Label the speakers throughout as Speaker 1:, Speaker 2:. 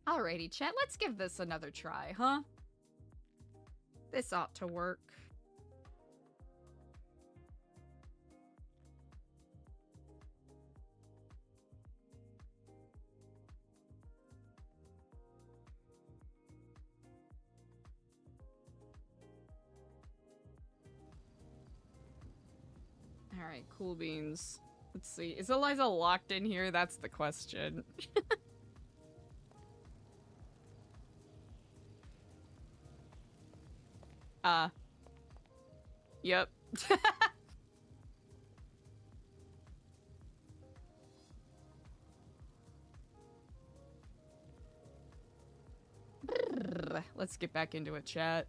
Speaker 1: Alrighty, chat, let's give this another try, huh? This ought to work. Alright, cool beans. Let's see. Is Eliza locked in here? That's the question. Yep. Let's get back into it, chat.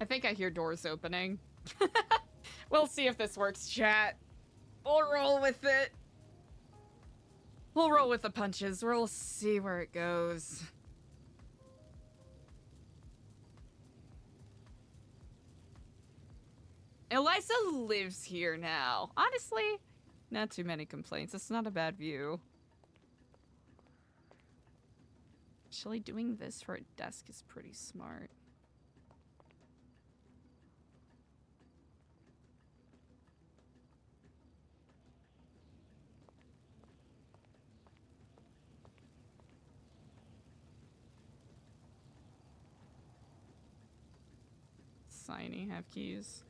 Speaker 1: I think I hear doors opening. We'll see if this works, chat. We'll roll with it. We'll roll with the punches. We'll see where it goes. Eliza lives here now. Honestly, not too many complaints. It's not a bad view. Actually, doing this for a desk is pretty smart. Signy have keys.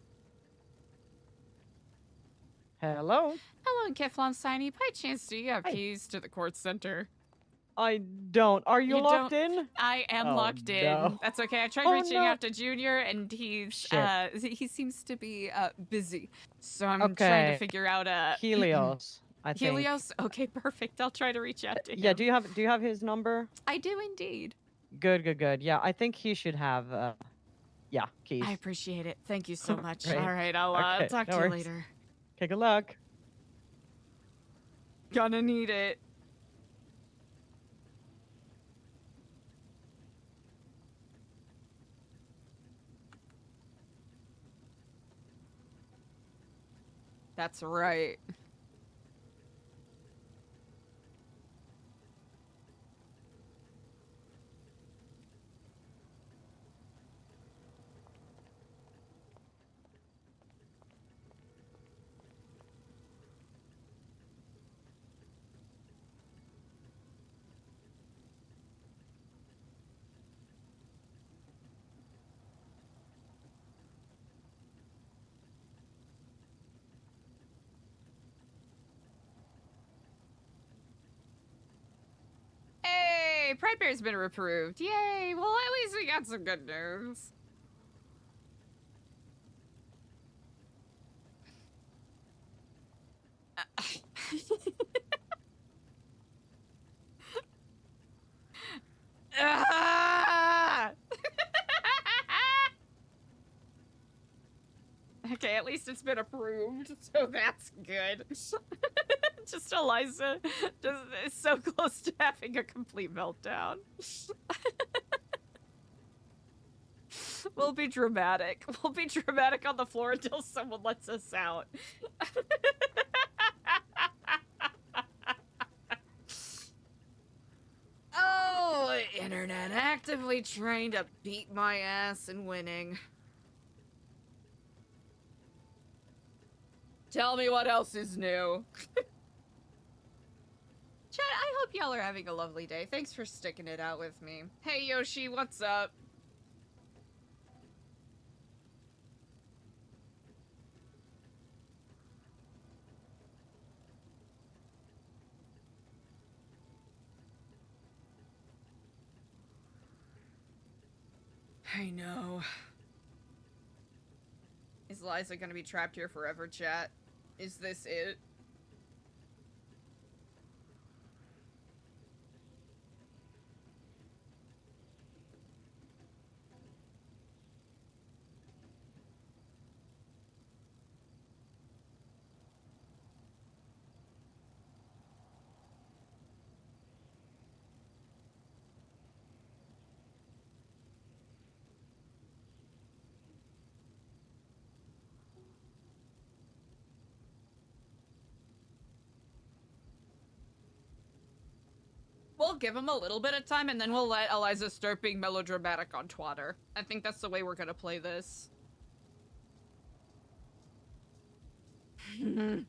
Speaker 2: Hello?
Speaker 1: Hello, Keflon Signy. By chance, do you have keys to the court center?
Speaker 2: I don't. Are you locked in?
Speaker 1: I am locked in.
Speaker 2: No.
Speaker 1: That's okay. I tried reaching out to Junior, and he seems to be busy. So I'm trying to figure out
Speaker 2: Helios. I think.
Speaker 1: Helios? Okay, perfect. I'll try to reach out to him.
Speaker 2: Yeah, do you have his number?
Speaker 1: I do indeed.
Speaker 2: Good. Yeah, I think he should have keys.
Speaker 1: I appreciate it. Thank you so much.
Speaker 2: Great.
Speaker 1: All right, I'll talk to you later.
Speaker 2: Okay, good luck.
Speaker 1: Gonna need it. That's right. Hey, Pride Bear's been approved. Yay! Well, at least we got some good news. Okay, at least it's been approved, so that's good. Just Eliza is so close to having a complete meltdown. We'll be dramatic. We'll be dramatic on the floor until someone lets us out. actively trying to beat my ass and winning. Tell me what else is new. Chat, I hope y'all are having a lovely day. Thanks for sticking it out with me. Hey, Yoshi, what's up? I know. Is Eliza gonna be trapped here forever, chat? Is this it? We'll give him a little bit of time and then we'll let Eliza start being melodramatic on Twitter. I think that's the way we're gonna play this. Helios,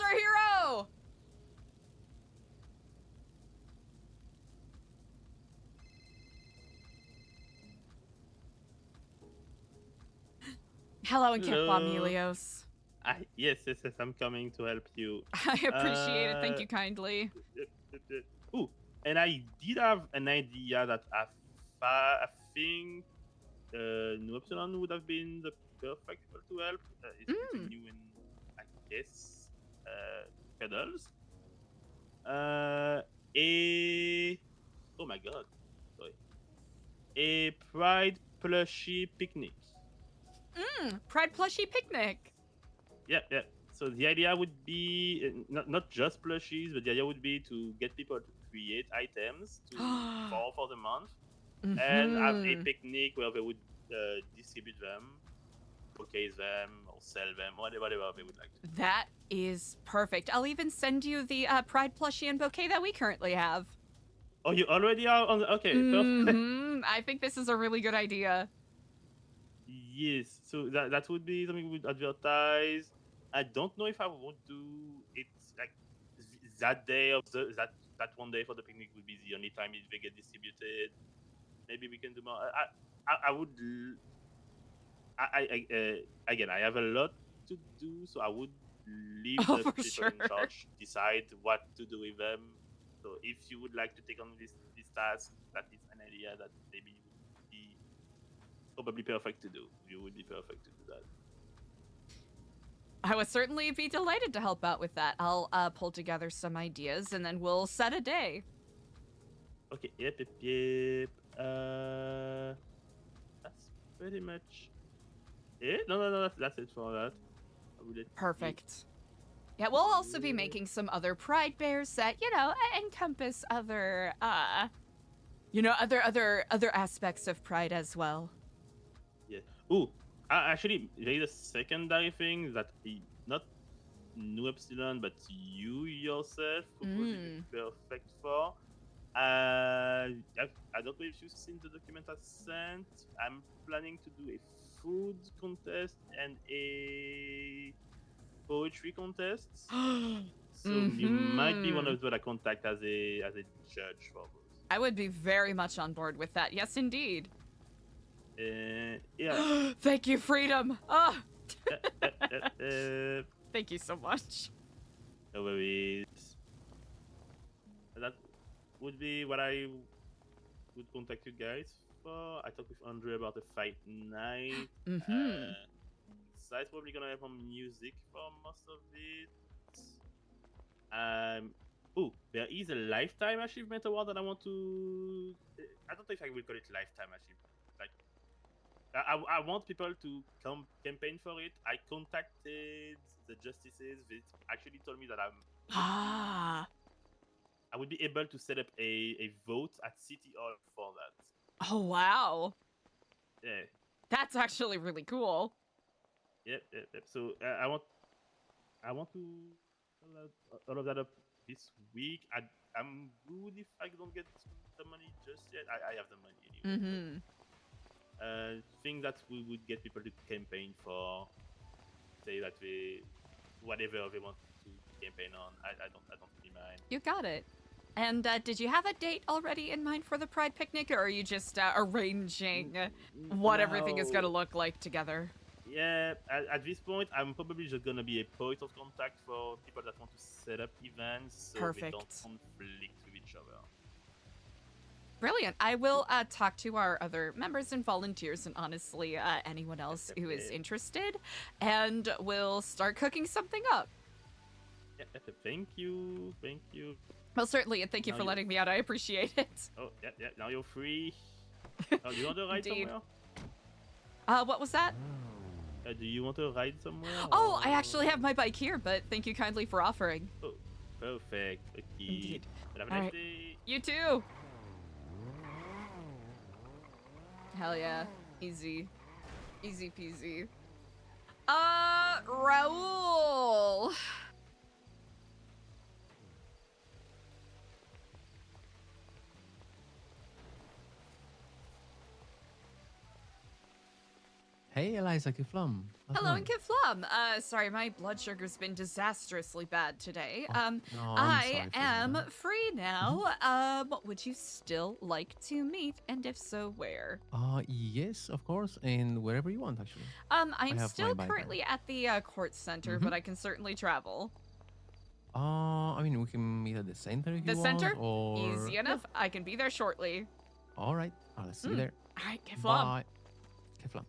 Speaker 1: our hero! Hello and Camp Bomb Helios.
Speaker 3: Yes, I'm coming to help you.
Speaker 1: I appreciate it. Thank you kindly.
Speaker 3: Ooh, and I did have an idea that I think Epsilon would have been the perfect people to help. It's new and I guess pedals. Oh my god, sorry. A Pride plushie picnic.
Speaker 1: Pride plushie picnic.
Speaker 3: Yeah. So the idea would be not just plushies, but the idea would be to get people to create items for the month, and have a picnic where they would distribute them, showcase them, or sell them, whatever they would like to.
Speaker 1: That is perfect. I'll even send you the Pride plushie and bouquet that we currently have.
Speaker 3: Oh, you already are on the... Okay, perfect.
Speaker 1: I think this is a really good idea.
Speaker 3: Yes, so that would be something we would advertise. I don't know if I would do it like that day of that one day for the picnic would be the only time they get distributed. Maybe we can do more. I would. Again, I have a lot to do, so I would leave the people in charge decide what to do with them. So if you would like to take on this task, that is an idea that maybe would be probably perfect to do. You would be perfect to do that.
Speaker 1: I would certainly be delighted to help out with that. I'll pull together some ideas and then we'll set a day.
Speaker 3: Okay, yep. That's pretty much it. No, that's it for that.
Speaker 1: Perfect. Yeah, we'll also be making some other pride bears that, encompass other, other aspects of pride as well.
Speaker 3: Yeah. Ooh, actually, there is a secondary thing that not Epsilon, but you yourself would be perfect for. I don't know if you've seen the document I sent. I'm planning to do a food contest and a poetry contest. So you might be one of those I contact as a judge for those.
Speaker 1: I would be very much on board with that. Yes, indeed.
Speaker 3: Yeah.
Speaker 1: Thank you, Freedom. Thank you so much.
Speaker 3: No worries. That would be what I would contact you guys for. I talked with Andre about the fight night. Side's probably gonna have some music for most of it. There is a lifetime achievement award that I want to. I don't know if I will call it lifetime achievement. Like, I want people to campaign for it. I contacted the justices. They actually told me that I would be able to set up a vote at City Hall for that.
Speaker 1: Oh, wow.
Speaker 3: Yeah.
Speaker 1: That's actually really cool.
Speaker 3: Yep. So I want to all of that up this week. I'm good if I don't get the money just yet. I have the money anyway. Things that we would get people to campaign for, say that whatever they want to campaign on. I don't really mind.
Speaker 1: You got it. And did you have a date already in mind for the Pride picnic, or are you just arranging what everything is going to look like together?
Speaker 3: Yeah, at this point, I'm probably just gonna be a point of contact for people that want to set up events, so
Speaker 1: Perfect.
Speaker 3: they don't conflict with each other.
Speaker 1: Brilliant. I will talk to our other members and volunteers, and honestly, anyone else who is interested, and we'll start cooking something up.
Speaker 3: Yeah, thank you.
Speaker 1: Well, certainly, and thank you for letting me out. I appreciate it.
Speaker 3: Oh, yeah. Now you're free. Oh, do you want to ride
Speaker 1: Indeed.
Speaker 3: somewhere?
Speaker 1: What was that?
Speaker 3: Do you want to ride somewhere?
Speaker 1: Oh, I actually have my bike here, but thank you kindly for offering.
Speaker 3: Oh, perfect. Okay.
Speaker 1: Indeed.
Speaker 3: Have a nice day.
Speaker 1: You too. Hell yeah. Easy. Easy peasy. Raul.
Speaker 4: Hey, Eliza, Kiflam.
Speaker 1: Hello, and Kiflam. Sorry, my blood sugar's been disastrously bad today.
Speaker 4: No,
Speaker 1: I am free now. Would you still like to meet? And if so, where?
Speaker 4: Yes, of course, and wherever you want, actually.
Speaker 1: I'm
Speaker 4: have
Speaker 1: still
Speaker 4: my bike
Speaker 1: currently at the court center, but I can certainly travel.
Speaker 4: I mean, we can meet at the center if
Speaker 1: The
Speaker 4: you want.
Speaker 1: center?
Speaker 4: Or...
Speaker 1: Easy enough. I can be there shortly.
Speaker 4: All right. I'll see you there.
Speaker 1: All right, Kiflam.
Speaker 4: Bye. Kiflam.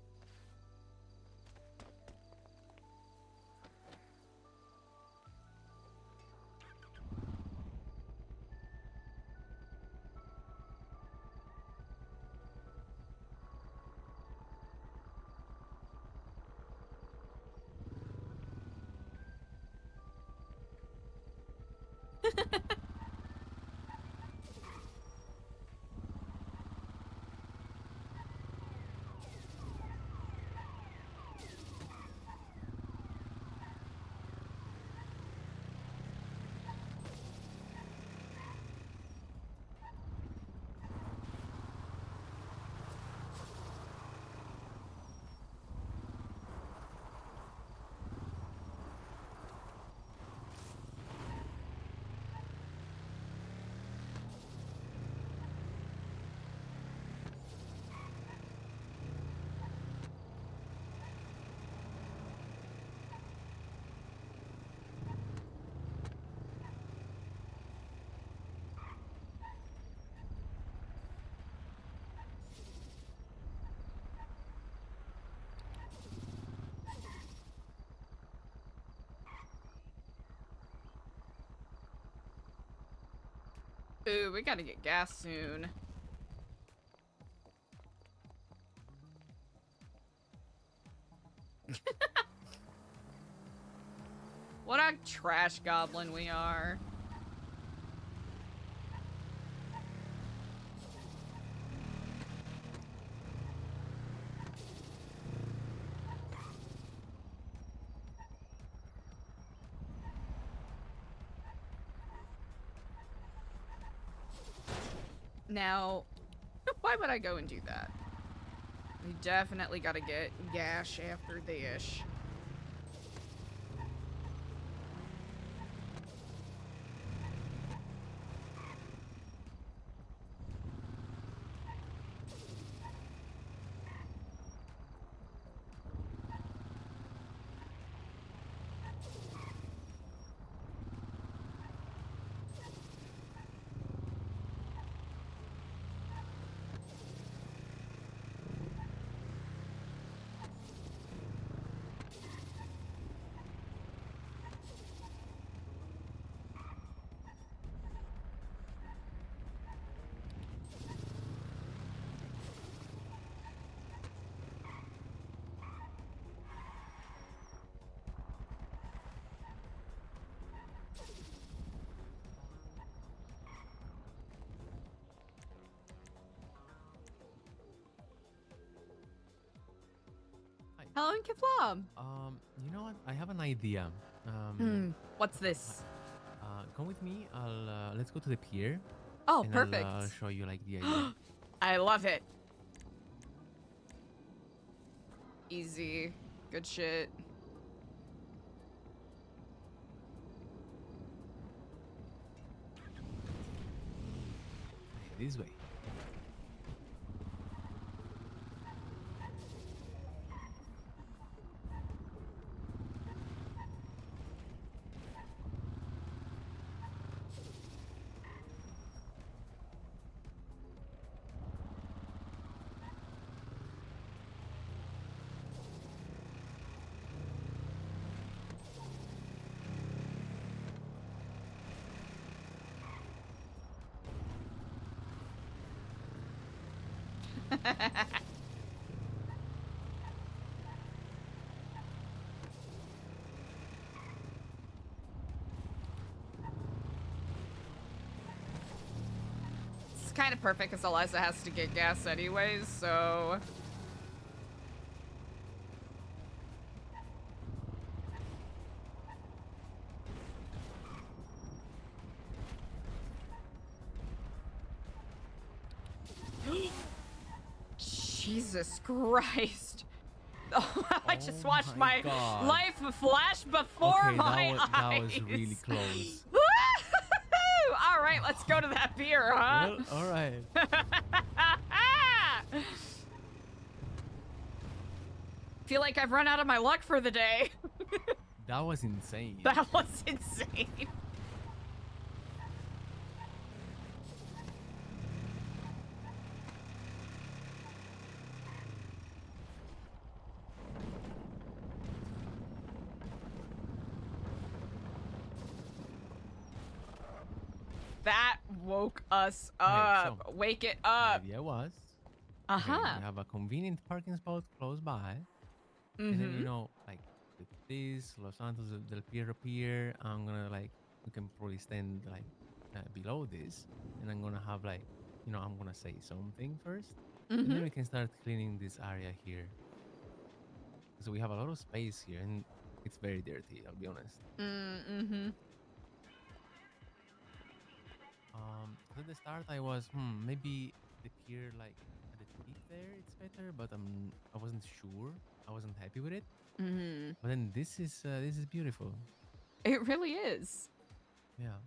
Speaker 1: Ooh, we gotta get gas soon. What a trash goblin we are. Now, why would I go and do that? We definitely gotta get gas after this. Hello, Kiflam.
Speaker 4: You know what? I have an idea.
Speaker 1: What's this?
Speaker 4: come with me. Let's go to the pier.
Speaker 1: Oh,
Speaker 4: And
Speaker 1: perfect.
Speaker 4: I'll show you like the idea.
Speaker 1: I love it. Easy. Good shit.
Speaker 4: This way.
Speaker 1: It's kind of perfect because Eliza has to get gas anyways, so... Jesus Christ. Oh, I just
Speaker 4: Oh
Speaker 1: watched
Speaker 4: my
Speaker 1: my
Speaker 4: God.
Speaker 1: life flash before
Speaker 4: Okay,
Speaker 1: my
Speaker 4: that
Speaker 1: eyes.
Speaker 4: was really close.
Speaker 1: All right, let's go to that pier, huh?
Speaker 4: Well, all right.
Speaker 1: Feel like I've run out of my luck for the day.
Speaker 4: That was insane.
Speaker 1: That was insane. That woke us up.
Speaker 4: so
Speaker 1: Wake it
Speaker 4: The
Speaker 1: up.
Speaker 4: idea was,
Speaker 1: Uh-huh.
Speaker 4: okay, we have a convenient parking spot close by, and then
Speaker 1: Mm-hmm.
Speaker 4: like with this Los Santos del Perro Pier, I'm gonna like we can probably stand like below this, and I'm gonna have like I'm gonna say something first, and then
Speaker 1: Mm-hmm.
Speaker 4: we can start cleaning this area here. So we have a lot of space here, and it's very dirty. I'll be honest.
Speaker 1: Mm-hmm.
Speaker 4: So at the start I was maybe the pier like at the tip there it's better, but I wasn't sure. I wasn't happy with it.
Speaker 1: Mm-hmm.
Speaker 4: But then this is beautiful.
Speaker 1: It really is.
Speaker 4: Yeah.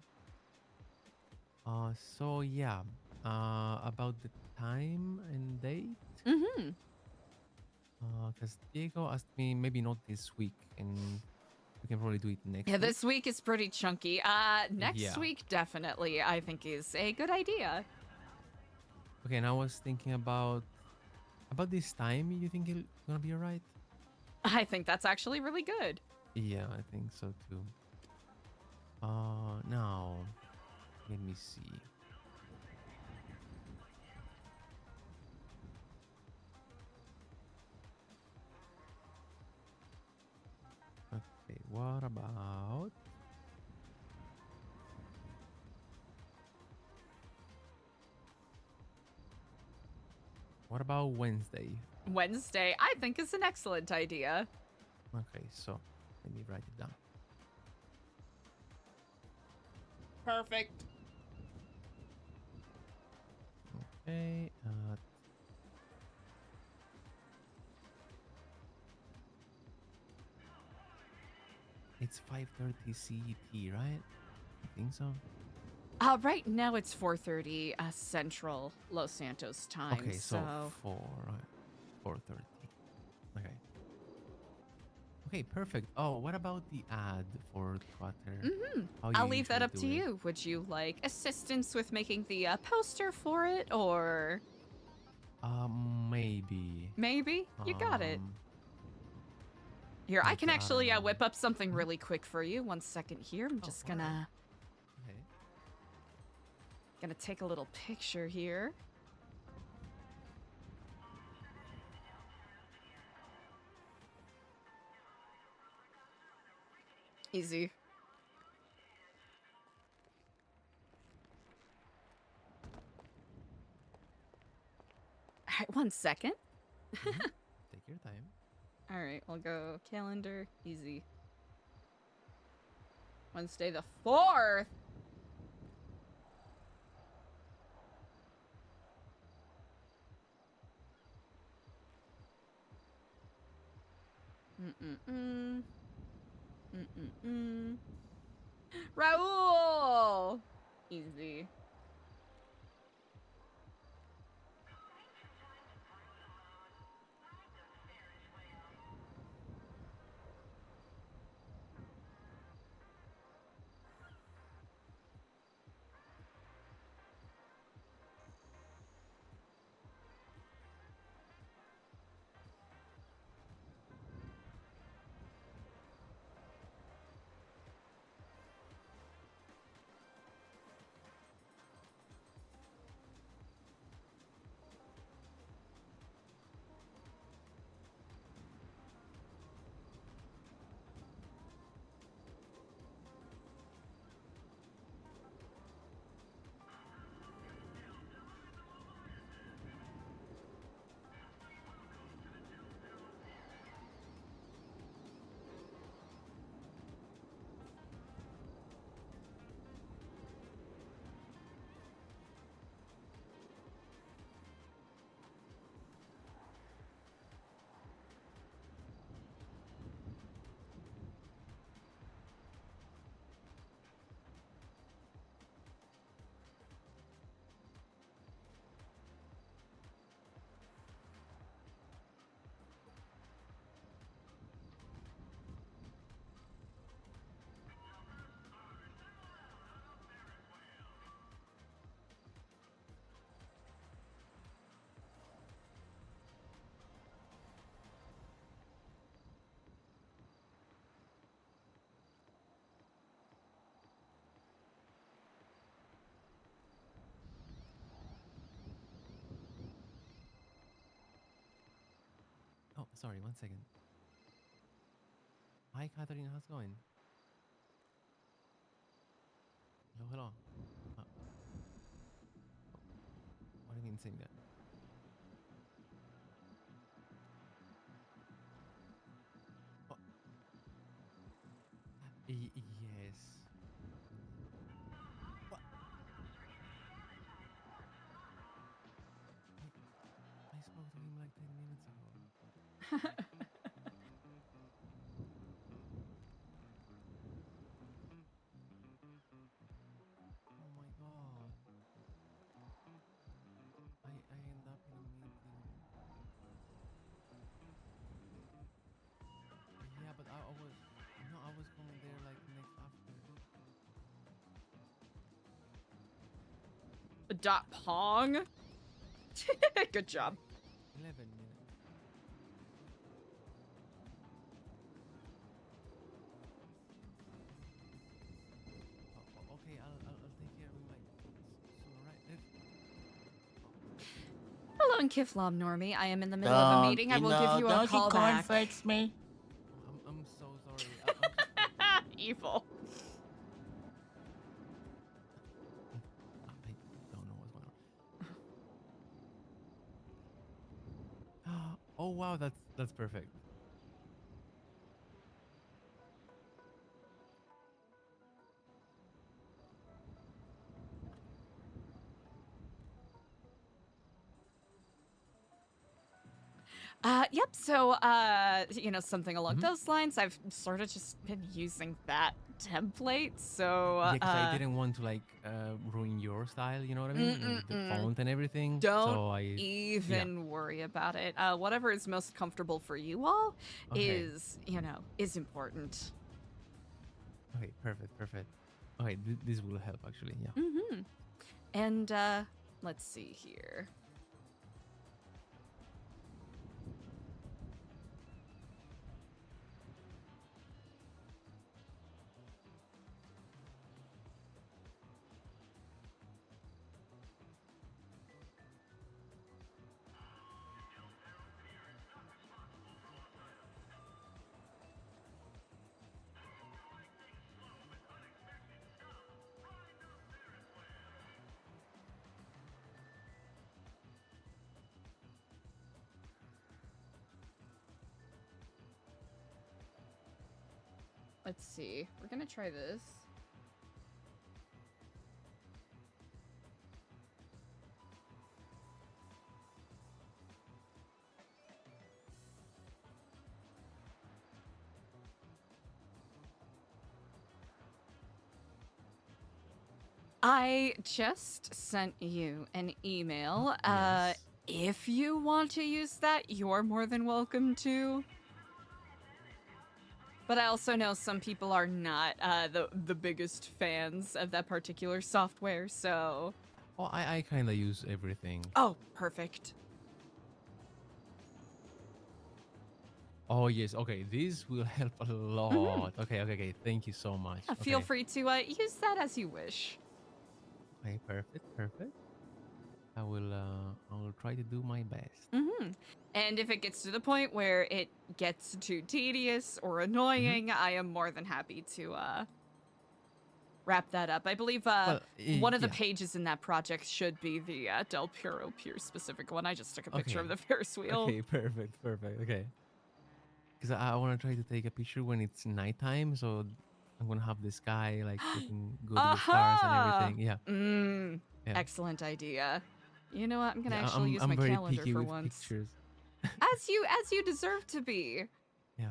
Speaker 4: So yeah. About the time and date.
Speaker 1: Mm-hmm.
Speaker 4: Because Diego asked me maybe not this week, and we can probably do it next.
Speaker 1: Yeah,
Speaker 4: week.
Speaker 1: this week is pretty chunky. Next
Speaker 4: Yeah.
Speaker 1: week definitely I think is a good idea.
Speaker 4: Okay, and I was thinking about this time. You think it's gonna be alright?
Speaker 1: I think that's actually really good.
Speaker 4: Yeah, I think so too. Now, let me see. Okay, what about? What about Wednesday?
Speaker 1: Wednesday, I think, is an excellent idea.
Speaker 4: Okay, so let me write it down.
Speaker 1: Perfect.
Speaker 4: Okay, it's 5:30 CET, right? I think so.
Speaker 1: Right now it's 4:30 Central Los Santos time.
Speaker 4: Okay, so
Speaker 1: so
Speaker 4: 4:30. Okay. Okay, perfect. Oh, what about the ad for Twitter? How
Speaker 1: I'll
Speaker 4: you
Speaker 1: leave that
Speaker 4: usually
Speaker 1: up
Speaker 4: do
Speaker 1: to
Speaker 4: it?
Speaker 1: you. Would you like assistance with making the poster for it, or
Speaker 4: Maybe.
Speaker 1: maybe you got it?
Speaker 4: Um,
Speaker 1: Here, I
Speaker 4: like,
Speaker 1: can
Speaker 4: I
Speaker 1: actually
Speaker 4: don't know.
Speaker 1: whip up something really quick for you. 1 second here. I'm just
Speaker 4: alright.
Speaker 1: gonna
Speaker 4: Okay.
Speaker 1: take a little picture here. Easy. All right, 1 second.
Speaker 4: Take your time.
Speaker 1: All right, we'll go calendar. Easy. Wednesday the 4th. Mm-mm-mm. Mm-mm-mm. Raul! Easy.
Speaker 4: Oh, sorry, 1 second. Hi, Catherine. How's it going? Hello, hello. Uh, what do you mean saying that? Oh, yes. What? I spoke to him like 10 minutes ago. Oh my god. I end up in a meeting. Yeah, but I was no, I was going there like next after
Speaker 1: Dot pong. Good job.
Speaker 4: 11 minutes. Okay, I'll take care of him like soon, alright?
Speaker 1: Hello, Kiflom Normie. I am in the middle of a meeting. I will give you a
Speaker 5: don't
Speaker 1: call
Speaker 5: you
Speaker 1: back.
Speaker 5: cornflakes me?
Speaker 4: I'm so sorry. I'm just
Speaker 1: Evil.
Speaker 4: I don't know what's going on. Oh wow, that's perfect.
Speaker 1: Yep. So, something along
Speaker 4: Mhm.
Speaker 1: those lines. I've sort of just been using that template. So,
Speaker 4: Yeah, because I didn't want to like ruin your style. You know what I mean? With the font and everything.
Speaker 1: don't
Speaker 4: So I
Speaker 1: even worry about it. Whatever is most comfortable for you all
Speaker 4: Okay.
Speaker 1: is important.
Speaker 4: Okay, perfect. Okay, this will help actually. Yeah.
Speaker 1: Mm-hmm. And let's see here. Let's see. We're gonna try this. I just sent you an email.
Speaker 4: Yes.
Speaker 1: If you want to use that, you're more than welcome to. But I also know some people are not the biggest fans of that particular software, so...
Speaker 4: Oh, I kind of use everything.
Speaker 1: Oh, perfect.
Speaker 4: Oh yes, okay. This will help a lot. Okay. Thank you so much.
Speaker 1: Feel
Speaker 4: Okay.
Speaker 1: free to use that as you wish.
Speaker 4: Okay, perfect. I will try to do my best.
Speaker 1: And if it gets to the point where it gets too tedious or annoying, I am more than happy to wrap that up. I believe one of the pages in that project should be the Del Perro Pier specific one. I just took a picture of the Ferris wheel.
Speaker 4: Okay, perfect. Okay. Because I want to try to take a picture when it's nighttime, so I'm gonna have the sky like looking good with stars and everything. Yeah. Yeah.
Speaker 1: Excellent idea. You know what? I'm gonna
Speaker 4: Yeah,
Speaker 1: actually use
Speaker 4: I'm
Speaker 1: my
Speaker 4: very
Speaker 1: calendar
Speaker 4: picky
Speaker 1: for
Speaker 4: with
Speaker 1: once.
Speaker 4: pictures.
Speaker 1: As you deserve to be.
Speaker 4: Yeah.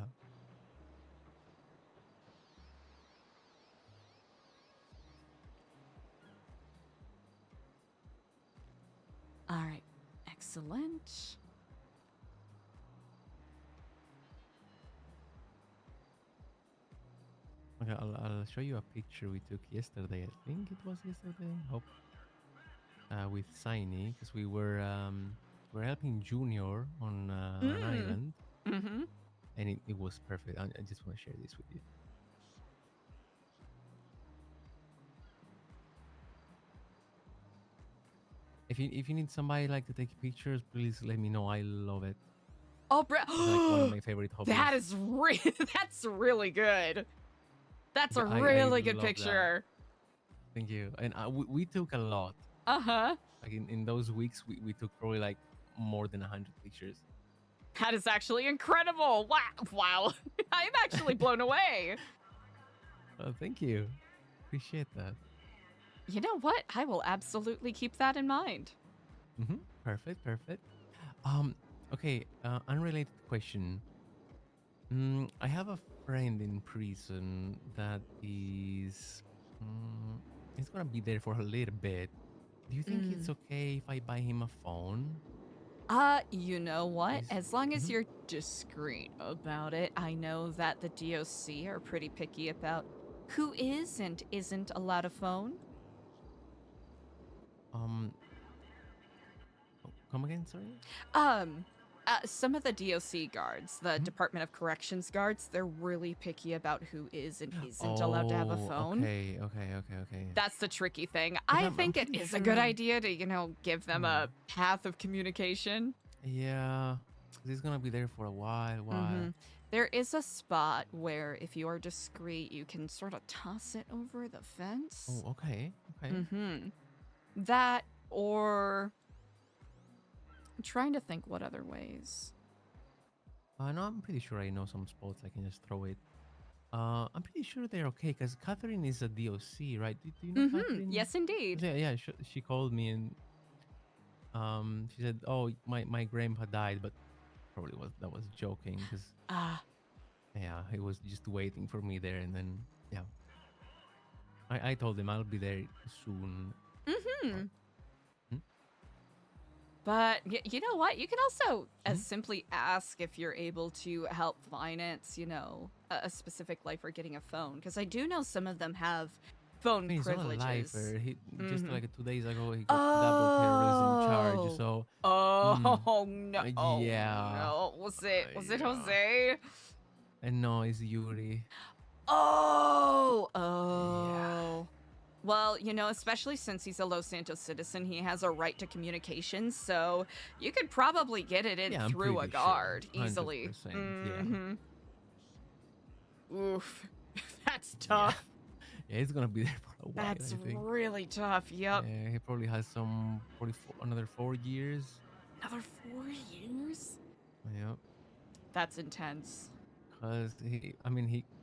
Speaker 1: All right. Excellent.
Speaker 4: Okay, I'll show you a picture we took yesterday. I think it was yesterday. Hope. With Signy, because we're helping Junior on an island, and it was perfect. I just want to share this with you. If you need somebody like to take pictures, please let me know. I love it.
Speaker 1: Oh,
Speaker 4: It's like one of my favorite hobbies.
Speaker 1: That's really good. That's
Speaker 4: Yeah,
Speaker 1: a
Speaker 4: I
Speaker 1: really good
Speaker 4: love that.
Speaker 1: picture.
Speaker 4: Thank you. And we took a lot. Like in those weeks, we took probably like more than 100 pictures.
Speaker 1: That is actually incredible. Wow. I'm actually blown away.
Speaker 4: Oh, thank you. Appreciate that.
Speaker 1: You know what? I will absolutely keep that in mind.
Speaker 4: Perfect. Okay. Unrelated question. I have a friend in prison that is. He's gonna be there for a little bit. Do you think it's okay if I buy him a phone?
Speaker 1: You know what?
Speaker 4: Is-
Speaker 1: As long as you're discreet about it, I know that the DOC are pretty picky about who is and isn't allowed a phone.
Speaker 4: Come again, sorry?
Speaker 1: Some of the DOC guards, the Department of Corrections guards, they're really picky about who is and isn't allowed to have a phone.
Speaker 4: Okay.
Speaker 1: That's the tricky thing. I think it is a good idea to, give them a path of communication.
Speaker 4: Yeah, 'cause he's gonna be there for a while.
Speaker 1: There is a spot where if you are discreet, you can sort of toss it over the fence.
Speaker 4: Oh, okay.
Speaker 1: That or... I'm trying to think what other ways.
Speaker 4: No, I'm pretty sure I know some spots I can just throw it. I'm pretty sure they're okay because Catherine is a DOC, right? Do you know Catherine?
Speaker 1: Yes, indeed.
Speaker 4: Yeah. She called me and she said, "Oh, my grandpa died," but probably that was joking because yeah, he was just waiting for me there, and then yeah, I told him I'll be there soon.
Speaker 1: But you know what? You can also simply ask if you're able to help finance, a specific lifer getting a phone. Because I do know some of them have phone
Speaker 4: He's
Speaker 1: privileges.
Speaker 4: not a lifer. He just like 2 days ago he got double terrorism charge. So
Speaker 1: No!
Speaker 4: Yeah.
Speaker 1: No! Was it
Speaker 4: Yeah.
Speaker 1: Jose?
Speaker 4: And no, it's Yuri.
Speaker 1: Oh!
Speaker 4: Yeah.
Speaker 1: Well, especially since he's a Los Santos citizen, he has a right to communication, so you could probably get it in
Speaker 4: Yeah, I'm
Speaker 1: through a
Speaker 4: pretty sure.
Speaker 1: guard easily.
Speaker 4: 100%, yeah.
Speaker 1: Oof. That's tough.
Speaker 4: Yeah, he's gonna be there for a while.
Speaker 1: That's
Speaker 4: I think.
Speaker 1: really tough. Yep.
Speaker 4: Yeah, he probably has another 4 years.
Speaker 1: Another 4 years?
Speaker 4: Yep.
Speaker 1: That's intense.
Speaker 4: Cause he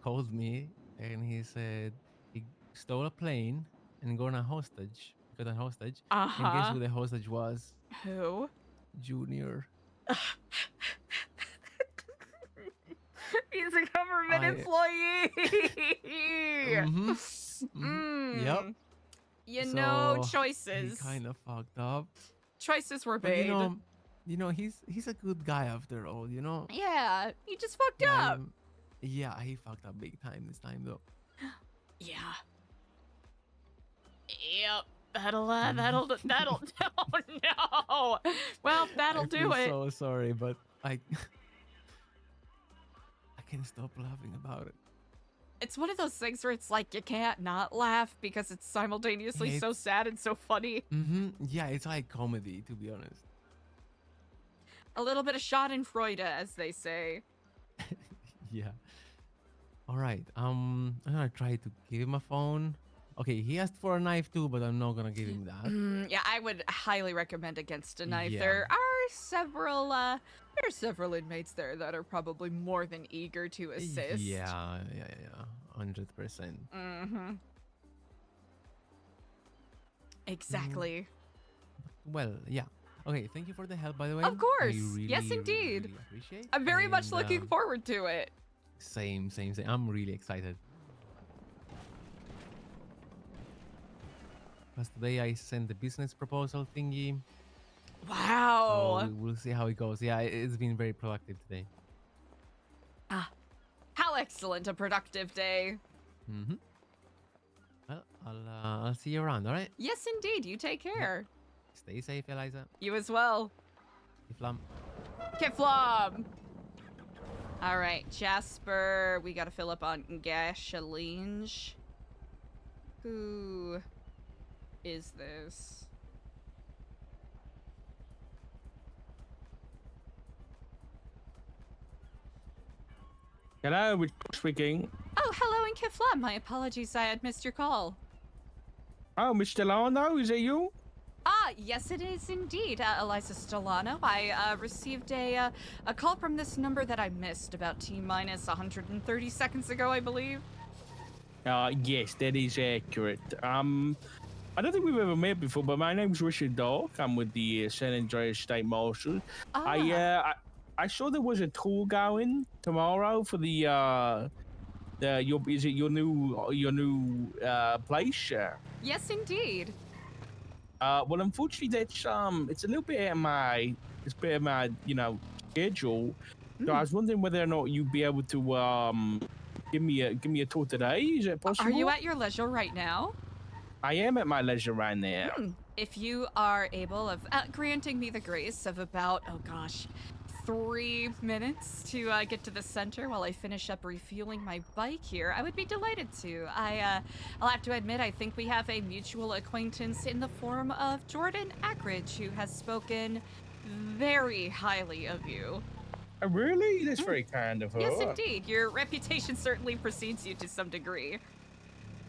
Speaker 4: called me and he said he stole a plane and got a hostage. And guess who the hostage was?
Speaker 1: Who?
Speaker 4: Junior.
Speaker 1: He's a government employee.
Speaker 4: Yep.
Speaker 1: You
Speaker 4: So
Speaker 1: know,
Speaker 4: he
Speaker 1: choices.
Speaker 4: kind of fucked up.
Speaker 1: Choices were
Speaker 4: But
Speaker 1: made.
Speaker 4: he's a good guy after all.
Speaker 1: Yeah, he just fucked
Speaker 4: Yeah,
Speaker 1: up.
Speaker 4: he fucked up big time this time though.
Speaker 1: Yeah. Yep. That'll oh no. Well, that'll
Speaker 4: I
Speaker 1: do
Speaker 4: feel
Speaker 1: it.
Speaker 4: so sorry, but I I can't stop laughing about it.
Speaker 1: It's one of those things where it's like you can't not laugh because it's simultaneously so sad and so funny.
Speaker 4: Yeah, it's like comedy, to be honest.
Speaker 1: A little bit of Schadenfreude, as they say.
Speaker 4: Yeah. All right. I'm gonna try to give him a phone. Okay, he asked for a knife too, but I'm not gonna give him that.
Speaker 1: Yeah, I would highly recommend against a knife.
Speaker 4: Yeah.
Speaker 1: There are several inmates there that are probably more than eager to assist.
Speaker 4: Yeah. 100%.
Speaker 1: Mm-hmm. Exactly.
Speaker 4: Well, yeah. Okay, thank you for the help, by the way.
Speaker 1: Of course.
Speaker 4: I really,
Speaker 1: Yes, indeed.
Speaker 4: Really appreciate.
Speaker 1: I'm very much
Speaker 4: And,
Speaker 1: looking forward to it.
Speaker 4: Same. I'm really excited. Because today I sent the business proposal thingy.
Speaker 1: Wow.
Speaker 4: So we'll see how it goes. Yeah, it's been very productive today.
Speaker 1: How excellent a productive day.
Speaker 4: Mm-hmm. Well, I'll see you around, all right?
Speaker 1: Yes, indeed. You take care.
Speaker 4: Stay safe, Eliza.
Speaker 1: You as well.
Speaker 4: Iflam.
Speaker 1: Kiflam. All right, Jasper. We got to fill up on gasoline. Who is this?
Speaker 5: Hello, it's speaking.
Speaker 1: Oh, hello in Kiflam. My apologies, I had missed your call.
Speaker 5: Oh, Miss Stellano, is it you?
Speaker 1: Yes, it is indeed, Eliza Stellano. I received a call from this number that I missed about T-minus 130 seconds ago, I believe.
Speaker 5: Yes, that is accurate. I don't think we've ever met before, but my name's Richard Dark. I'm with the San Andreas State Marshal. I saw there was a tour going tomorrow for your new place?
Speaker 1: Yes, indeed.
Speaker 5: Well, unfortunately, that's it's a little bit out of my schedule. So I was wondering whether or not you'd be able to give me a tour today. Is it possible?
Speaker 1: Are you at your leisure right now?
Speaker 5: I am at my leisure right now.
Speaker 1: If you are able of granting me the grace of about 3 minutes to get to the center while I finish up refueling my bike here, I would be delighted to. I'll have to admit, I think we have a mutual acquaintance in the form of Jordan Ackridge, who has spoken very highly of you.
Speaker 5: Really? That's very kind of her.
Speaker 1: Yes, indeed. Your reputation certainly precedes you to some degree.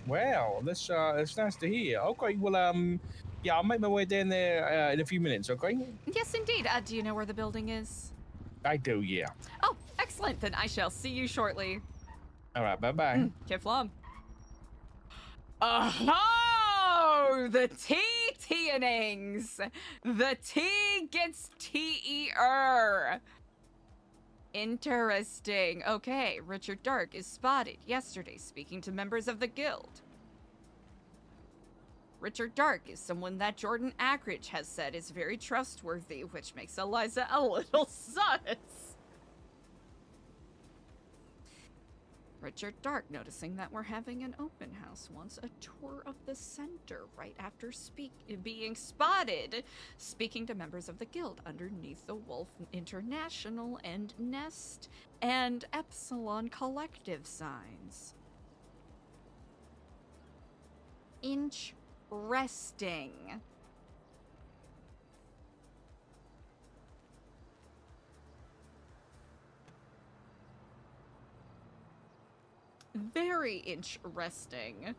Speaker 5: Wow, that's nice to hear. Okay, well, yeah, I'll make my way down there in a few minutes, okay?
Speaker 1: Yes, indeed. Do you know where the building is?
Speaker 5: I do, yeah.
Speaker 1: Oh, excellent. Then I shall see you shortly.
Speaker 5: All right, bye-bye.
Speaker 1: Kiflam. Oh, the tea-tea-innings. The tea gets tea-er. Interesting. Okay, Richard Dark is spotted yesterday speaking to members of the guild. Richard Dark is someone that Jordan Ackridge has said is very trustworthy, which makes Eliza a little sus. Richard Dark noticing that we're having an open house wants a tour of the center right after being spotted speaking to members of the guild underneath the Wolf International and Nest and Epsilon collective signs. Interesting. Very interesting.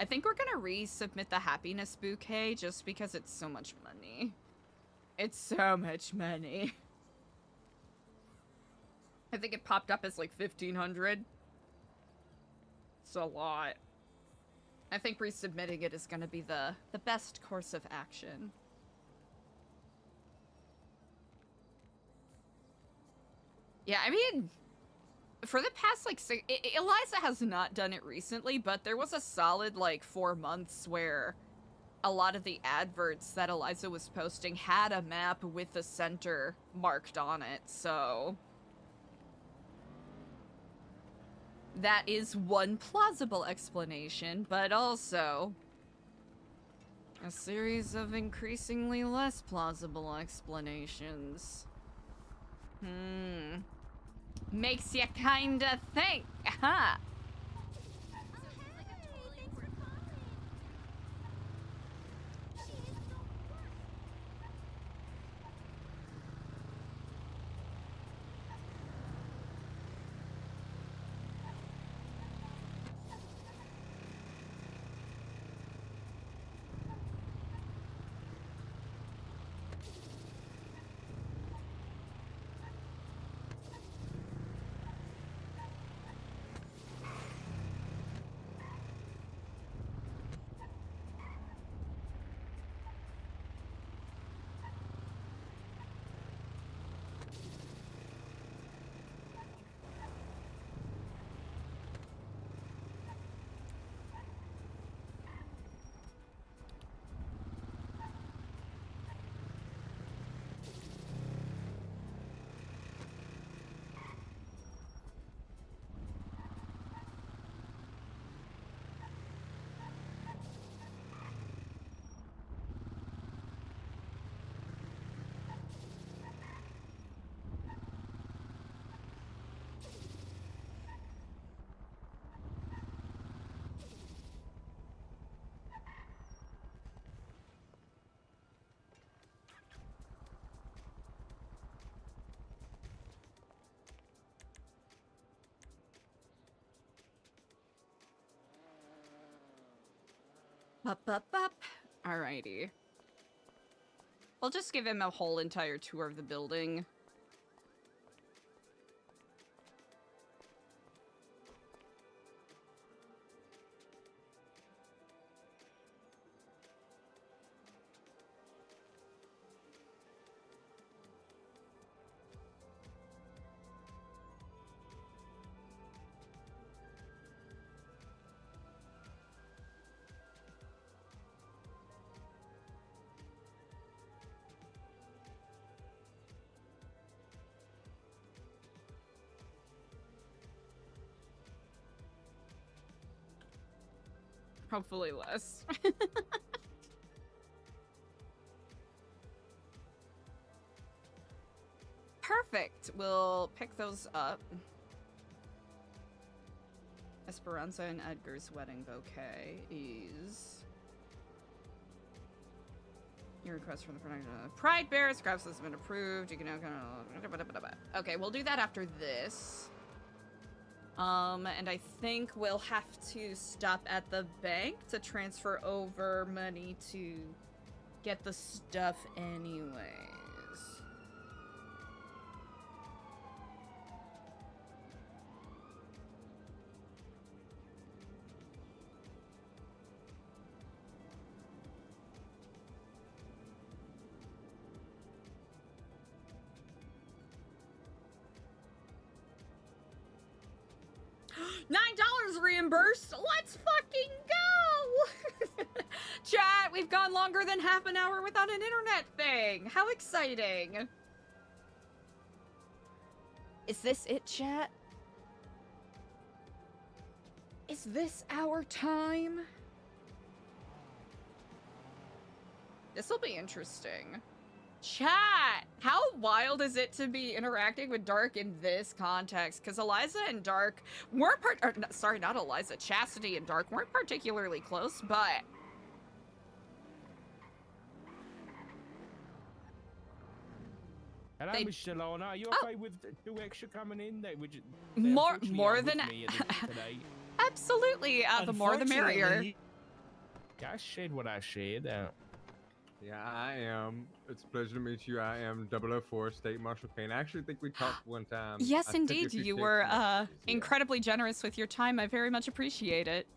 Speaker 1: I think we're gonna resubmit the happiness bouquet just because it's so much money. It's so much money. I think it popped up as like 1,500. It's a lot. I think resubmitting it is gonna be the best course of action. Yeah, I mean, for the past, like, Eliza has not done it recently, but there was a solid, like, 4 months where a lot of the adverts that Eliza was posting had a map with the center marked on it, so that is one plausible explanation, but also a series of increasingly less plausible explanations. Makes you kinda think, huh? Up. Alrighty. I'll just give him a whole entire tour of the building. Hopefully less. Perfect. We'll pick those up. Esperanza and Edgar's wedding bouquet is... Your request from the Pride Bear. Scraps has been approved. You can now kind of... Okay, we'll do that after this. And I think we'll have to stop at the bank to transfer over money to get the stuff anyways. $9 reimbursed. Let's fucking go. Chat, we've gone longer than half an hour without an internet thing. How exciting. Is this it, chat? Is this our time? This will be interesting. Chat, how wild is it to be interacting with Dark in this context? Because Eliza and Dark weren't sorry, not Eliza, Chastity and Dark weren't particularly close, but...
Speaker 5: Hello, Miss Stellano. Are you okay with 2 extra coming in?
Speaker 1: More than... Absolutely, the more the merrier.
Speaker 5: Yeah, I shared what I shared.
Speaker 6: Yeah, I am. It's a pleasure to meet you. I am 004 State Marshal Kane. I actually think we talked one time.
Speaker 1: Yes, indeed. You were incredibly generous with your time. I very much appreciate it.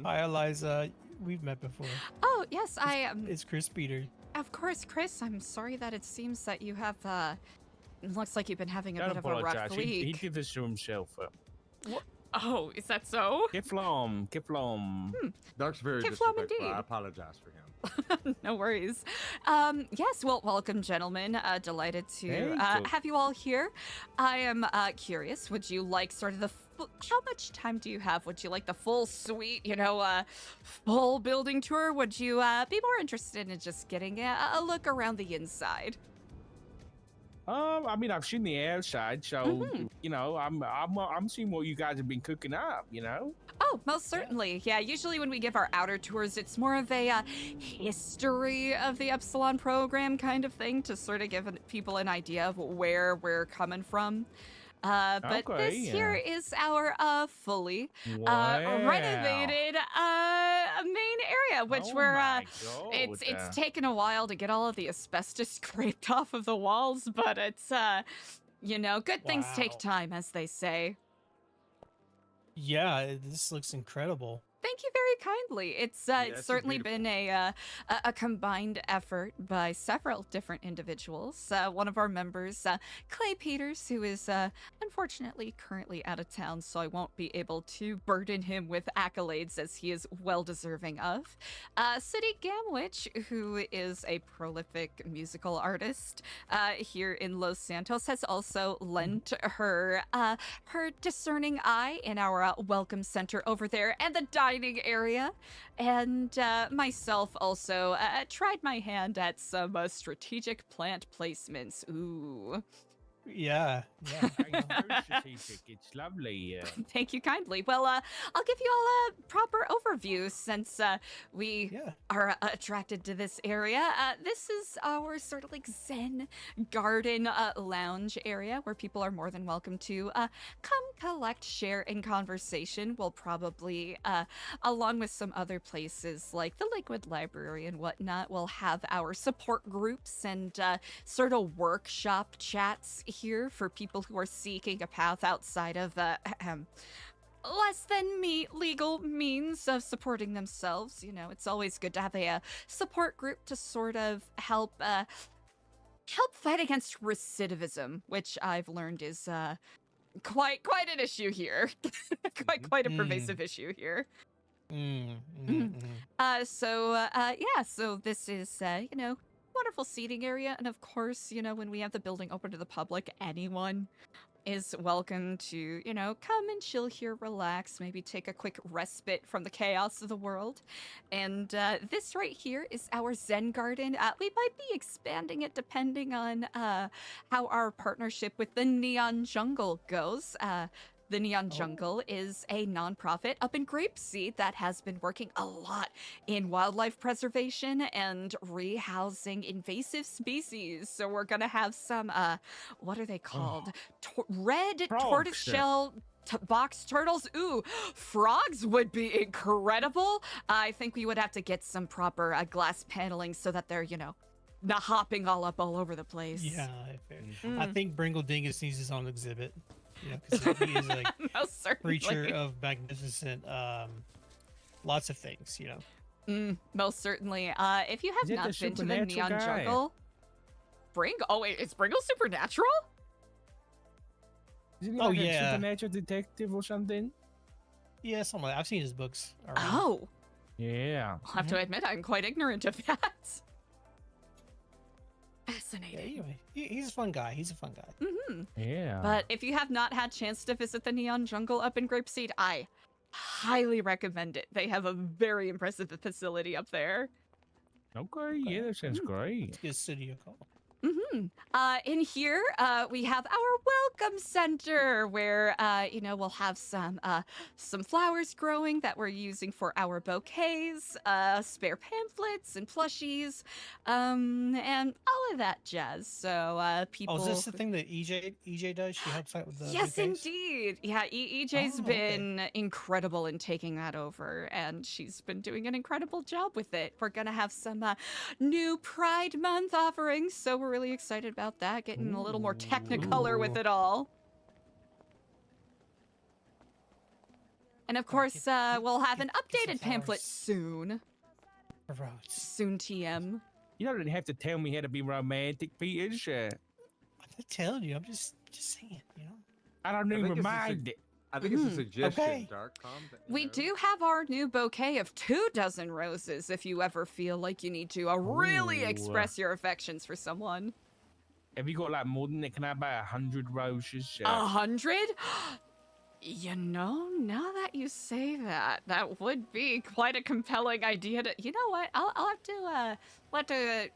Speaker 7: Hi, Eliza. We've met before.
Speaker 1: Oh, yes, I am.
Speaker 7: It's Chris Peter.
Speaker 1: Of course, Chris. I'm sorry that it seems that you have It looks like you've been having a
Speaker 5: Don't
Speaker 1: bit of a rough
Speaker 5: apologize.
Speaker 1: week.
Speaker 5: He did this to himself.
Speaker 1: Oh, is that so?
Speaker 5: Kiflom.
Speaker 6: Dark's very
Speaker 1: Kiflom
Speaker 6: disrespectful.
Speaker 1: indeed.
Speaker 6: I apologize for him.
Speaker 1: No worries. Yes, well, welcome, gentlemen. Delighted to
Speaker 5: Thank you.
Speaker 1: have you all here. I am curious, would you like sort of the... How much time do you have? Would you like the full suite, full building tour? Would you be more interested in just getting a look around the inside?
Speaker 5: I mean, I've seen the outside, so I'm seeing what you guys have been cooking up.
Speaker 1: Oh, most certainly. Yeah, usually when we give our outer tours, it's more of a history of the Epsilon program kind of thing to sort of give people an idea of where we're coming from. But
Speaker 5: Okay,
Speaker 1: this here is our fully
Speaker 5: Wow.
Speaker 1: renovated main area, which
Speaker 5: Oh
Speaker 1: we're
Speaker 5: my
Speaker 1: it's
Speaker 5: God.
Speaker 1: taken a while to get all of the asbestos scraped off of the walls, but it's good things take
Speaker 7: Wow.
Speaker 1: time, as they say.
Speaker 7: Yeah, this looks incredible.
Speaker 1: Thank you very kindly. It's
Speaker 6: it's
Speaker 1: certainly
Speaker 6: beautiful.
Speaker 1: been a combined effort by several different individuals. One of our members, Clay Peters, who is unfortunately currently out of town, so I won't be able to burden him with accolades as he is well deserving of. City Gamwich, who is a prolific musical artist here in Los Santos, has also lent her her discerning eye in our welcome center over there and the dining area, and myself also tried my hand at some strategic plant placements. Ooh.
Speaker 7: Yeah.
Speaker 5: Very strategic. It's lovely.
Speaker 1: Thank you kindly. Well, I'll give you all a proper overview since we
Speaker 7: Yeah.
Speaker 1: are attracted to this area. This is our sort of like Zen garden lounge area where people are more than welcome to come collect, share in conversation. We'll probably, along with some other places like the Liquid Library and whatnot, we'll have our support groups and sort of workshop chats here for people who are seeking a path outside of less than legal means of supporting themselves. It's always good to have a support group to sort of help fight against recidivism, which I've learned is quite an issue here. quite a pervasive issue here. So this is wonderful seating area, and of course, when we have the building open to the public, anyone is welcome to, come and chill here, relax, maybe take a quick respite from the chaos of the world. And this right here is our Zen garden. We might be expanding it depending on how our partnership with the Neon Jungle goes. The Neon Jungle is a nonprofit up in Grapeseed that has been working a lot in wildlife preservation and rehousing invasive species. So we're gonna have some, what are they called? Red
Speaker 5: Frogs.
Speaker 1: tortoiseshell box turtles. Ooh, frogs would be incredible. I think we would have to get some proper glass paneling so that they're, not hopping all over the place.
Speaker 7: Yeah. I think Bringle Dingus needs his own exhibit. Because he is like
Speaker 1: Most certainly.
Speaker 7: creature of magnificent, lots of things.
Speaker 1: Most certainly. If you have
Speaker 5: Is it
Speaker 1: not
Speaker 5: the
Speaker 1: been to the
Speaker 5: supernatural
Speaker 1: Neon
Speaker 5: guy?
Speaker 1: Jungle, Oh wait, is Bringle supernatural?
Speaker 5: Isn't he
Speaker 7: Oh,
Speaker 5: like a
Speaker 7: yeah.
Speaker 5: supernatural detective or something?
Speaker 7: Yeah, something like I've seen his books. Around.
Speaker 1: Oh,
Speaker 5: Yeah.
Speaker 1: I'll have to admit I'm quite ignorant of that.
Speaker 7: Yeah,
Speaker 1: Fascinating.
Speaker 7: anyway, he's a fun guy.
Speaker 5: Yeah.
Speaker 1: But if you have not had chance to visit the Neon Jungle up in Grapeseed, I highly recommend it. They have a very impressive facility up there.
Speaker 5: Okay, yeah, that sounds great.
Speaker 7: It's a good studio call.
Speaker 1: In here, we have our welcome center where, we'll have some flowers growing that we're using for our bouquets, spare pamphlets and plushies, and all of that jazz. So, people.
Speaker 7: Oh, is this the thing that EJ does? She helps out with the
Speaker 1: Yes,
Speaker 7: bouquets?
Speaker 1: indeed. Yeah, EJ's
Speaker 7: Oh, okay.
Speaker 1: been incredible in taking that over, and she's been doing an incredible job with it. We're gonna have some new Pride Month offerings, so we're really excited about that, getting a little more technicolor with it all. And of course, we'll have an
Speaker 7: get some
Speaker 1: updated pamphlet
Speaker 7: flowers.
Speaker 1: soon.
Speaker 7: Roads.
Speaker 1: Soon, TM.
Speaker 5: You don't really have to tell me how to be romantic, Peters.
Speaker 7: I'm telling you, I'm just saying, you know.
Speaker 5: I don't
Speaker 6: I think
Speaker 5: even
Speaker 6: it's a
Speaker 5: mind it.
Speaker 6: I think it's a suggestion,
Speaker 7: Okay.
Speaker 6: Dark. You
Speaker 1: We
Speaker 6: know?
Speaker 1: do have our new bouquet of 24 roses if you ever feel like you need to really
Speaker 5: Ooh.
Speaker 1: express your affections for someone.
Speaker 5: Have you got like more than it? Can I buy 100 roses?
Speaker 1: 100? You know, now that you say that, that would be quite a compelling idea to... You know what? I'll have to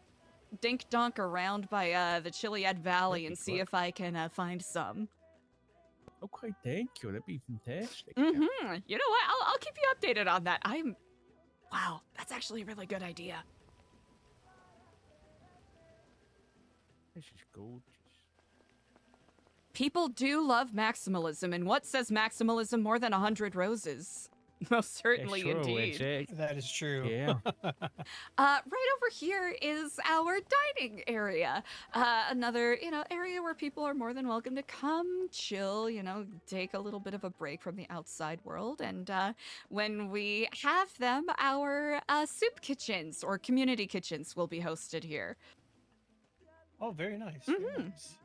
Speaker 1: dink donk around by the Chiliad Valley and see if I can find some.
Speaker 5: Okay, thank you. That'd be fantastic.
Speaker 1: You know what? I'll keep you updated on that. Wow, that's actually a really good idea.
Speaker 5: This is gorgeous.
Speaker 1: People do love maximalism, and what says maximalism more than 100 roses? Most certainly,
Speaker 5: True,
Speaker 1: indeed.
Speaker 7: That is true.
Speaker 5: Yeah.
Speaker 1: Right over here is our dining area. Another, area where people are more than welcome to come, chill, take a little bit of a break from the outside world. And when we have them, our soup kitchens or community kitchens will be hosted here.
Speaker 7: Oh, very nice. Very nice.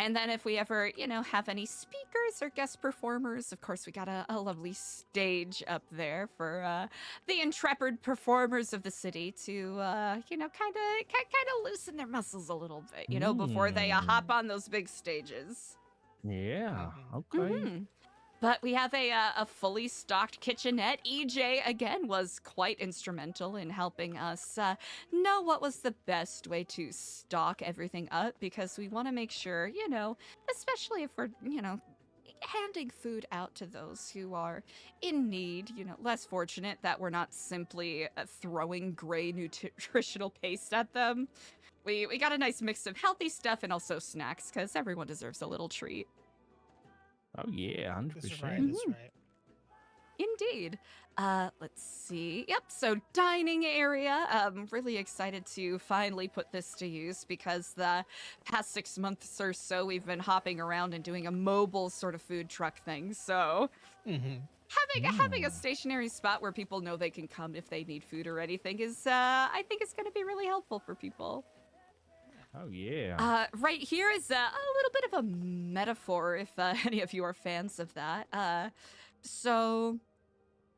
Speaker 1: And then if we ever, have any speakers or guest performers, of course, we got a lovely stage up there for the intrepid performers of the city to, kind of loosen their muscles a little bit, before they hop on those big stages.
Speaker 5: Yeah. Okay.
Speaker 1: But we have a fully stocked kitchenette. EJ, again, was quite instrumental in helping us know what was the best way to stock everything up, because we want to make sure, especially if we're, handing food out to those who are in need, less fortunate, that we're not simply throwing gray nutritional paste at them. We got a nice mix of healthy stuff and also snacks, because everyone deserves a little treat.
Speaker 5: Oh yeah, 100%.
Speaker 7: That's right. That's right.
Speaker 1: Indeed. Let's see. Yep, so dining area. I'm really excited to finally put this to use, because the past 6 months or so we've been hopping around and doing a mobile sort of food truck thing. So having a stationary spot where people know they can come if they need food or anything is, I think, is going to be really helpful for people.
Speaker 5: Oh, yeah.
Speaker 1: Right here is a little bit of a metaphor, if any of you are fans of that. So,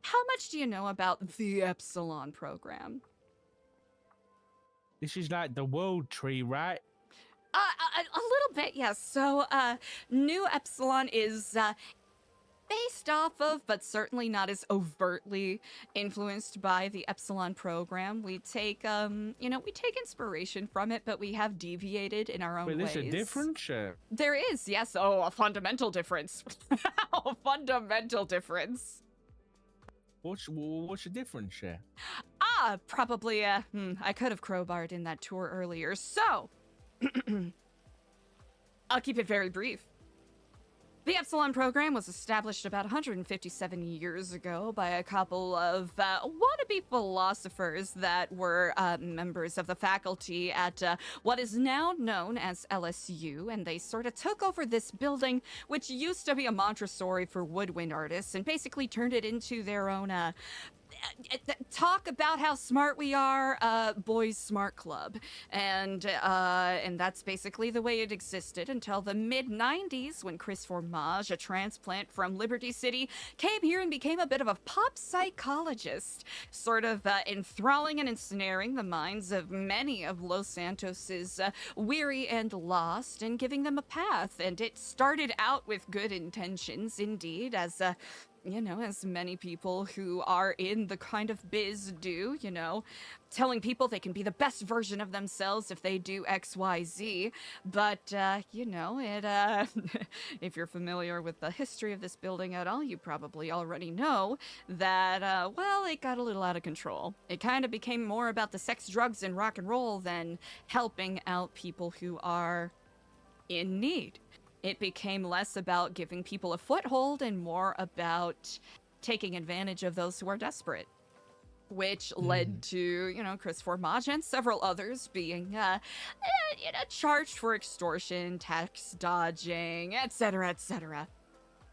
Speaker 1: how much do you know about the Epsilon program?
Speaker 5: This is like the world tree, right?
Speaker 1: A little bit, yes. So, New Epsilon is based off of, but certainly not as overtly influenced by the Epsilon program. We take, we take inspiration from it, but we have deviated in our own ways.
Speaker 5: But there's a difference?
Speaker 1: There is, yes. Oh, a fundamental difference. A fundamental difference.
Speaker 5: What's the difference?
Speaker 1: Probably, I could have crowbarred in that tour earlier. So, I'll keep it very brief. The Epsilon program was established about 157 years ago by a couple of wannabe philosophers that were members of the faculty at what is now known as LSU, and they sort of took over this building, which used to be a Montessori for woodwind artists, and basically turned it into their own talk about how smart we are, boys smart club, and that's basically the way it existed until the mid-90s, when Chris Formage, a transplant from Liberty City, came here and became a bit of a pop psychologist, sort of enthralling and ensnaring the minds of many of Los Santos's weary and lost, and giving them a path. And it started out with good intentions, indeed, as as many people who are in the kind of biz do, telling people they can be the best version of themselves if they do X, Y, Z. But, if you're familiar with the history of this building at all, you probably already know that, it got a little out of control. It kind of became more about the sex, drugs, and rock and roll than helping out people who are in need. It became less about giving people a foothold and more about taking advantage of those who are desperate, which led to, Chris Formage and several others being, charged for extortion, tax dodging, etc., etc.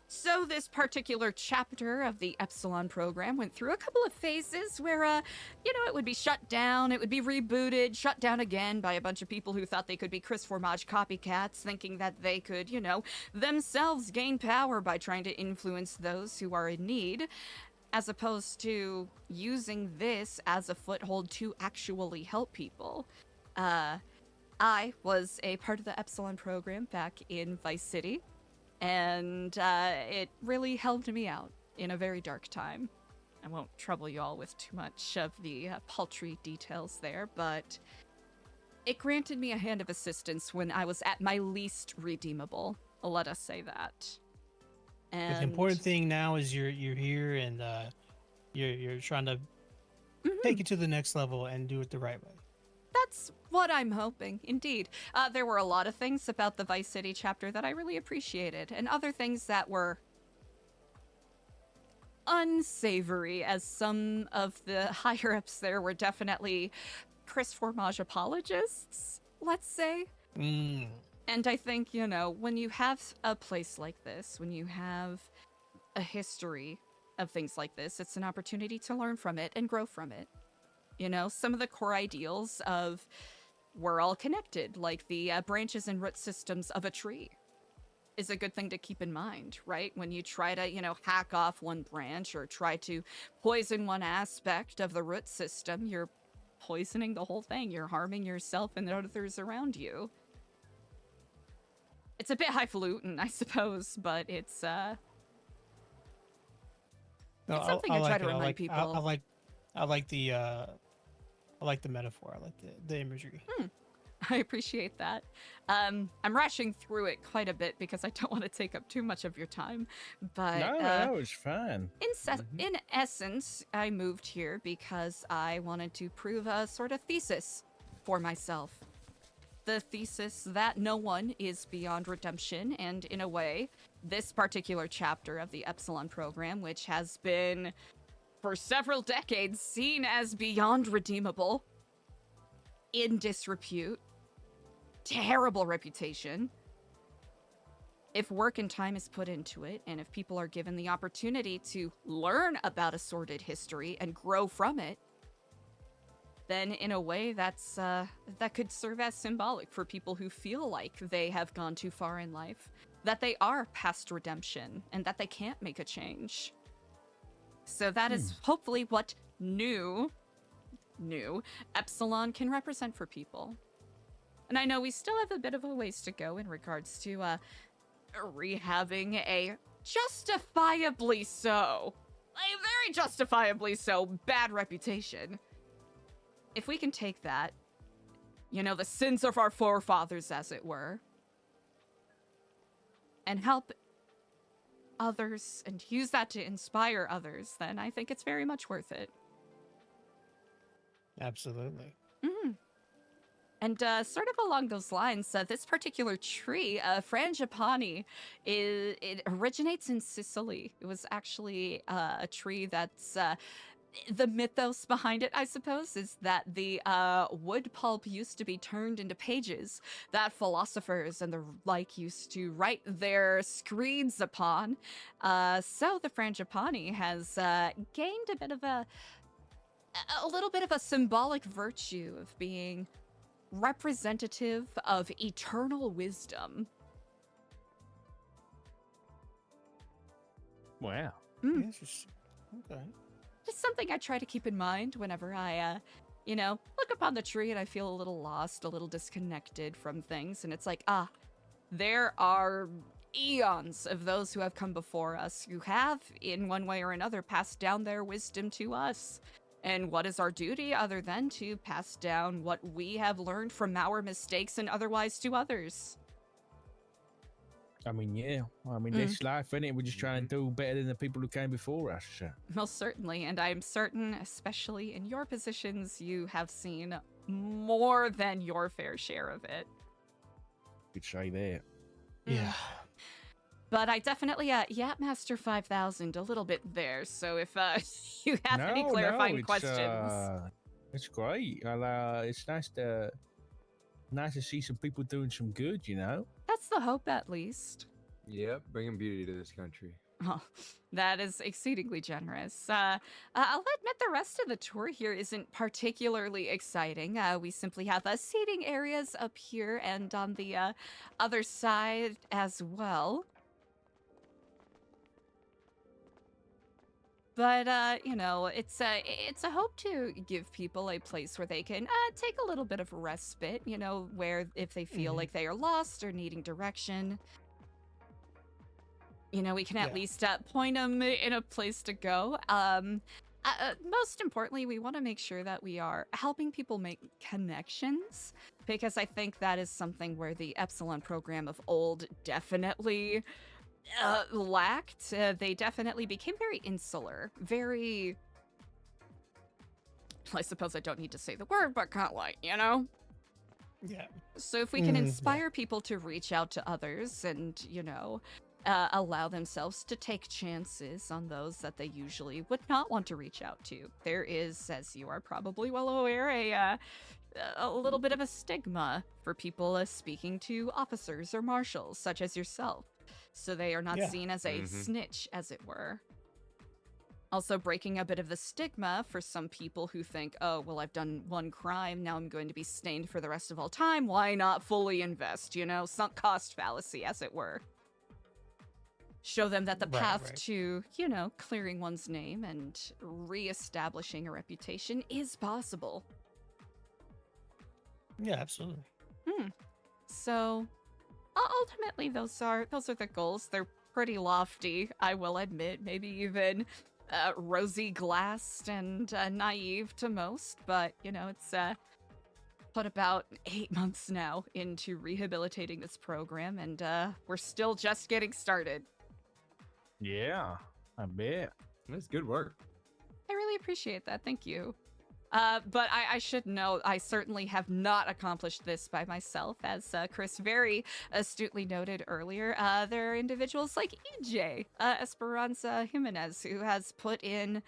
Speaker 1: So this particular chapter of the Epsilon program went through a couple of phases where, it would be shut down, it would be rebooted, shut down again by a bunch of people who thought they could be Chris Formage copycats, thinking that they could, themselves gain power by trying to influence those who are in need, as opposed to using this as a foothold to actually help people. I was a part of the Epsilon program back in Vice City, and it really helped me out in a very dark time. I won't trouble you all with too much of the paltry details there, but it granted me a hand of assistance when I was at my least redeemable. Let us say that. And
Speaker 7: The important thing now is you're here and you're trying to take it to the next level and do it the right way.
Speaker 1: That's what I'm hoping, indeed. There were a lot of things about the Vice City chapter that I really appreciated, and other things that were unsavory, as some of the higher-ups there were definitely Chris Formage apologists, let's say. And I think, when you have a place like this, when you have a history of things like this, it's an opportunity to learn from it and grow from it. Some of the core ideals of we're all connected, like the branches and root systems of a tree, is a good thing to keep in mind, right? When you try to, hack off one branch or try to poison one aspect of the root system, you're poisoning the whole thing. You're harming yourself and others around you. It's a bit highfalutin, I suppose, but it's something I try to remind people.
Speaker 7: I like the metaphor. I like the imagery.
Speaker 1: I appreciate that. I'm rushing through it quite a bit because I don't want to take up too much of your time. But
Speaker 5: no, it's fine.
Speaker 1: In essence, I moved here because I wanted to prove a sort of thesis for myself. The thesis that no one is beyond redemption, and in a way, this particular chapter of the Epsilon program, which has been for several decades seen as beyond redeemable, in disrepute, terrible reputation. If work and time is put into it, and if people are given the opportunity to learn about a sordid history and grow from it, then in a way that could serve as symbolic for people who feel like they have gone too far in life, that they are past redemption, and that they can't make a change. So that is hopefully what new Epsilon can represent for people. And I know we still have a bit of a ways to go in regards to rehabbing a justifiably so, very justifiably so, bad reputation. If we can take that, the sins of our forefathers, as it were, and help others and use that to inspire others, then I think it's very much worth it.
Speaker 7: Absolutely.
Speaker 1: And sort of along those lines, this particular tree, Frangipani, it originates in Sicily. It was actually a tree that's the mythos behind it, I suppose, is that the wood pulp used to be turned into pages that philosophers and the like used to write their screeds upon. So the Frangipani has gained a little bit of a symbolic virtue of being representative of eternal wisdom.
Speaker 5: Wow.
Speaker 7: Interesting. Okay.
Speaker 1: Just something I try to keep in mind whenever I, look upon the tree and I feel a little lost, a little disconnected from things. And it's like, there are eons of those who have come before us who have, in one way or another, passed down their wisdom to us. And what is our duty other than to pass down what we have learned from our mistakes and otherwise to others?
Speaker 5: I mean, yeah. That's life, isn't it? We're just trying to do better than the people who came before us. So.
Speaker 1: Most certainly, and I'm certain, especially in your positions, you have seen more than your fair share of it.
Speaker 5: Could say that.
Speaker 7: Yeah.
Speaker 1: But I definitely, Master 5000, a little bit there. So if you have any clarifying questions.
Speaker 5: It's great. It's nice to see some people doing some good,
Speaker 1: That's the hope, at least.
Speaker 6: Yep, bringing beauty to this country.
Speaker 1: Oh, that is exceedingly generous. I'll admit the rest of the tour here isn't particularly exciting. We simply have seating areas up here and on the other side as well. But, you know, it's a hope to give people a place where they can take a little bit of respite, you know, where if they feel like they are lost or needing direction, you know, we can at least point them in a place to go. Most importantly, we want to make sure that we are helping people make connections, because I think that is something where the Epsilon program of old definitely lacked. They definitely became very insular, very... I suppose I don't need to say the word, but kind of like, you know?
Speaker 7: Yeah.
Speaker 1: So if we can inspire people to reach out to others and, you know, allow themselves to take chances on those that they usually would not want to reach out to. There is, as you are probably well aware, a little bit of a stigma for people speaking to officers or marshals, such as yourself. So they are not seen as a snitch, as it were. Also breaking a bit of the stigma for some people who think, oh, well, I've done one crime, now I'm going to be stained for the rest of all time. Why not fully invest, you know? Sunk cost fallacy, as it were. Show them that the path to, you know, clearing one's name and re-establishing a reputation is possible.
Speaker 7: Yeah, absolutely.
Speaker 1: So, ultimately, those are the goals. They're pretty lofty, I will admit. Maybe even rosy-glassed and naive to most. But, you know, it's put about 8 months now into rehabilitating this program, and we're still just getting started.
Speaker 5: Yeah, I bet.
Speaker 6: That's good work.
Speaker 1: I really appreciate that. Thank you. But I should note, I certainly have not accomplished this by myself. As Chris very astutely noted earlier, there are individuals like EJ, Esperanza Jimenez, who has put in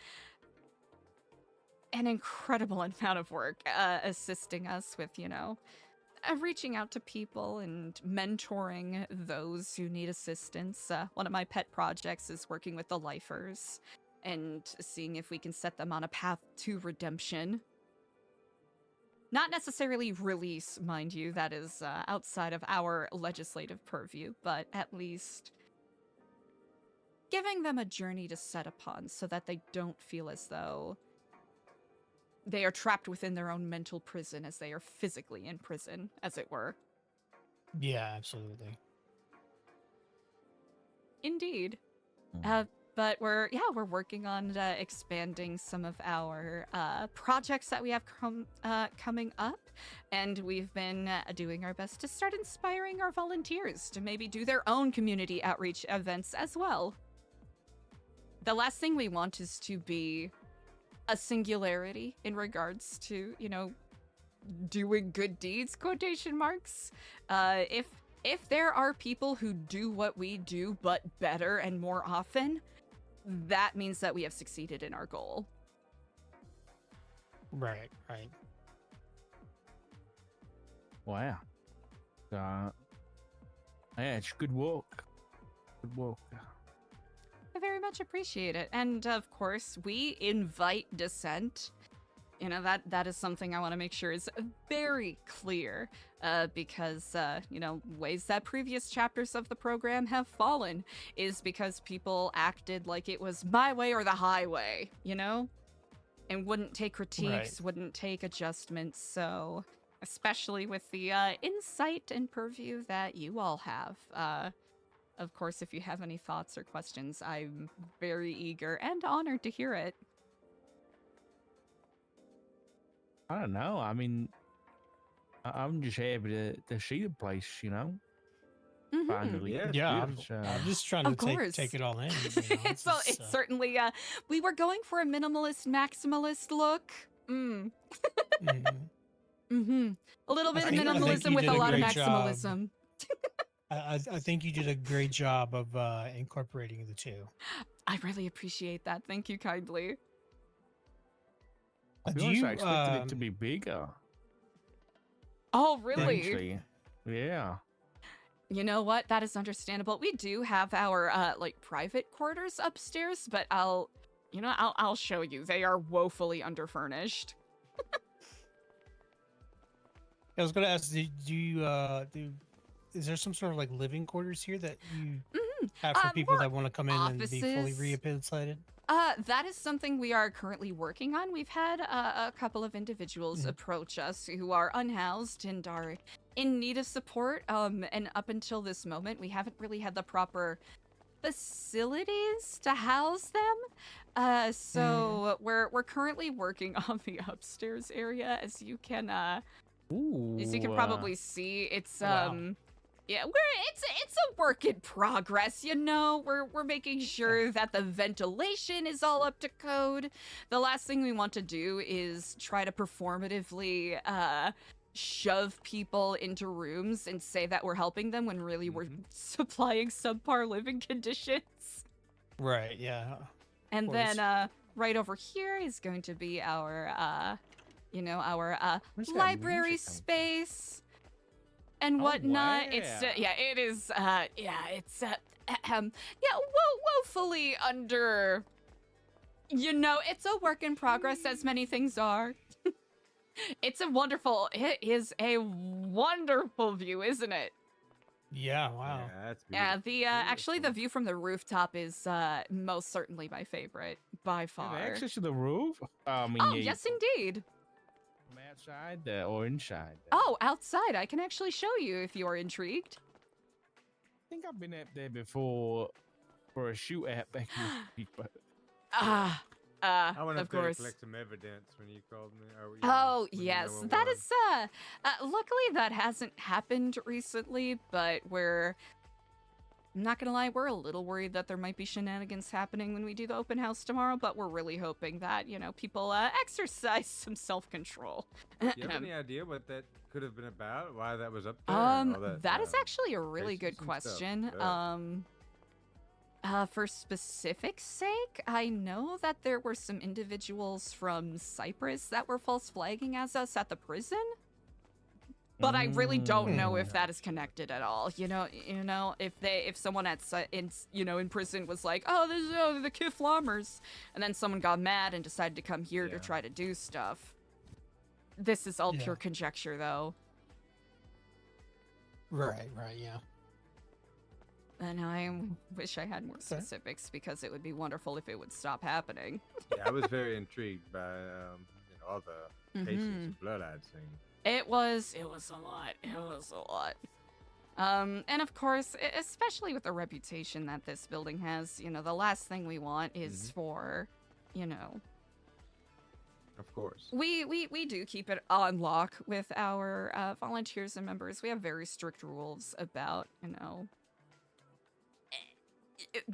Speaker 1: an incredible amount of work assisting us with, you know, reaching out to people and mentoring those who need assistance. One of my pet projects is working with the lifers and seeing if we can set them on a path to redemption. Not necessarily release, mind you, that is outside of our legislative purview, but at least giving them a journey to set upon so that they don't feel as though they are trapped within their own mental prison as they are physically in prison, as it were.
Speaker 7: Yeah, absolutely.
Speaker 1: Indeed. But we're working on expanding some of our projects that we have coming up, and we've been doing our best to start inspiring our volunteers to maybe do their own community outreach events as well. The last thing we want is to be a singularity in regards to, you know, doing good deeds, quotation marks. If there are people who do what we do but better and more often, that means that we have succeeded in our goal.
Speaker 7: Right.
Speaker 5: Wow. Yeah, it's good work. Good work.
Speaker 1: I very much appreciate it. And of course, we invite dissent. You know, that is something I want to make sure is very clear, because, you know, ways that previous chapters of the program have fallen is because people acted like it was my way or the highway, you know? And wouldn't take critiques, wouldn't take adjustments. So, especially with the insight and purview that you all have, of course, if you have any thoughts or questions, I'm very eager and honored to hear it.
Speaker 5: I don't know. I mean, I'm just happy to see the place, you know? Finally.
Speaker 6: Yeah,
Speaker 7: I'm just trying to take it all in. You know?
Speaker 1: So it's certainly, we were going for a minimalist, maximalist look. A little bit of minimalism with a lot of maximalism.
Speaker 7: I think you did a great job of incorporating the two.
Speaker 1: I really appreciate that. Thank you kindly.
Speaker 5: I expected it to be bigger.
Speaker 1: Oh, really?
Speaker 5: Eventually. Yeah.
Speaker 1: You know what? That is understandable. We do have our like private quarters upstairs, but I'll show you. They are woefully underfurnished.
Speaker 7: I was gonna ask, is there some sort of like living quarters here that you have for people
Speaker 1: more
Speaker 7: that want to come in and be fully
Speaker 1: offices.
Speaker 7: rehabilitated?
Speaker 1: That is something we are currently working on. We've had a couple of individuals approach us who are unhoused and are in need of support. And up until this moment, we haven't really had the proper facilities to house them. So we're currently working on the upstairs area, as you can probably see. It's
Speaker 7: wow.
Speaker 1: Yeah, it's a work in progress, you know. We're making sure that the ventilation is all up to code. The last thing we want to do is try to performatively shove people into rooms and say that we're helping them when really we're supplying subpar living conditions.
Speaker 7: Right. Yeah.
Speaker 1: And then right over here is going to be our
Speaker 5: Where's that
Speaker 1: library
Speaker 5: music coming from?
Speaker 1: space and
Speaker 5: Oh,
Speaker 1: whatnot.
Speaker 5: wow.
Speaker 1: It's woefully under. It's a work in progress, as many things are. It is a wonderful view, isn't it?
Speaker 7: Yeah. Wow.
Speaker 6: Yeah, that's
Speaker 1: Yeah,
Speaker 6: beautiful.
Speaker 1: actually the view from the rooftop is most certainly my favorite by
Speaker 5: You have
Speaker 1: far.
Speaker 5: access to the roof? I mean,
Speaker 1: Oh,
Speaker 5: yeah,
Speaker 1: yes, indeed.
Speaker 5: from outside or inside?
Speaker 1: Oh, outside. I can actually show you if you are intrigued.
Speaker 5: I think I've been up there before for a shootout back in the day, but
Speaker 6: I went
Speaker 1: of
Speaker 6: up there to
Speaker 1: course.
Speaker 6: collect some evidence when you called me.
Speaker 1: Oh,
Speaker 6: when you
Speaker 1: yes.
Speaker 6: were
Speaker 1: That
Speaker 6: on.
Speaker 1: is, luckily that hasn't happened recently, but I'm not gonna lie, we're a little worried that there might be shenanigans happening when we do the open house tomorrow, but we're really hoping that, people exercise some self-control.
Speaker 6: Do you have any idea what that could have been about? Why that was up there? and all
Speaker 1: That is actually a really good
Speaker 6: cases and stuff?
Speaker 1: question.
Speaker 6: Yeah.
Speaker 1: For specific sake, I know that there were some individuals from Cyprus that were false flagging as us at the prison. But I really don't know if that is connected at all. If someone in prison was like, oh, this is the Kiflamers, and then someone got mad and decided to come here to
Speaker 6: Yeah.
Speaker 1: try to do stuff. This is all
Speaker 7: Yeah.
Speaker 1: pure conjecture, though.
Speaker 7: Right. Yeah.
Speaker 1: And I wish I had more specifics because it would be wonderful if it would stop happening.
Speaker 6: Yeah, I was very intrigued by all the cases
Speaker 1: Mhm.
Speaker 6: of blood I'd seen.
Speaker 1: It was a lot. It was a lot. And of course, especially with the reputation that this building has, the last thing we want is for,
Speaker 6: Of course.
Speaker 1: we do keep it on lock with our volunteers and members. We have very strict rules about,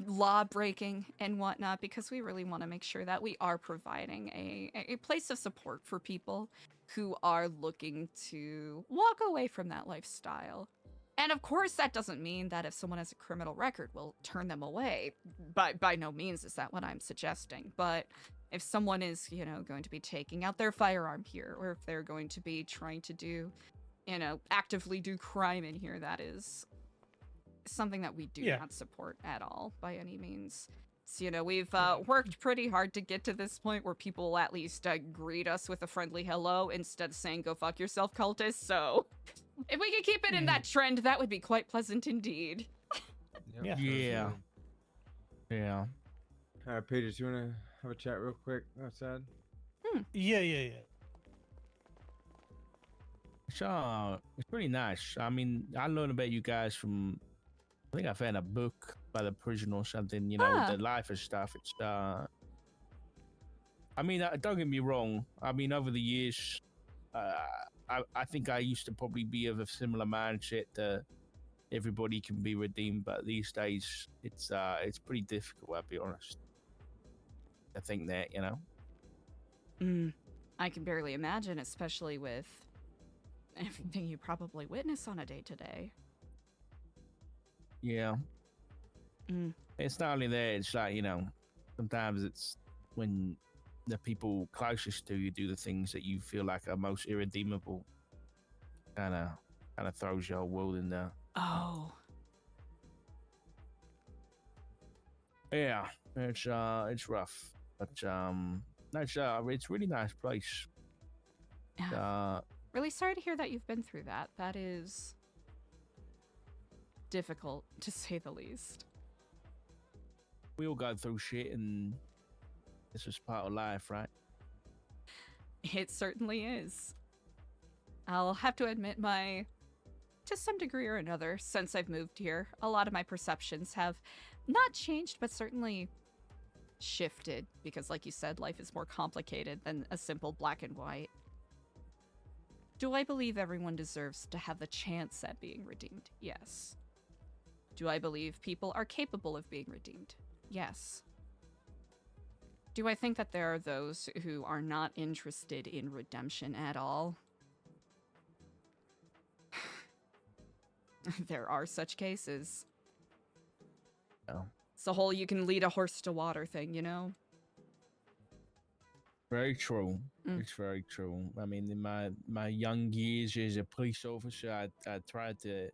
Speaker 1: law breaking and whatnot, because we really want to make sure that we are providing a place of support for people who are looking to walk away from that lifestyle. And of course, that doesn't mean that if someone has a criminal record, we'll turn them away. By no means is that what I'm suggesting. But if someone is, going to be taking out their firearm here, or if they're going to be trying to do, actively do crime in here, that is something that we do not support at all by any means. So, we've worked pretty hard to get to this point where people will at least greet us with a friendly hello instead of saying, go fuck yourself, cultist. So if we could keep it in that trend, that would be quite pleasant indeed.
Speaker 6: Yep,
Speaker 7: Yeah.
Speaker 5: Yeah.
Speaker 6: All right, Peter, do you want to have a chat real quick outside?
Speaker 7: Yeah.
Speaker 5: So it's pretty nice. I mean, I learned about you guys from, I think I found a book by the prison or something, with the life and stuff. It's, I mean, don't get me wrong. I mean, over the years, I think I used to probably be of a similar mindset to everybody can be redeemed, but these days it's pretty difficult, I'll be honest. I think that,
Speaker 1: I can barely imagine, especially with everything you probably witness on a day-to-day.
Speaker 5: Yeah. It's not only that, it's like, sometimes it's when the people closest to you do the things that you feel like are most irredeemable. Kind of throws your whole world in the...
Speaker 1: Oh,
Speaker 5: Yeah, it's rough, but it's really nice place.
Speaker 1: Really sorry to hear that you've been through that. That is difficult, to say the least.
Speaker 5: We all go through shit, and it's just part of life, right?
Speaker 1: It certainly is. I'll have to admit to some degree or another, since I've moved here, a lot of my perceptions have not changed, but certainly shifted, because like you said, life is more complicated than a simple black and white. Do I believe everyone deserves to have the chance at being redeemed? Yes. Do I believe people are capable of being redeemed? Yes. Do I think that there are those who are not interested in redemption at all? There are such cases.
Speaker 5: Oh.
Speaker 1: It's the whole you can lead a horse to water thing, you know?
Speaker 5: Very true. It's very true. I mean, in my young years as a police officer, I tried to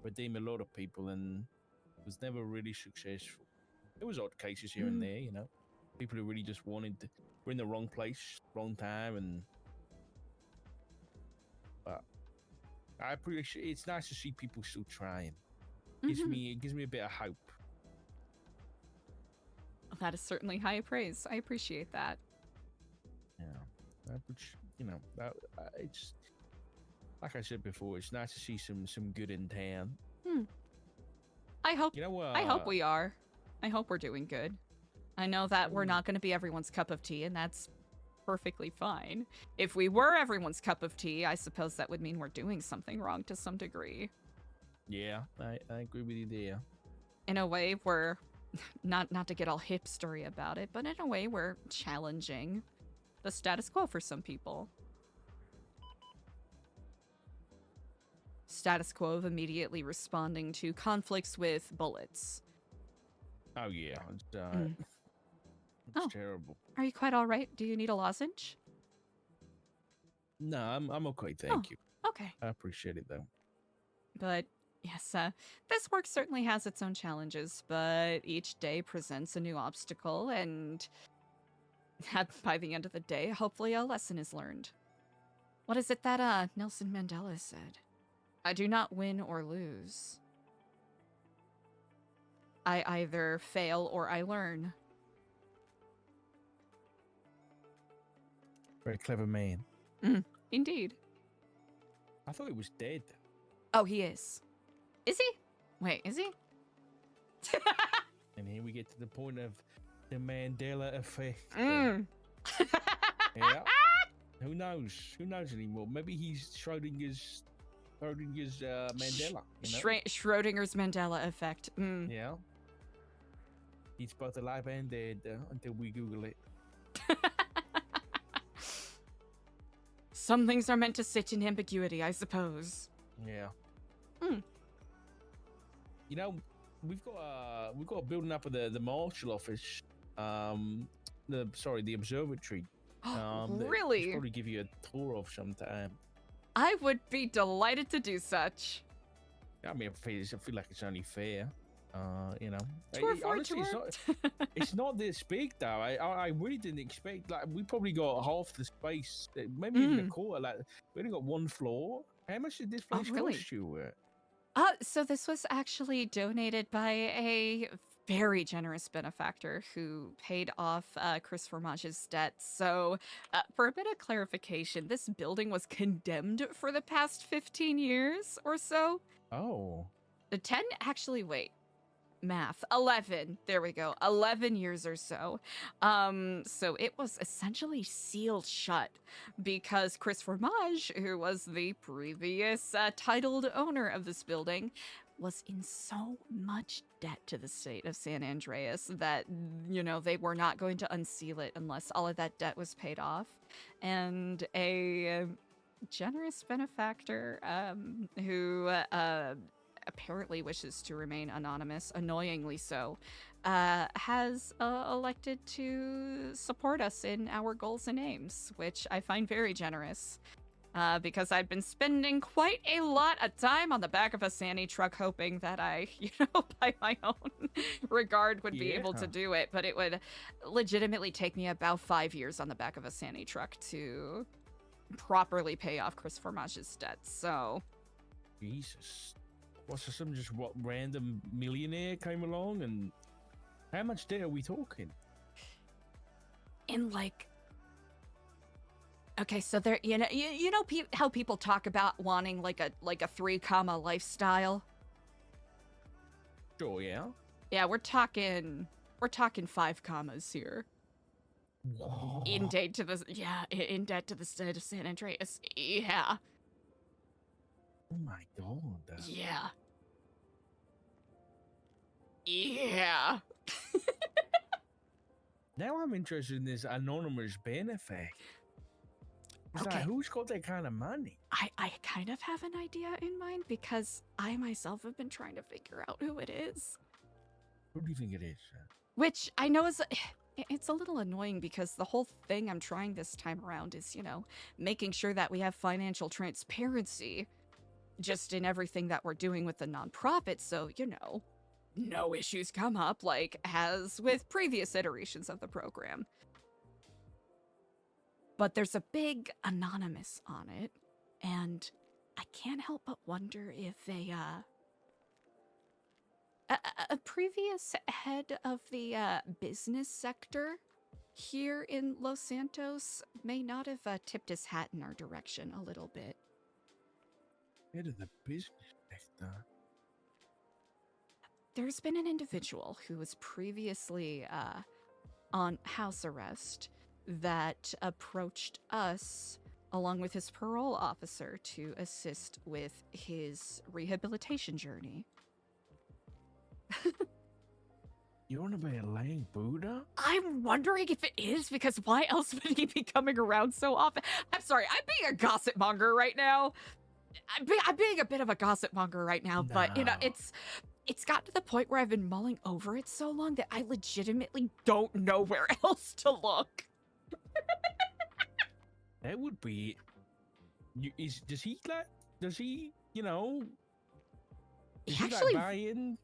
Speaker 5: redeem a lot of people and was never really successful. There was odd cases here and there, you know? People who really just were in the wrong place, wrong time, but I appreciate. It's nice to see people still trying. It gives me a bit of hope.
Speaker 1: That is certainly high praise. I appreciate that.
Speaker 5: Yeah, it's like I said before. It's nice to see some good in town.
Speaker 1: I hope. I hope we are. I hope we're doing good. I know that we're not going to be everyone's cup of tea, and that's perfectly fine. If we were everyone's cup of tea, I suppose that would mean we're doing something wrong to some degree.
Speaker 5: Yeah, I agree with you there.
Speaker 1: In a way, we're not to get all hipstery about it, but in a way, we're challenging the status quo for some people. Status quo of immediately responding to conflicts with bullets.
Speaker 5: Oh yeah, it's terrible.
Speaker 1: Are you quite all right? Do you need a lozenge?
Speaker 5: No, I'm okay, thank you.
Speaker 1: Okay.
Speaker 5: I appreciate it though.
Speaker 1: But yes, this work certainly has its own challenges, but each day presents a new obstacle, and by the end of the day, hopefully a lesson is learned. What is it that Nelson Mandela said? I do not win or lose. I either fail or I learn.
Speaker 5: Very clever man.
Speaker 1: Indeed.
Speaker 5: I thought he was dead.
Speaker 1: Oh, he is. Is he? Wait, is he?
Speaker 5: And here we get to the point of the Mandela effect.
Speaker 1: Mm.
Speaker 5: Yeah. Who knows? Who knows anymore? Maybe he's Schrodinger's Mandela. You know?
Speaker 1: Schrodinger's Mandela effect. Mm.
Speaker 5: Yeah. He's both alive and dead until we Google it.
Speaker 1: Some things are meant to sit in ambiguity, I suppose.
Speaker 5: Yeah.
Speaker 1: Mm.
Speaker 5: You know, we've got a building up of the marshal office. The observatory.
Speaker 1: Really?
Speaker 5: Should probably give you a tour of sometime.
Speaker 1: I would be delighted to do such.
Speaker 5: I mean, I feel like it's only fair. You know,
Speaker 1: Honestly,
Speaker 5: it's not this big though. I really didn't expect. Like, we probably got half the space, maybe even a quarter. Like, we only got one floor. How much did this place cost you?
Speaker 1: So this was actually donated by a very generous benefactor who paid off Chris Formage's debt. So for a bit of clarification, this building was condemned for the past 15 years or so.
Speaker 5: Oh.
Speaker 1: The 10, actually, wait. Math. 11. There we go. 11 years or so. So it was essentially sealed shut because Chris Formage, who was the previous titled owner of this building, was in so much debt to the state of San Andreas that, you know, they were not going to unseal it unless all of that debt was paid off. And a generous benefactor who apparently wishes to remain anonymous, annoyingly so, has elected to support us in our goals and aims, which I find very generous. because I'd been spending quite a lot of time on the back of a Sani truck hoping that I, by my own regard would be able to do it, but it would legitimately take me about 5 years on the back of a Sani truck to properly pay off Chris Formage's debts, so...
Speaker 5: Jesus. What's so some just what random millionaire came along and how much debt are we talking?
Speaker 1: In like, okay, so there, how people talk about wanting like a 3 lifestyle.
Speaker 5: Sure, yeah.
Speaker 1: Yeah, we're talking 5 commas here.
Speaker 5: Whoa.
Speaker 1: In debt to the state of San Andreas. Yeah.
Speaker 5: Oh my god.
Speaker 1: Yeah. Yeah.
Speaker 5: Now I'm interested in this anonymous benefit. It's
Speaker 1: Okay.
Speaker 5: like, who's got that kind of money?
Speaker 1: I kind of have an idea in mind because I myself have been trying to figure out who it is.
Speaker 5: Who do you think it is?
Speaker 1: Which I know is it's a little annoying because the whole thing I'm trying this time around is, making sure that we have financial transparency just in everything that we're doing with the nonprofit. So, no issues come up like as with previous iterations of the program. But there's a big anonymous on it, and I can't help but wonder if a previous head of the business sector here in Los Santos may not have tipped his hat in our direction a little bit.
Speaker 5: Head of the business sector.
Speaker 1: There's been an individual who was previously on house arrest that approached us along with his parole officer to assist with his rehabilitation journey.
Speaker 5: You want to be a laying Buddha?
Speaker 1: I'm wondering if it is, because why else would he be coming around so often? I'm sorry, I'm being a gossip monger right now. I'm being a bit of a gossip monger right now, but it's got to the point where I've been mulling over it so long that I legitimately don't know where else to look.
Speaker 5: That would be. Does he
Speaker 1: Actually,
Speaker 5: buy in?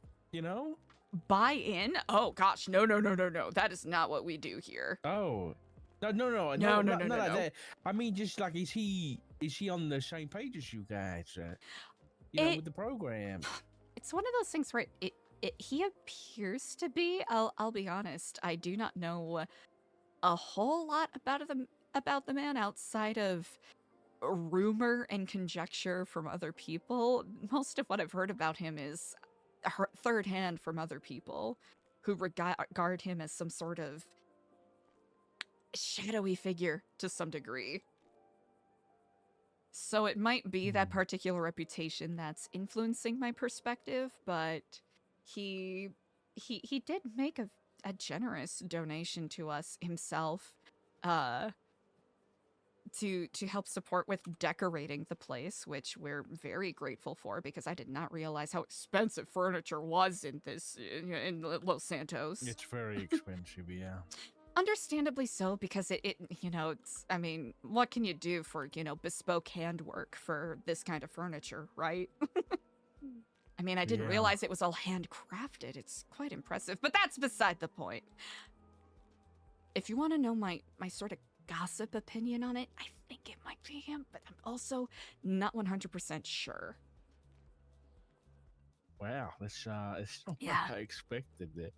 Speaker 1: Buy in? Oh gosh, no. That is not what we do here.
Speaker 5: Oh, no. Not like that. I mean, just like, is he on the same page as you guys? With the program.
Speaker 1: It's one of those things where he appears to be. I'll be honest. I do not know a whole lot about the man outside of rumor and conjecture from other people. Most of what I've heard about him is third hand from other people who regard him as some sort of shadowy figure to some degree. So it might be that particular reputation that's influencing my perspective, but he did make a generous donation to us himself to help support with decorating the place, which we're very grateful for, because I did not realize how expensive furniture was in Los Santos.
Speaker 5: It's very expensive, yeah.
Speaker 1: Understandably so, because it's, I mean, what can you do for, bespoke handwork for this kind of furniture, right? I mean, I didn't realize it was all handcrafted. It's quite impressive, but that's beside the point. If you want to know my sort of gossip opinion on it, I think it might be him, but I'm also not 100% sure.
Speaker 5: Wow, it's not what I expected there.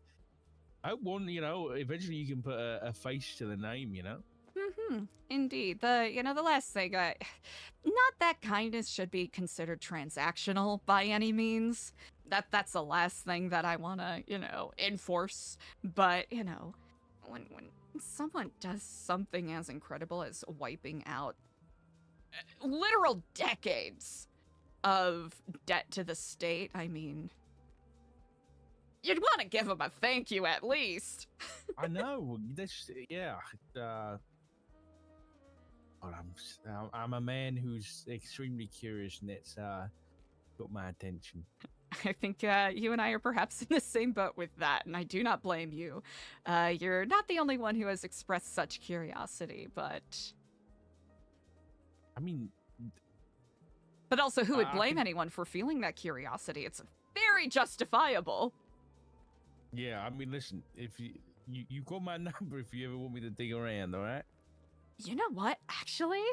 Speaker 5: I hope eventually you can put a face to the name,
Speaker 1: Mm-hmm. Indeed. The last thing, not that kindness should be considered transactional by any means. That's the last thing that I want to, enforce. But, when someone does something as incredible as wiping out literal decades of debt to the state, I mean, you'd want to give them a thank you at least.
Speaker 5: I know. I'm a man who's extremely curious, and that's got my attention.
Speaker 1: I think you and I are perhaps in the same boat with that, and I do not blame you. You're not the only one who has expressed such curiosity, but...
Speaker 5: I mean,
Speaker 1: But also, who would blame anyone for feeling that curiosity? It's very justifiable.
Speaker 5: Yeah, I mean, listen, if you got my number if you ever want me to dig around, all right?
Speaker 1: You know what, actually?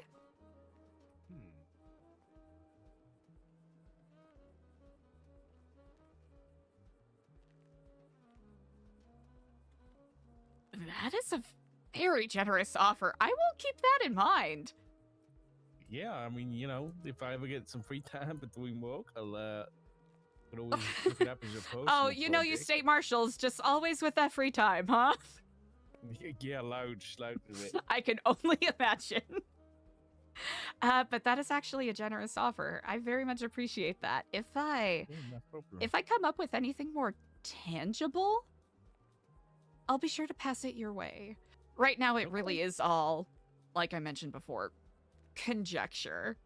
Speaker 1: That is a very generous offer. I will keep that in mind.
Speaker 5: Yeah, I mean, you know, if I ever get some free time between work, I'll could always look it up as a post.
Speaker 1: Oh, you know, you state marshals, just always with that free time, huh?
Speaker 5: Yeah, loads of it.
Speaker 1: I can only imagine. But that is actually a generous offer. I very much appreciate that. If I come up with anything more tangible, I'll be sure to pass it your way. Right now, it really is all, like I mentioned before, conjecture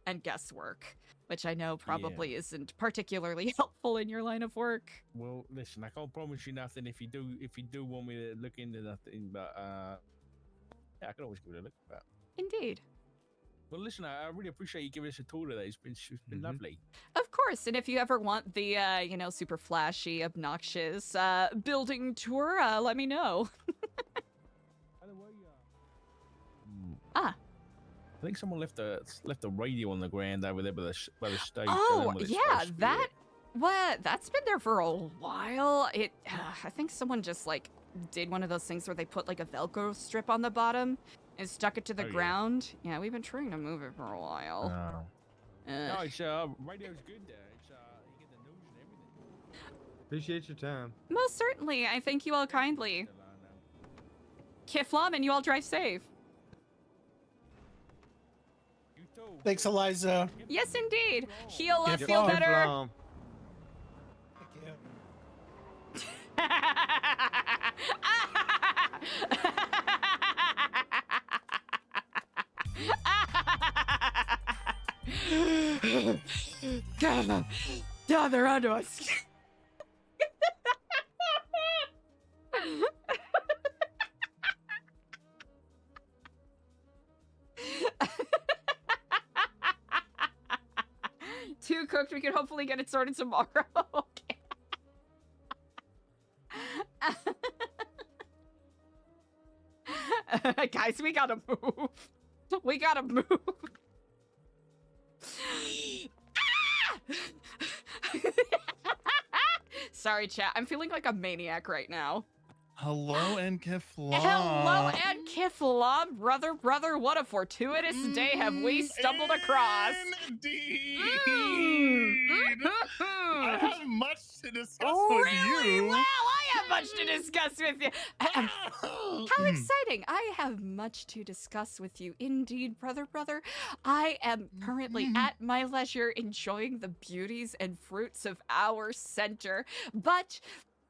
Speaker 1: and guesswork, which I know probably isn't particularly helpful in your line of work.
Speaker 5: Well, listen, I can't promise you nothing if you do want me to look into nothing, but yeah, I can always give it a look. But...
Speaker 1: Indeed.
Speaker 5: Well, listen, I really appreciate you giving us a tour today. It's been lovely.
Speaker 1: Of course, and if you ever want the, you know, super flashy, obnoxious building tour, let me know.
Speaker 5: By the way,
Speaker 1: I
Speaker 5: think someone left a radio on the ground over there by the stage.
Speaker 1: Oh, yeah, that's been there for a while. I think someone just, like, did one of those things where they put, like, a Velcro strip on the bottom and stuck it to the ground. Yeah, we've been trying to move it for a while.
Speaker 5: No, it's radio's good there. It's you get the news and everything.
Speaker 6: Appreciate your time.
Speaker 1: Most certainly. I thank you all kindly. Kiflam, and you all drive safe.
Speaker 5: You too.
Speaker 7: Thanks, Eliza.
Speaker 1: Yes, indeed. Heal up,
Speaker 7: Kiflam.
Speaker 1: feel better. God, they're onto us. Too cooked. We can hopefully get it sorted tomorrow. Okay. Guys, we gotta move. We gotta move. Sorry, chat. I'm feeling like a maniac right now.
Speaker 8: Hello and Kiflam.
Speaker 1: Hello and Kiflam, brother. What a fortuitous day have we stumbled across.
Speaker 8: Indeed. I have much to discuss with you.
Speaker 1: Well, I have much to discuss with you. How exciting. I have much to discuss with you. Indeed, brother. I am currently at my leisure enjoying the beauties and fruits of our center, but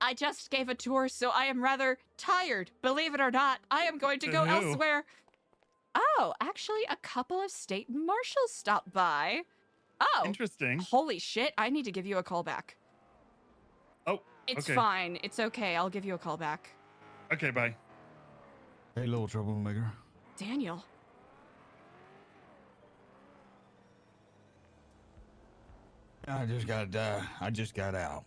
Speaker 1: I just gave a tour, so I am rather tired. Believe it or not, I am going to go elsewhere. Oh, actually, a couple of state marshals stopped by. Oh.
Speaker 8: Interesting.
Speaker 1: Holy shit, I need to give you a call back.
Speaker 8: Oh,
Speaker 1: It's
Speaker 8: okay.
Speaker 1: fine. It's okay. I'll give you a call back.
Speaker 8: Okay, bye.
Speaker 9: Hey, little troublemaker.
Speaker 1: Daniel.
Speaker 9: I just got out.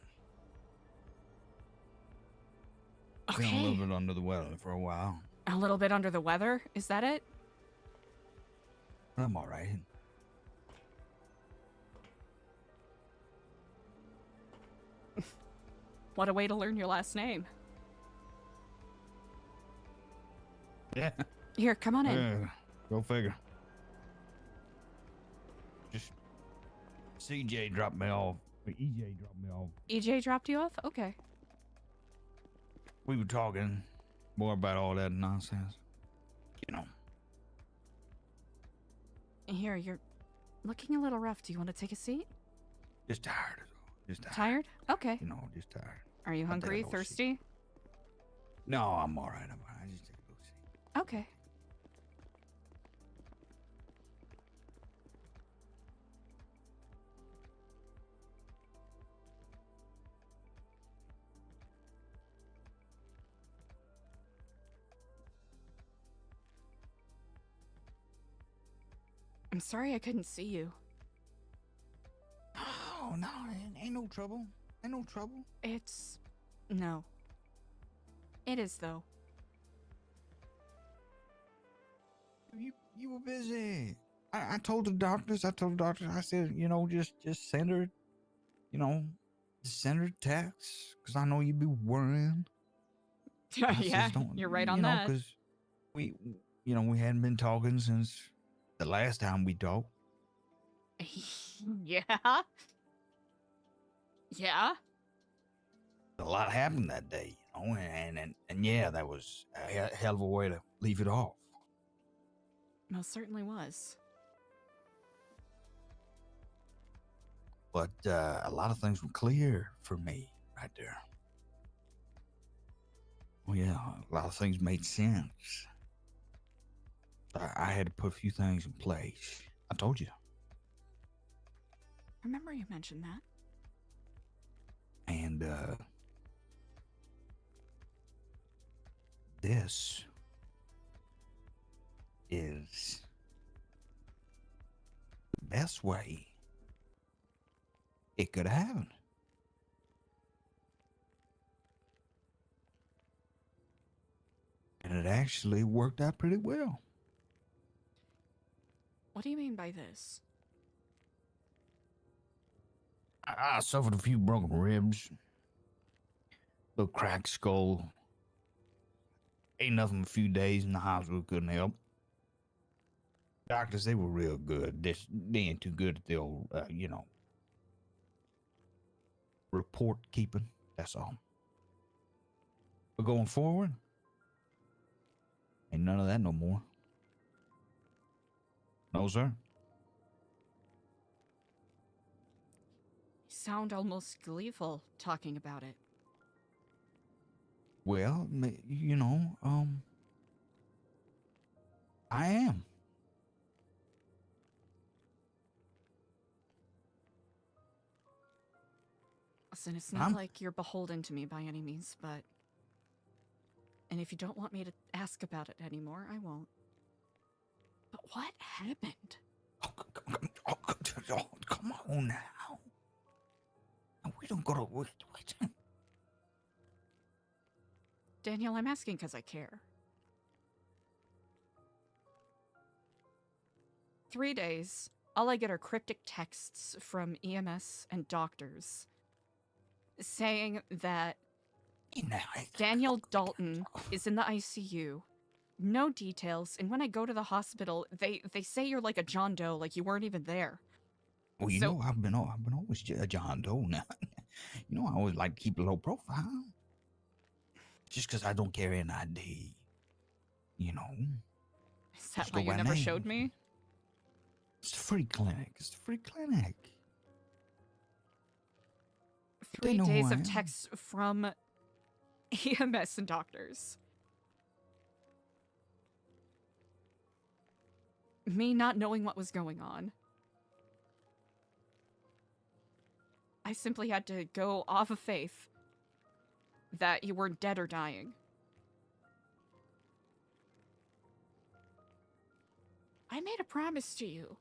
Speaker 1: Okay.
Speaker 9: Been a little bit under the weather for a while.
Speaker 1: A little bit under the weather? Is that it?
Speaker 9: I'm all right.
Speaker 1: What a way to learn your last name.
Speaker 9: Yeah.
Speaker 1: Here, come on in.
Speaker 9: Go figure. Just CJ dropped me off. EJ dropped me off.
Speaker 1: EJ dropped you off? Okay.
Speaker 9: We were talking more about all that nonsense. You know.
Speaker 1: Here, you're looking a little rough. Do you want to take a seat?
Speaker 9: Just tired. Just tired.
Speaker 1: Tired? Okay.
Speaker 9: You know, just tired.
Speaker 1: Are you hungry,
Speaker 9: I'll take a little
Speaker 1: thirsty?
Speaker 9: seat. No, I'm all right. I'm all right. I just take a little seat.
Speaker 1: Okay. I'm sorry I couldn't see you.
Speaker 9: Ain't no trouble. Ain't no trouble.
Speaker 1: It's... No. It is, though.
Speaker 9: You were busy. I told the doctors, I said, you know, just send her, you know, send her a text, because I know you'd be worrying.
Speaker 1: Yeah, you're right on that.
Speaker 9: Because we hadn't been talking since the last time we talked.
Speaker 1: Yeah. Yeah.
Speaker 9: A lot happened that day, you know, and yeah, that was a hell of a way to leave it off.
Speaker 1: Most certainly was.
Speaker 9: But a lot of things were clear for me right there. Well, yeah, a lot of things made sense. I had to put a few things in place. I told you.
Speaker 1: Remember you mentioned that.
Speaker 9: And this is the best way it could have happened. And it actually worked out pretty well.
Speaker 1: What do you mean by this?
Speaker 9: I suffered a few broken ribs, little cracked skull. Ain't nothing a few days in the hospital couldn't help. Doctors, they were real good. They ain't too good at the old, report keeping. That's all. But going forward, ain't none of that no more. No, sir.
Speaker 1: You sound almost gleeful talking about it.
Speaker 9: Well, I am.
Speaker 1: Listen, it's not like you're beholden to me by any means, but... And if you don't want me to ask about it anymore, I won't. But what happened?
Speaker 9: Oh, come on now. We don't go to... Wait.
Speaker 1: Daniel, I'm asking because I care. 3 days, all I get are cryptic texts from EMS and doctors saying that Daniel Dalton is in the ICU. No details, and when I go to the hospital, they say you're like a John Doe, like you weren't even there.
Speaker 9: Well, I've been always a John Doe now. I always like to keep a low profile. Just because I don't carry an ID.
Speaker 1: Is that why you never showed me?
Speaker 9: It's a free clinic.
Speaker 1: 3 days of texts from EMS and doctors. Me not knowing what was going on. I simply had to go off of faith that you weren't dead or dying. I made a promise to you.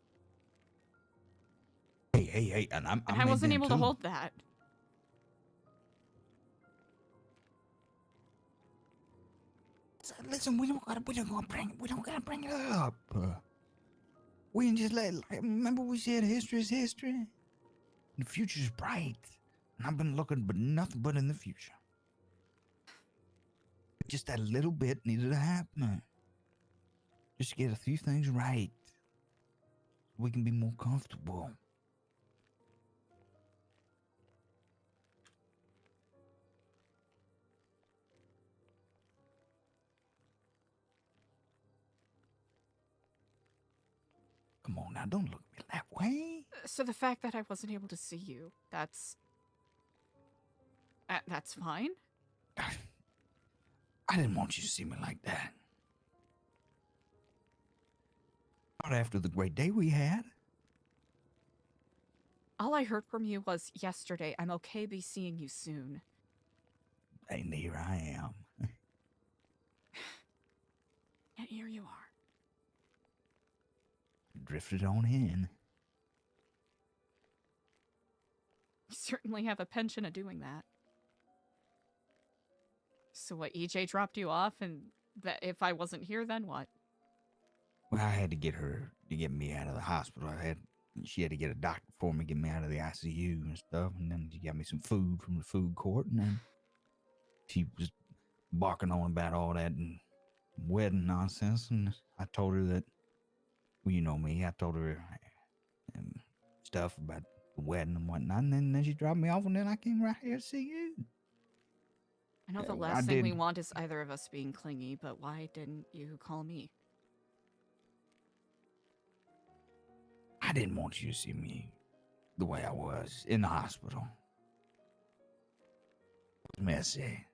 Speaker 9: Hey, and
Speaker 1: I wasn't able to hold that.
Speaker 9: Listen, we don't gotta bring it up. We can just remember we said history is history. And the future's bright. And I've been looking but nothing but in the future. Just that little bit needed to happen. Just to get a few things right. We can be more comfortable. Come on now, don't look at me that way.
Speaker 1: So the fact that I wasn't able to see you, that's fine?
Speaker 9: I didn't want you to see me like that. Not after the great day we had.
Speaker 1: All I heard from you was yesterday, I'm okay be seeing you soon.
Speaker 9: And here I am.
Speaker 1: And here you are.
Speaker 9: Drifted on in.
Speaker 1: You certainly have a penchant of doing that. So what, EJ dropped you off, and that if I wasn't here, then what?
Speaker 9: Well, I had to get her to get me out of the hospital. She had to get a doctor for me, get me out of the ICU and stuff, and then she got me some food from the food court, and then she was barking on about all that and wedding nonsense, and I told her that, well, you know me, I told her stuff about the wedding and whatnot, and then she dropped me off, and then I came right here to see you.
Speaker 1: I know the last thing we want is either of us being clingy, but why didn't you call me?
Speaker 9: I didn't want you to see me the way I was in the hospital. It was messy.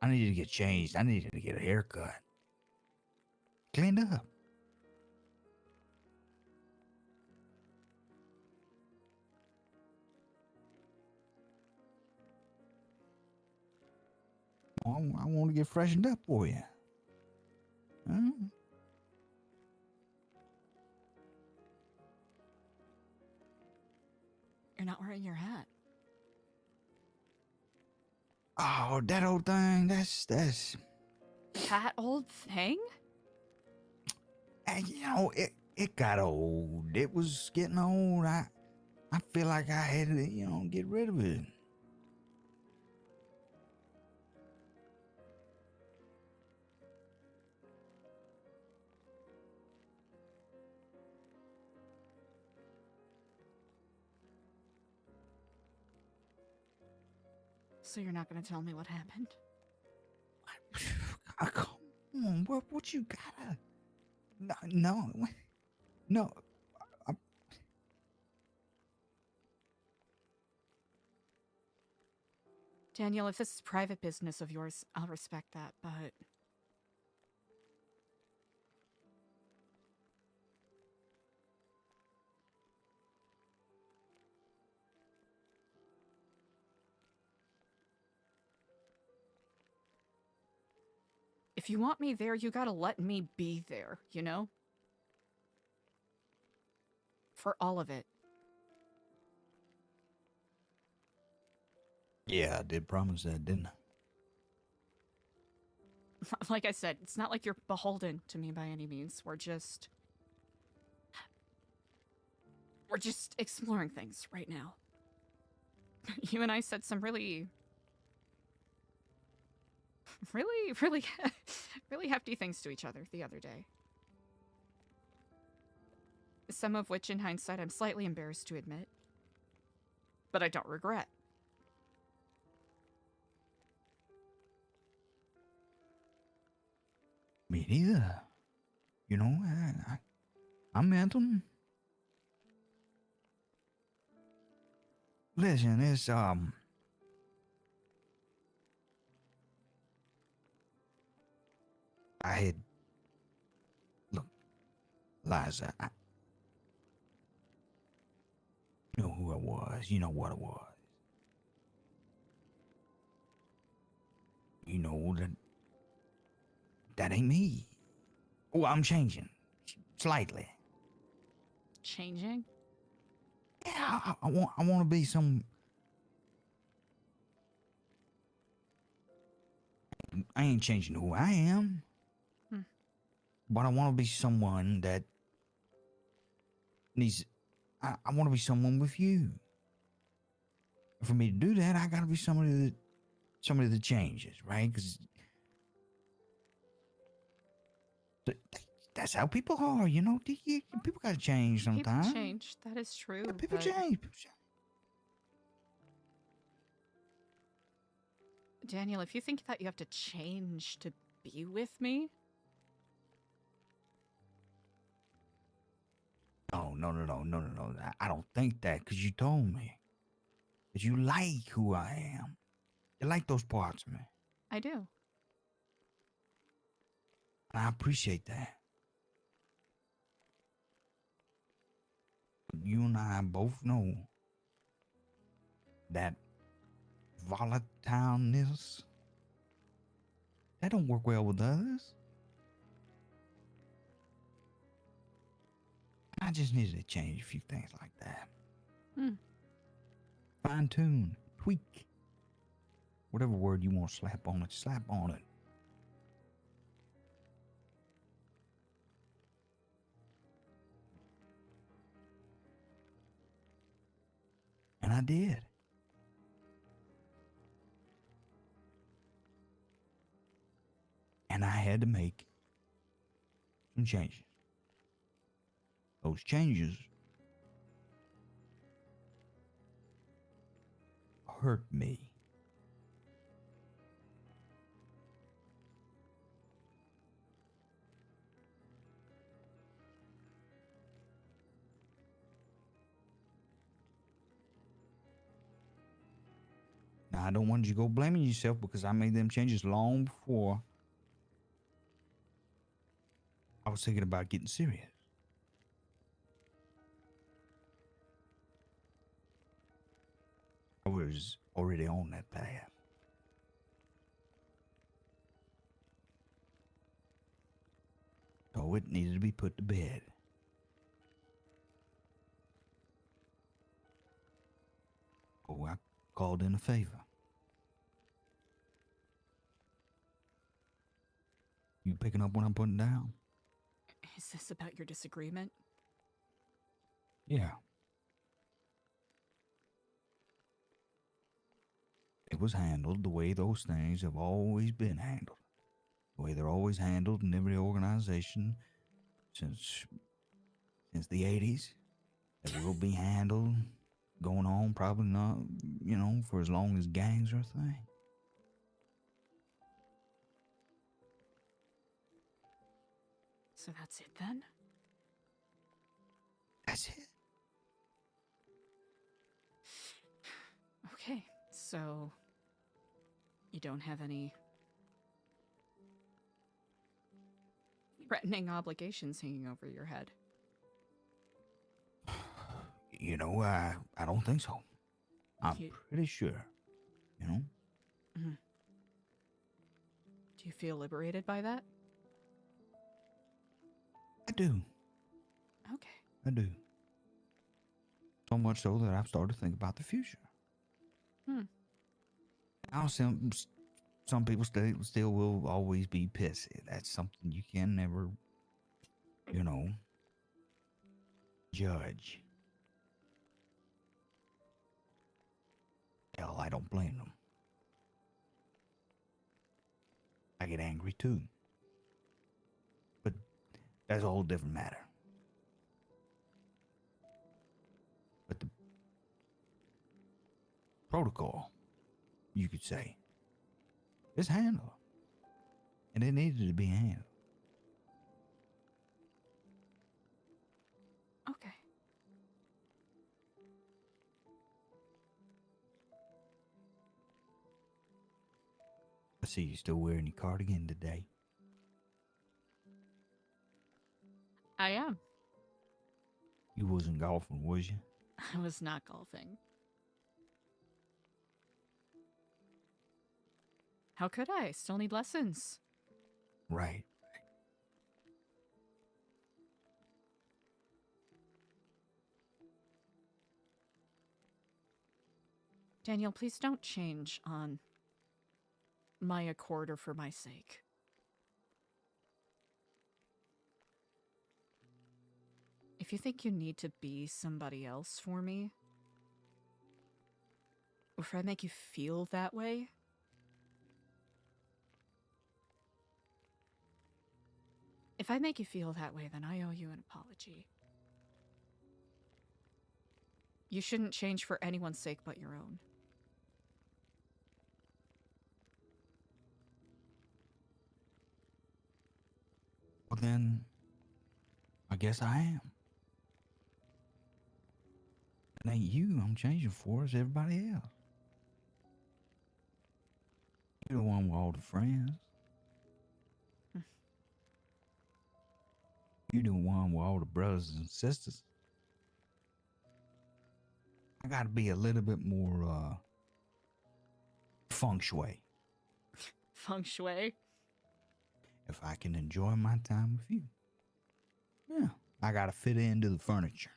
Speaker 9: I needed to get changed. I needed to get a haircut. Cleaned up. I want to get freshened up for you. Huh?
Speaker 1: You're not wearing your hat.
Speaker 9: Oh, that old thing, that's...
Speaker 1: That old thing?
Speaker 9: You know, it got old. It was getting old. I feel like I had to, get rid of it.
Speaker 1: So you're not going to tell me what happened?
Speaker 9: Come on, what you gotta... No.
Speaker 1: Daniel, if this is private business of yours, I'll respect that, but... If you want me there, you gotta let me be there, you know? For all of it.
Speaker 9: Yeah, I did promise that, didn't I?
Speaker 1: Like I said, it's not like you're beholden to me by any means. We're just exploring things right now. You and I said some really hefty things to each other the other day. Some of which, in hindsight, I'm slightly embarrassed to admit. But I don't regret.
Speaker 9: Me neither. You know, I meant them. Listen, it's, look, Eliza, you know who I was. You know what I was. You know that ain't me. Oh, I'm changing. Slightly.
Speaker 1: Changing?
Speaker 9: Yeah, I want to be some... I ain't changing who I am. But I want to be someone that needs... I want to be someone with you. For me to do that, I got to be somebody that changes, right? Because that's how people are, you know? People got to change sometimes.
Speaker 1: People change. That is true.
Speaker 9: Yeah, people change.
Speaker 1: Daniel, if you think that you have to change to be with me...
Speaker 9: No. I don't think that, because you told me that you like who I am. You like those parts of me.
Speaker 1: I do.
Speaker 9: And I appreciate that. But you and I both know that volatileness, that don't work well with others. I just needed to change a few things like that. fine tune, tweak. Whatever word you want to slap on it, slap on it. And I did. And I had to make some changes. Those changes hurt me. Now, I don't want you to go blaming yourself because I made them changes long before I was thinking about getting serious. I was already on that path. So it needed to be put to bed. Oh, I called in a favor. You picking up what I'm putting down?
Speaker 1: Is this about your disagreement?
Speaker 9: Yeah. It was handled the way those things have always been handled. The way they're always handled in every organization since the 80s. It will be handled going on probably not, for as long as gangs are a thing.
Speaker 1: So that's it then?
Speaker 9: That's it.
Speaker 1: Okay, so you don't have any threatening obligations hanging over your head?
Speaker 9: I don't think so. I'm pretty sure,
Speaker 1: Mm-hmm. Do you feel liberated by that?
Speaker 9: I do.
Speaker 1: Okay.
Speaker 9: I do. So much so that I've started to think about the future. Now, some people still will always be pissy. That's something you can never, judge. Hell, I don't blame them. I get angry too. But that's a whole different matter. But the protocol, you could say, is handled. And it needed to be handled.
Speaker 1: Okay.
Speaker 9: I see you still wearing your cardigan today.
Speaker 1: I am.
Speaker 9: You wasn't golfing, was you?
Speaker 1: I was not golfing. How could I? Still need lessons.
Speaker 9: Right.
Speaker 1: Daniel, please don't change on my accord or for my sake. If you think you need to be somebody else for me, or if I make you feel that way, if I make you feel that way, then I owe you an apology. You shouldn't change for anyone's sake but your own.
Speaker 9: Well, then, I guess I am. It ain't you I'm changing for, it's everybody else. You're the one with all the friends. You're the one with all the brothers and sisters. I gotta be a little bit more, feng shui.
Speaker 1: Feng shui?
Speaker 9: If I can enjoy my time with you. Yeah, I gotta fit into the furniture.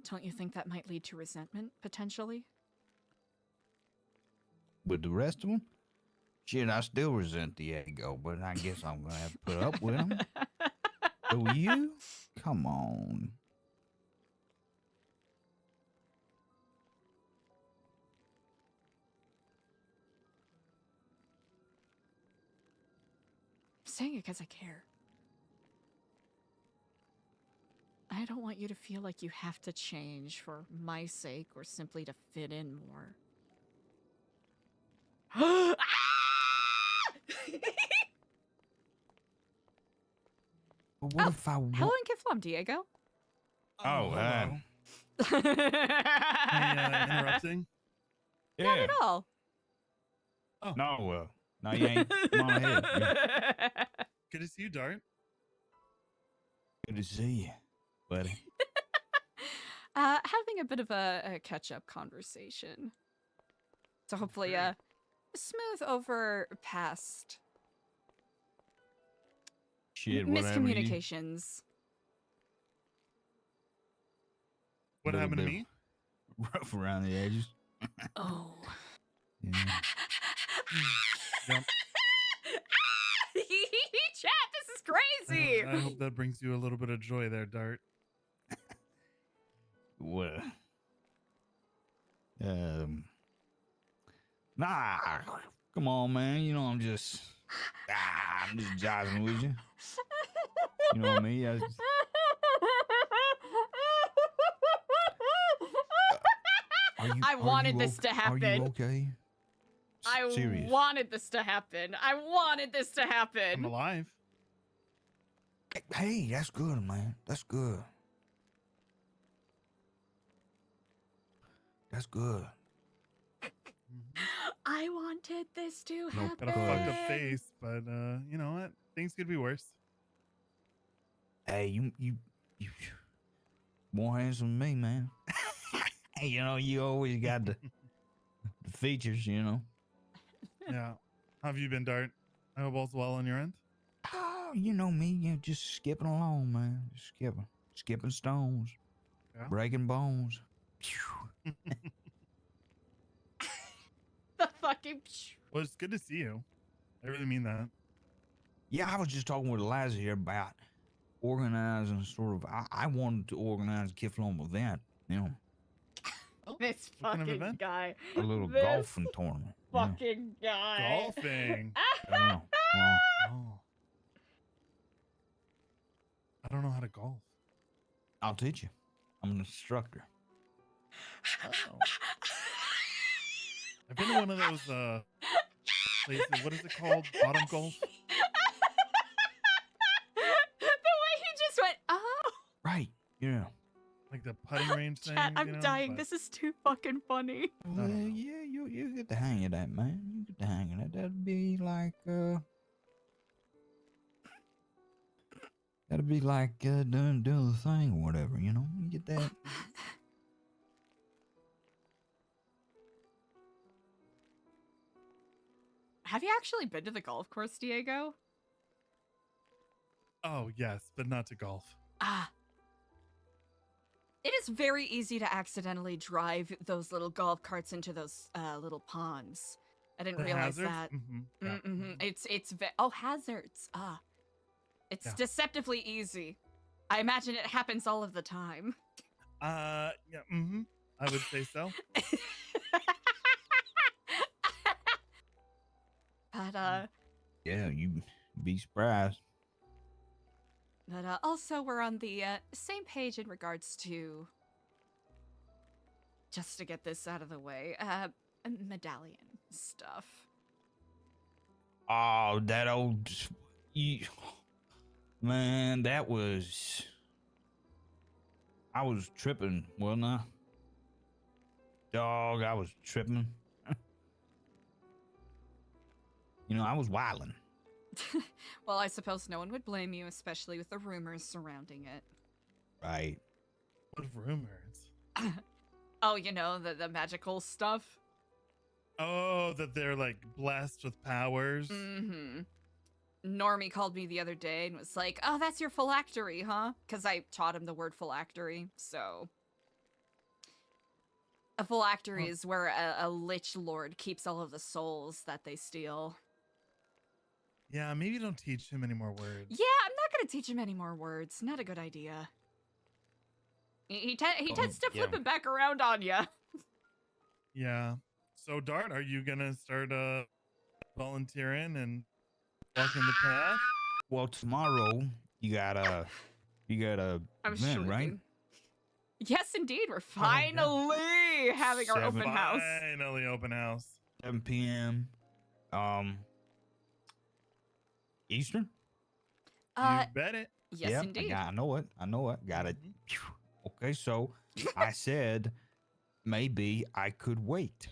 Speaker 1: Don't you think that might lead to resentment, potentially?
Speaker 9: With the rest of them? Shit, I still resent Diego, but I guess I'm gonna have to put up with him. So you? Come on.
Speaker 1: I'm saying it because I care. I don't want you to feel like you have to change for my sake or simply to fit in more. Ah!
Speaker 9: But what if I
Speaker 1: Hello and Kiflom, Diego.
Speaker 9: Oh,
Speaker 8: hello. Interrupting?
Speaker 1: Not at all.
Speaker 8: Oh.
Speaker 9: No, no, you ain't. Come on ahead. Yeah.
Speaker 8: Good to see you, Dart.
Speaker 9: Good to see you, buddy.
Speaker 1: Having a bit of a catch-up conversation. So hopefully, smooth over past
Speaker 9: Shit,
Speaker 1: miscommunications.
Speaker 8: What happened to me?
Speaker 9: Rough around the edges.
Speaker 1: Oh.
Speaker 9: Yeah.
Speaker 8: Yep.
Speaker 1: Chat, this is crazy.
Speaker 8: I hope that brings you a little bit of joy there, Dart.
Speaker 9: What? Nah, come on, man. You know I'm just jiving with you. You know me.
Speaker 1: I wanted this to happen.
Speaker 9: Are you okay? Serious.
Speaker 1: Wanted this to happen. I wanted this to happen.
Speaker 8: I'm alive.
Speaker 9: Hey, that's good, man. That's good. That's good.
Speaker 1: I wanted this to happen.
Speaker 8: Got a fucked up face, but you know what? Things could be worse.
Speaker 9: Hey, you more handsome than me, man. You know, you always got the features, you know.
Speaker 8: Yeah. How have you been, Dart? I hope all's well on your end.
Speaker 9: Oh, you know me, just skipping along, man. Just skipping stones, breaking bones.
Speaker 1: The fucking.
Speaker 8: Well, it's good to see you. I really mean that.
Speaker 9: Yeah, I was just talking with Eliza here about organizing sort of. I wanted to organize a Kiflom event, you know.
Speaker 1: This
Speaker 8: What kind of
Speaker 1: fucking
Speaker 8: event?
Speaker 1: guy.
Speaker 9: A little
Speaker 1: This
Speaker 9: golfing tournament.
Speaker 1: Fucking guy.
Speaker 8: Golfing.
Speaker 9: Yeah. Well,
Speaker 8: Oh. I don't know how to golf.
Speaker 9: I'll teach you. I'm an instructor.
Speaker 8: Oh. I've been to one of those places. What is it called? Bottom golf?
Speaker 1: The way he just went, oh.
Speaker 9: Right. Yeah.
Speaker 8: Like the putting range thing.
Speaker 1: Chat, I'm
Speaker 8: you know?
Speaker 1: dying.
Speaker 8: But
Speaker 1: This is too fucking funny.
Speaker 9: Well, yeah, you get the hang of that, man. You get the hang of that. That'd be like doing the thing or whatever, you know. You get that.
Speaker 1: Have you actually been to the golf course, Diego?
Speaker 8: Oh, yes, but not to golf.
Speaker 1: Ah. It is very easy to accidentally drive those little golf carts into those little ponds. I didn't
Speaker 8: The
Speaker 1: realize
Speaker 8: hazards?
Speaker 1: that.
Speaker 8: Yeah.
Speaker 1: It's hazards. Ah. It's
Speaker 8: Yeah.
Speaker 1: deceptively easy. I imagine it happens all of the time.
Speaker 8: Yeah, I would say so.
Speaker 1: But
Speaker 9: Yeah, you be surprised.
Speaker 1: But also, we're on the same page in regards to, just to get this out of the way, medallion stuff.
Speaker 9: Oh, that old... Man, that was... I was tripping, wasn't I? Dog, I was tripping. You know, I was wilding.
Speaker 1: Well, I suppose no one would blame you, especially with the rumors surrounding it.
Speaker 9: Right.
Speaker 8: What rumors?
Speaker 1: Oh, you know, the magical stuff?
Speaker 8: Oh, that they're like blessed with powers.
Speaker 1: Mm-hmm. Normie called me the other day and was like, oh, that's your phylactery, huh? Because I taught him the word phylactery, so... A phylactery is where a lich lord keeps all of the souls that they steal.
Speaker 8: Yeah, maybe don't teach him any more words.
Speaker 1: Yeah, I'm not gonna teach him any more words. Not a good idea. He tends to flip it back around on you.
Speaker 8: Yeah. So, Dart, are you gonna start volunteering and walking the path?
Speaker 9: Well, tomorrow you got a
Speaker 1: I'm
Speaker 9: event, right?
Speaker 1: shrugging. Yes, indeed. We're finally having our open house.
Speaker 8: Finally, open house.
Speaker 9: 7 p.m. Eastern.
Speaker 8: You bet it.
Speaker 1: Yes,
Speaker 9: Yep,
Speaker 1: indeed.
Speaker 9: I know it. Got it. Okay, so I said maybe I could wait.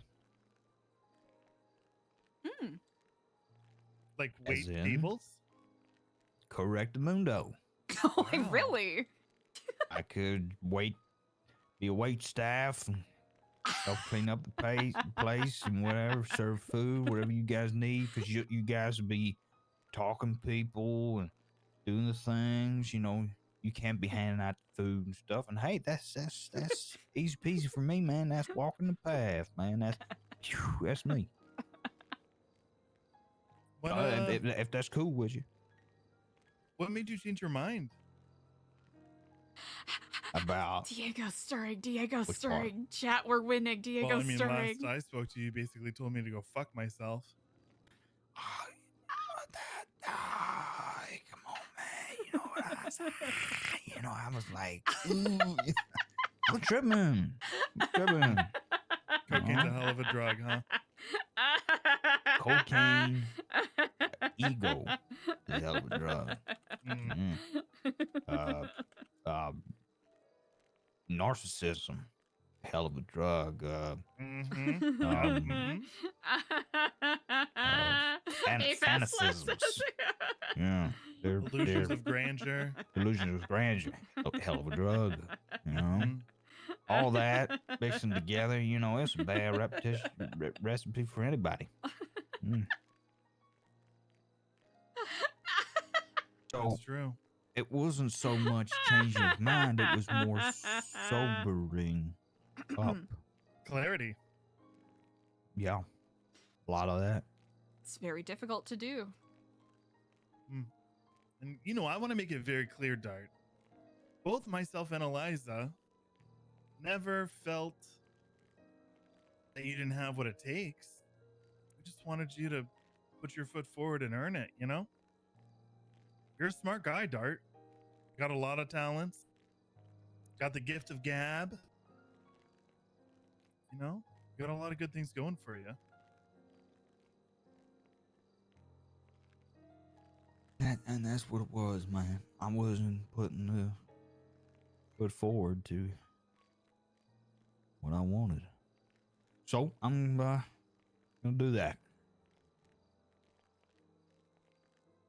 Speaker 8: Like
Speaker 9: As
Speaker 8: wait
Speaker 9: in?
Speaker 8: tables?
Speaker 9: Correct, mundo.
Speaker 1: Oh, really?
Speaker 9: I could wait, be a wait staff, and help clean up the place and whatever, serve food, whatever you guys need, because you guys will be talking to people and doing the things. You know, you can't be handing out food and stuff. And hey, that's easy peasy for me, man. That's walking the path, man. That's me.
Speaker 8: What,
Speaker 9: If that's cool with you.
Speaker 8: what made you change your mind?
Speaker 9: About
Speaker 1: Diego stirring. Diego
Speaker 9: Which
Speaker 1: stirring. Chat, we're winning. Diego
Speaker 8: Well, I mean,
Speaker 1: stirring.
Speaker 8: last I spoke to you, you basically told me to go fuck myself.
Speaker 9: Hey, come on, man. You know what I was I was like, ooh, I'm tripping.
Speaker 8: Cocaine's a hell of a drug, huh?
Speaker 9: Cocaine, ego, is a hell of a drug. Narcissism, hell of a drug. Fanaticisms. Yeah,
Speaker 8: Illusions of grandeur.
Speaker 9: Illusions of grandeur, a hell of a drug. You know, all that mixing together. You know, it's a bad recipe for anybody. So
Speaker 8: That's true.
Speaker 9: it wasn't so much changing of mind; it was more sobering up.
Speaker 8: Clarity.
Speaker 9: Yeah, a lot of that.
Speaker 1: It's very difficult to do.
Speaker 8: And, you know, I want to make it very clear, Dart. Both myself and Eliza never felt that you didn't have what it takes. We just wanted you to put your foot forward and earn it, you know? You're a smart guy, Dart. Got a lot of talents. Got the gift of gab. You know? You got a lot of good things going for you.
Speaker 9: And that's what it was, man. I wasn't putting the foot forward to what I wanted. So I'm gonna do that.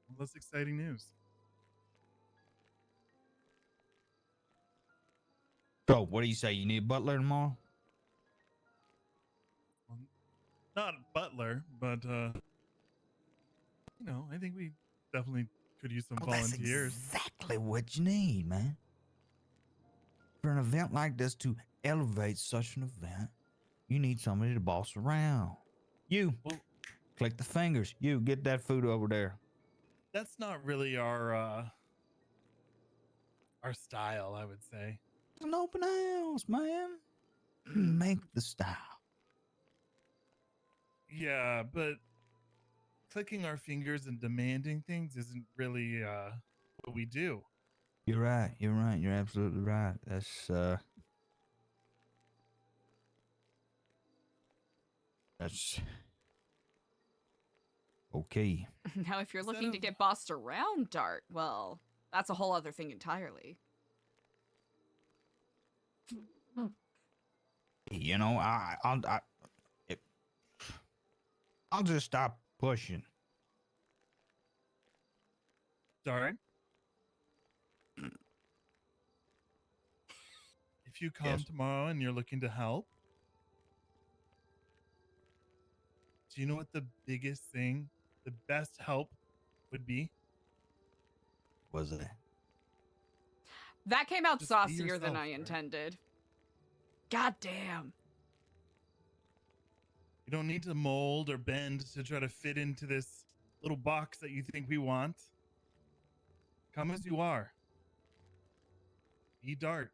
Speaker 8: Well, that's exciting news.
Speaker 9: So what do you say? You need a butler tomorrow?
Speaker 8: Well, not a butler, but you know, I think we definitely could use some volunteers.
Speaker 9: That's exactly what you need, man. For an event like this to elevate such an event, you need somebody to boss around. You, click the fingers. You, get that food over there.
Speaker 8: That's not really our style, I would say.
Speaker 9: It's an open house, man. Make the style.
Speaker 8: Yeah, but clicking our fingers and demanding things isn't really what we do.
Speaker 9: You're right. You're absolutely right. That's okay.
Speaker 1: Now, if you're looking to get bossed around, Dart, well, that's a whole other thing entirely.
Speaker 9: You know, I'll just stop pushing.
Speaker 8: Dart, if you come tomorrow and you're looking to help, do you know what the biggest thing, the best help would be?
Speaker 9: Was it?
Speaker 1: That came out
Speaker 8: Just be
Speaker 1: saucier than
Speaker 8: yourself,
Speaker 1: I
Speaker 8: Dart.
Speaker 1: intended. God damn.
Speaker 8: don't need to mold or bend to try to fit into this little box that you think we want. Come as you are. Be Dart.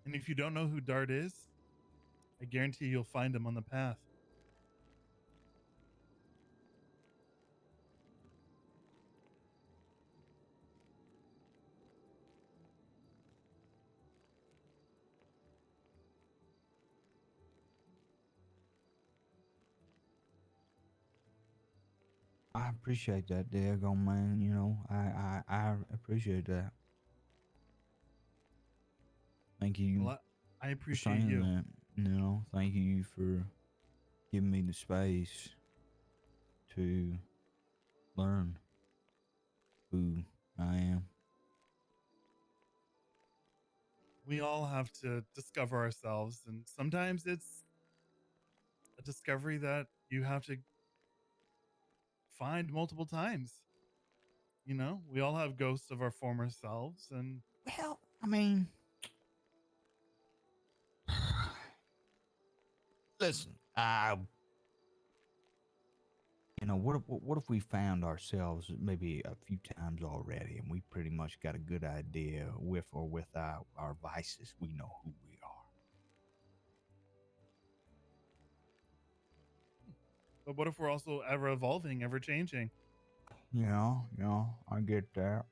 Speaker 8: And if you don't know who Dart is, I guarantee you'll find him on the path.
Speaker 9: I appreciate that, Diego, man. You know, I appreciate that. Thank you.
Speaker 8: Well, I
Speaker 9: for
Speaker 8: appreciate
Speaker 9: saying
Speaker 8: you.
Speaker 9: that. You know, thank you for giving me the space to learn who I am.
Speaker 8: We all have to discover ourselves, and sometimes it's a discovery that you have to find multiple times. You know, we all have ghosts of our former selves, and
Speaker 9: Well, I mean, listen, you know, what if we found ourselves maybe a few times already, and we pretty much got a good idea with or without our vices, we know who we are.
Speaker 8: but what if we're also ever evolving, ever changing?
Speaker 9: You know, I get that.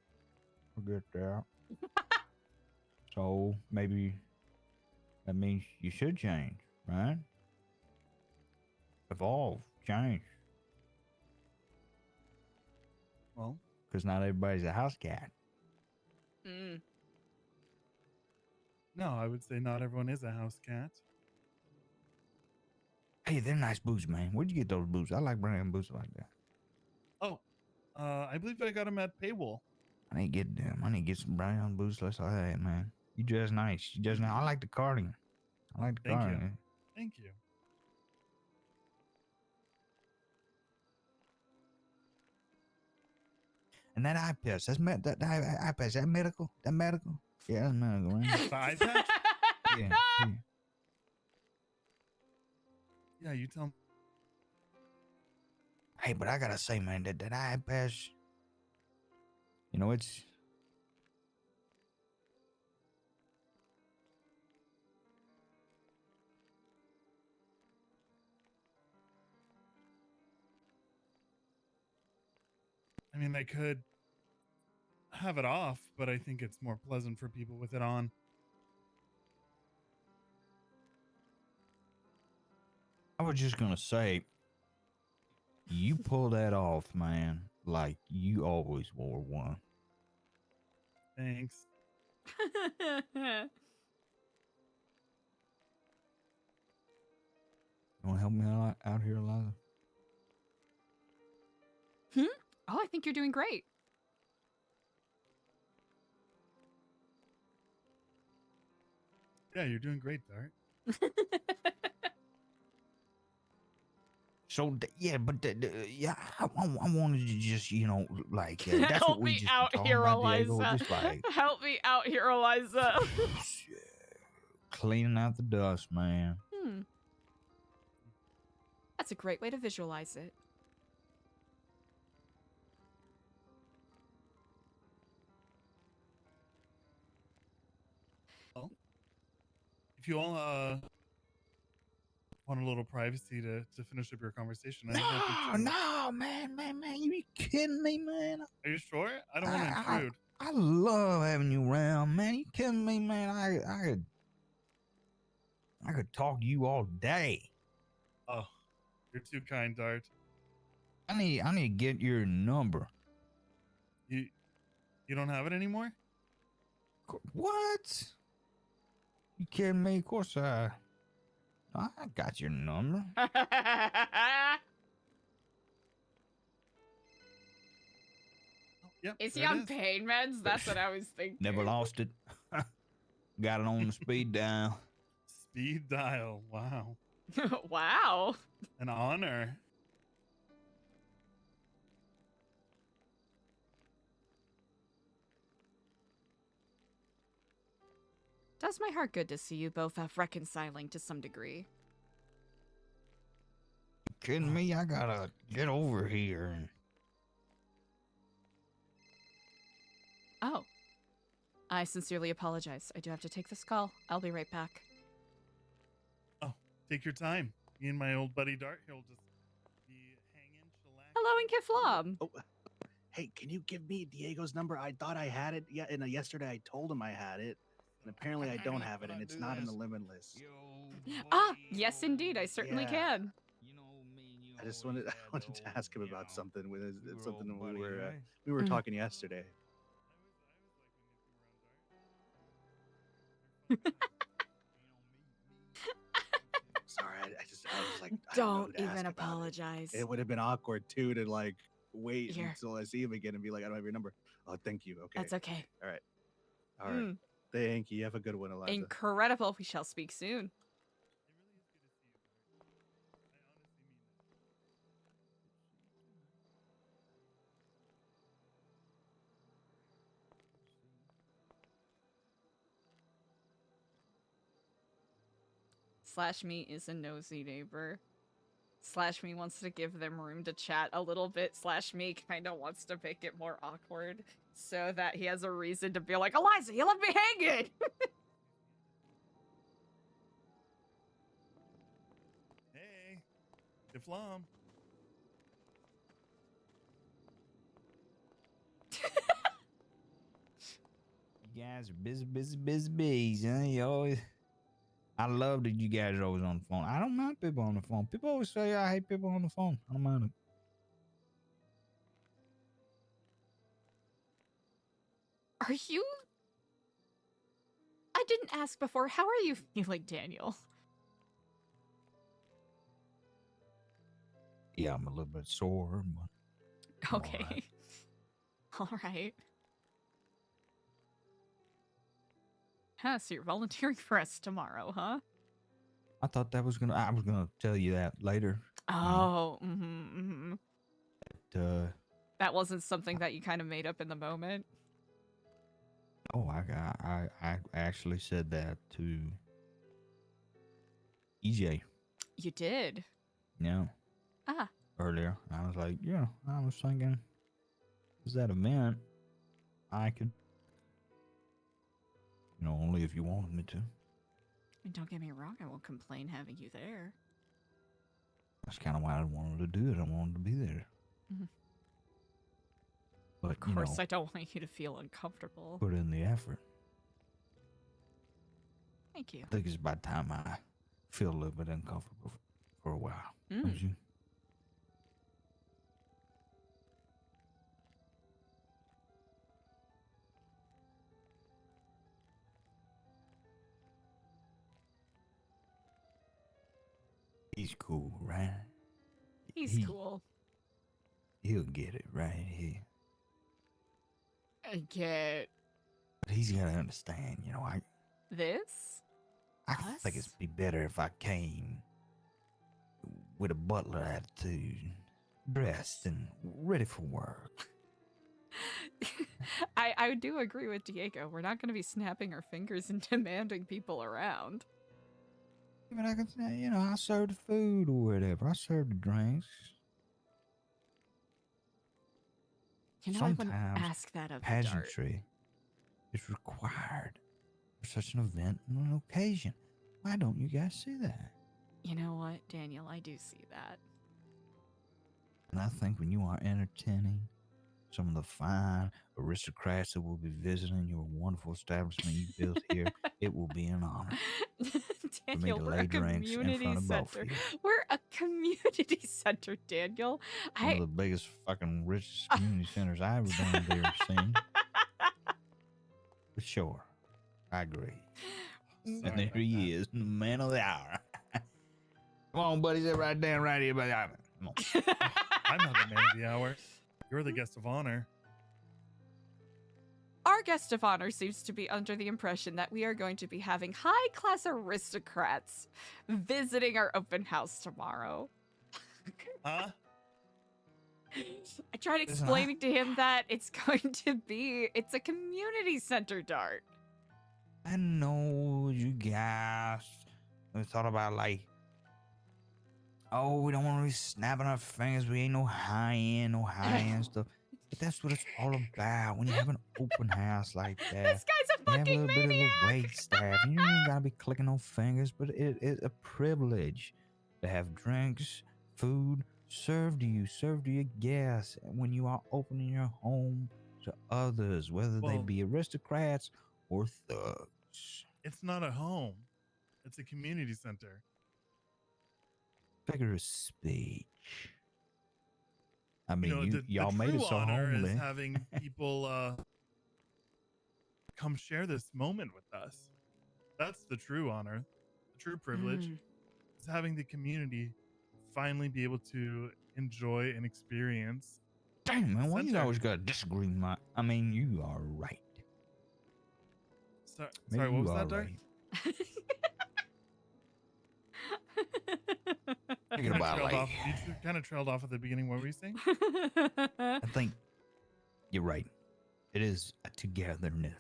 Speaker 9: So maybe that means you should change, right? Evolve, change.
Speaker 8: Well,
Speaker 9: Because not everybody's a house cat.
Speaker 1: Mm.
Speaker 8: no, I would say not everyone is a house cat.
Speaker 9: Hey, they're nice boots, man. Where'd you get those boots? I like bringing boots like that.
Speaker 8: Oh, I believe I got them at Paywall.
Speaker 9: I need to get them. I need to get some brown boots like that, man. You dress nice. You dress nice. I like the cardigan.
Speaker 8: Thank you. Thank you.
Speaker 9: And that eye patch, that eye patch, that medical? That medical? Yeah, that's medical, right?
Speaker 8: The eye patch?
Speaker 9: yeah.
Speaker 8: Yeah, you tell me.
Speaker 9: Hey, but I gotta say, man, that eye patch, you know, it's...
Speaker 8: I mean, I could have it off, but I think it's more pleasant for people with it on.
Speaker 9: I was just gonna say, you pull that off, man, like you always wore one.
Speaker 8: Thanks.
Speaker 9: You wanna help me out here, Eliza?
Speaker 1: Oh, I think you're doing great.
Speaker 8: Yeah, you're doing great, Dart.
Speaker 9: So yeah, but yeah, I wanted to just, you know, like that's
Speaker 1: Help
Speaker 9: what we
Speaker 1: me
Speaker 9: just
Speaker 1: out
Speaker 9: talking
Speaker 1: here,
Speaker 9: about, Diego,
Speaker 1: Eliza.
Speaker 9: just like
Speaker 1: Help me out here, Eliza.
Speaker 9: cleaning out the dust, man.
Speaker 1: That's a great way to visualize it.
Speaker 8: Well, if you all want a little privacy to finish up your conversation,
Speaker 9: No, man, you be kidding me, man?
Speaker 8: Are you sure? I don't want to intrude.
Speaker 9: I love having you around, man. You kidding me, man? I could talk to you all day.
Speaker 8: Oh, you're too kind, Dart.
Speaker 9: I need to get your number.
Speaker 8: You don't have it anymore?
Speaker 9: What? You kidding me? Of course I got your number.
Speaker 8: Yep.
Speaker 1: Is he on pain meds? That's what I was thinking.
Speaker 9: Never lost it. Got it on the speed dial.
Speaker 8: Speed dial. Wow.
Speaker 1: Wow.
Speaker 8: An honor.
Speaker 1: Does my heart good to see you both reconciling to some degree.
Speaker 9: You kidding me? I gotta get over here. And...
Speaker 1: Oh. I sincerely apologize. I do have to take this call. I'll be right back.
Speaker 8: Oh, take your time. Me and my old buddy Dart here will just be hanging, chillaxing.
Speaker 1: Hello, and Kiflam.
Speaker 10: Oh, hey, can you give me Diego's number? I thought I had it. Yeah, and yesterday I told him I had it, and apparently I don't have it, and it's not in the limit list.
Speaker 1: Yes, indeed. I certainly can.
Speaker 10: I just wanted to ask him about something. It's something we were talking yesterday. Sorry, I was like,
Speaker 1: Don't even apologize.
Speaker 10: It would have been awkward too to like wait until I see him again and be like, I don't have your number. Oh, thank you. Okay.
Speaker 1: That's okay.
Speaker 10: All right. Thank you. Have a good one, Eliza.
Speaker 1: Incredible. We shall speak soon. Slash me is a nosy neighbor. Slash me wants to give them room to chat a little bit. Slash me kind of wants to make it more awkward so that he has a reason to be like, Eliza, you left me hanging!
Speaker 8: Hey, Kiflam.
Speaker 9: You guys are busy, huh? You always... I love that you guys are always on the phone. I don't mind people on the phone. People always say I hate people on the phone. I don't mind it.
Speaker 1: Are you... I didn't ask before. How are you feeling, Daniel?
Speaker 9: Yeah, I'm a little bit sore, but...
Speaker 1: Okay. All right. Huh, so you're volunteering for us tomorrow, huh?
Speaker 9: I thought that was I was gonna tell you that later.
Speaker 1: Oh,
Speaker 9: But,
Speaker 1: that wasn't something that you kind of made up in the moment?
Speaker 9: oh, I actually said that to EJ.
Speaker 1: You did?
Speaker 9: Yeah.
Speaker 1: Ah.
Speaker 9: Earlier. I was like, yeah, I was thinking, is that event I could, you know, only if you wanted me to.
Speaker 1: And don't get me wrong, I won't complain having you there.
Speaker 9: That's kind of why I wanted to do it. I wanted to be there.
Speaker 1: Mhm.
Speaker 9: But,
Speaker 1: Of course, I don't want you to feel uncomfortable.
Speaker 9: put in the effort.
Speaker 1: Thank you.
Speaker 9: I think it's about time I feel a little bit uncomfortable for a while. Don't you? He's cool, right?
Speaker 1: He's cool.
Speaker 9: He'll get it right here.
Speaker 1: I get
Speaker 9: But he's got to understand, you know,
Speaker 1: this.
Speaker 9: I think it'd be better if I came with a butler attitude, dressed and ready for work.
Speaker 1: I do agree with Diego. We're not going to be snapping our fingers and demanding people around.
Speaker 9: But I can say, you know, I serve the food or whatever. I serve the drinks.
Speaker 1: You know,
Speaker 9: Sometimes
Speaker 1: I wouldn't ask that of the Dart.
Speaker 9: pageantry is required for such an event and an occasion. Why don't you guys see that?
Speaker 1: You know what, Daniel? I do see that.
Speaker 9: And I think when you are entertaining some of the fine aristocrats that will be visiting your wonderful establishment you built here, it will be an honor.
Speaker 1: Daniel,
Speaker 9: to
Speaker 1: we're
Speaker 9: lay
Speaker 1: a
Speaker 9: drinks in
Speaker 1: community
Speaker 9: front of both
Speaker 1: center.
Speaker 9: of you.
Speaker 1: We're a community center, Daniel.
Speaker 9: One of the biggest fucking richest community centers I ever done there seen. For sure. I agree. And there he is, the man of the hour. Come on, buddy, sit right down right here, buddy. Come on.
Speaker 8: I'm not the man of the hour. You're the guest of honor.
Speaker 1: Our guest of honor seems to be under the impression that we are going to be having high-class aristocrats visiting our open house tomorrow.
Speaker 8: Huh?
Speaker 1: I tried explaining to him that it's a community center, Dart.
Speaker 9: I know you guys have thought about like, oh, we don't want to be snapping our fingers. We ain't no high end stuff. But that's what it's all about. When you have an open house like that,
Speaker 1: This guy's a
Speaker 9: you have a
Speaker 1: fucking
Speaker 9: little bit of
Speaker 1: maniac.
Speaker 9: the wait staff. You ain't gotta be clicking on fingers, but it is a privilege to have drinks, food served to you, served to your guests when you are opening your home to others, whether they
Speaker 8: Well-
Speaker 9: be aristocrats or thugs.
Speaker 8: It's not a home. It's a community center.
Speaker 9: Figure of speech. I mean,
Speaker 8: You know,
Speaker 9: y'all
Speaker 8: the
Speaker 9: made
Speaker 8: true
Speaker 9: it so
Speaker 8: honor
Speaker 9: homely.
Speaker 8: is having people come share this moment with us. That's the true honor. The true privilege is having the community finally be able to enjoy and experience.
Speaker 9: Damn, man, why you
Speaker 8: center.
Speaker 9: always gotta disagree, Mike? I mean, you are right.
Speaker 8: Sorry,
Speaker 9: Maybe
Speaker 8: what
Speaker 9: you
Speaker 8: was
Speaker 9: are
Speaker 8: that, Dark?
Speaker 9: right. Thinking about like,
Speaker 8: You kind of trailed off at the beginning. What were you saying?
Speaker 9: I think you're right. It is a togetherness.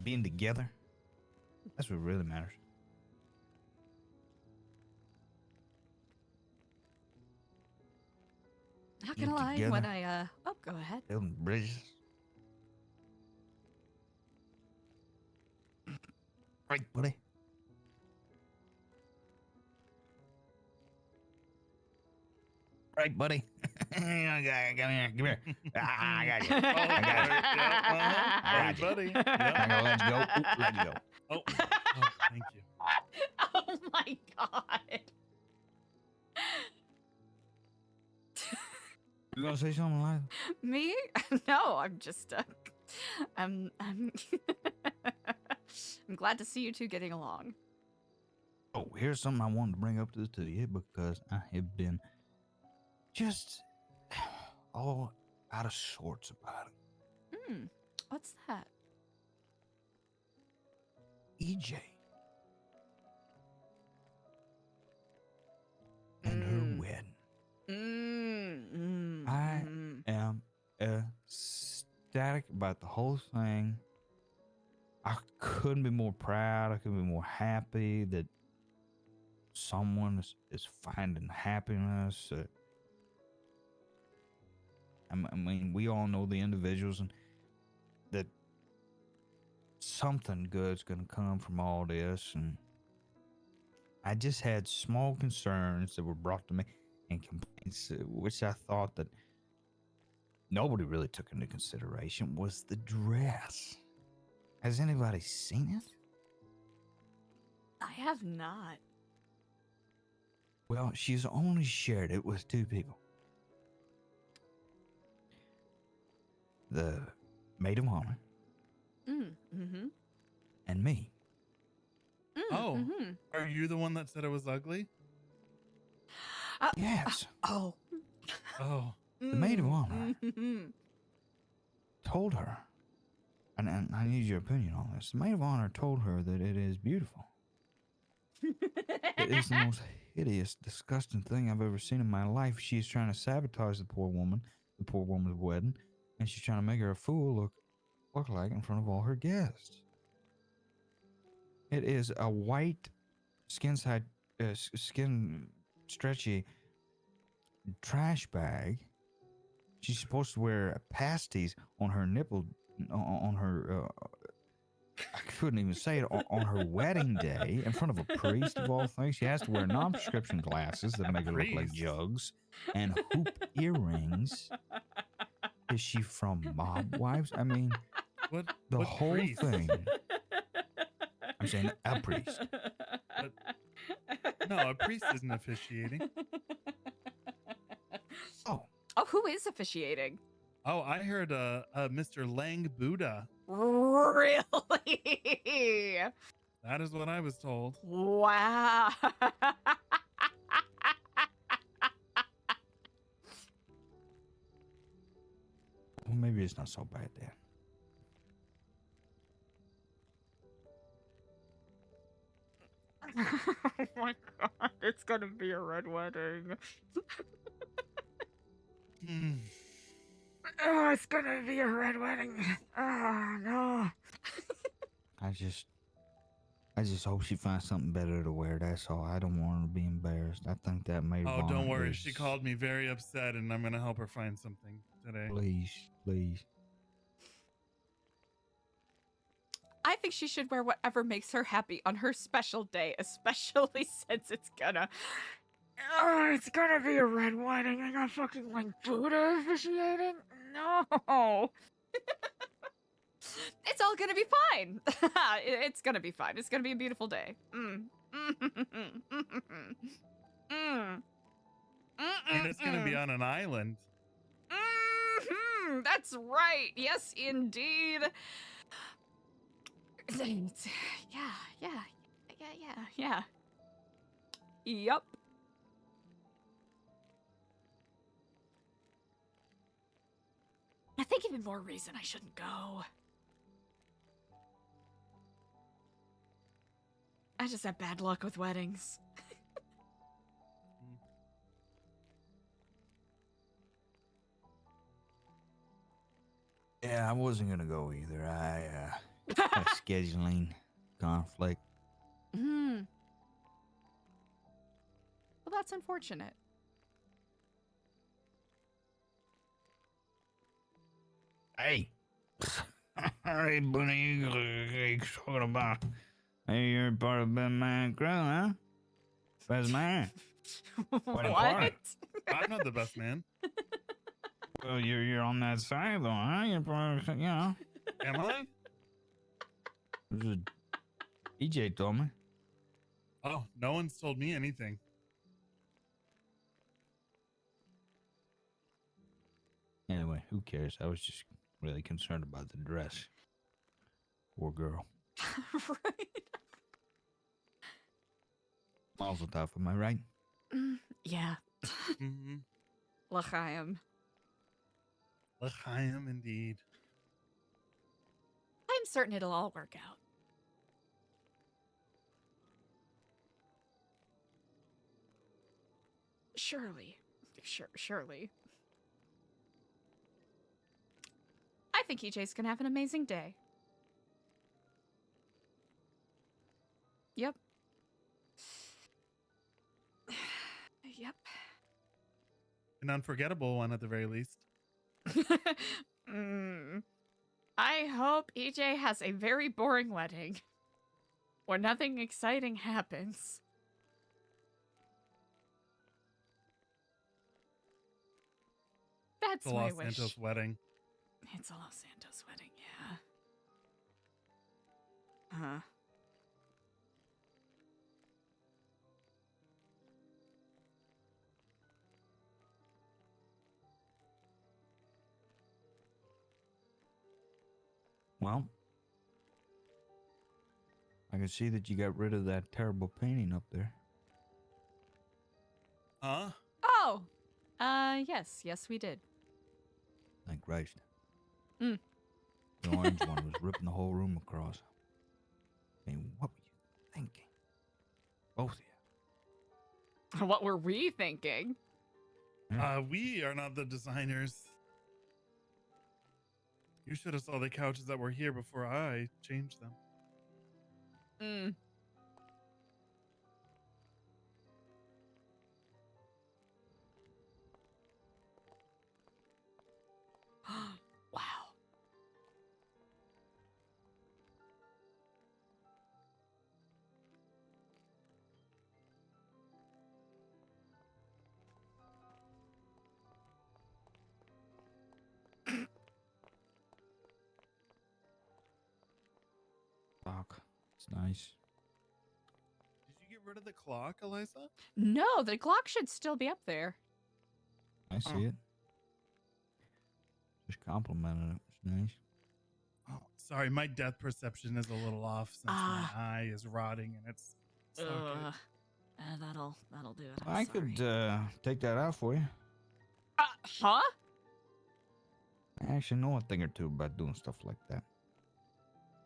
Speaker 9: Being together, that's what really matters.
Speaker 1: Not gonna lie, when I oh, go ahead.
Speaker 9: Building bridges. Right, buddy. Right, buddy. Come here. Ah, I got you. I got you. I got you.
Speaker 8: buddy.
Speaker 9: I'm gonna let you go. Ooh, let you go.
Speaker 8: Oh, thank you.
Speaker 1: Oh my god.
Speaker 9: You gonna say something like
Speaker 1: Me? No, I'm just I'm I'm glad to see you two getting along.
Speaker 9: Oh, here's something I wanted to bring up to you because I have been just all out of sorts about it.
Speaker 1: What's that?
Speaker 9: EJ and her wedding. I am ecstatic about the whole thing. I couldn't be more proud. I couldn't be more happy that someone is finding happiness. I mean, we all know the individuals and that something good's going to come from all this. And I just had small concerns that were brought to me and complaints, which I thought that nobody really took into consideration, was the dress. Has anybody seen it?
Speaker 1: I have not.
Speaker 9: Well, she's only shared it with two people. The maid of honor and me.
Speaker 8: Oh, are you the one that said it was ugly?
Speaker 9: Yes.
Speaker 1: Oh.
Speaker 9: The maid of honor told her, and I need your opinion on this. The maid of honor told her that it is beautiful. It is the most hideous, disgusting thing I've ever seen in my life. She's trying to sabotage the poor woman's wedding, and she's trying to make her a fool look like in front of all her guests. It is a white, skin stretchy trash bag. She's supposed to wear pasties on her nipple, on her. I couldn't even say it, on her wedding day in front of a priest of all things. She has to wear non-prescription glasses that make her look like jugs and hoop earrings. Is she from Mob Wives? I mean,
Speaker 8: what
Speaker 9: whole
Speaker 8: priest?
Speaker 9: thing. I'm saying a priest.
Speaker 8: No, a priest isn't officiating.
Speaker 9: Oh,
Speaker 1: who is officiating?
Speaker 8: Oh, I heard Mr. Lang Buddha.
Speaker 1: Really?
Speaker 8: That is what I was told.
Speaker 1: Wow.
Speaker 9: well, maybe it's not so bad then.
Speaker 1: Oh my god, it's gonna be a red wedding.
Speaker 8: Mm.
Speaker 9: Oh, it's gonna be a red wedding. Oh no. I just hope she finds something better to wear. That's all. I don't want her to be embarrassed. I think that Maid
Speaker 8: Oh, don't
Speaker 9: Vaughn
Speaker 8: worry.
Speaker 9: is...
Speaker 8: She called me very upset, and I'm gonna help her find something today.
Speaker 9: Please, please.
Speaker 1: I think she should wear whatever makes her happy on her special day, especially since it's gonna
Speaker 9: be a red wedding. I got fucking like Buddha officiating. No.
Speaker 1: It's all gonna be fine. It's gonna be fine. It's gonna be a beautiful day.
Speaker 8: And it's gonna be on an island.
Speaker 1: That's right. Yes, indeed. Yeah. Yup. I think even more reason I shouldn't go. I just have bad luck with weddings.
Speaker 9: Yeah, I wasn't gonna go either. I had a scheduling conflict.
Speaker 1: Well, that's unfortunate.
Speaker 9: Hey. Hey, buddy, you talking about? Hey, you're part of the man crew, huh? Best man.
Speaker 1: What?
Speaker 8: I'm not the best man.
Speaker 9: Well, you're on that side though, huh? You're part of, you know.
Speaker 8: Am I?
Speaker 9: EJ told me.
Speaker 8: Oh, no one's told me anything.
Speaker 9: Anyway, who cares? I was just really concerned about the dress. Poor girl.
Speaker 1: Right.
Speaker 9: Mazel tov, am I right?
Speaker 1: Yeah.
Speaker 8: Mm-hmm.
Speaker 1: L'chaim.
Speaker 8: L'chaim, indeed.
Speaker 1: I'm certain it'll all work out. Surely. Surely. I think EJ's gonna have an amazing day. Yep. Yep.
Speaker 8: An unforgettable one at the very least.
Speaker 1: I hope EJ has a very boring wedding where nothing exciting happens. That's
Speaker 8: The
Speaker 1: my
Speaker 8: Los
Speaker 1: wish.
Speaker 8: Santos wedding.
Speaker 1: It's a Los Santos wedding, yeah.
Speaker 9: Well, I can see that you got rid of that terrible painting up there.
Speaker 8: Huh?
Speaker 1: Oh! Yes, we did.
Speaker 9: Thank Christ.
Speaker 1: Mm.
Speaker 9: The orange one was ripping the whole room across. I mean, what were you thinking? Both of you.
Speaker 1: What were we thinking?
Speaker 8: We are not the designers. You should have saw the couches that were here before I changed them.
Speaker 1: Wow.
Speaker 9: Clock. It's nice.
Speaker 8: Did you get rid of the clock, Eliza?
Speaker 1: No, the clock should still be up there.
Speaker 9: I see it. Just complimented it. It's nice.
Speaker 8: Oh, sorry, my depth perception is a little off since my eye is rotting and it's socket.
Speaker 1: That'll do it.
Speaker 9: I could take that out for you.
Speaker 1: Huh?
Speaker 9: I actually know a thing or two about doing stuff like that.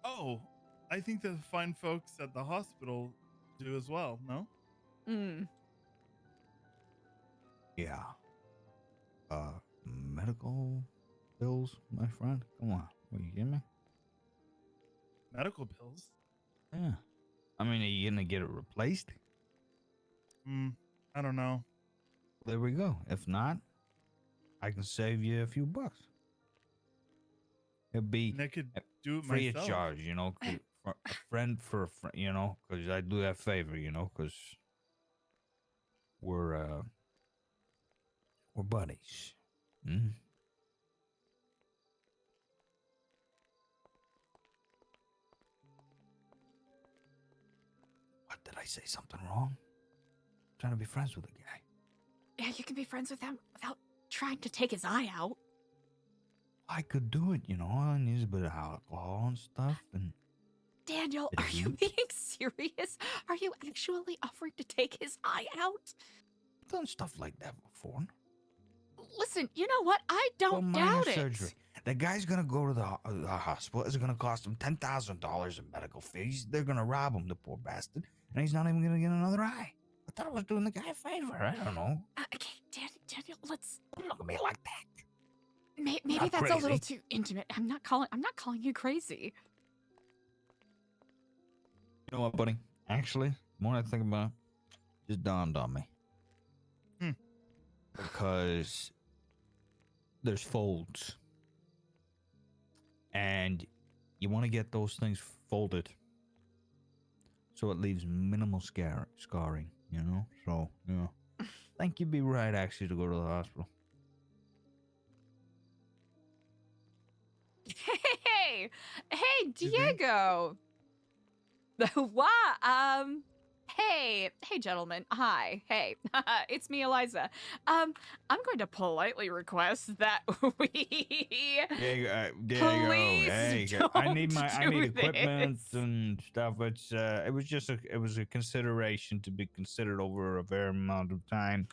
Speaker 8: Oh, I think the fine folks at the hospital do as well, no?
Speaker 9: Yeah. medical bills, my friend? Come on. Are you kidding me?
Speaker 8: Medical bills?
Speaker 9: Yeah. I mean, are you gonna get it replaced?
Speaker 8: I don't know.
Speaker 9: There we go. If not, I can save you a few bucks. It'd be
Speaker 8: And I could do it
Speaker 9: free
Speaker 8: myself.
Speaker 9: of charge, you know, for a friend, you know, because I do that favor, you know, because we're buddies. Mm? What, did I say something wrong? I'm trying to be friends with the guy.
Speaker 1: Yeah, you can be friends with him without trying to take his eye out.
Speaker 9: I could do it, you know. I use a bit of alcohol and stuff, and
Speaker 1: Daniel, are you being serious? Are you actually offering to take his eye out?
Speaker 9: I've done stuff like that before.
Speaker 1: Listen, you know what? I don't doubt it.
Speaker 9: Surgery. The guy's gonna go to the hospital. It's gonna cost him $10,000 in medical fees. They're gonna rob him, the poor bastard, and he's not even gonna get another eye. I thought I was doing the guy a favor. I don't know.
Speaker 1: Okay, Daniel, let's
Speaker 9: Don't look at me like that.
Speaker 1: Maybe
Speaker 9: Not
Speaker 1: that's a little
Speaker 9: crazy.
Speaker 1: too intimate. I'm not calling you crazy.
Speaker 9: You know what, buddy? Actually, the more I think about it, it just dawned on me. Because there's folds. And you want to get those things folded so it leaves minimal scarring, you know? So, yeah. I think you'd be right, actually, to go to the hospital.
Speaker 1: Hey, Diego. What? Hey, gentlemen. Hi. Hey, it's me, Eliza. I'm going to politely request that we
Speaker 9: Diego,
Speaker 1: please
Speaker 9: hey,
Speaker 1: don't
Speaker 9: I need equipment
Speaker 1: this.
Speaker 9: and stuff. It was a consideration to be considered over a very amount of time,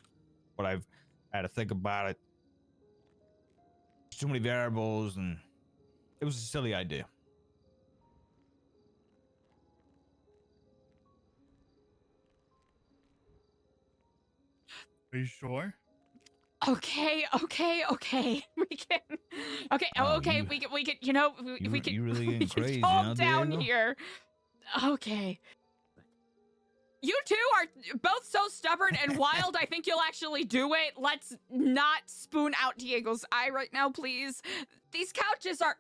Speaker 9: but I've had to think about it. There's too many variables, and it was a silly idea.
Speaker 8: Are you sure?
Speaker 1: Okay. We can. Okay. Okay. We can. You know. We can.
Speaker 9: You really
Speaker 1: we
Speaker 9: getting
Speaker 1: can
Speaker 9: crazy,
Speaker 1: calm
Speaker 9: huh,
Speaker 1: down
Speaker 9: Diego?
Speaker 1: here. Okay. You two are both so stubborn and wild. I think you'll actually do it. Let's not spoon out Diego's eye right now, please. These couches are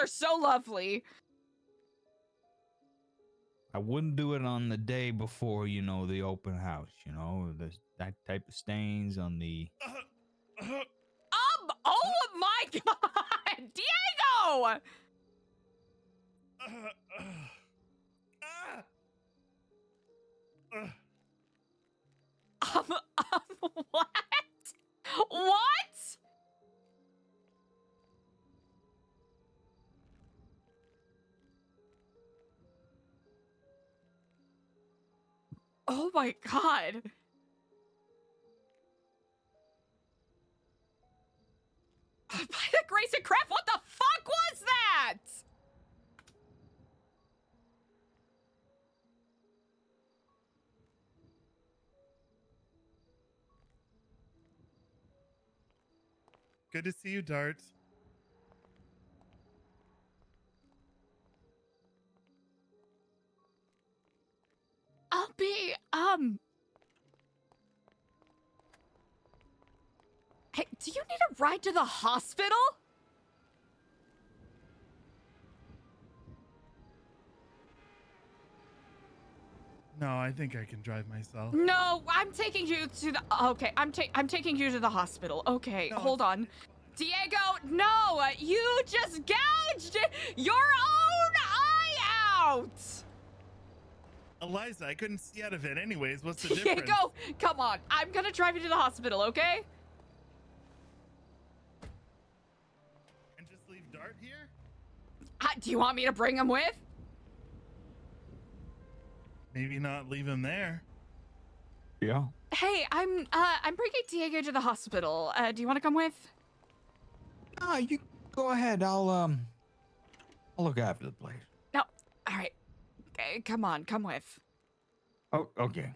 Speaker 1: so lovely.
Speaker 9: I wouldn't do it on the day before, you know, the open house. You know, there's that type of stains on the.
Speaker 1: Oh my God, Diego! What? What? Oh my God. By the grace of crap, what the fuck was that?
Speaker 8: Good to see you, Dart.
Speaker 1: I'll be, Hey, do you need a ride to the hospital?
Speaker 8: No, I think I can drive myself.
Speaker 1: No, I'm taking you to the, okay, I'm taking you to the hospital. Okay,
Speaker 8: No,
Speaker 1: hold on. Diego, no, you just gouged your own eye out.
Speaker 8: Eliza, I couldn't see out of it anyways. What's the difference?
Speaker 1: Diego, come on. I'm gonna drive you to the hospital, okay?
Speaker 8: And just leave Dart here?
Speaker 1: Do you want me to bring him with?
Speaker 8: Maybe not leave him there.
Speaker 9: Yeah.
Speaker 1: Hey, I'm bringing Diego to the hospital. Do you want to come with?
Speaker 9: Ah, you go ahead. I'll look after the place.
Speaker 1: No. All right. Okay, come on, come with.
Speaker 9: Oh, okay.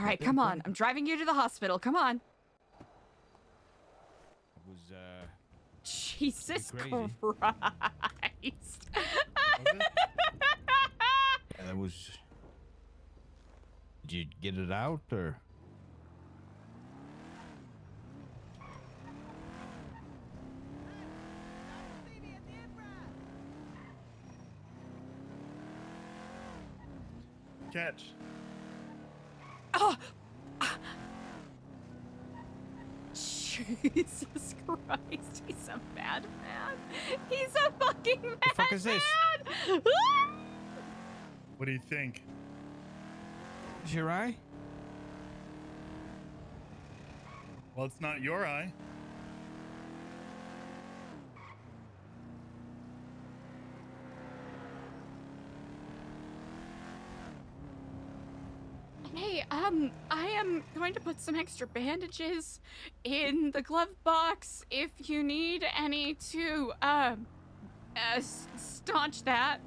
Speaker 1: All right, come on. I'm driving you to the hospital. Come on.
Speaker 9: It was
Speaker 1: Jesus
Speaker 9: crazy.
Speaker 1: Christ.
Speaker 9: Yeah, that was. Did you get it out or?
Speaker 8: Catch.
Speaker 1: Oh! Jesus Christ, he's a bad man. He's a fucking mad
Speaker 9: The fuck is this?
Speaker 1: man.
Speaker 8: What do you think?
Speaker 9: Is your eye?
Speaker 8: Well, it's not your eye.
Speaker 1: Hey, I am going to put some extra bandages in the glove box if you need any to, staunch that.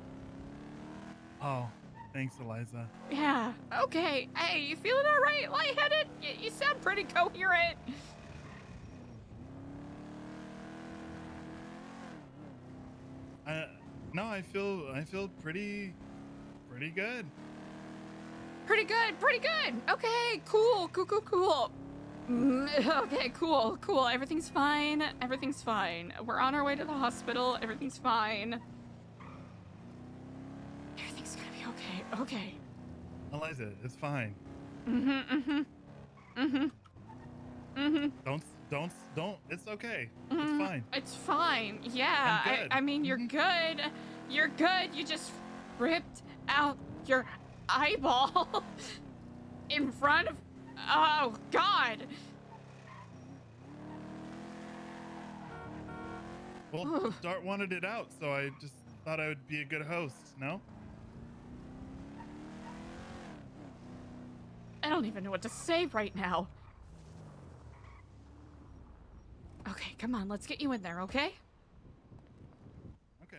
Speaker 8: Oh, thanks, Eliza.
Speaker 1: Yeah, okay. Hey, you feeling all right, lightheaded? You sound pretty coherent.
Speaker 8: No, I feel pretty good.
Speaker 1: Pretty good, pretty good. Okay, cool. Okay, cool. Everything's fine. We're on our way to the hospital. Everything's fine. Everything's gonna be okay.
Speaker 8: Eliza, it's fine.
Speaker 1: Mm-hmm.
Speaker 8: Don't. It's okay. It's fine.
Speaker 1: It's fine. Yeah.
Speaker 8: I'm good.
Speaker 1: I mean, you're good. You're good. You just ripped out your eyeball in front of. Oh God.
Speaker 8: Well, Dart wanted it out, so I just thought I would be a good host. No.
Speaker 1: I don't even know what to say right now. Okay, come on, let's get you in there, okay?
Speaker 8: Okay.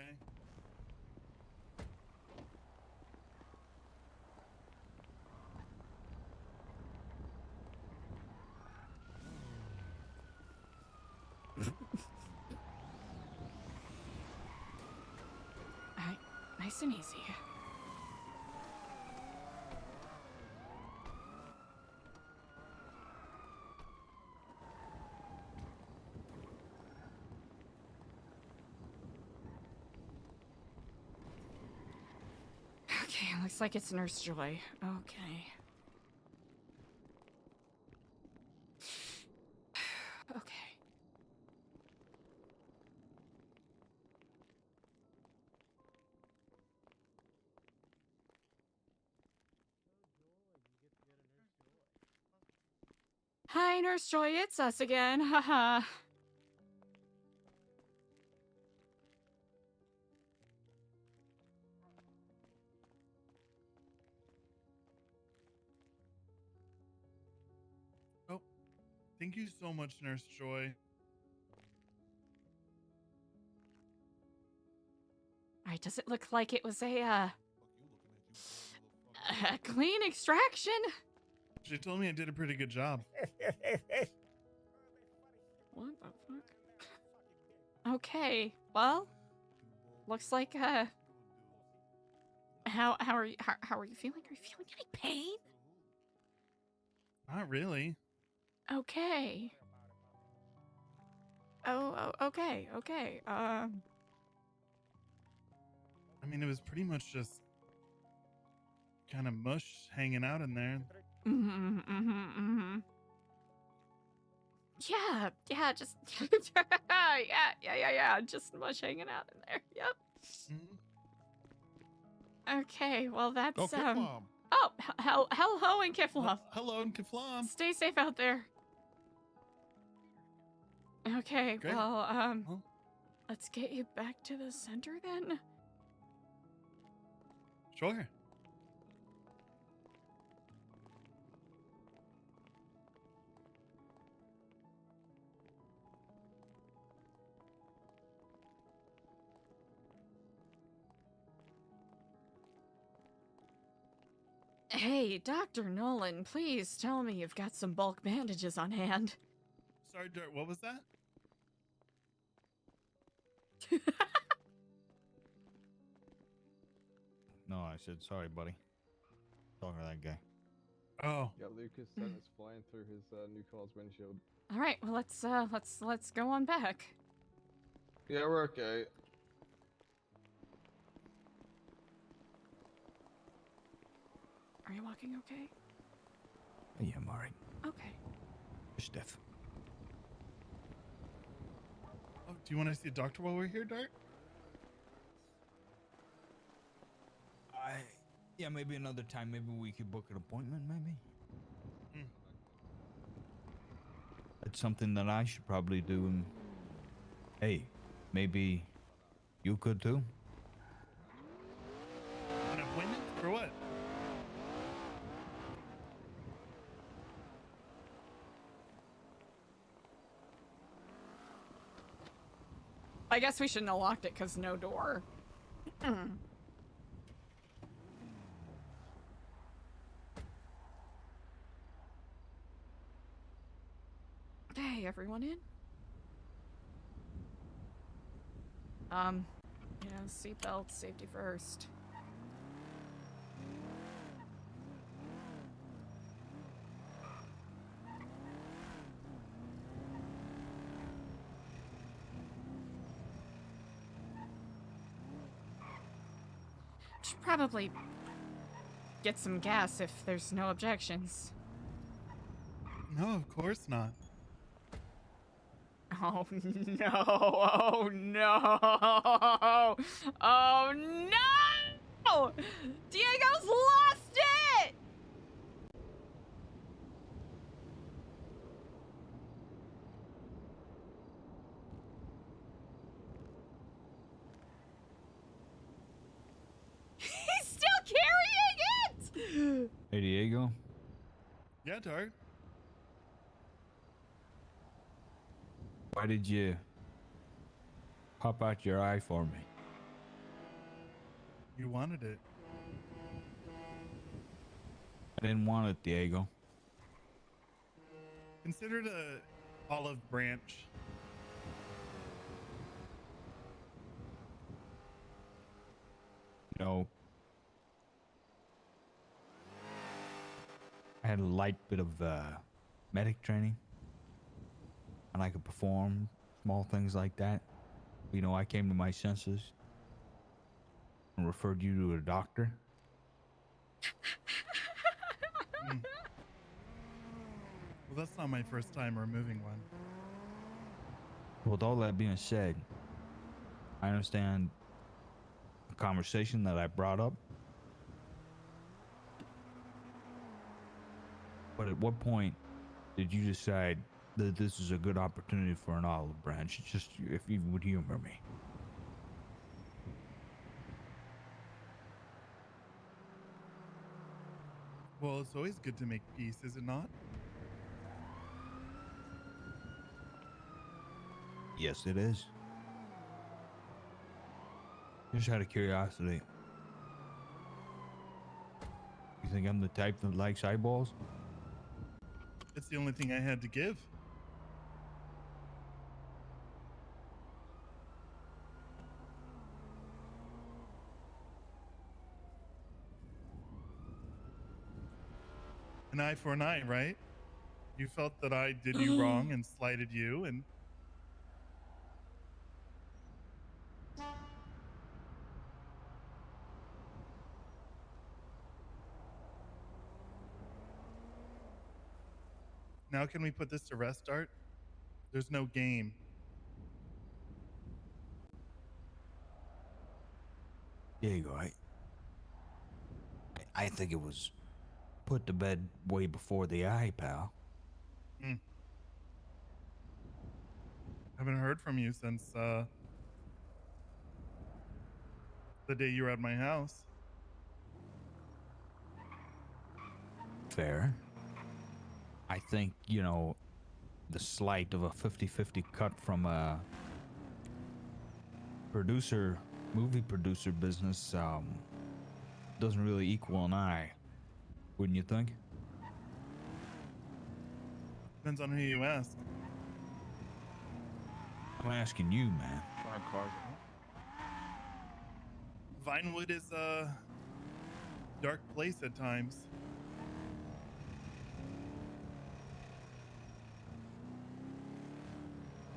Speaker 1: All right, nice and easy. Okay, looks like it's Nurse Joy. Okay. Okay. Hi, Nurse Joy, it's us again. Haha.
Speaker 8: Oh, thank you so much, Nurse Joy.
Speaker 1: Alright, does it look like it was a clean extraction?
Speaker 8: She told me I did a pretty good job.
Speaker 1: What the fuck? Okay, well, looks like how are you feeling? Are you feeling any pain?
Speaker 8: Not really.
Speaker 1: Okay. Oh, okay.
Speaker 8: I mean, it was pretty much just kind of mush hanging out in there.
Speaker 1: Yeah, just yeah, just much hanging out in there. Yep.
Speaker 8: Mm-hmm.
Speaker 1: Okay, well that's
Speaker 11: Go Kiflam.
Speaker 1: Oh, hello in Kiflam.
Speaker 8: Hello in Kiflam.
Speaker 1: Stay safe out there. Okay,
Speaker 8: Great.
Speaker 1: well,
Speaker 8: Huh?
Speaker 1: let's get you back to the center then.
Speaker 8: Sure.
Speaker 1: Hey, Dr. Nolan, please tell me you've got some bulk bandages on hand.
Speaker 8: Sorry, Dirt, what was that?
Speaker 9: No, I said sorry, buddy. Talking to that guy.
Speaker 8: Oh.
Speaker 6: Yeah, Lucas sent us flying through his new car's windshield.
Speaker 1: All right, well let's go on back.
Speaker 6: Yeah, we're okay.
Speaker 1: Are you walking okay?
Speaker 9: Yeah, I'm alright.
Speaker 1: Okay.
Speaker 9: Steph.
Speaker 8: Oh, do you want to see a doctor while we're here, Dart?
Speaker 9: Yeah, maybe another time. Maybe we could book an appointment, maybe? That's something that I should probably do. And hey, maybe you could too?
Speaker 8: An appointment? For what?
Speaker 1: I guess we shouldn't have locked it because no door. Hey, everyone in? Seatbelt, safety first. Should probably get some gas if there's no objections.
Speaker 8: No, of course not.
Speaker 1: Oh no! Oh no! Oh no! Diego's lost it! He's still carrying it!
Speaker 9: Hey, Diego.
Speaker 8: Yeah, Dart.
Speaker 9: Why did you pop out your eye for me?
Speaker 8: You wanted it.
Speaker 9: I didn't want it, Diego.
Speaker 8: Consider it a olive branch.
Speaker 9: You know, I had a light bit of medic training, and I could perform small things like that. You know, I came to my senses and referred you to a doctor.
Speaker 8: Well, that's not my first time removing one.
Speaker 9: With all that being said, I understand the conversation that I brought up. But at what point did you decide that this is a good opportunity for an olive branch? Just if you would humor me.
Speaker 8: Well, it's always good to make peace, is it not?
Speaker 9: Yes, it is. Just out of curiosity. You think I'm the type that likes eyeballs?
Speaker 8: It's the only thing I had to give. An eye for an eye, right? You felt that I did you wrong and slighted you, and now can we put this to rest, Art? There's no game.
Speaker 9: There you go. I think it was put to bed way before the eye, pal.
Speaker 8: Haven't heard from you since the day you were at my house.
Speaker 9: Fair. I think, you know, the slight of a 50-50 cut from a movie producer business, doesn't really equal an eye. Wouldn't you think?
Speaker 8: Depends on who you ask.
Speaker 9: I'm asking you, man.
Speaker 8: Vinewood is a dark place at times.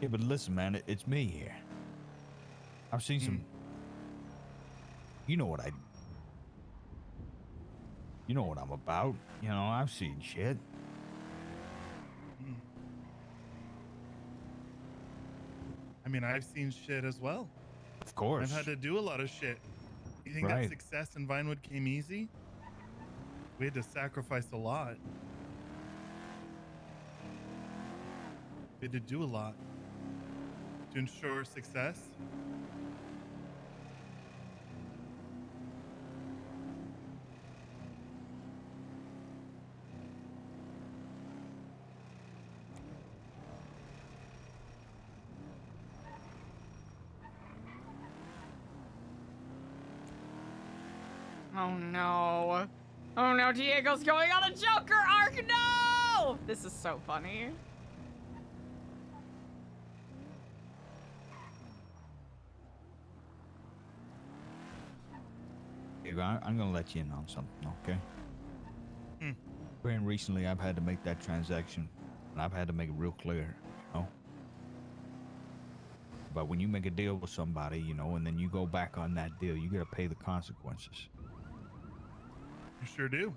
Speaker 9: Yeah, but listen, man, it's me here. I've seen some. You know what You know what I'm about. You know, I've seen shit.
Speaker 8: I mean, I've seen shit as well.
Speaker 9: Of course.
Speaker 8: I've had to do a lot of shit. You think that success in Vinewood came easy? We had to sacrifice a lot. We had to do a lot to ensure success.
Speaker 1: Oh no. Oh no, Diego's going on a Joker arc. No! This is so funny.
Speaker 9: I'm gonna let you in on something, okay? Very recently, I've had to make that transaction, and I've had to make it real clear, you know? But when you make a deal with somebody, you know, and then you go back on that deal, you gotta pay the consequences.
Speaker 8: You sure do.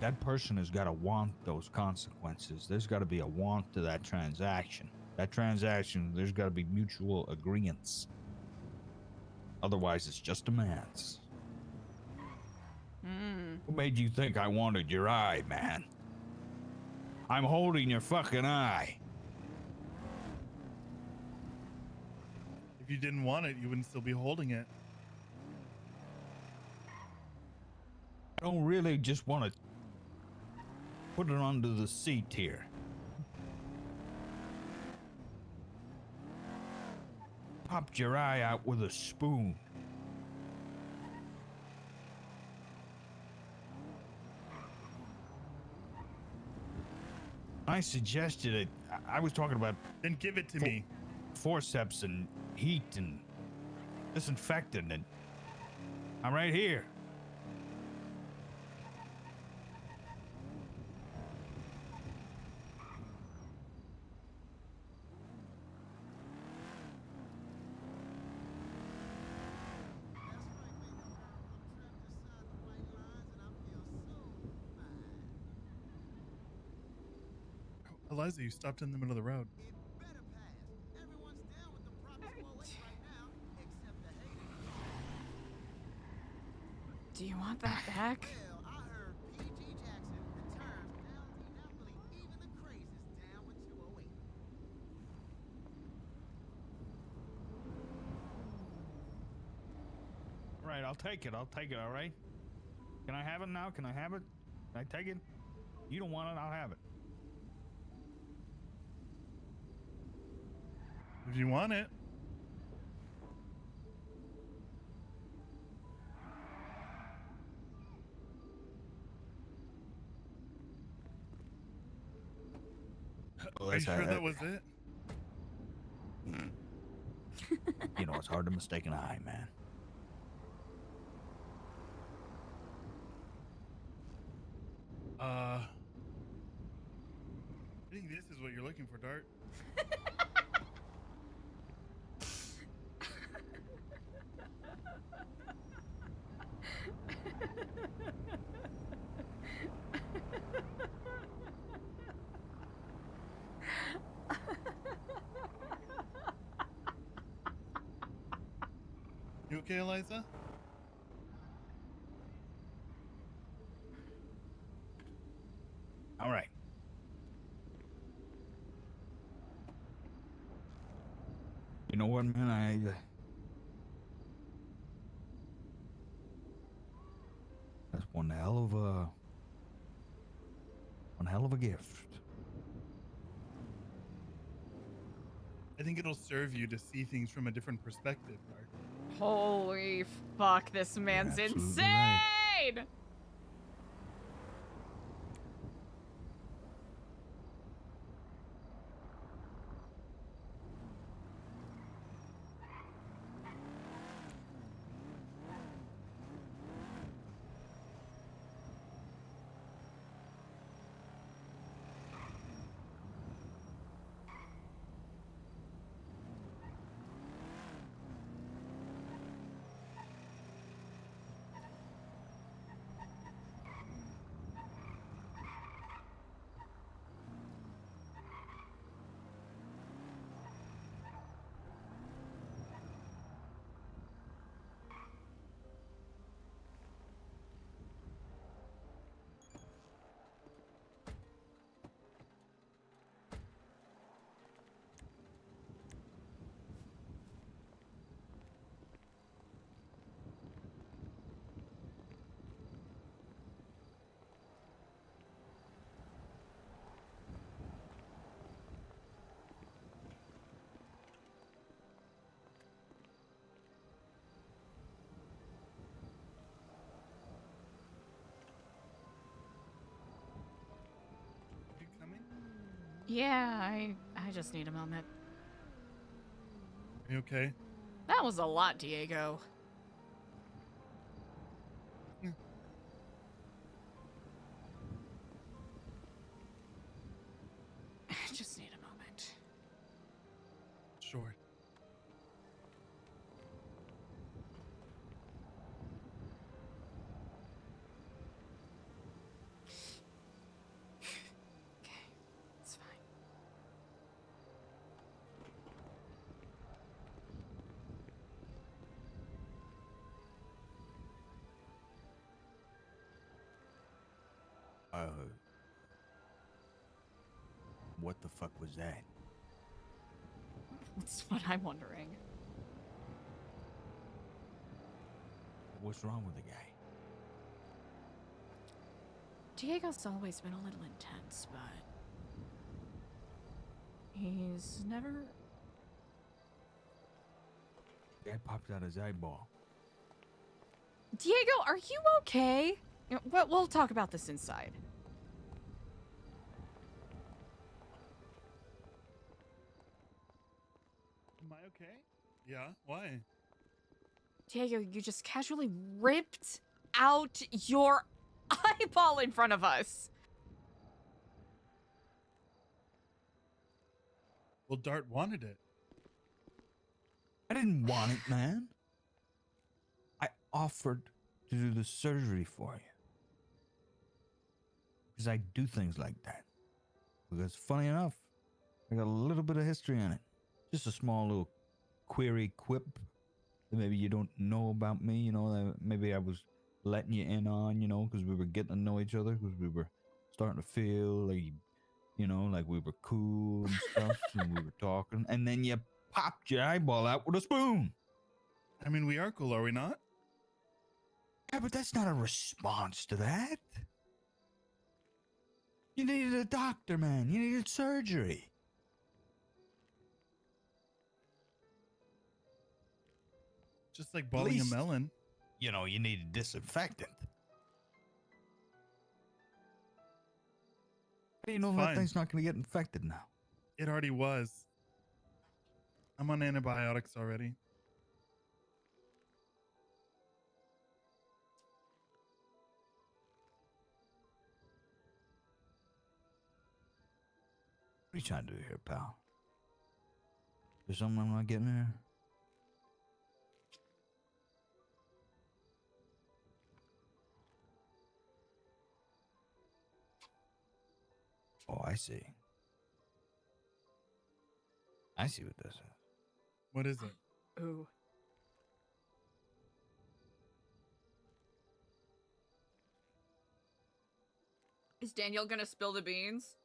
Speaker 9: That person has got to want those consequences. There's got to be a want to that transaction. That transaction, there's got to be mutual agreements. Otherwise, it's just demands. What made you think I wanted your eye, man? I'm holding your fucking eye.
Speaker 8: If you didn't want it, you wouldn't still be holding it.
Speaker 9: I don't really just want to put it under the seat here. Popped your eye out with a spoon. I suggested it. I was talking about.
Speaker 8: Then give it to me.
Speaker 9: Forceps and heat and disinfectant, and I'm right here.
Speaker 8: Eliza, you stopped in the middle of the road.
Speaker 1: Do you want that back?
Speaker 9: Right, I'll take it. I'll take it, all right? Can I have it now? Can I have it? Can I take it? You don't want it, I'll have it.
Speaker 8: If you want it.
Speaker 9: Well,
Speaker 8: Are you sure that was it?
Speaker 9: You know, it's hard to mistake an eye, man.
Speaker 8: I think this is what you're looking for, Dart. You okay, Eliza?
Speaker 9: All right. You know what, man? That's one hell of a gift.
Speaker 8: I think it'll serve you to see things from a different perspective, Dart.
Speaker 1: Holy fuck, this man's
Speaker 9: Absolutely
Speaker 1: insane!
Speaker 9: right.
Speaker 1: Yeah, I just need a moment.
Speaker 8: Are you okay?
Speaker 1: That was a lot, Diego.
Speaker 8: Yeah.
Speaker 1: I just need a moment.
Speaker 8: Sure.
Speaker 1: Okay, it's fine.
Speaker 9: What the fuck was that?
Speaker 1: That's what I'm wondering.
Speaker 9: What's wrong with the guy?
Speaker 1: Diego's always been a little intense, but he's never...
Speaker 9: The guy popped out his eyeball.
Speaker 1: Diego, are you okay? We'll talk about this inside.
Speaker 8: Am I okay? Yeah. Why?
Speaker 1: Diego, you just casually ripped out your eyeball in front of us.
Speaker 8: Well, Dart wanted it.
Speaker 9: I didn't want it, man. I offered to do the surgery for you. Because I do things like that. Because funny enough, I got a little bit of history on it. Just a small little query quip that maybe you don't know about me, you know, that maybe I was letting you in on, you know, because we were getting to know each other, because we were starting to feel like, you know, like we were cool and stuff, and we were talking, and then you popped your eyeball out with a spoon.
Speaker 8: I mean, we are cool, are we not?
Speaker 9: Yeah, but that's not a response to that. You needed a doctor, man. You needed surgery.
Speaker 8: Just like balling a melon.
Speaker 9: You know, you needed disinfectant. How do you know that thing's not going to get infected now?
Speaker 8: It already was. I'm on antibiotics already.
Speaker 9: What are you trying to do here, pal? There's something I'm not getting here? Oh, I see. I see what this is.
Speaker 8: What is it?
Speaker 1: Ooh. Is Daniel gonna spill the beans?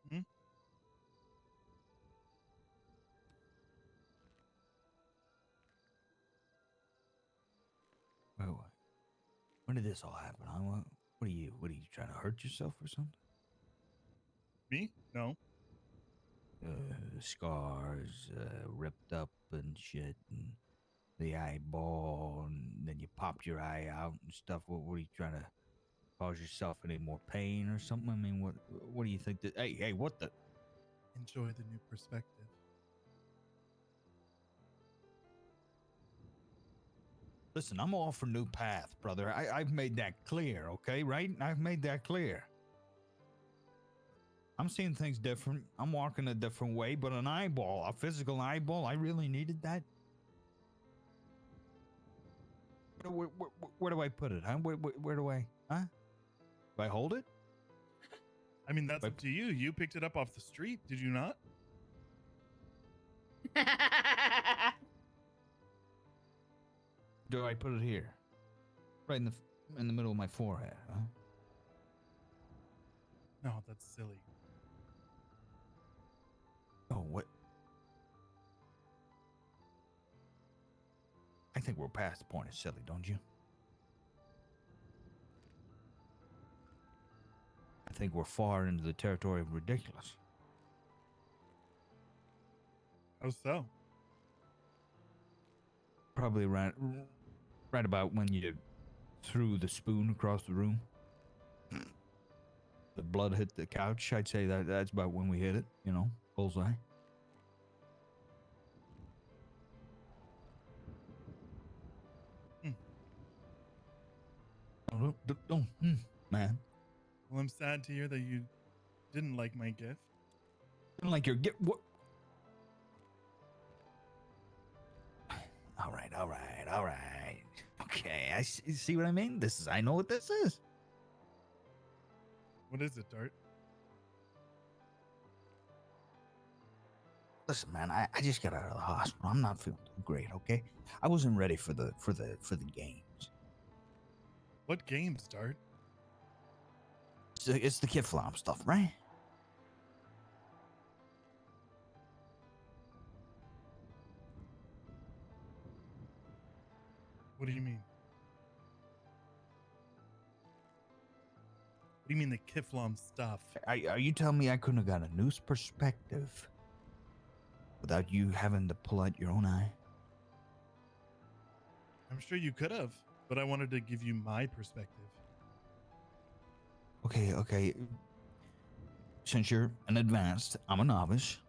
Speaker 8: Hmm?
Speaker 9: Wait, when did this all happen? Huh? What are you trying to hurt yourself or something?
Speaker 8: Me? No.
Speaker 9: Scars, ripped up and shit, and the eyeball, and then you popped your eye out and stuff. What are you trying to cause yourself any more pain or something? I mean, what do you think that? Hey, what the?
Speaker 8: Enjoy the new perspective.
Speaker 9: Listen, I'm all for new path, brother. I've made that clear, okay? Right? I've made that clear. I'm seeing things different. I'm walking a different way, but an eyeball, a physical eyeball, I really needed that. Where do I put it, huh? Where do I, huh? Do I hold it?
Speaker 8: I mean, that's up to you. You picked it up off the street, did you not?
Speaker 9: Do I put it here? Right in the middle of my forehead, huh?
Speaker 8: No, that's silly.
Speaker 9: Oh, what? I think we're past the point of silly, don't you? I think we're far into the territory of ridiculous.
Speaker 8: How so?
Speaker 9: Probably right about when you threw the spoon across the room. the blood hit the couch, I'd say that's about when we hit it. You know, bullseye. Don't, man.
Speaker 8: Well, I'm sad to hear that you didn't like my gift.
Speaker 9: Didn't like your gift. What? All right. Okay, I see what I mean. I know what this is.
Speaker 8: What is it, Dart?
Speaker 9: Listen, man, I just got out of the hospital. I'm not feeling too great, okay? I wasn't ready for the games.
Speaker 8: What games, Dart?
Speaker 9: It's the kid flop stuff, right?
Speaker 8: What do you mean? What do you mean the Kiflom stuff?
Speaker 9: Are you telling me I couldn't have got a news perspective without you having to pull out your own eye?
Speaker 8: I'm sure you could have, but I wanted to give you my perspective.
Speaker 9: Okay. Since you're an advanced, I'm a novice.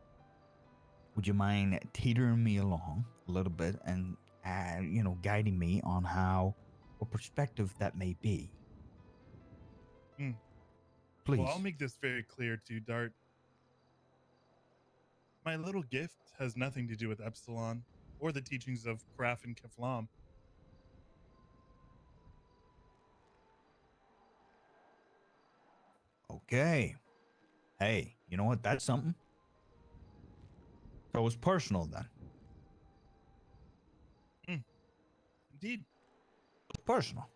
Speaker 9: Would you mind teetering me along a little bit and, guiding me on what perspective that may be? Please.
Speaker 8: Well, I'll make this very clear to you, Dart. My little gift has nothing to do with Epsilon or the teachings of Kraf and Keflam.
Speaker 9: Okay. Hey, you know what? That's something. So it was personal then.
Speaker 8: Indeed.
Speaker 9: It's personal.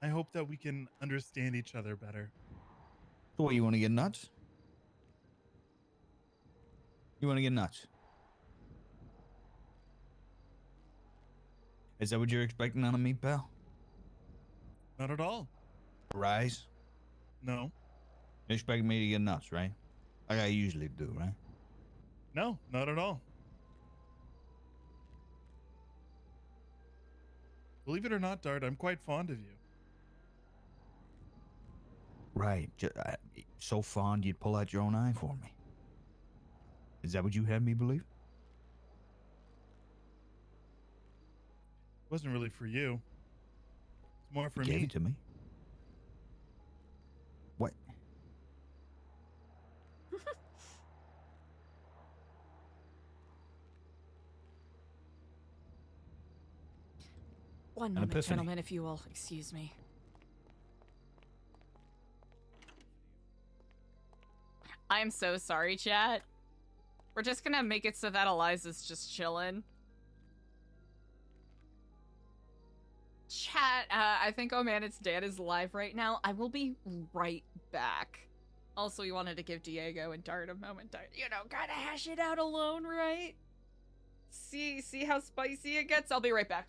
Speaker 8: I hope that we can understand each other better.
Speaker 9: So what, you want to get nuts? You want to get nuts? Is that what you're expecting out of me, pal?
Speaker 8: Not at all.
Speaker 9: Rise?
Speaker 8: No.
Speaker 9: You expect me to get nuts, right? Like I usually do, right?
Speaker 8: No, not at all. Believe it or not, Dart, I'm quite fond of you.
Speaker 9: Right. So fond you'd pull out your own eye for me. Is that what you had me believe?
Speaker 8: It wasn't really for you. It's more for
Speaker 9: You gave
Speaker 8: me.
Speaker 9: it to me. What?
Speaker 1: One moment, gentlemen, if you will excuse me. I'm so sorry, chat. We're just gonna make it so that Eliza's just chilling. Chat, I think Oh Man It's Dad is live right now. I will be right back. Also, we wanted to give Diego and Dart a moment to, gotta hash it out alone, right? See how spicy it gets? I'll be right back.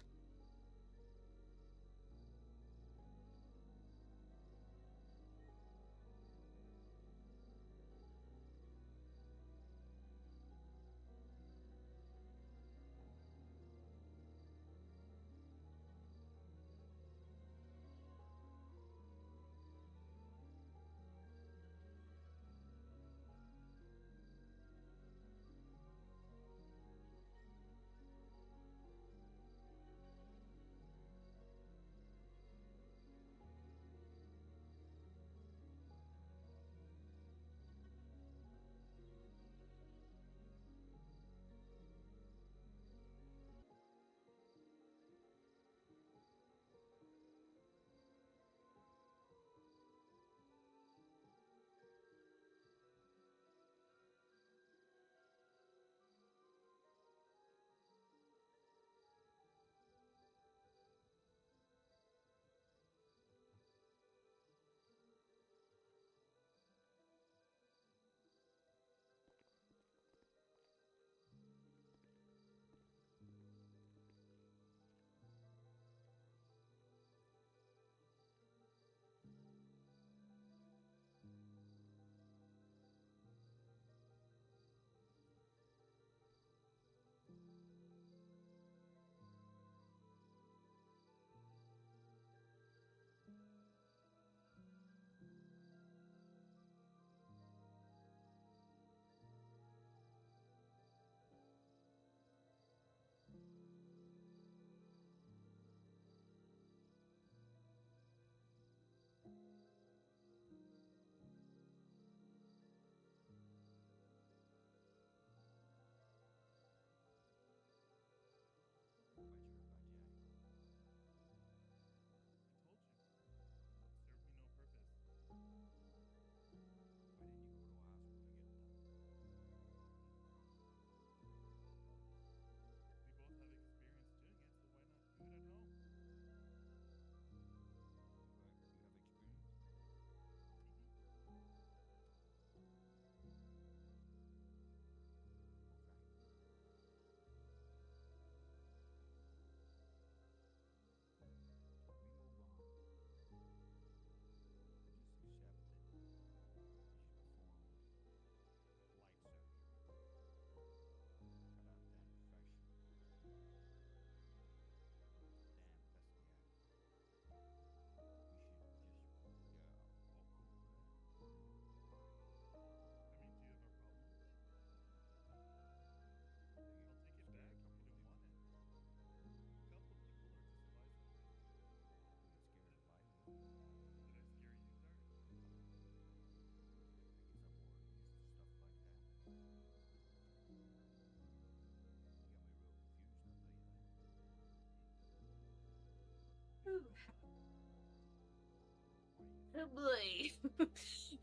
Speaker 1: Oh boy.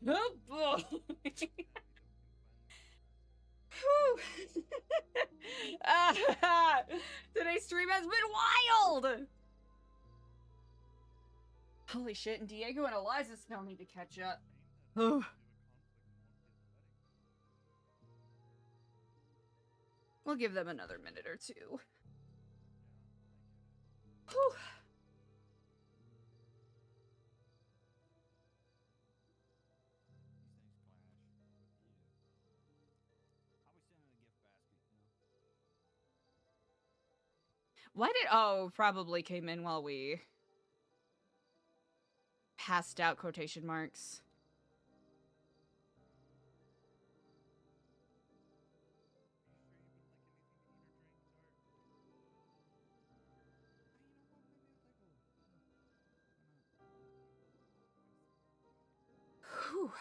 Speaker 1: Oh boy. Whew. Today's stream has been wild. Holy shit, and Diego and Eliza still need to catch up. Oh. We'll give them another minute or two. Whew. Why did... Oh, probably came in while we passed out quotation marks. Whew.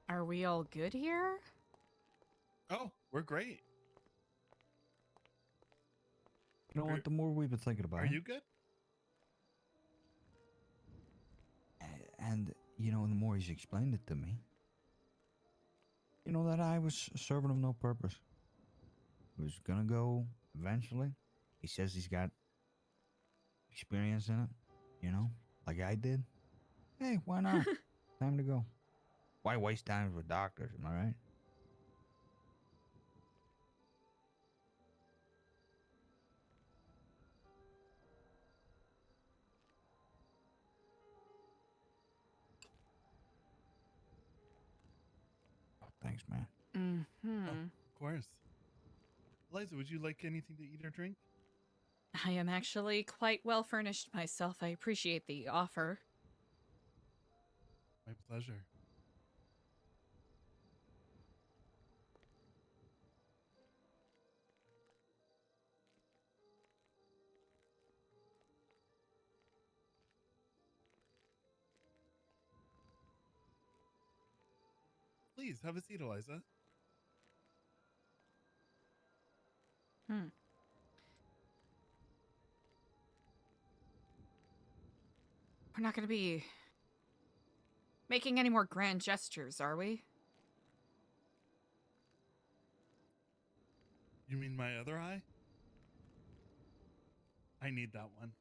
Speaker 1: Are we all good here?
Speaker 8: Oh, we're great.
Speaker 9: You know what? The more we've been thinking about
Speaker 8: Are
Speaker 9: it,
Speaker 8: you good?
Speaker 9: and you know, the more he's explained it to me, you know, that I was a servant of no purpose. He was gonna go eventually. He says he's got experience in it, you know, like I did. Hey, why not? Time to go. Why waste time with doctors? Am I right? Oh, thanks, man.
Speaker 1: Mm-hmm.
Speaker 8: Oh, of course. Eliza, would you like anything to eat or drink?
Speaker 1: I am actually quite well furnished myself. I appreciate the offer.
Speaker 8: My pleasure. Please, have a seat, Eliza.
Speaker 1: Hmm. We're not going to be making any more grand gestures, are we?
Speaker 8: You mean my other eye? I need that one.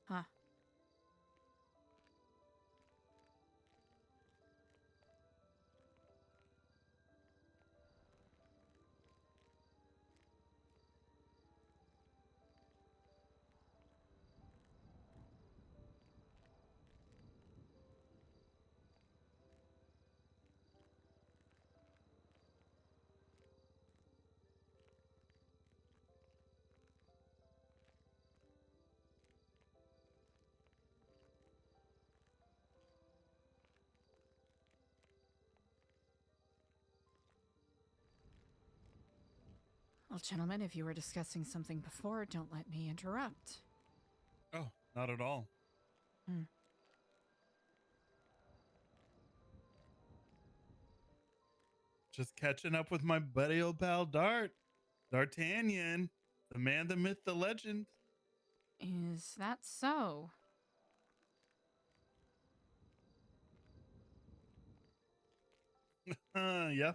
Speaker 1: Huh. Well, gentlemen, if you were discussing something before, don't let me interrupt.
Speaker 8: Oh, not at all.
Speaker 1: Hmm.
Speaker 8: Just catching up with my buddy old pal D'Artagnan, the man, the myth, the legend.
Speaker 1: Is that so?
Speaker 8: Yeah,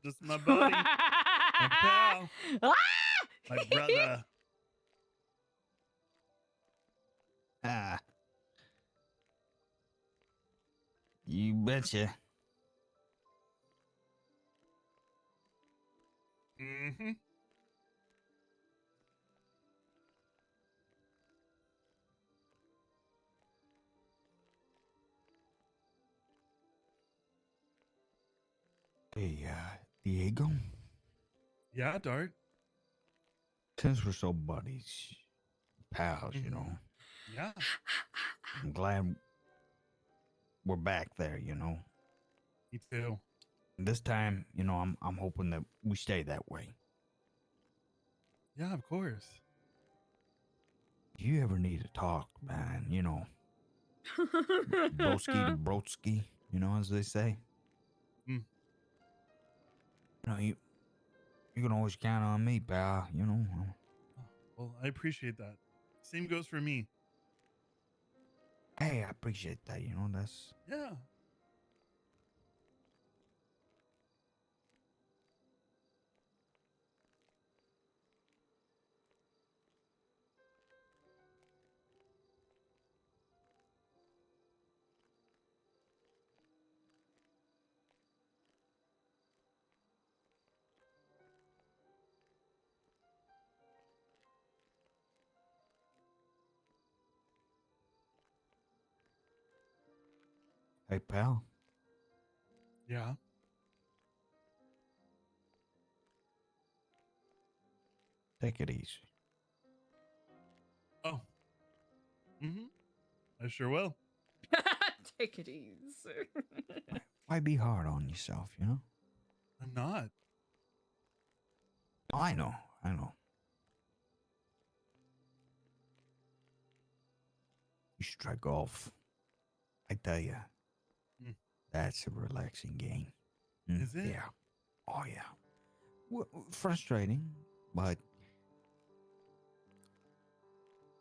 Speaker 8: just my buddy, my pal, my brother.
Speaker 9: Ah, you betcha.
Speaker 8: Mm-hmm.
Speaker 9: Hey, Diego,
Speaker 8: Yeah, Dart.
Speaker 9: since we're so buddies, pals, you know,
Speaker 8: Yeah.
Speaker 9: I'm glad we're back there, you know.
Speaker 8: Me too.
Speaker 9: This time, you know, I'm hoping that we stay that way.
Speaker 8: Yeah, of course.
Speaker 9: If you ever need to talk, man, you know, broski to broski, you know, as they say.
Speaker 8: Mm.
Speaker 9: You know, you can always count on me, pal, you know.
Speaker 8: Well, I appreciate that. Same goes for me.
Speaker 9: Hey, I appreciate that, you know, that's...
Speaker 8: Yeah.
Speaker 9: Hey, pal.
Speaker 8: Yeah.
Speaker 9: Take it easy.
Speaker 8: Oh. Mm-hmm. I sure will.
Speaker 1: Take it easy.
Speaker 9: Why be hard on yourself, you know?
Speaker 8: I'm not.
Speaker 9: I know. You should try golf. I tell you, that's a relaxing game.
Speaker 8: Is it?
Speaker 9: Yeah. Oh, yeah. Frustrating, but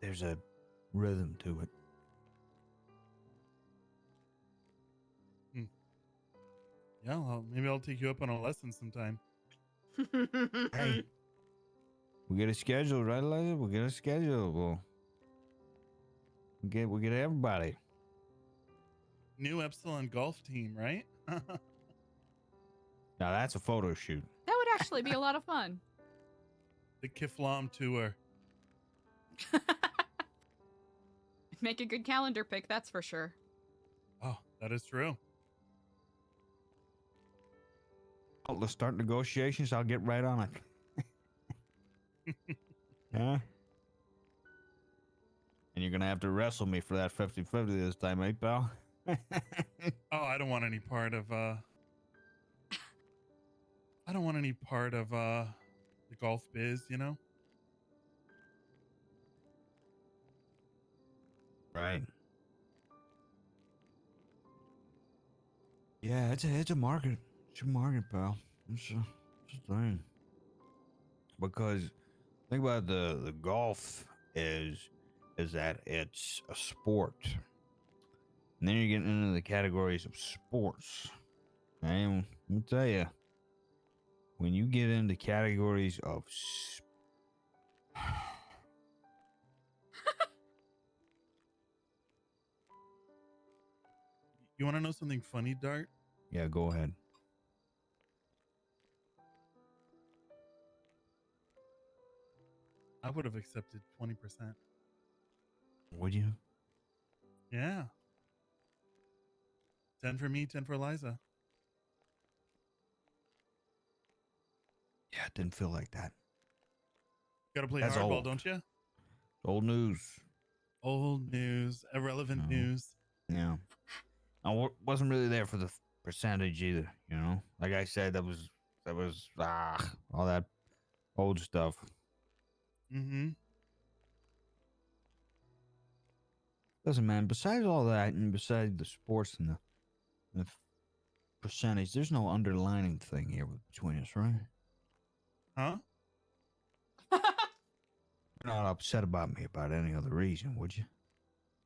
Speaker 9: there's a rhythm to it.
Speaker 8: Yeah, well, maybe I'll take you up on a lesson sometime.
Speaker 9: Hey, we get a schedule, right, Eliza? We get a schedule. We get everybody.
Speaker 8: New Epsilon golf team, right?
Speaker 9: Now that's a photo shoot.
Speaker 1: That would actually be a lot of fun.
Speaker 8: The Kiflam tour.
Speaker 1: Make a good calendar pick, that's for sure.
Speaker 8: Oh, that is true.
Speaker 9: Oh, let's start negotiations. I'll get right on it. Yeah. And you're gonna have to wrestle me for that 50-50 this time, eh, pal?
Speaker 8: Oh, I don't want any part of the golf biz, you know?
Speaker 9: Right. Yeah, it's a market. It's a market, pal. It's a thing. Because think about the golf is that it's a sport. And then you're getting into the categories of sports. And let me tell you, when you get into categories of
Speaker 8: You want to know something funny, Dart?
Speaker 9: yeah, go ahead.
Speaker 8: I would have accepted 20%.
Speaker 9: Would you?
Speaker 8: Yeah. 10 for me, 10 for Eliza.
Speaker 9: Yeah, it didn't feel like that.
Speaker 8: Gotta play
Speaker 9: That's
Speaker 8: hardball,
Speaker 9: old.
Speaker 8: don't you?
Speaker 9: Old news.
Speaker 8: Old news, irrelevant
Speaker 9: No.
Speaker 8: news.
Speaker 9: Yeah. I wasn't really there for the percentage either, you know? Like I said, that was all that old stuff.
Speaker 8: Mm-hmm.
Speaker 9: Listen, man, besides all that and besides the sports and the percentage, there's no underlining thing here between us, right?
Speaker 8: Huh?
Speaker 9: You're not upset about me about any other reason, would you?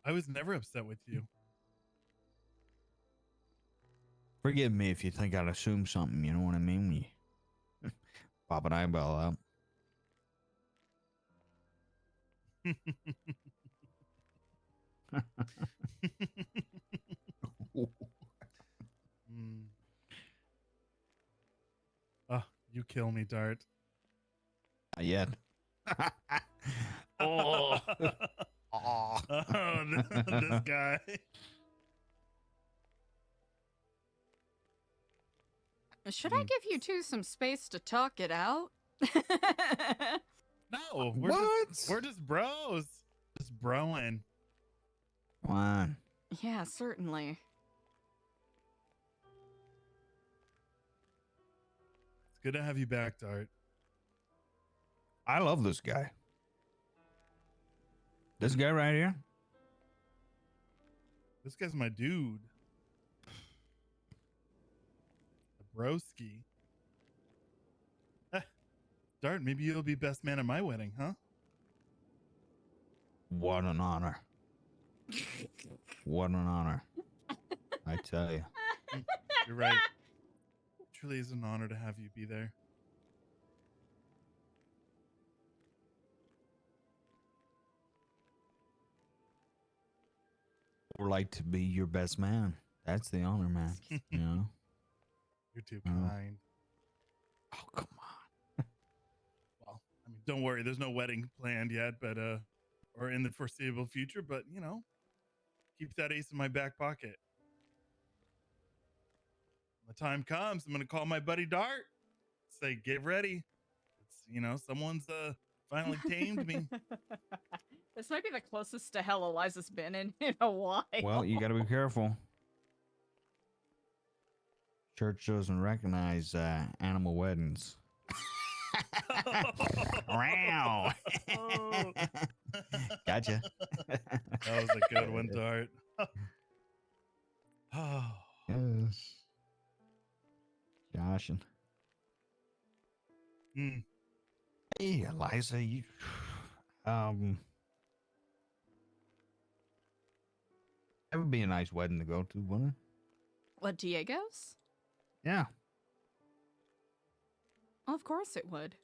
Speaker 8: I was never upset with you.
Speaker 9: Forgive me if you think I'd assume something, you know what I mean? When you pop an eyeball out.
Speaker 8: Oh, you kill me, Dart.
Speaker 9: Not yet. Oh. Oh.
Speaker 8: This guy.
Speaker 1: Should I give you two some space to talk it out?
Speaker 8: No,
Speaker 9: What?
Speaker 8: we're just bros. Just broing.
Speaker 9: Come on.
Speaker 1: Yeah, certainly.
Speaker 8: It's good to have you back, Dart.
Speaker 9: I love this guy. This guy right here.
Speaker 8: This guy's my dude. A broski. Dart, maybe you'll be best man at my wedding, huh?
Speaker 9: What an honor. What an honor. I tell you.
Speaker 8: You're right. It truly is an honor to have you be there.
Speaker 9: Or like to be your best man. That's the honor, man. You know?
Speaker 8: You're too kind.
Speaker 9: Oh, come on.
Speaker 8: Well, I mean, don't worry. There's no wedding planned yet, but or in the foreseeable future. But you know, keep that ace in my back pocket. When the time comes, I'm gonna call my buddy Dart. Say, get ready. It's someone's finally tamed me.
Speaker 1: This might be the closest to hell Eliza's been in a while.
Speaker 9: Well, you got to be careful. Church doesn't recognize animal weddings. Wow. Gotcha.
Speaker 8: That was a good one, Dart. Oh.
Speaker 9: Yes. Joshing. Hey, Eliza, you that would be a nice wedding to go to, wouldn't it?
Speaker 1: What, Diego's?
Speaker 9: Yeah.
Speaker 1: Well, of course it would.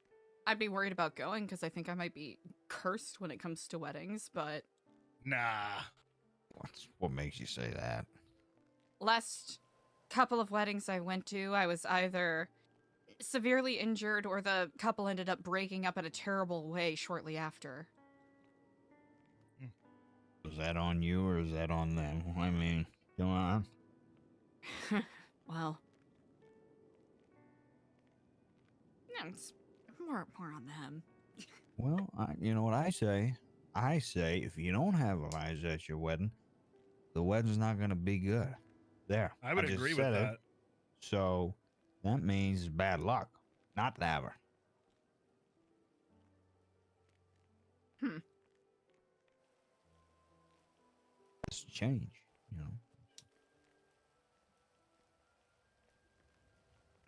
Speaker 1: I'd be worried about going because I think I might be cursed when it comes to weddings, but...
Speaker 8: Nah.
Speaker 9: What makes you say that?
Speaker 1: Last couple of weddings I went to, I was either severely injured or the couple ended up breaking up in a terrible way shortly after.
Speaker 9: Is that on you or is that on them? I mean, come on.
Speaker 1: Well... No, it's more on them.
Speaker 9: Well, you know what I say? I say if you don't have Eliza at your wedding, the wedding's not going to be good. There.
Speaker 8: I would
Speaker 9: just
Speaker 8: agree with
Speaker 9: said it.
Speaker 8: that.
Speaker 9: So that means bad luck. Not to have her. It's change, you know.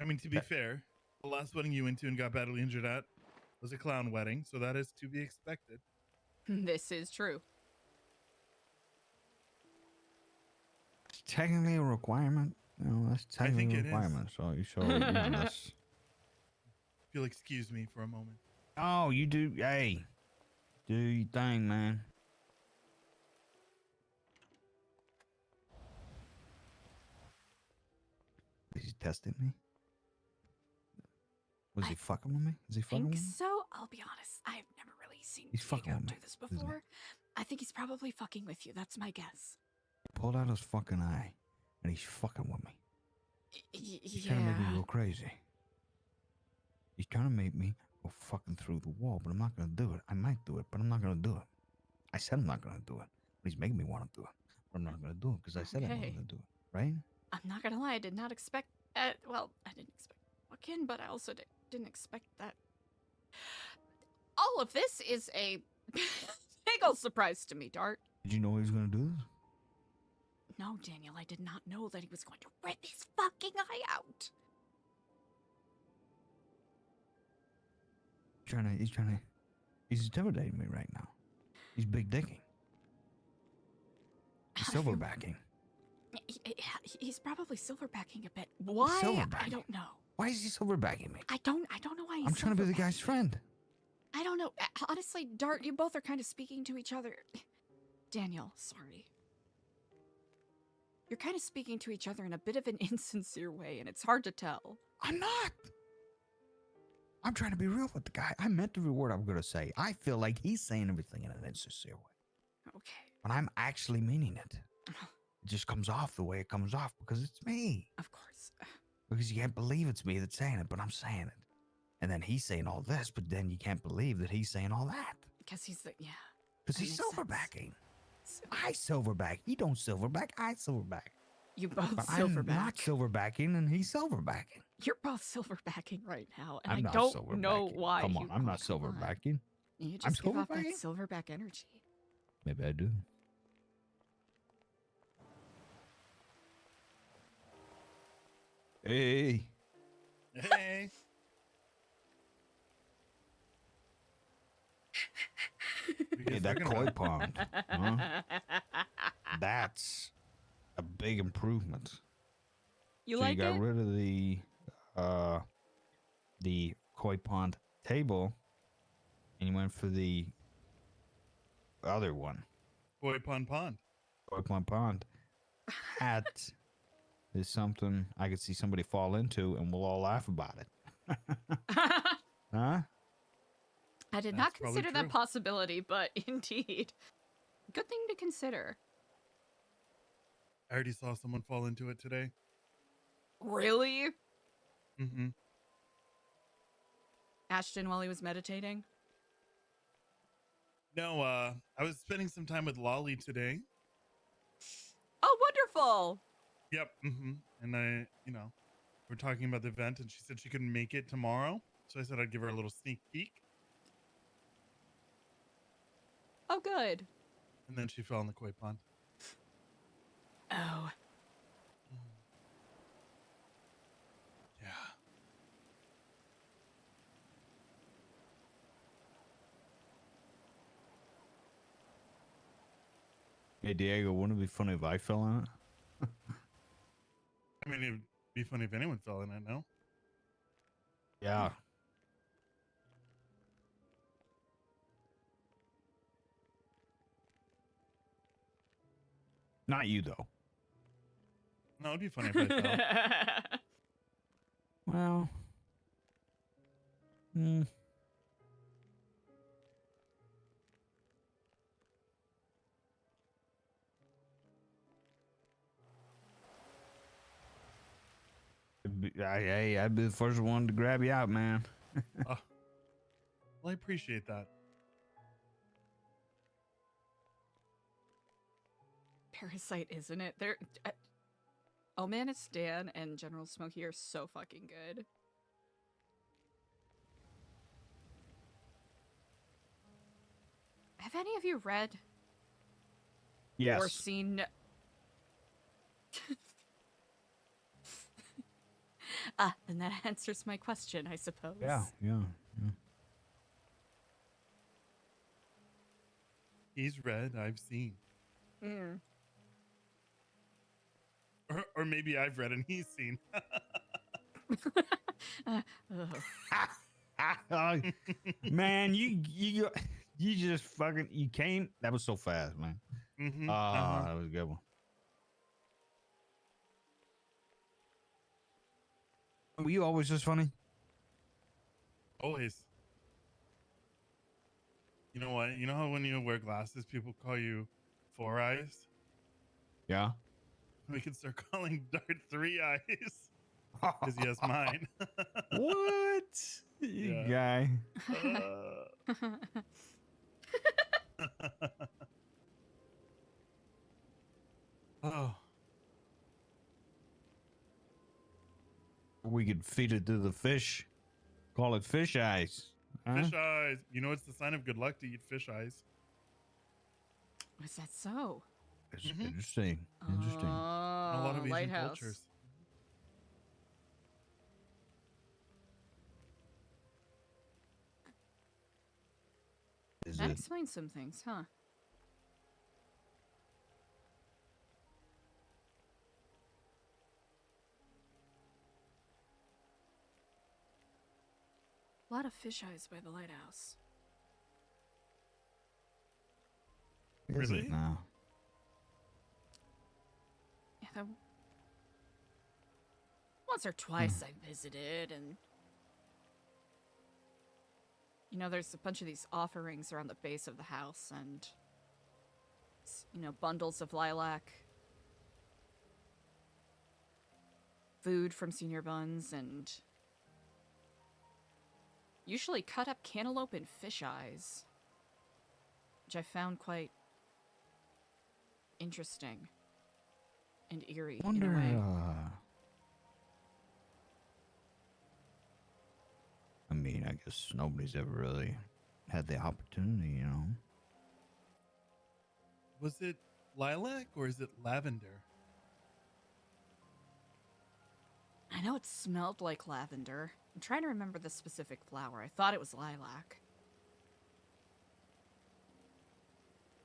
Speaker 8: I mean, to be fair, the last wedding you went to and got badly injured at was a clown wedding, so that is to be expected.
Speaker 1: This is true.
Speaker 9: It's technically a requirement. You know, that's technically a requirement. So you that's...
Speaker 8: If you'll excuse me for a moment.
Speaker 9: Oh, you do. Hey, do your thing, man. Is he testing me? Was he fucking with me? Is he fucking with me?
Speaker 1: So, I'll be honest, I've never really seen
Speaker 9: He's fucking
Speaker 1: Diego
Speaker 9: with
Speaker 1: do
Speaker 9: me,
Speaker 1: this
Speaker 9: isn't he?
Speaker 1: before. I think he's probably fucking with you. That's my guess.
Speaker 9: He pulled out his fucking eye, and he's fucking with me. He's trying to make me go crazy. He's trying to make me go fucking through the wall, but I'm not gonna do it. I might do it, but I'm not gonna do it. I said I'm not gonna do it, but he's making me want to do it. But I'm not gonna do it because I said I wasn't gonna do it. Right?
Speaker 1: I'm not gonna lie, I did not expect... well, I didn't expect fucking, but I also didn't expect that. All of this is a big ol' surprise to me, Dart.
Speaker 9: Did you know he was gonna do this?
Speaker 1: No, Daniel, I did not know that he was going to rip his fucking eye out.
Speaker 9: He's intimidating me right now. He's big dicking. He's silverbacking.
Speaker 1: He's probably silverbacking a bit. Why? I don't know.
Speaker 9: Why is he silverbacking me?
Speaker 1: I don't know why he's
Speaker 9: I'm trying to be the guy's friend.
Speaker 1: I don't know. Honestly, Dart, you both are kind of speaking to each other. Daniel, sorry. You're kind of speaking to each other in a bit of an insincere way, and it's hard to tell.
Speaker 9: I'm not. I'm trying to be real with the guy. I meant every word I'm going to say. I feel like he's saying everything in an insincere way.
Speaker 1: Okay.
Speaker 9: But I'm actually meaning it. It just comes off the way it comes off because it's me.
Speaker 1: Of course.
Speaker 9: because you can't believe it's me that's saying it, but I'm saying it. And then he's saying all this, but then you can't believe that he's saying all that.
Speaker 1: Because he's the, yeah.
Speaker 9: Because
Speaker 1: that
Speaker 9: he's
Speaker 1: makes sense.
Speaker 9: silverbacking.
Speaker 1: So
Speaker 9: I silverback. He don't silverback. I silverback.
Speaker 1: you both
Speaker 9: But I'm not
Speaker 1: silverback.
Speaker 9: silverbacking, and he's silverbacking.
Speaker 1: You're both silverbacking right now, and
Speaker 9: I'm
Speaker 1: I
Speaker 9: not
Speaker 1: don't know
Speaker 9: silverbacking.
Speaker 1: why.
Speaker 9: Come on, I'm not
Speaker 1: come on.
Speaker 9: silverbacking.
Speaker 1: You
Speaker 9: I'm
Speaker 1: just give off that
Speaker 9: silverbacking?
Speaker 1: silverback energy.
Speaker 9: Maybe I do. Hey.
Speaker 8: Hey.
Speaker 9: Hey, that koi pond. Huh? That's a big improvement.
Speaker 1: You
Speaker 9: So
Speaker 1: like
Speaker 9: you got
Speaker 1: it?
Speaker 9: rid of the koi pond table, and you went for the other one,
Speaker 8: Koi pond pond.
Speaker 9: koi pond. That is something I could see somebody fall into, and we'll all laugh about it. Huh?
Speaker 1: I did
Speaker 8: That's
Speaker 1: not
Speaker 8: probably
Speaker 1: consider that
Speaker 8: true.
Speaker 1: possibility, but indeed. Good thing to consider.
Speaker 8: I already saw someone fall into it today.
Speaker 1: Really?
Speaker 8: Mm-hmm.
Speaker 1: Ashton while he was meditating?
Speaker 8: No, I was spending some time with Lolly today.
Speaker 1: Oh, wonderful!
Speaker 8: Yep. Mm-hmm. And we're talking about the event, and she said she couldn't make it tomorrow. So I said I'd give her a little sneak peek.
Speaker 1: Oh, good.
Speaker 8: And then she fell in the koi pond.
Speaker 1: Oh.
Speaker 8: Yeah.
Speaker 9: Hey, Diego, wouldn't it be funny if I fell in it?
Speaker 8: I mean, it'd be funny if anyone fell in it, no?
Speaker 9: Yeah. Not you, though.
Speaker 8: No, it'd be funny if I fell.
Speaker 9: Well. Hmm. I'd be the first one to grab you out, man.
Speaker 8: Well, I appreciate that.
Speaker 1: Parasite, isn't it? They're... Oh man, it's Dan and General Smokey are so fucking good. Have any of you read
Speaker 9: Yes.
Speaker 1: or seen... then that answers my question, I suppose.
Speaker 9: Yeah.
Speaker 8: He's read, I've seen.
Speaker 1: Mm.
Speaker 8: Or maybe I've read and he's seen.
Speaker 1: Ugh.
Speaker 9: Man, you just fucking, you came. That was so fast, man.
Speaker 8: Mm-hmm.
Speaker 9: That was a good one. Were you always this funny?
Speaker 8: Always. You know what? You know how when you wear glasses, people call you Four Eyes?
Speaker 9: Yeah.
Speaker 8: We can start calling Dart Three Eyes because he has mine.
Speaker 9: What? You
Speaker 8: Yeah.
Speaker 9: guy.
Speaker 8: Oh,
Speaker 9: We could feed it to the fish. Call it fish eyes. Huh?
Speaker 8: fish eyes. You know, it's the sign of good luck to eat fish eyes.
Speaker 1: Was that so?
Speaker 9: It's
Speaker 8: Mhm.
Speaker 9: interesting. Interesting.
Speaker 8: In a lot of Asian
Speaker 1: Lighthouse.
Speaker 8: cultures.
Speaker 9: Is
Speaker 1: That
Speaker 9: it?
Speaker 1: explains some things, huh? A lot of fish eyes by the lighthouse.
Speaker 9: Is
Speaker 8: Really?
Speaker 9: it now?
Speaker 1: Yeah, that... Once or twice I visited, and you know, there's a bunch of these offerings around the base of the house, and you know, bundles of lilac. food from Senior Buns and usually cut up cantaloupe and fish eyes, which I found quite interesting and eerie in a way.
Speaker 9: I mean, I guess nobody's ever really had the opportunity, you know?
Speaker 8: Was it lilac or is it lavender?
Speaker 1: I know it smelled like lavender. I'm trying to remember the specific flower. I thought it was lilac.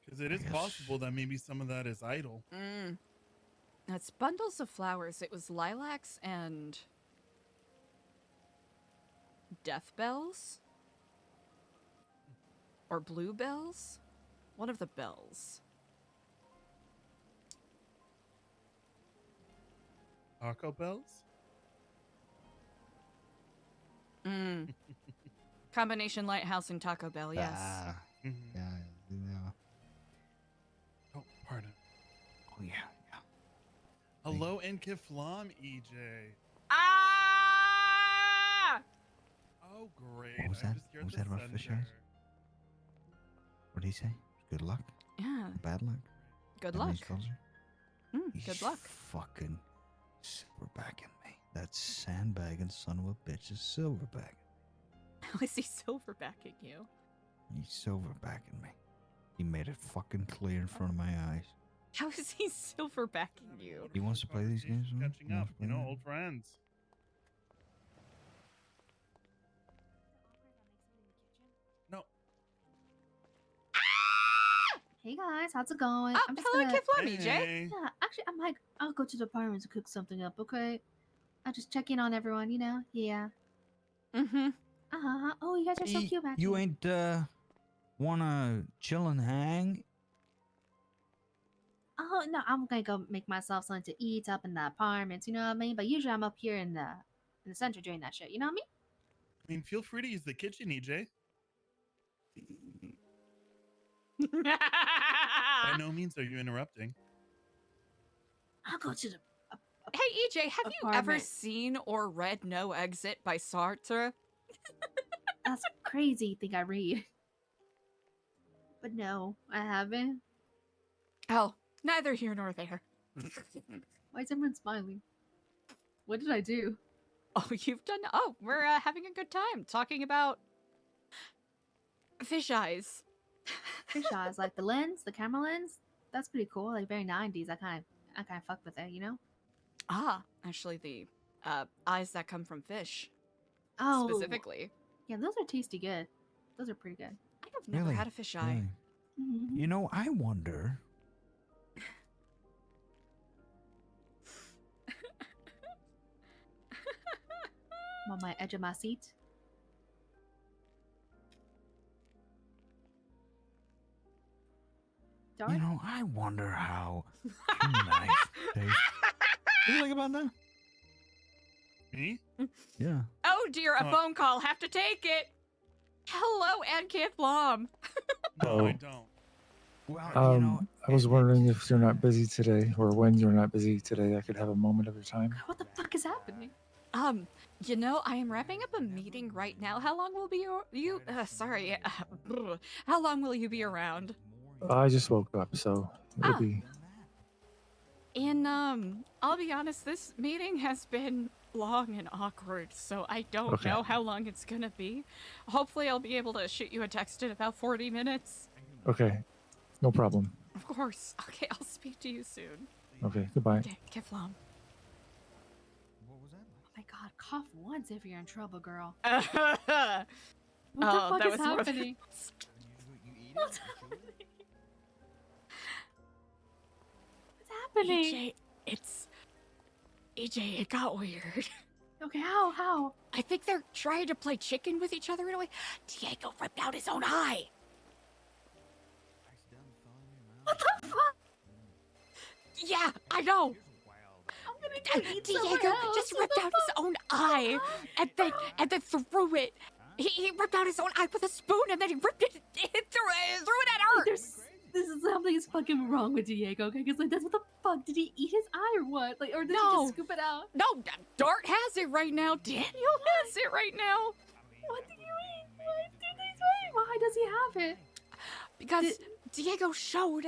Speaker 8: Because it is possible that maybe some of that is idle.
Speaker 1: That's bundles of flowers. It was lilacs and death bells? Or bluebells? One of the bells.
Speaker 8: Taco bells?
Speaker 1: Combination lighthouse and Taco Bell, yes.
Speaker 9: Yeah.
Speaker 8: Oh, pardon.
Speaker 9: Oh, yeah.
Speaker 8: Hello, Inkiflam, EJ.
Speaker 1: Ah!
Speaker 8: Oh, great.
Speaker 9: What was that? What was that about fish eyes? What did he say? Good luck?
Speaker 1: Yeah.
Speaker 9: Bad luck?
Speaker 1: Good luck. Good luck.
Speaker 9: Fucking silverbacking me. That sandbagging son of a bitch is silverbacking.
Speaker 1: How is he silverbacking you?
Speaker 9: He's silverbacking me. He made it fucking clear in front of my eyes.
Speaker 1: How is he silverbacking you?
Speaker 9: He wants to play these games with me?
Speaker 8: Catching up, you know, old friends. No.
Speaker 11: Hey guys, how's it going?
Speaker 1: Oh,
Speaker 11: I'm just
Speaker 1: hello,
Speaker 11: gonna...
Speaker 1: Kiflam, EJ.
Speaker 11: Yeah, actually, I'm like, I'll go to the apartment to cook something up, okay? I'll just check in on everyone, you know? Yeah. Oh, you guys are so cute, back
Speaker 9: You
Speaker 11: here.
Speaker 9: ain't, wanna chill and hang?
Speaker 11: Oh, no, I'm gonna go make myself something to eat up in the apartments, you know what I mean? But usually I'm up here in the center doing that shit, you know what I mean?
Speaker 8: I mean, feel free to use the kitchen, EJ. By no means are you interrupting.
Speaker 11: I'll go to the...
Speaker 1: Hey, EJ, have you ever
Speaker 11: apartment.
Speaker 1: seen or read No Exit by Sartre?
Speaker 11: That's crazy thing I read. But no, I haven't.
Speaker 1: Oh, neither here nor there.
Speaker 11: Why is everyone smiling? What did I do?
Speaker 1: Oh, you've done... Oh, we're having a good time talking about fish eyes.
Speaker 11: Fish eyes, like the lens, the camera lens. That's pretty cool. Like very 90s. I kind of fuck with it, you know?
Speaker 1: Ah, actually, the eyes that come from fish.
Speaker 11: Oh,
Speaker 1: specifically.
Speaker 11: Yeah, those are tasty good. Those are pretty good.
Speaker 1: I have never had a fish eye.
Speaker 9: Really? You know, I wonder.
Speaker 11: I'm on my edge of my seat. Dark?
Speaker 9: You know, I wonder how human eyes taste. What do you think about that?
Speaker 8: Me?
Speaker 9: Yeah.
Speaker 1: Oh dear, a phone call. Have to take it. Hello, Ann Kiflam.
Speaker 8: No, I don't.
Speaker 9: Well, you know,
Speaker 12: I was wondering if you're not busy today, or when you're not busy today, I could have a moment of your time.
Speaker 11: What the fuck is happening?
Speaker 1: You know, I am wrapping up a meeting right now. How long will you? Sorry. How long will you be around?
Speaker 12: I just woke up, so it'll be.
Speaker 1: And I'll be honest, this meeting has been long and awkward, so I don't know how long it's gonna be. Hopefully I'll be able to shoot you a text in about 40 minutes.
Speaker 12: Okay, no problem.
Speaker 1: Of course. Okay, I'll speak to you soon.
Speaker 12: Okay, goodbye.
Speaker 1: Okay, Kiflam.
Speaker 11: Oh my god, cough once if you're in trouble, girl.
Speaker 1: What
Speaker 11: the fuck is happening? What's happening?
Speaker 1: EJ, EJ, it got weird.
Speaker 11: Okay, how?
Speaker 1: I think they're trying to play chicken with each other in a way. Diego ripped out his own eye.
Speaker 11: What the fuck?
Speaker 1: Yeah, I know.
Speaker 11: I'm gonna
Speaker 1: Diego just ripped out his own eye and then threw it. He ripped out his own eye with a spoon and then he ripped it threw it at her.
Speaker 11: this is something's fucking wrong with Diego, okay? Because like, that's what the fuck, did he eat his eye or what? Like, or did he just scoop it out?
Speaker 1: No, Dart has it right now. Daniel has it right now.
Speaker 11: What did you eat? Why does he have it?
Speaker 1: Because Diego showed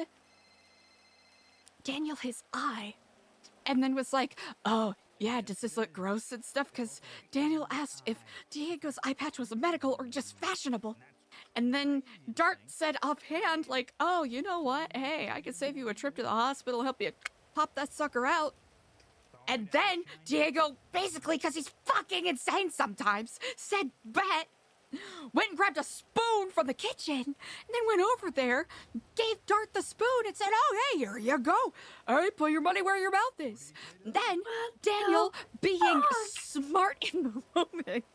Speaker 1: Daniel his eye and then was like, oh, yeah, does this look gross and stuff? Because Daniel asked if Diego's eye patch was a medical or just fashionable. And then Dart said offhand, like, oh, you know what? Hey, I could save you a trip to the hospital, help you pop that sucker out. And then Diego, basically, because he's fucking insane sometimes, said bet, went and grabbed a spoon from the kitchen, and then went over there, gave Dart the spoon, and said, oh, hey, here you go. All right, put your money where your mouth is. Then Daniel, being smart in the moment,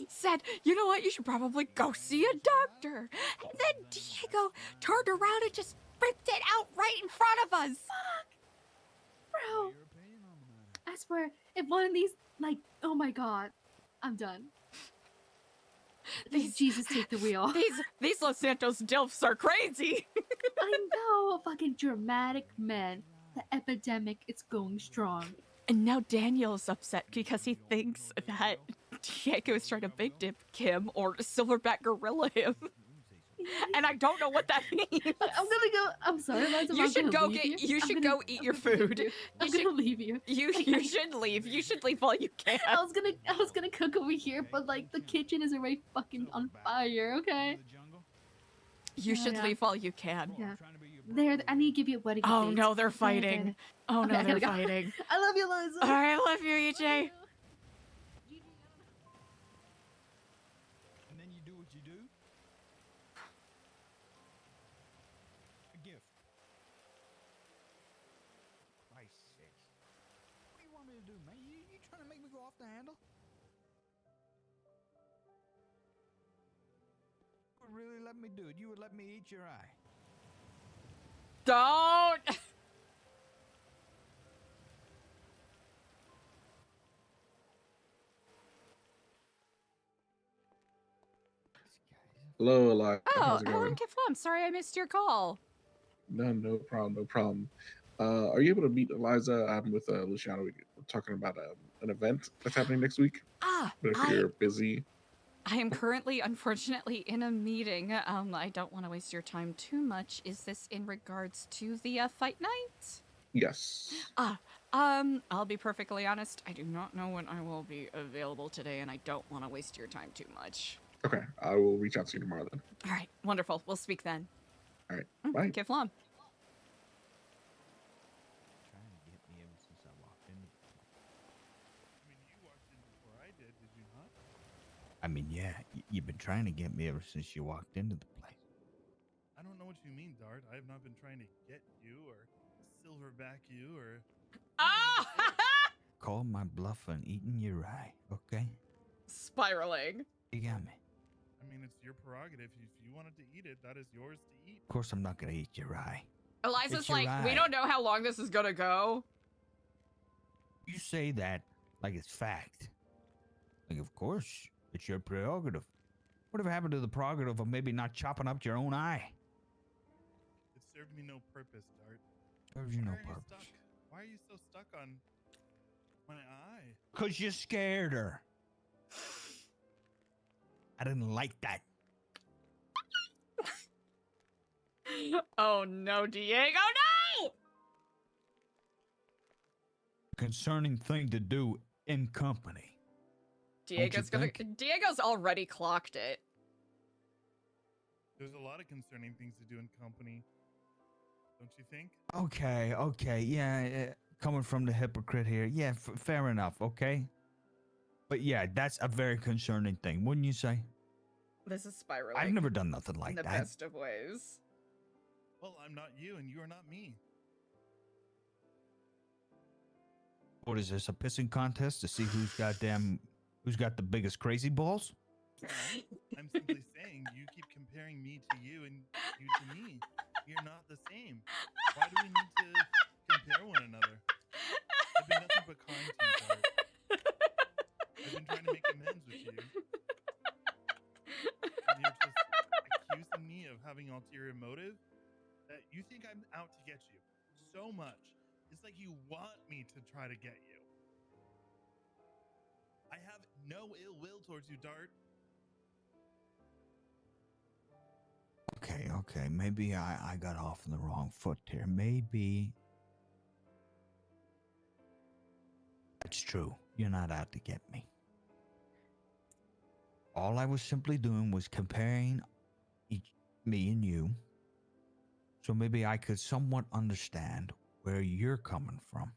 Speaker 1: said, you know what, you should probably go see a doctor. And then Diego turned around and just ripped it out right in front of us.
Speaker 11: Bro, I swear, if one of these, like, oh my god, I'm done. Jesus, take the wheel.
Speaker 1: These Los Santos Dilfs are crazy.
Speaker 11: I know, fucking dramatic men. The epidemic, it's going strong.
Speaker 1: And now Daniel's upset because he thinks that Diego is trying to big dip him or silverback gorilla him. And I don't know what that means.
Speaker 11: I'm gonna go. I'm sorry, Eliza,
Speaker 1: you should go get. You should go eat your food.
Speaker 11: I'm gonna leave you.
Speaker 1: You should leave. You should leave while you can.
Speaker 11: I was gonna cook over here, but like the kitchen is already fucking on fire. Okay.
Speaker 1: You should leave while you can.
Speaker 11: Yeah. There, I need to give you a wedding.
Speaker 1: Oh
Speaker 11: update.
Speaker 1: no, they're fighting. Oh no, they're fighting.
Speaker 11: I love you, Eliza.
Speaker 1: All right, I love you, EJ.
Speaker 9: And then you do what you do. A gift. Christ's sakes. What do you want me to do, man? You trying to make me go off the handle? You would really let me do it. You would let me eat your eye.
Speaker 1: Don't.
Speaker 13: Hello, Eliza.
Speaker 1: Oh,
Speaker 13: How's it
Speaker 1: hello,
Speaker 13: going?
Speaker 1: I'm sorry I missed your call.
Speaker 13: No problem, no problem. Are you able to meet Eliza? I'm with Luciano. We're talking about an event that's happening next week. But if you're busy.
Speaker 1: I am currently, unfortunately, in a meeting. I don't want to waste your time too much. Is this in regards to the fight night?
Speaker 13: Yes.
Speaker 1: I'll be perfectly honest. I do not know when I will be available today, and I don't want to waste your time too much.
Speaker 13: Okay, I will reach out to you tomorrow then.
Speaker 1: All right, wonderful. We'll speak then.
Speaker 13: All right, bye.
Speaker 1: Kiflam.
Speaker 9: Trying to get me ever since I walked in.
Speaker 8: I mean, you walked in before I did you not?
Speaker 9: I mean, yeah, you've been trying to get me ever since you walked into the place.
Speaker 8: I don't know what you mean, Dart. I have not been trying to get you or silverback you or...
Speaker 9: Call my bluff on eating your eye, okay?
Speaker 1: Spiraling.
Speaker 9: You got me.
Speaker 8: I mean, it's your prerogative. If you wanted to eat it, that is yours to eat.
Speaker 9: Of course, I'm not gonna eat your eye.
Speaker 1: Eliza's
Speaker 9: It's your
Speaker 1: like, we
Speaker 9: eye.
Speaker 1: don't know how long this is gonna go.
Speaker 9: You say that like it's fact. Like, of course, it's your prerogative. Whatever happened to the prerogative of maybe not chopping up your own eye?
Speaker 8: It served me no purpose, Dart.
Speaker 9: Serves you no
Speaker 8: Why are you
Speaker 9: purpose.
Speaker 8: stuck? Why are you so stuck on my eye?
Speaker 9: 'Cause you scared her. I didn't like that.
Speaker 1: Oh no, Diego, no!
Speaker 9: Concerning thing to do in company.
Speaker 1: Diego's already clocked it.
Speaker 8: There's a lot of concerning things to do in company. Don't you think?
Speaker 9: Okay, yeah, coming from the hypocrite here. Yeah, fair enough, okay? But yeah, that's a very concerning thing, wouldn't you say?
Speaker 1: This is spiraling.
Speaker 9: I've never done nothing like
Speaker 1: in the
Speaker 9: that.
Speaker 1: best of ways.
Speaker 8: Well, I'm not you, and you are not me.
Speaker 9: What is this, a pissing contest to see who's got the biggest crazy balls?
Speaker 8: I'm simply saying you keep comparing me to you and you to me. You're not the same. Why do we need to compare one another? I've been nothing but kind to you, Dart. I've been trying to make amends with you. And you're just accusing me of having ulterior motive? That you I'm out to get you so much. It's like you want me to try to get you. I have no ill will towards you, Dart.
Speaker 9: Okay. Maybe I got off on the wrong foot here. Maybe that's true. You're not out to get me. All I was simply doing was comparing me and you. So maybe I could somewhat understand where you're coming from.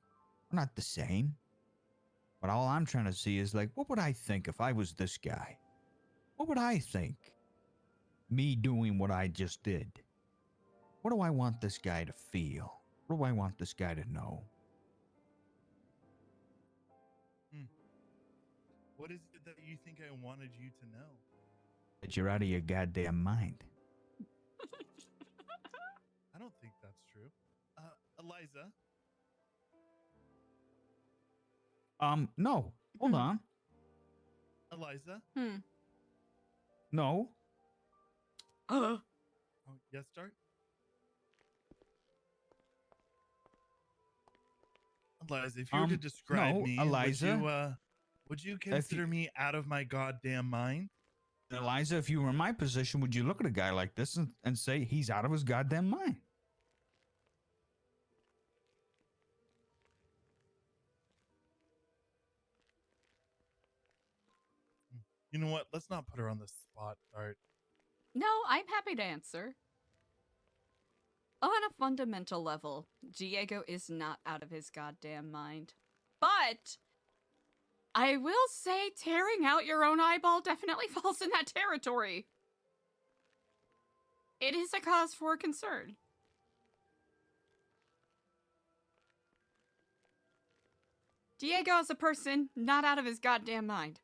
Speaker 9: We're not the same. But all I'm trying to see is like, what would I think if I was this guy? What would I think? Me doing what I just did. What do I want this guy to feel? What do I want this guy to know?
Speaker 8: What is it that you think I wanted you to know?
Speaker 9: That you're out of your goddamn mind.
Speaker 8: I don't think that's true. Eliza?
Speaker 9: No. Hold on.
Speaker 8: Eliza?
Speaker 9: No.
Speaker 8: Oh, yes, Dart? Eliza, if you were to describe me,
Speaker 9: Eliza,
Speaker 8: would you consider me out of my goddamn mind?
Speaker 9: Eliza, if you were in my position, would you look at a guy like this and say he's out of his goddamn mind?
Speaker 8: You know what? Let's not put her on the spot, Dart.
Speaker 1: No, I'm happy to answer. On a fundamental level, Diego is not out of his goddamn mind. But I will say tearing out your own eyeball definitely falls in that territory. It is a cause for concern. Diego is a person not out of his goddamn mind.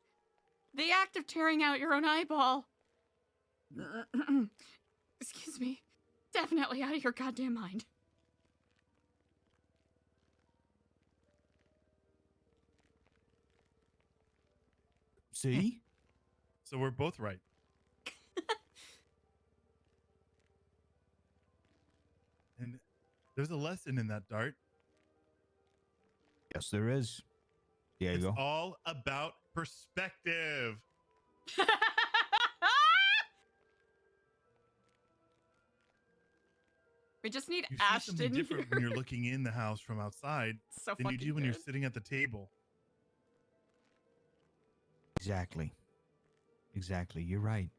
Speaker 1: The act of tearing out your own eyeball, excuse me, definitely out of your goddamn mind.
Speaker 9: See?
Speaker 8: So we're both right. And there's a lesson in that, Dart.
Speaker 9: Yes, there is. Diego.
Speaker 8: It's all about perspective.
Speaker 1: We just need
Speaker 8: You see
Speaker 1: Ashton
Speaker 8: something different when
Speaker 1: here.
Speaker 8: you're looking in the house from outside
Speaker 1: So
Speaker 8: than you
Speaker 1: fucking
Speaker 8: do when you're
Speaker 1: good.
Speaker 8: sitting at the table.
Speaker 9: Exactly. You're right.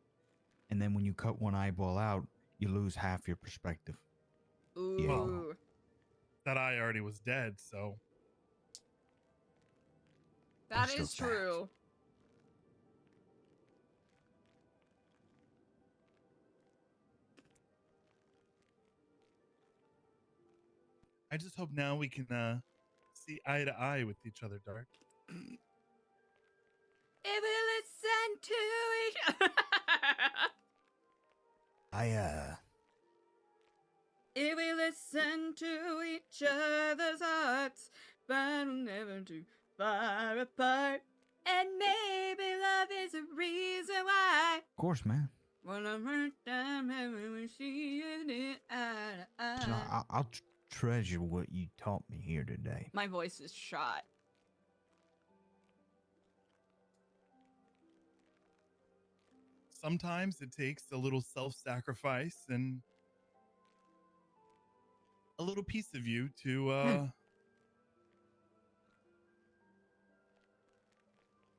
Speaker 9: And then when you cut one eyeball out, you lose half your perspective.
Speaker 1: Ooh.
Speaker 9: Diego.
Speaker 8: That eye already was dead, so.
Speaker 1: That
Speaker 9: Still
Speaker 1: is
Speaker 9: sad.
Speaker 1: true.
Speaker 8: I just hope now we can see eye to eye with each other, Dart.
Speaker 1: If we listen to each If we listen to each other's hearts, but we'll never too far apart. And maybe love is a reason why.
Speaker 9: Of course, man.
Speaker 1: When I'm hurt down, when we see it eye to
Speaker 9: So
Speaker 1: eye.
Speaker 9: I'll treasure what you taught me here today.
Speaker 1: My voice is shot.
Speaker 8: Sometimes it takes a little self-sacrifice and a little piece of you to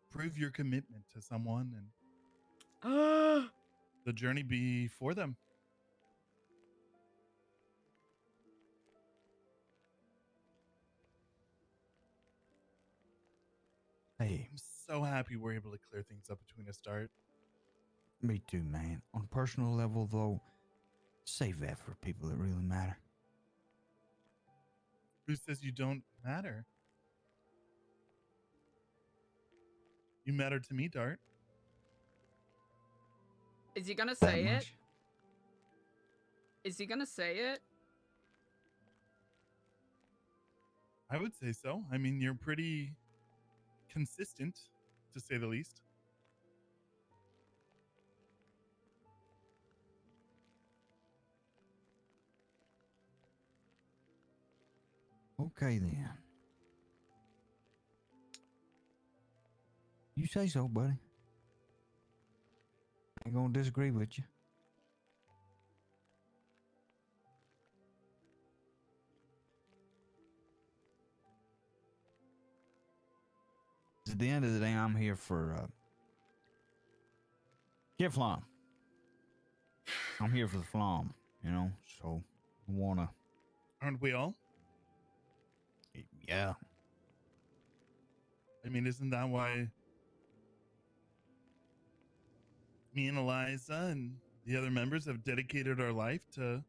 Speaker 8: prove your commitment to someone and the journey be for them.
Speaker 9: Hey,
Speaker 8: I'm so happy we're able to clear things up between us, Dart.
Speaker 9: me too, man. On a personal level, though, save that for people that really matter.
Speaker 8: Who says you don't matter? You matter to me, Dart.
Speaker 1: Is he gonna
Speaker 9: That
Speaker 1: say it?
Speaker 9: much?
Speaker 1: Is he gonna say it?
Speaker 8: I would say so. I mean, you're pretty consistent, to say the least.
Speaker 9: Okay then. You say so, buddy. I ain't gonna disagree with you. At the end of the day, I'm here for Kid Flom. I'm here for the Flom, you know, so I wanna.
Speaker 8: Aren't we all?
Speaker 9: Yeah.
Speaker 8: I mean, isn't that why me and Eliza and the other members have dedicated our life to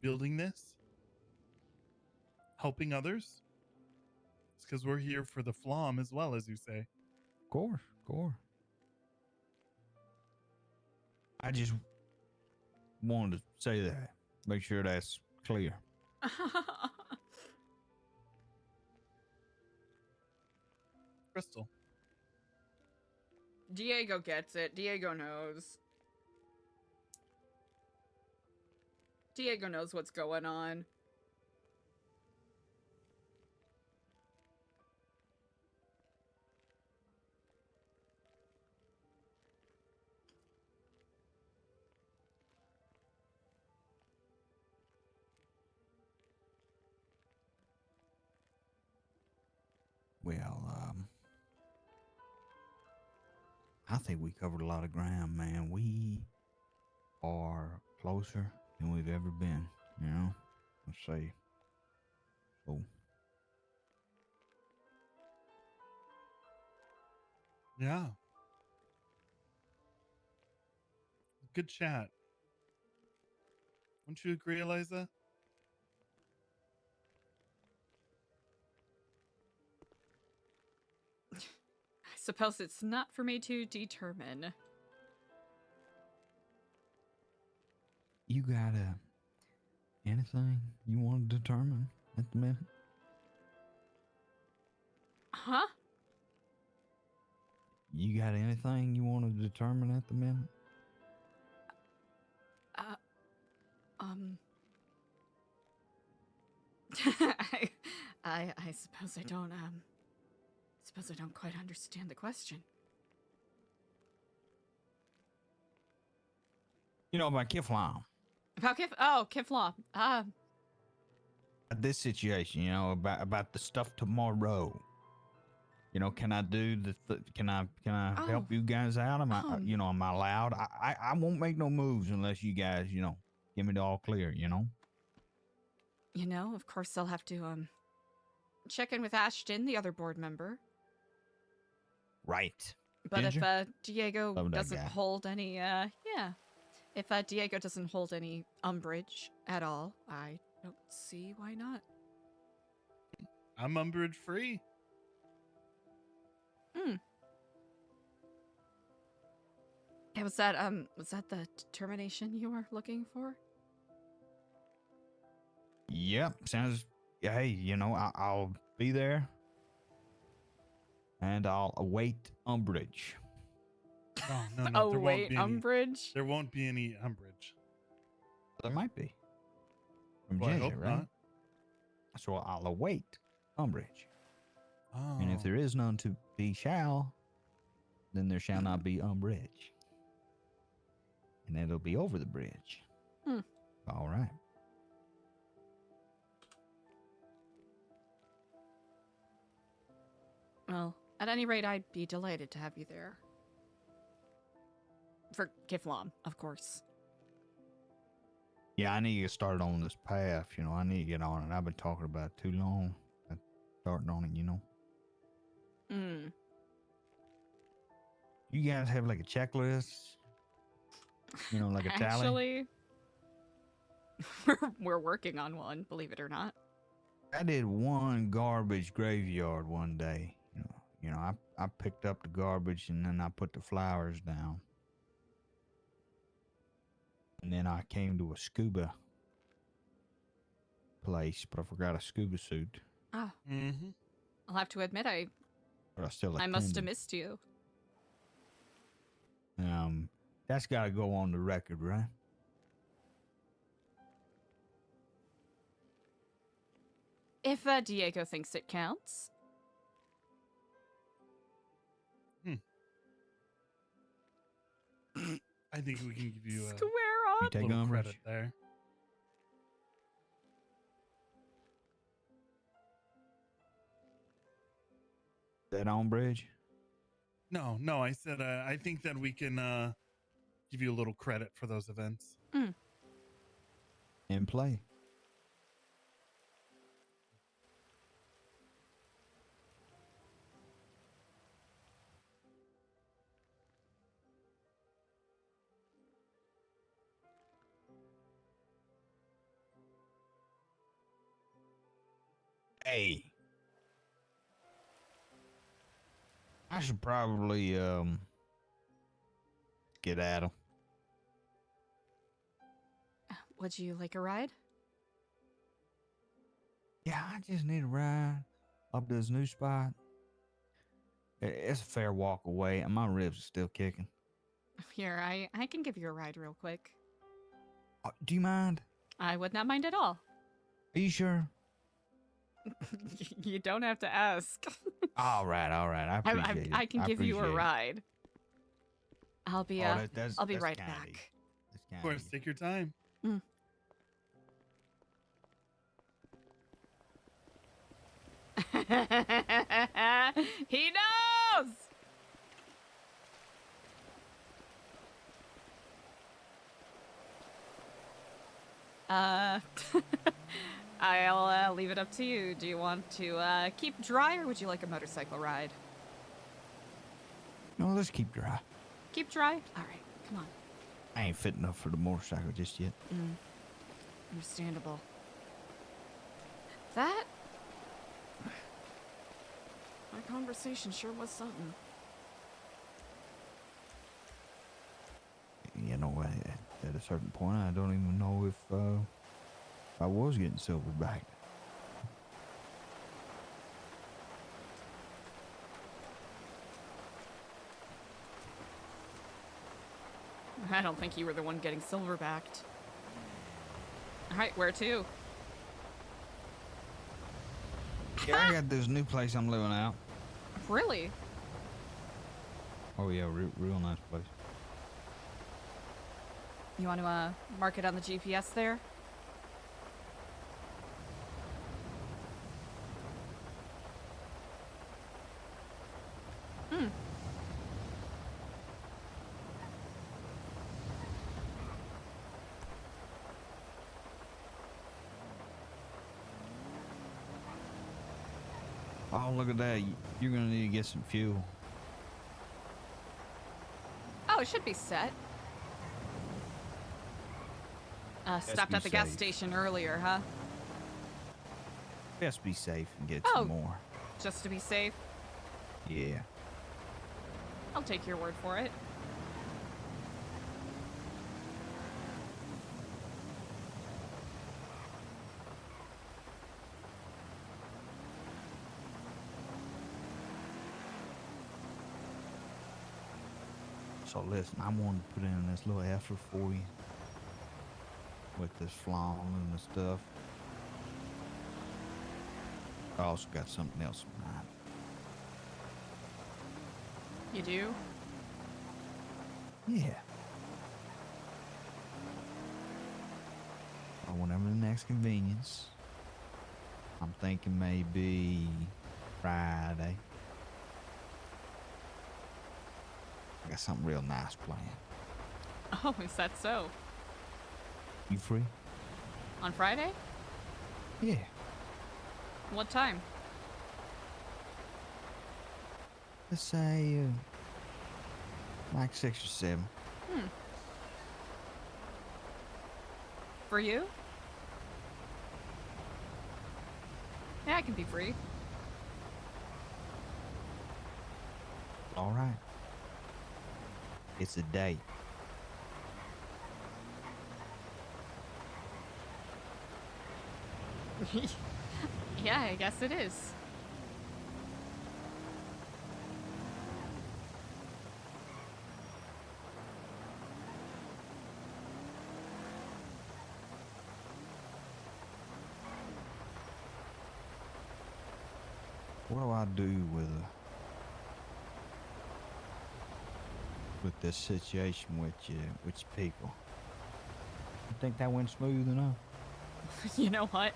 Speaker 8: building this? Helping others? It's because we're here for the Flom as well, as you say.
Speaker 9: Of course, of course. I just wanted to say that. Make sure that's clear.
Speaker 8: Crystal.
Speaker 1: Diego gets it. Diego knows. Diego knows what's going on.
Speaker 9: Well, I think we covered a lot of ground, man. We are closer than we've ever been, you know? Let's say. So.
Speaker 8: Yeah. Good chat. Don't you agree, Eliza?
Speaker 1: I suppose it's not for me to determine.
Speaker 9: You got anything you want to determine at the minute?
Speaker 1: Huh?
Speaker 9: You got anything you want to determine at the minute?
Speaker 1: I suppose I don't quite understand the question.
Speaker 9: You know about Kiflam.
Speaker 1: About Kiflaw.
Speaker 9: This situation, you know, about the stuff tomorrow. You know, can I do can I help you guys out? Am I, you know, am I allowed? I won't make no moves unless you guys, you know, give me the all clear, you know?
Speaker 1: You know, of course I'll have to, check in with Ashton, the other board member.
Speaker 9: Right.
Speaker 1: But
Speaker 9: Ginger?
Speaker 1: if, Diego
Speaker 9: Love that
Speaker 1: doesn't
Speaker 9: guy.
Speaker 1: hold any, if, Diego doesn't hold any umbrage at all, I don't see why not.
Speaker 8: I'm umbrage free.
Speaker 1: Yeah, was that the determination you were looking for?
Speaker 9: Yep. Sounds, hey, you know, I'll be there. And I'll await umbrage.
Speaker 8: Oh, no.
Speaker 1: Oh,
Speaker 8: there
Speaker 1: wait,
Speaker 8: won't be
Speaker 1: umbrage?
Speaker 8: There won't be any umbrage.
Speaker 9: There might be. From
Speaker 8: Well, I
Speaker 9: Ginger,
Speaker 8: hope
Speaker 9: right?
Speaker 8: not.
Speaker 9: So I'll await umbrage.
Speaker 8: Oh.
Speaker 9: And if there is none to be shall, then there shall not be umbrage. And it'll be over the bridge. All right.
Speaker 1: Well, at any rate, I'd be delighted to have you there. For Kiflam, of course.
Speaker 9: Yeah, I need to get started on this path. You know, I need to get on it. I've been talking about it too long. I'm starting on it, you know. You guys have like a checklist? You know, like a tally?
Speaker 1: Actually, we're working on one, believe it or not.
Speaker 9: I did one garbage graveyard one day. You know, I picked up the garbage and then I put the flowers down. And then I came to a scuba place, but I forgot a scuba suit.
Speaker 1: Oh. I'll have to admit,
Speaker 9: But I still
Speaker 1: I must have
Speaker 9: attended.
Speaker 1: missed you.
Speaker 9: That's got to go on the record, right?
Speaker 1: If Diego thinks it counts.
Speaker 8: I think we can give you a
Speaker 1: Square on.
Speaker 8: little credit there.
Speaker 9: That on bridge?
Speaker 8: No, I said I think that we can give you a little credit for those events.
Speaker 9: In play. Hey. I should probably get at him.
Speaker 1: Would you like a ride?
Speaker 9: Yeah, I just need a ride up to this new spot. It's a fair walk away, and my ribs are still kicking.
Speaker 1: Here, I can give you a ride real quick.
Speaker 9: Do you mind?
Speaker 1: I would not mind at all.
Speaker 9: Are you sure?
Speaker 1: You don't have to ask.
Speaker 9: All right. I appreciate it.
Speaker 1: I can give you a
Speaker 9: appreciate it.
Speaker 1: ride. I'll be
Speaker 9: That's
Speaker 1: right
Speaker 9: kinda
Speaker 1: back.
Speaker 9: neat. That's
Speaker 8: Of
Speaker 9: kinda
Speaker 8: course,
Speaker 9: neat.
Speaker 8: take your time.
Speaker 1: He knows! I'll leave it up to you. Do you want to keep dry, or would you like a motorcycle ride?
Speaker 9: No, let's keep dry.
Speaker 1: Keep dry? All right, come on.
Speaker 9: I ain't fit enough for the motorcycle just yet.
Speaker 1: Understandable. That conversation sure was something.
Speaker 9: You know, at a certain point, I don't even know if I was getting silverback.
Speaker 1: I don't think you were the one getting silverbacked. All right, where to?
Speaker 9: Yeah, I got this new place I'm living out.
Speaker 1: Really?
Speaker 9: Oh yeah, real nice place.
Speaker 1: You want to mark it on the GPS there?
Speaker 9: Oh, look at that. You're gonna need to get some fuel.
Speaker 1: Oh, it should be set. Stopped
Speaker 9: be
Speaker 1: at the gas
Speaker 9: safe.
Speaker 1: station earlier, huh?
Speaker 9: Best be safe and get
Speaker 1: Oh.
Speaker 9: some more.
Speaker 1: Just to be safe.
Speaker 9: Yeah.
Speaker 1: I'll take your word for it.
Speaker 9: So listen, I wanted to put in this little effort for you with this flaw and the stuff. I also got something else in mind.
Speaker 1: You do?
Speaker 9: Yeah. Well, whenever the next convenience, I'm thinking maybe Friday. I got something real nice planned.
Speaker 1: Oh, is that so?
Speaker 9: You free?
Speaker 1: On Friday?
Speaker 9: Yeah.
Speaker 1: What time?
Speaker 9: Let's say like 6 or 7.
Speaker 1: For you? Yeah, I can be free.
Speaker 9: All right. It's a date.
Speaker 1: Yeah, I guess it is.
Speaker 9: What do I do with this situation with your people? You think that went smooth enough?
Speaker 1: You know what?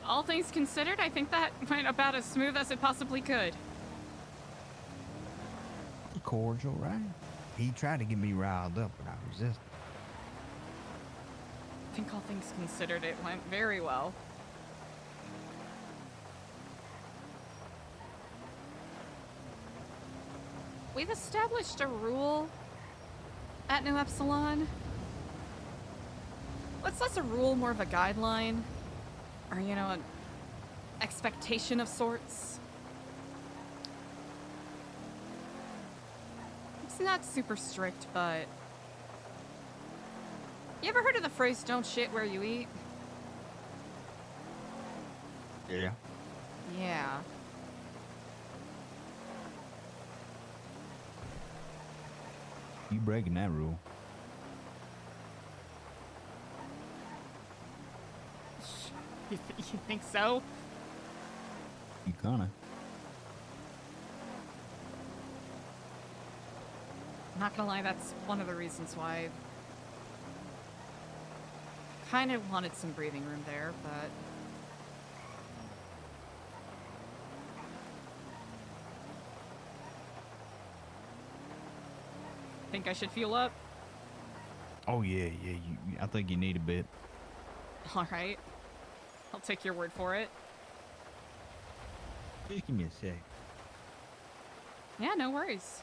Speaker 1: All things considered, I think that went about as smooth as it possibly could.
Speaker 9: Cordial, right? He tried to get me riled up, but I resisted.
Speaker 1: I think all things considered, it went very well. We've established a rule at New Epsilon. What's less a rule, more of a guideline? Or, you know, an expectation of sorts? It's not super strict, but... You ever heard of the phrase, don't shit where you eat?
Speaker 9: Yeah.
Speaker 1: Yeah.
Speaker 9: You breaking that rule.
Speaker 1: You think so?
Speaker 9: You gonna.
Speaker 1: Not gonna lie, that's one of the reasons why I kind of wanted some breathing room there, but... Think I should fuel up?
Speaker 9: Oh yeah. I think you need a bit.
Speaker 1: All right. I'll take your word for it.
Speaker 9: Just give me a sec.
Speaker 1: Yeah, no worries.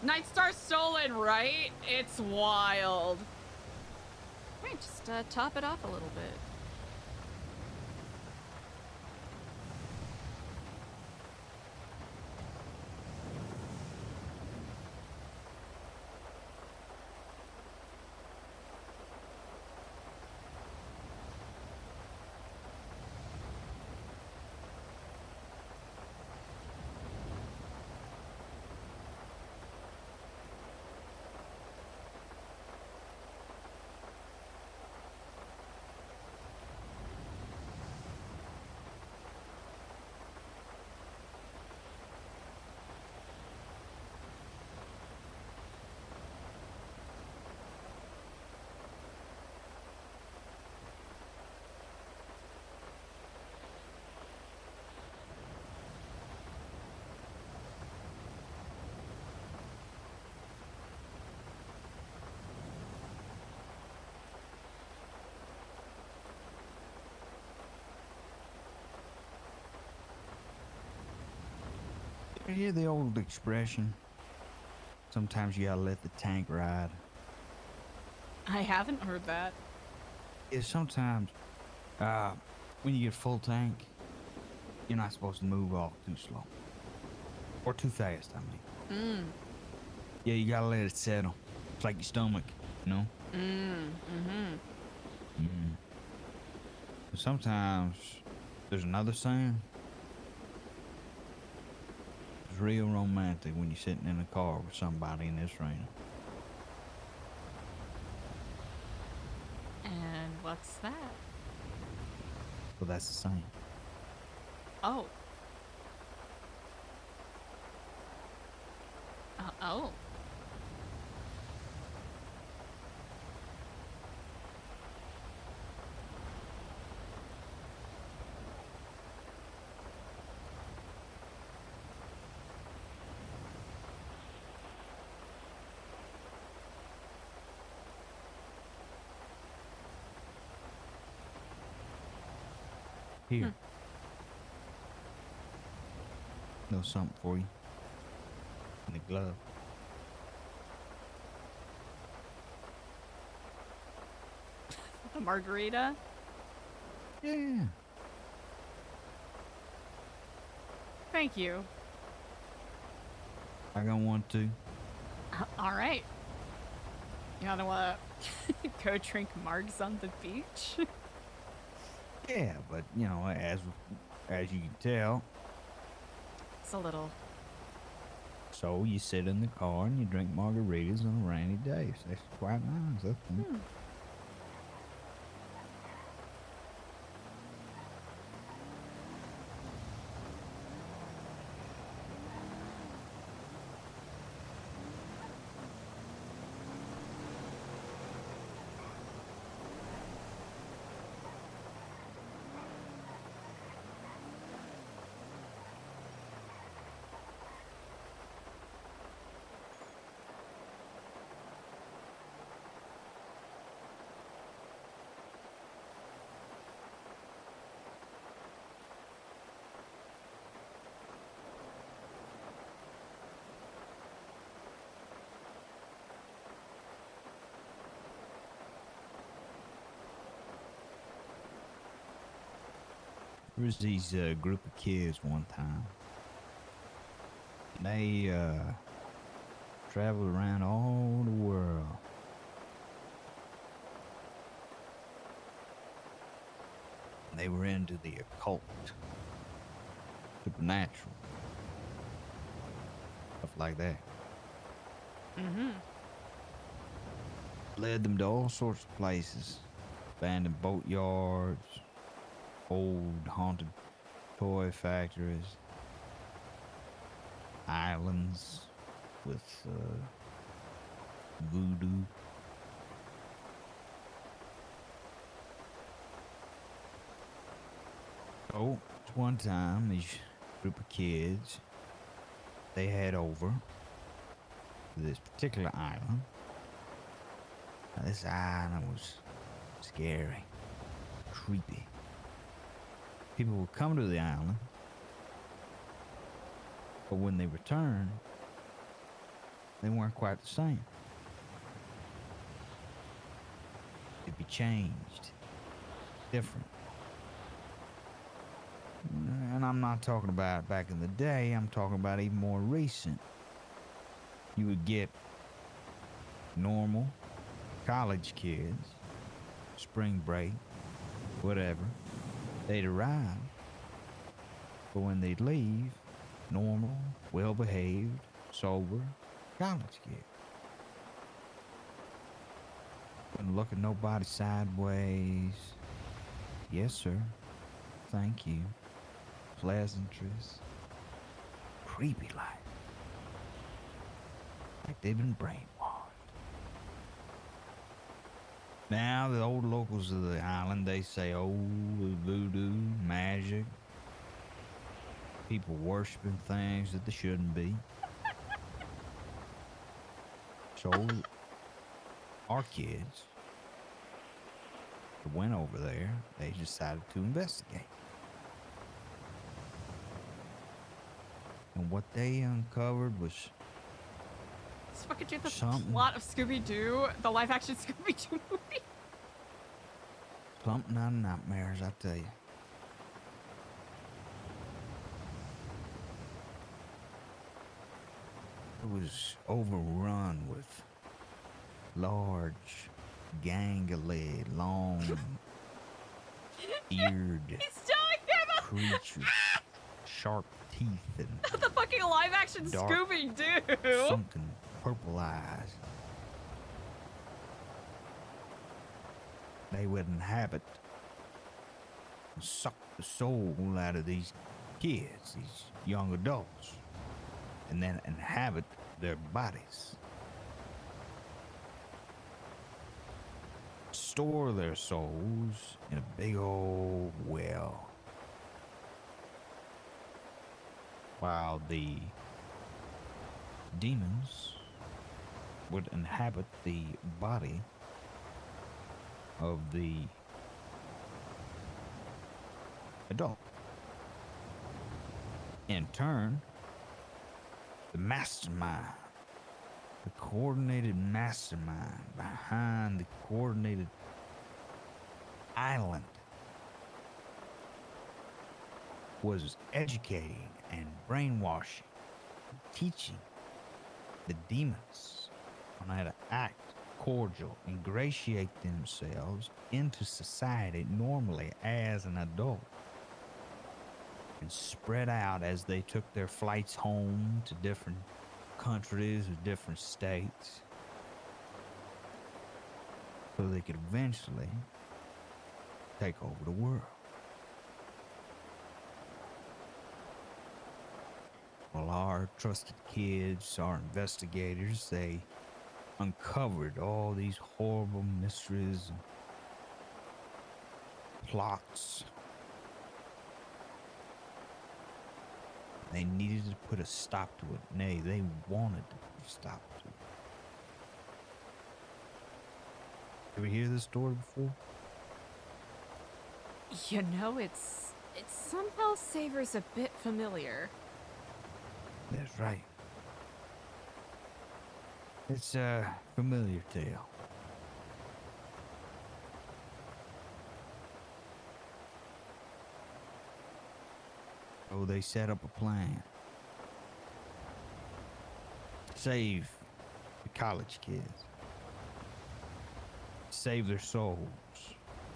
Speaker 1: Night Star stolen, right? It's wild. Wait, just top it off a little bit.
Speaker 9: You hear the old expression? Sometimes you gotta let the tank ride.
Speaker 1: I haven't heard that.
Speaker 9: Yeah, sometimes, when you get full tank, you're not supposed to move off too slow. Or too fast, I mean. Yeah, you gotta let it settle. It's like your stomach, you know? But sometimes, there's another saying. It's real romantic when you're sitting in a car with somebody in this rain.
Speaker 1: And what's that?
Speaker 9: Well, that's the same.
Speaker 1: Oh. Oh.
Speaker 9: Here. Know something for you. In the glove.
Speaker 1: A margarita?
Speaker 9: Yeah.
Speaker 1: Thank you.
Speaker 9: I got one too.
Speaker 1: All right. You wanna go drink margs on the beach?
Speaker 9: Yeah, but you know, as you can tell,
Speaker 1: It's a little
Speaker 9: So you sit in the car and you drink margaritas on a rainy day. So that's quite nice, I think. There was these group of kids one time. They traveled around all the world. They were into the occult, supernatural, stuff like that. Led them to all sorts of places, abandoned boatyards, old haunted toy factories, islands with voodoo. So, one time, these group of kids, they head over to this particular island. Now, this island was scary, creepy. People would come to the island, but when they returned, they weren't quite the same. It'd be changed, different. And I'm not talking about back in the day, I'm talking about even more recent. You would get normal college kids, spring break, whatever. They'd arrive, but when they'd leave, normal, well-behaved, sober college kid. Wouldn't look at nobody sideways. Yes, sir. Thank you. Pleasantries. Creepy like they've been brainwashed. Now, the old locals of the island, they say, oh, voodoo, magic, people worshiping things that they shouldn't be. So, our kids that went over there, they decided to investigate. And what they uncovered was
Speaker 1: It's fucking the
Speaker 9: something.
Speaker 1: plot of Scooby-Doo, the live-action Scooby-Doo movie.
Speaker 9: Something out of nightmares, I tell you. It was overrun with large, gangly, long-eared creatures, sharp teeth, and
Speaker 1: The fucking live-action
Speaker 9: dark,
Speaker 1: Scooby-Doo.
Speaker 9: sunken purple eyes. They would inhabit and suck the soul out of these kids, these young adults, and then inhabit their bodies. Store their souls in a big old well, while the demons would inhabit the body of the adult. In turn, the mastermind, the coordinated mastermind behind the coordinated island, was educating and brainwashing, teaching the demons on how to act cordial, ingratiate themselves into society normally as an adult, and spread out as they took their flights home to different countries or different states so they could eventually take over the world. Well, our trusted kids, our investigators, they uncovered all these horrible mysteries and plots. They needed to put a stop to it. Nay, they wanted to put a stop to it. Ever hear this story before?
Speaker 1: You know, it somehow savors a bit familiar.
Speaker 9: That's right. It's a familiar tale. Oh, they set up a plan. Save the college kids. Save their souls.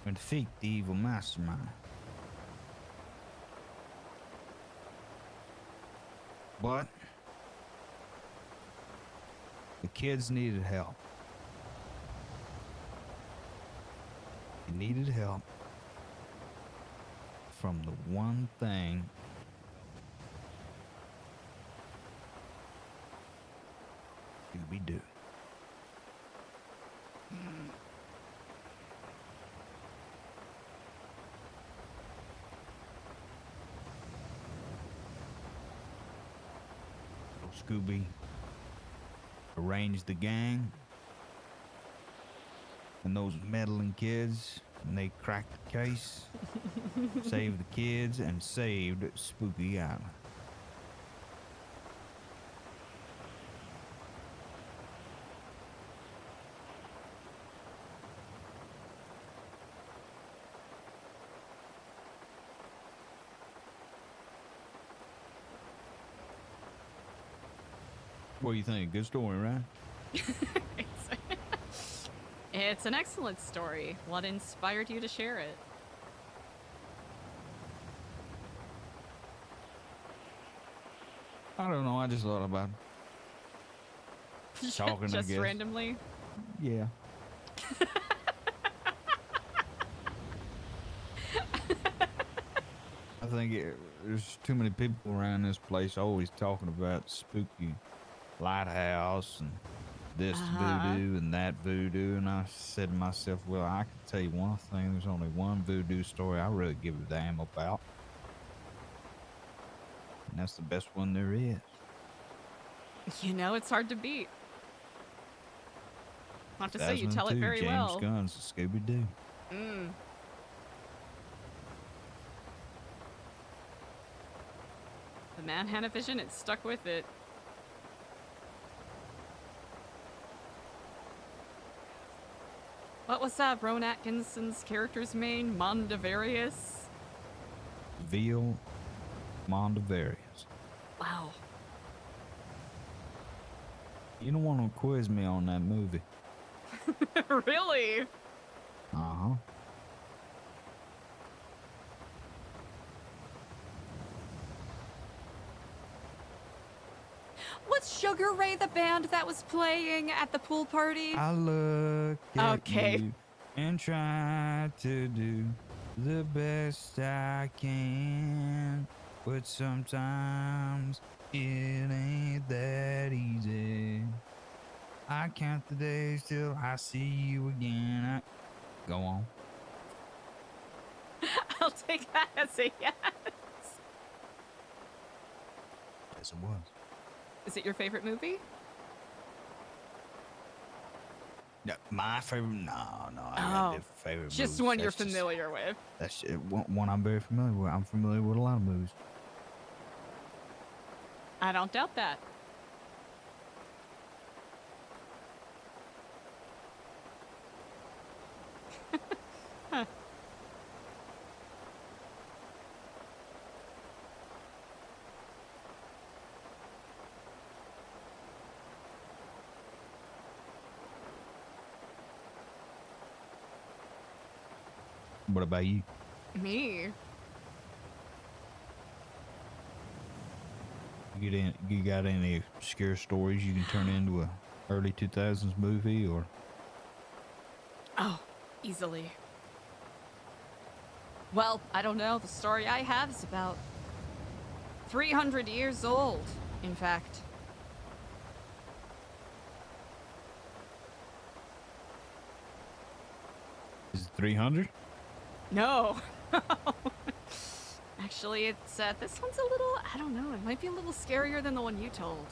Speaker 9: And defeat the evil mastermind. But the kids needed help. They needed help from the one thing we do. Scooby arranged the gang and those meddling kids, and they cracked the case, saved the kids, and saved Spooky Island. What do you think? Good story, right?
Speaker 1: It's an excellent story. What inspired you to share it?
Speaker 9: I don't know. I just thought about talking.
Speaker 1: Just
Speaker 9: I guess.
Speaker 1: Randomly.
Speaker 9: Yeah. I think there's too many people around this place always talking about spooky lighthouse and this voodoo and that voodoo, and I said to myself, well, I can tell you one thing, there's only one voodoo story I really give a damn about, and that's the best one there is.
Speaker 1: You know, it's hard to beat. Not to say you
Speaker 9: 2002,
Speaker 1: tell it very well.
Speaker 9: James Gunn's Scooby-Doo.
Speaker 1: The man had a vision and stuck with it. What was that Rowan Atkinson's character's name? Mondavarius?
Speaker 9: Veal Mondavarius.
Speaker 1: Wow.
Speaker 9: You don't want to quiz me on that movie.
Speaker 1: Really?
Speaker 9: Uh-huh.
Speaker 1: Was Sugar Ray the band that was playing at the pool party?
Speaker 9: I look at
Speaker 1: Okay.
Speaker 9: you and try to do the best I can, but sometimes it ain't that easy. I count the days till I see you again. Go on.
Speaker 1: I'll take that as a yes.
Speaker 9: Yes, it was.
Speaker 1: Is it your favorite movie?
Speaker 9: No, my favorite? No, I got different favorite movies.
Speaker 1: Just one you're
Speaker 9: That's just-
Speaker 1: familiar with.
Speaker 9: That's one I'm very familiar with. I'm familiar with a lot of movies.
Speaker 1: I don't doubt that. Huh.
Speaker 9: What about you?
Speaker 1: Me?
Speaker 9: You got any scare stories you can turn into a early 2000s movie or?
Speaker 1: Oh, easily. Well, I don't know. The story I have is about 300 years old, in fact.
Speaker 9: Is it 300?
Speaker 1: No. Actually, it's this one's a little, I don't know, it might be a little scarier than the one you told.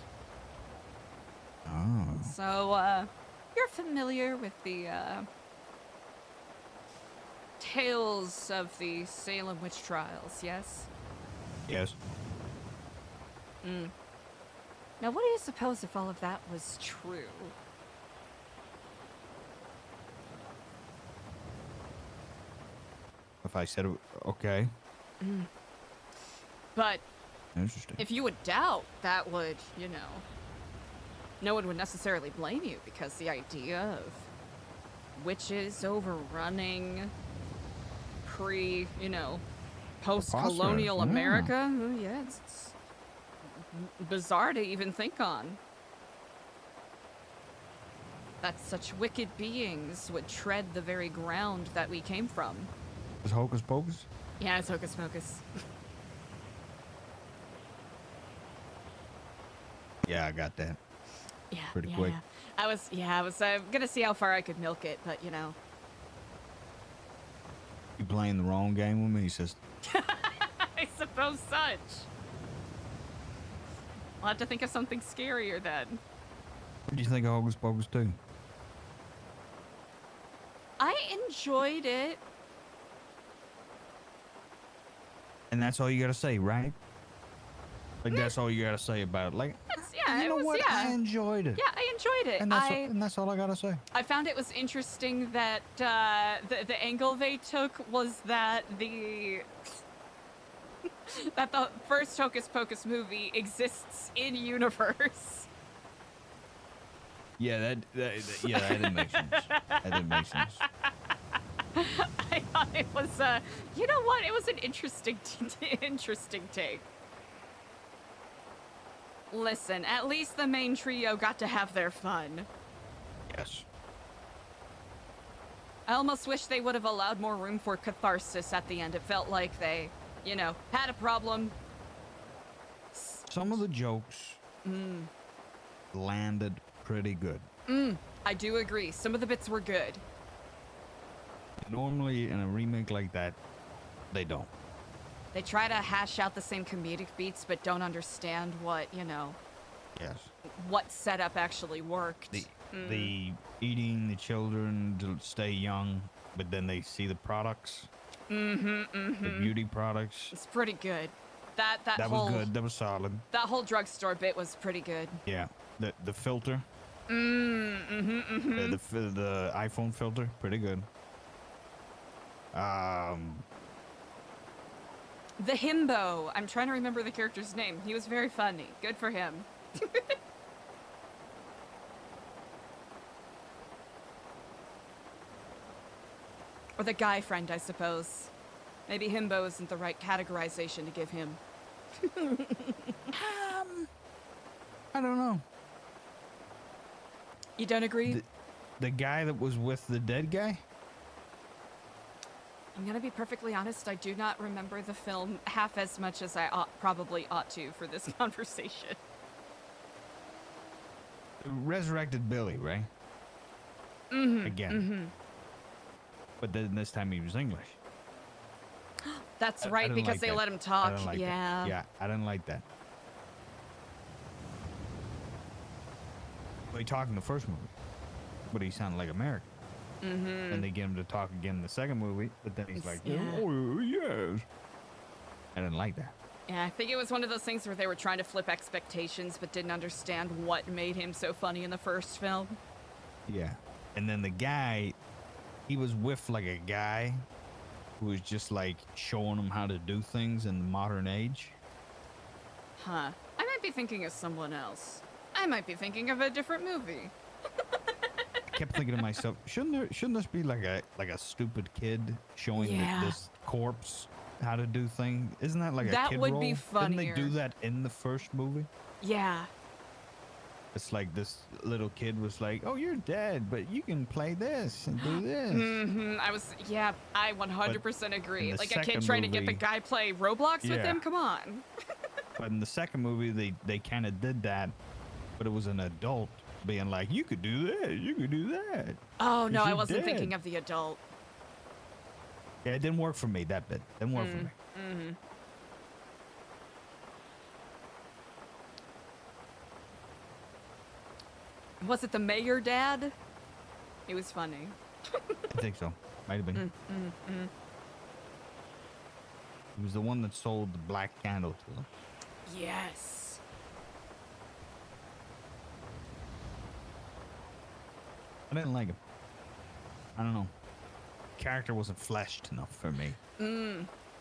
Speaker 9: Oh.
Speaker 1: So, you're familiar with the tales of the Salem witch trials, yes?
Speaker 9: Yes.
Speaker 1: Now, what do you suppose if all of that was true?
Speaker 9: If I said it, okay.
Speaker 1: But
Speaker 9: Interesting.
Speaker 1: if you would doubt, that would, you know, no one would necessarily blame you, because the idea of witches overrunning post-colonial
Speaker 9: Preposterous, yeah.
Speaker 1: America, yeah, it's bizarre to even think on. That such wicked beings would tread the very ground that we came from.
Speaker 9: Is Hocus Pocus?
Speaker 1: Yeah, it's Hocus Pocus.
Speaker 9: Yeah, I got that.
Speaker 1: Yeah,
Speaker 9: Pretty quick.
Speaker 1: Yeah. I was gonna see how far I could milk it, but you know.
Speaker 9: You playing the wrong game with me, sister.
Speaker 1: I suppose such. I'll have to think of something scarier then.
Speaker 9: What do you think of Hocus Pocus 2?
Speaker 1: I enjoyed it.
Speaker 9: And that's all you gotta say, right? Like, that's all you gotta say about it. Like,
Speaker 1: Yeah,
Speaker 9: you know
Speaker 1: it was,
Speaker 9: what?
Speaker 1: yeah.
Speaker 9: I enjoyed it.
Speaker 1: Yeah, I enjoyed it.
Speaker 9: And that's all I gotta say.
Speaker 1: I found it was interesting that the angle they took was that that the first Hocus Pocus movie exists in universe.
Speaker 9: Yeah, that didn't make sense. That didn't make sense.
Speaker 1: I thought it was, you know what? It was an interesting take. Listen, at least the main trio got to have their fun.
Speaker 9: Yes.
Speaker 1: I almost wish they would have allowed more room for catharsis at the end. It felt like they, you know, had a problem.
Speaker 9: Some of the jokes landed pretty good.
Speaker 1: I do agree. Some of the bits were good.
Speaker 9: Normally, in a remake like that, they don't.
Speaker 1: They try to hash out the same comedic beats, but don't understand what, you know,
Speaker 9: Yes.
Speaker 1: what setup actually worked.
Speaker 9: The eating the children to stay young, but then they see the products. The beauty products.
Speaker 1: It's pretty good. That
Speaker 9: was good. That was solid.
Speaker 1: That whole drugstore bit was pretty good.
Speaker 9: Yeah. The filter. The iPhone filter, pretty good.
Speaker 1: The himbo. I'm trying to remember the character's name. He was very funny. Good for him. Or the guy friend, I suppose. Maybe himbo isn't the right categorization to give him.
Speaker 9: I don't know.
Speaker 1: You don't agree?
Speaker 9: The guy that was with the dead guy?
Speaker 1: I'm gonna be perfectly honest, I do not remember the film half as much as I probably ought to for this conversation.
Speaker 9: Resurrected Billy, right? Again. But then this time he was English.
Speaker 1: That's
Speaker 9: I
Speaker 1: right,
Speaker 9: didn't
Speaker 1: because
Speaker 9: like
Speaker 1: they
Speaker 9: that.
Speaker 1: let him
Speaker 9: I
Speaker 1: talk.
Speaker 9: didn't like
Speaker 1: Yeah.
Speaker 9: that. Yeah, I didn't like that. Well, he talked in the first movie, but he sounded like American. And they get him to talk again in the second movie, but then he's like, oh, yes. I didn't like that.
Speaker 1: Yeah, I think it was one of those things where they were trying to flip expectations, but didn't understand what made him so funny in the first film.
Speaker 9: Yeah. And then the guy, he was with like a guy who was just like showing him how to do things in the modern age.
Speaker 1: Huh. I might be thinking of someone else. I might be thinking of a different movie.
Speaker 9: I kept thinking to myself, shouldn't this be like a stupid kid showing
Speaker 1: Yeah.
Speaker 9: this corpse how to do things? Isn't that like a
Speaker 1: That
Speaker 9: kid
Speaker 1: would
Speaker 9: role?
Speaker 1: be
Speaker 9: Didn't they do
Speaker 1: funnier.
Speaker 9: that in the first movie?
Speaker 1: Yeah.
Speaker 9: It's like this little kid was like, "Oh, you're dead, but you can play this and do this."
Speaker 1: I 100% agree.
Speaker 9: the
Speaker 1: Like a kid
Speaker 9: second
Speaker 1: trying to get the
Speaker 9: movie-
Speaker 1: guy play Roblox with
Speaker 9: Yeah.
Speaker 1: him? Come on.
Speaker 9: But in the second movie, they kind of did that, but it was an adult being like, "You could do this, you could do that."
Speaker 1: Oh, no,
Speaker 9: 'Cause
Speaker 1: I
Speaker 9: you're
Speaker 1: wasn't thinking
Speaker 9: dead.
Speaker 1: of the adult.
Speaker 9: Yeah, it didn't work for me, that bit. Didn't work for me.
Speaker 1: Mm-hmm. Was it the mayor dad? He was funny.
Speaker 9: I think so. Might have been. He was the one that sold the black candle to them.
Speaker 1: Yes.
Speaker 9: I didn't like him. I don't know. Character wasn't fleshed enough for me.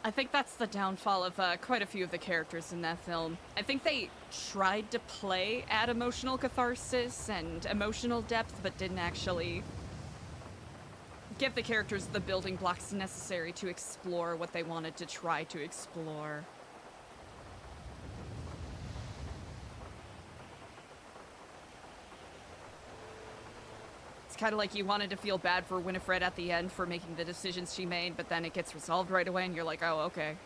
Speaker 1: I think that's the downfall of quite a few of the characters in that film. I think they tried to play at emotional catharsis and emotional depth, but didn't actually give the characters the building blocks necessary to explore what they wanted to try to explore. It's kind of like you wanted to feel bad for Winifred at the end for making the decisions she made, but then it gets resolved right away and you're like, oh, okay.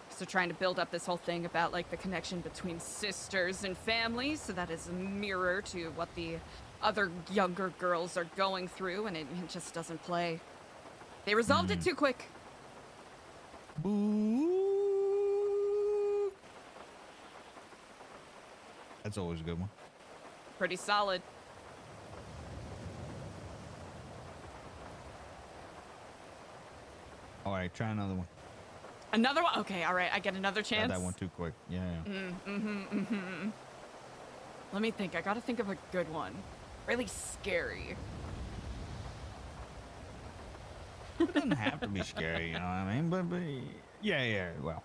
Speaker 1: So trying to build up this whole thing about like the connection between sisters and families, so that is a mirror to what the other younger girls are going through, and it just doesn't play. They resolved it too quick.
Speaker 9: Boo. That's always a good one.
Speaker 1: Pretty solid.
Speaker 9: All right, try another one.
Speaker 1: Another one? Okay, all right, I get another
Speaker 9: Got
Speaker 1: chance.
Speaker 9: that one too quick. Yeah.
Speaker 1: Let me think. I gotta think of a good one. Really scary.
Speaker 9: It doesn't have to be scary, you know what I mean? But yeah, well.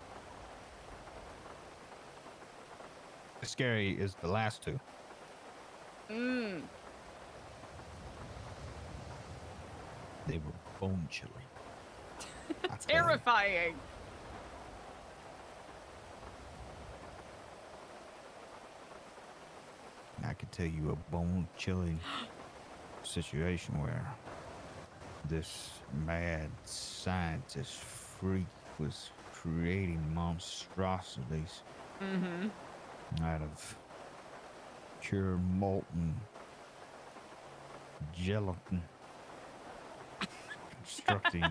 Speaker 9: Scary is the last two.
Speaker 1: Mm.
Speaker 9: They were bone chilling.
Speaker 1: Terrifying.
Speaker 9: I could tell you a bone chilling situation where this mad scientist freak was creating monstrosities out of pure molten gelatin, constructing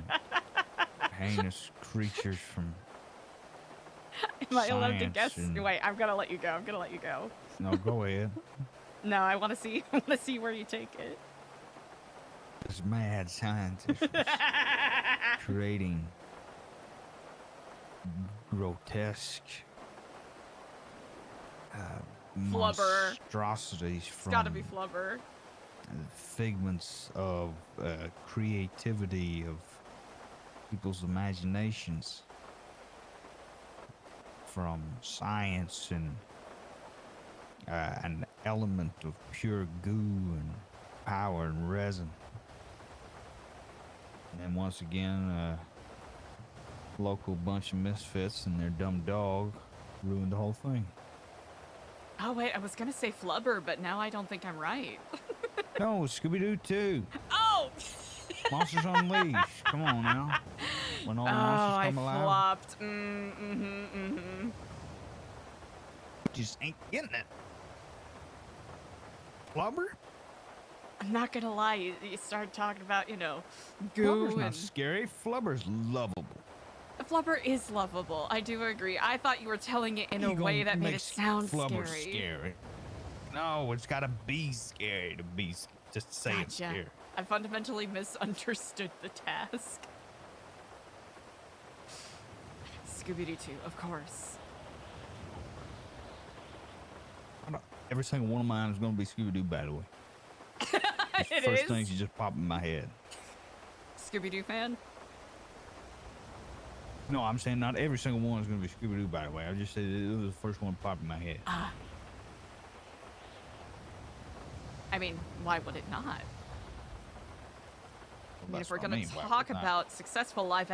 Speaker 9: heinous creatures from
Speaker 1: Am I allowed to guess?
Speaker 9: science and-
Speaker 1: Wait, I'm gonna let you go. I'm gonna let you go.
Speaker 9: No, go ahead.
Speaker 1: No, I want to see. I want to see where you take it.
Speaker 9: This mad scientist was creating grotesque
Speaker 1: Flubber.
Speaker 9: monstrosities
Speaker 1: It's
Speaker 9: from
Speaker 1: gotta be Flubber.
Speaker 9: figments of creativity of people's imaginations, from science and an element of pure goo and power and resin. And then once again, a local bunch of misfits and their dumb dog ruined the whole thing.
Speaker 1: Oh wait, I was gonna say Flubber, but now I don't think I'm right.
Speaker 9: No, Scooby-Doo 2.
Speaker 1: Oh!
Speaker 9: Monsters Unleashed. Come on now. When all the monsters
Speaker 1: I
Speaker 9: come alive.
Speaker 1: flopped.
Speaker 9: Just ain't getting it. Flubber?
Speaker 1: I'm not gonna lie, you started talking about, you know,
Speaker 9: Flubber's
Speaker 1: goo
Speaker 9: not
Speaker 1: and...
Speaker 9: scary. Flubber's lovable.
Speaker 1: Flubber is lovable, I do agree. I thought you were telling it in a way that made it sound
Speaker 9: Flubber
Speaker 1: scary.
Speaker 9: No, it's gotta be scary to be just to say it's
Speaker 1: Gotcha.
Speaker 9: scary.
Speaker 1: I fundamentally misunderstood the task. Scooby-Doo 2, of course.
Speaker 9: Every single one of mine is gonna be Scooby-Doo, by the way.
Speaker 1: It
Speaker 9: First
Speaker 1: is?
Speaker 9: things that just pop in my head.
Speaker 1: Scooby-Doo fan?
Speaker 9: No, I'm saying not every single one is gonna be Scooby-Doo, by the way. I just said it was the first one that popped in my head.
Speaker 1: I mean, why would it not? I mean,
Speaker 9: That's
Speaker 1: if we're
Speaker 9: what I
Speaker 1: gonna
Speaker 9: mean, why would
Speaker 1: talk
Speaker 9: it not?
Speaker 1: about successful live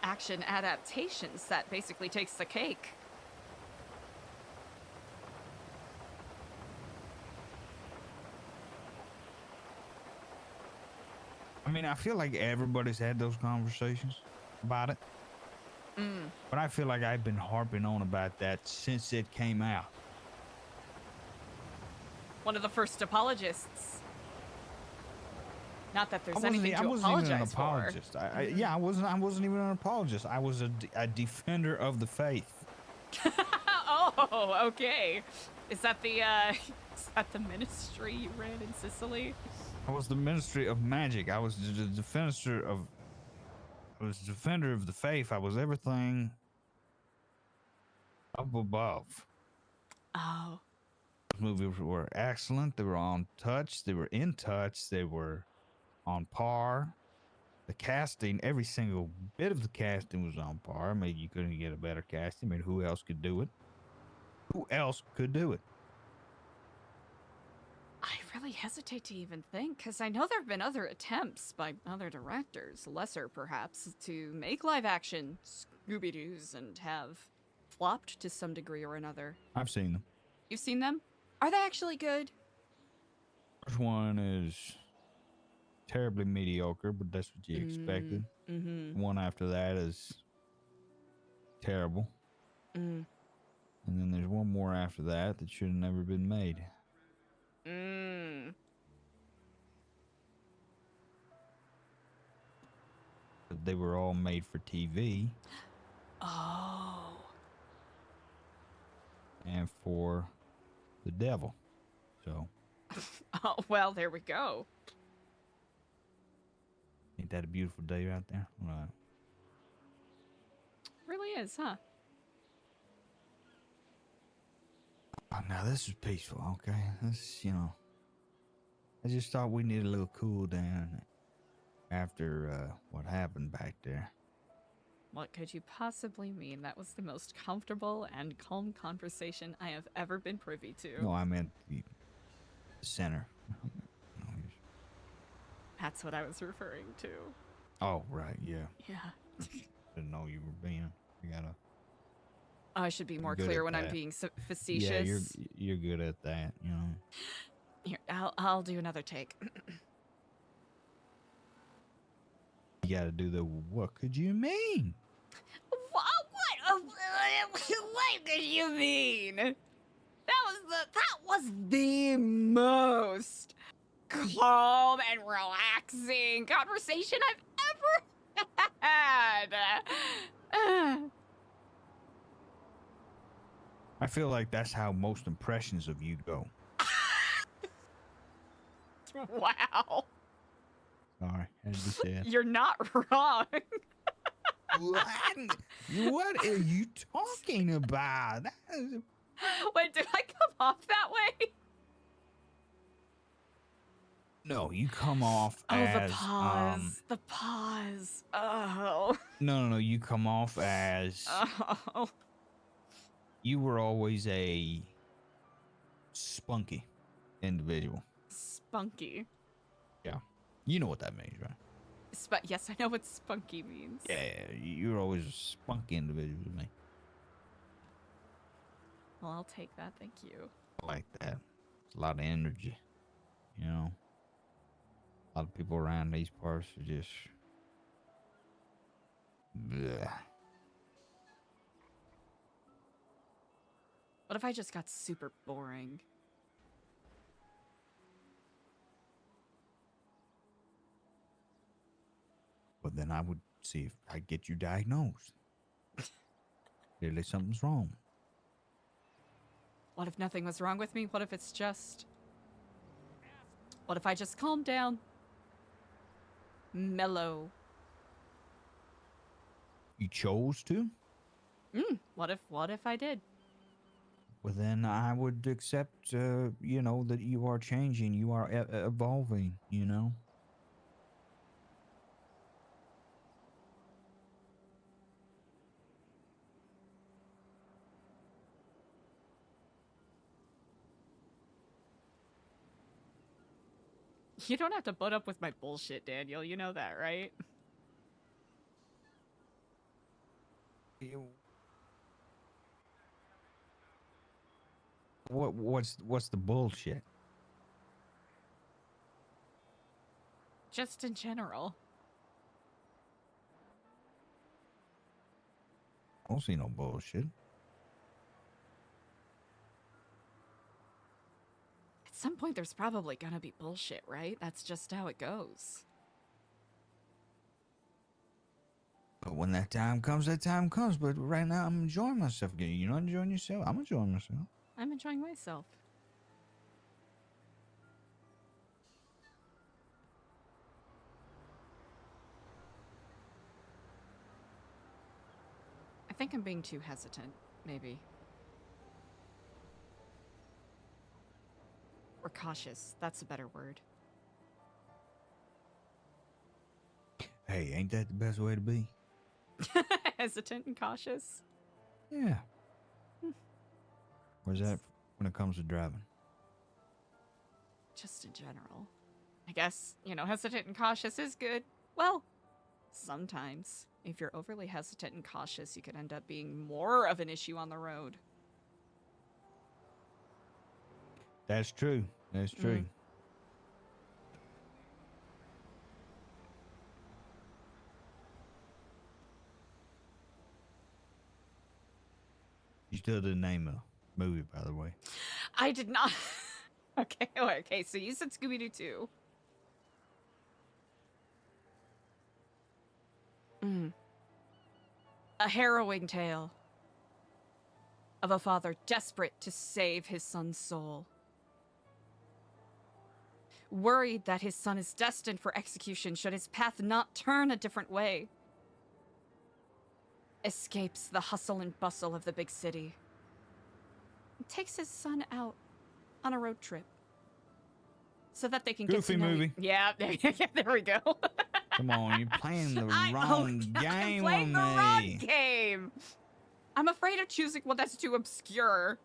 Speaker 1: action adaptations, that basically takes the cake.
Speaker 9: I mean, I feel like everybody's had those conversations about it. But I feel like I've been harping on about that since it came out.
Speaker 1: One of the first apologists. Not that there's
Speaker 9: I
Speaker 1: anything to
Speaker 9: wasn't even an
Speaker 1: apologize for.
Speaker 9: apologist. I wasn't even an apologist. I was a defender of the faith.
Speaker 1: Oh, okay. Is that the ministry you ran in Sicily?
Speaker 9: I was the ministry of magic. I was the defender of. I was the defender of the faith. I was everything up above.
Speaker 1: Oh.
Speaker 9: Those movies were excellent. They were on touch. They were in touch. They were on par. The casting, every single bit of the casting was on par. I mean, you couldn't get a better casting. I mean, who else could do it? Who else could do it?
Speaker 1: I really hesitate to even think, because I know there have been other attempts by other directors, lesser perhaps, to make live-action Scooby-Doos and have flopped to some degree or another.
Speaker 9: I've seen them.
Speaker 1: You've seen them? Are they actually good?
Speaker 9: First one is terribly mediocre, but that's what you expected.
Speaker 1: Mm-hmm.
Speaker 9: One after that is terrible. And then there's one more after that that should have never been made. But they were all made for TV.
Speaker 1: Oh.
Speaker 9: And for the devil. So.
Speaker 1: Oh, well, there we go.
Speaker 9: Ain't that a beautiful day out there? Right.
Speaker 1: Really is, huh?
Speaker 9: Oh, now this is peaceful, okay? This, I just thought we needed a little cool down after what happened back there.
Speaker 1: What could you possibly mean? That was the most comfortable and calm conversation I have ever been privy to.
Speaker 9: No, I meant the center.
Speaker 1: That's what I was referring to.
Speaker 9: Oh, right, yeah.
Speaker 1: Yeah.
Speaker 9: Didn't know you were being. You gotta.
Speaker 1: I should be more clear when I'm being facetious.
Speaker 9: Yeah, you're good at that,
Speaker 1: Here, I'll do another take.
Speaker 9: You gotta do the. What could you mean?
Speaker 1: What could you mean? That was the most calm and relaxing conversation I've ever had.
Speaker 9: I feel like that's how most impressions of you go.
Speaker 1: Wow.
Speaker 9: Sorry, had to be said.
Speaker 1: You're not wrong.
Speaker 9: What are you talking about?
Speaker 1: Wait, did I come off that way?
Speaker 9: No, you come off as...
Speaker 1: the pause. The pause. Oh.
Speaker 9: No, you come off as...
Speaker 1: Oh.
Speaker 9: You were always a spunky individual.
Speaker 1: Spunky.
Speaker 9: Yeah. You know what that means, right?
Speaker 1: Yes, I know what spunky means.
Speaker 9: Yeah, you're always a spunky individual to me.
Speaker 1: Well, I'll take that, thank you.
Speaker 9: I like that. It's a lot of energy, A lot of people around these parts are just... bleh.
Speaker 1: What if I just got super boring?
Speaker 9: Well, then I would see if I get you diagnosed. Clearly something's wrong.
Speaker 1: What if nothing was wrong with me? What if it's just... What if I just calmed down? Mellow.
Speaker 9: You chose to?
Speaker 1: What if I did?
Speaker 9: Well, then I would accept, that you are changing, you are evolving,
Speaker 1: You don't have to put up with my bullshit, Daniel. You know that, right?
Speaker 9: What's the bullshit?
Speaker 1: Just in general.
Speaker 9: I don't see no bullshit.
Speaker 1: At some point, there's probably gonna be bullshit, right? That's just how it goes.
Speaker 9: But when that time comes, that time comes. But right now, I'm enjoying myself. You're not enjoying yourself? I'm enjoying myself.
Speaker 1: I'm enjoying myself. I think I'm being too hesitant, maybe. Or cautious. That's a better word.
Speaker 9: Hey, ain't that the best way to be?
Speaker 1: Hesitant and cautious?
Speaker 9: Yeah. Where's that when it comes to driving?
Speaker 1: Just in general. I guess, hesitant and cautious is good. Well, sometimes. If you're overly hesitant and cautious, you could end up being more of an issue on the road.
Speaker 9: That's true. That's true. You still didn't name a movie, by the way.
Speaker 1: I did not. Okay, so you said Scooby-Doo 2. A harrowing tale of a father desperate to save his son's soul. Worried that his son is destined for execution should his path not turn a different way. Escapes the hustle and bustle of the big city. Takes his son out on a road trip. So that they can
Speaker 9: Goofy
Speaker 1: get to know
Speaker 9: movie.
Speaker 1: Yeah, there we go.
Speaker 9: Come on, you're playing the wrong game
Speaker 1: I'm playing
Speaker 9: with
Speaker 1: the
Speaker 9: me.
Speaker 1: wrong game. I'm afraid of choosing one that's too obscure.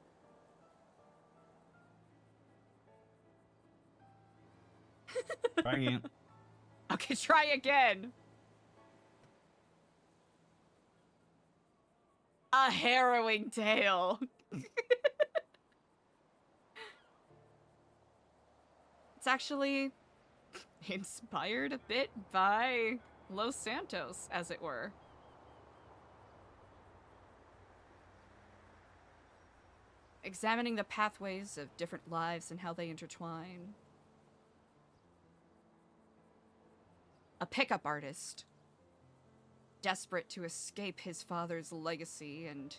Speaker 9: Try again.
Speaker 1: Okay, try again. A harrowing tale. It's actually inspired a bit by Los Santos, as it were. Examining the pathways of different lives and how they intertwine. A pickup artist, desperate to escape his father's legacy and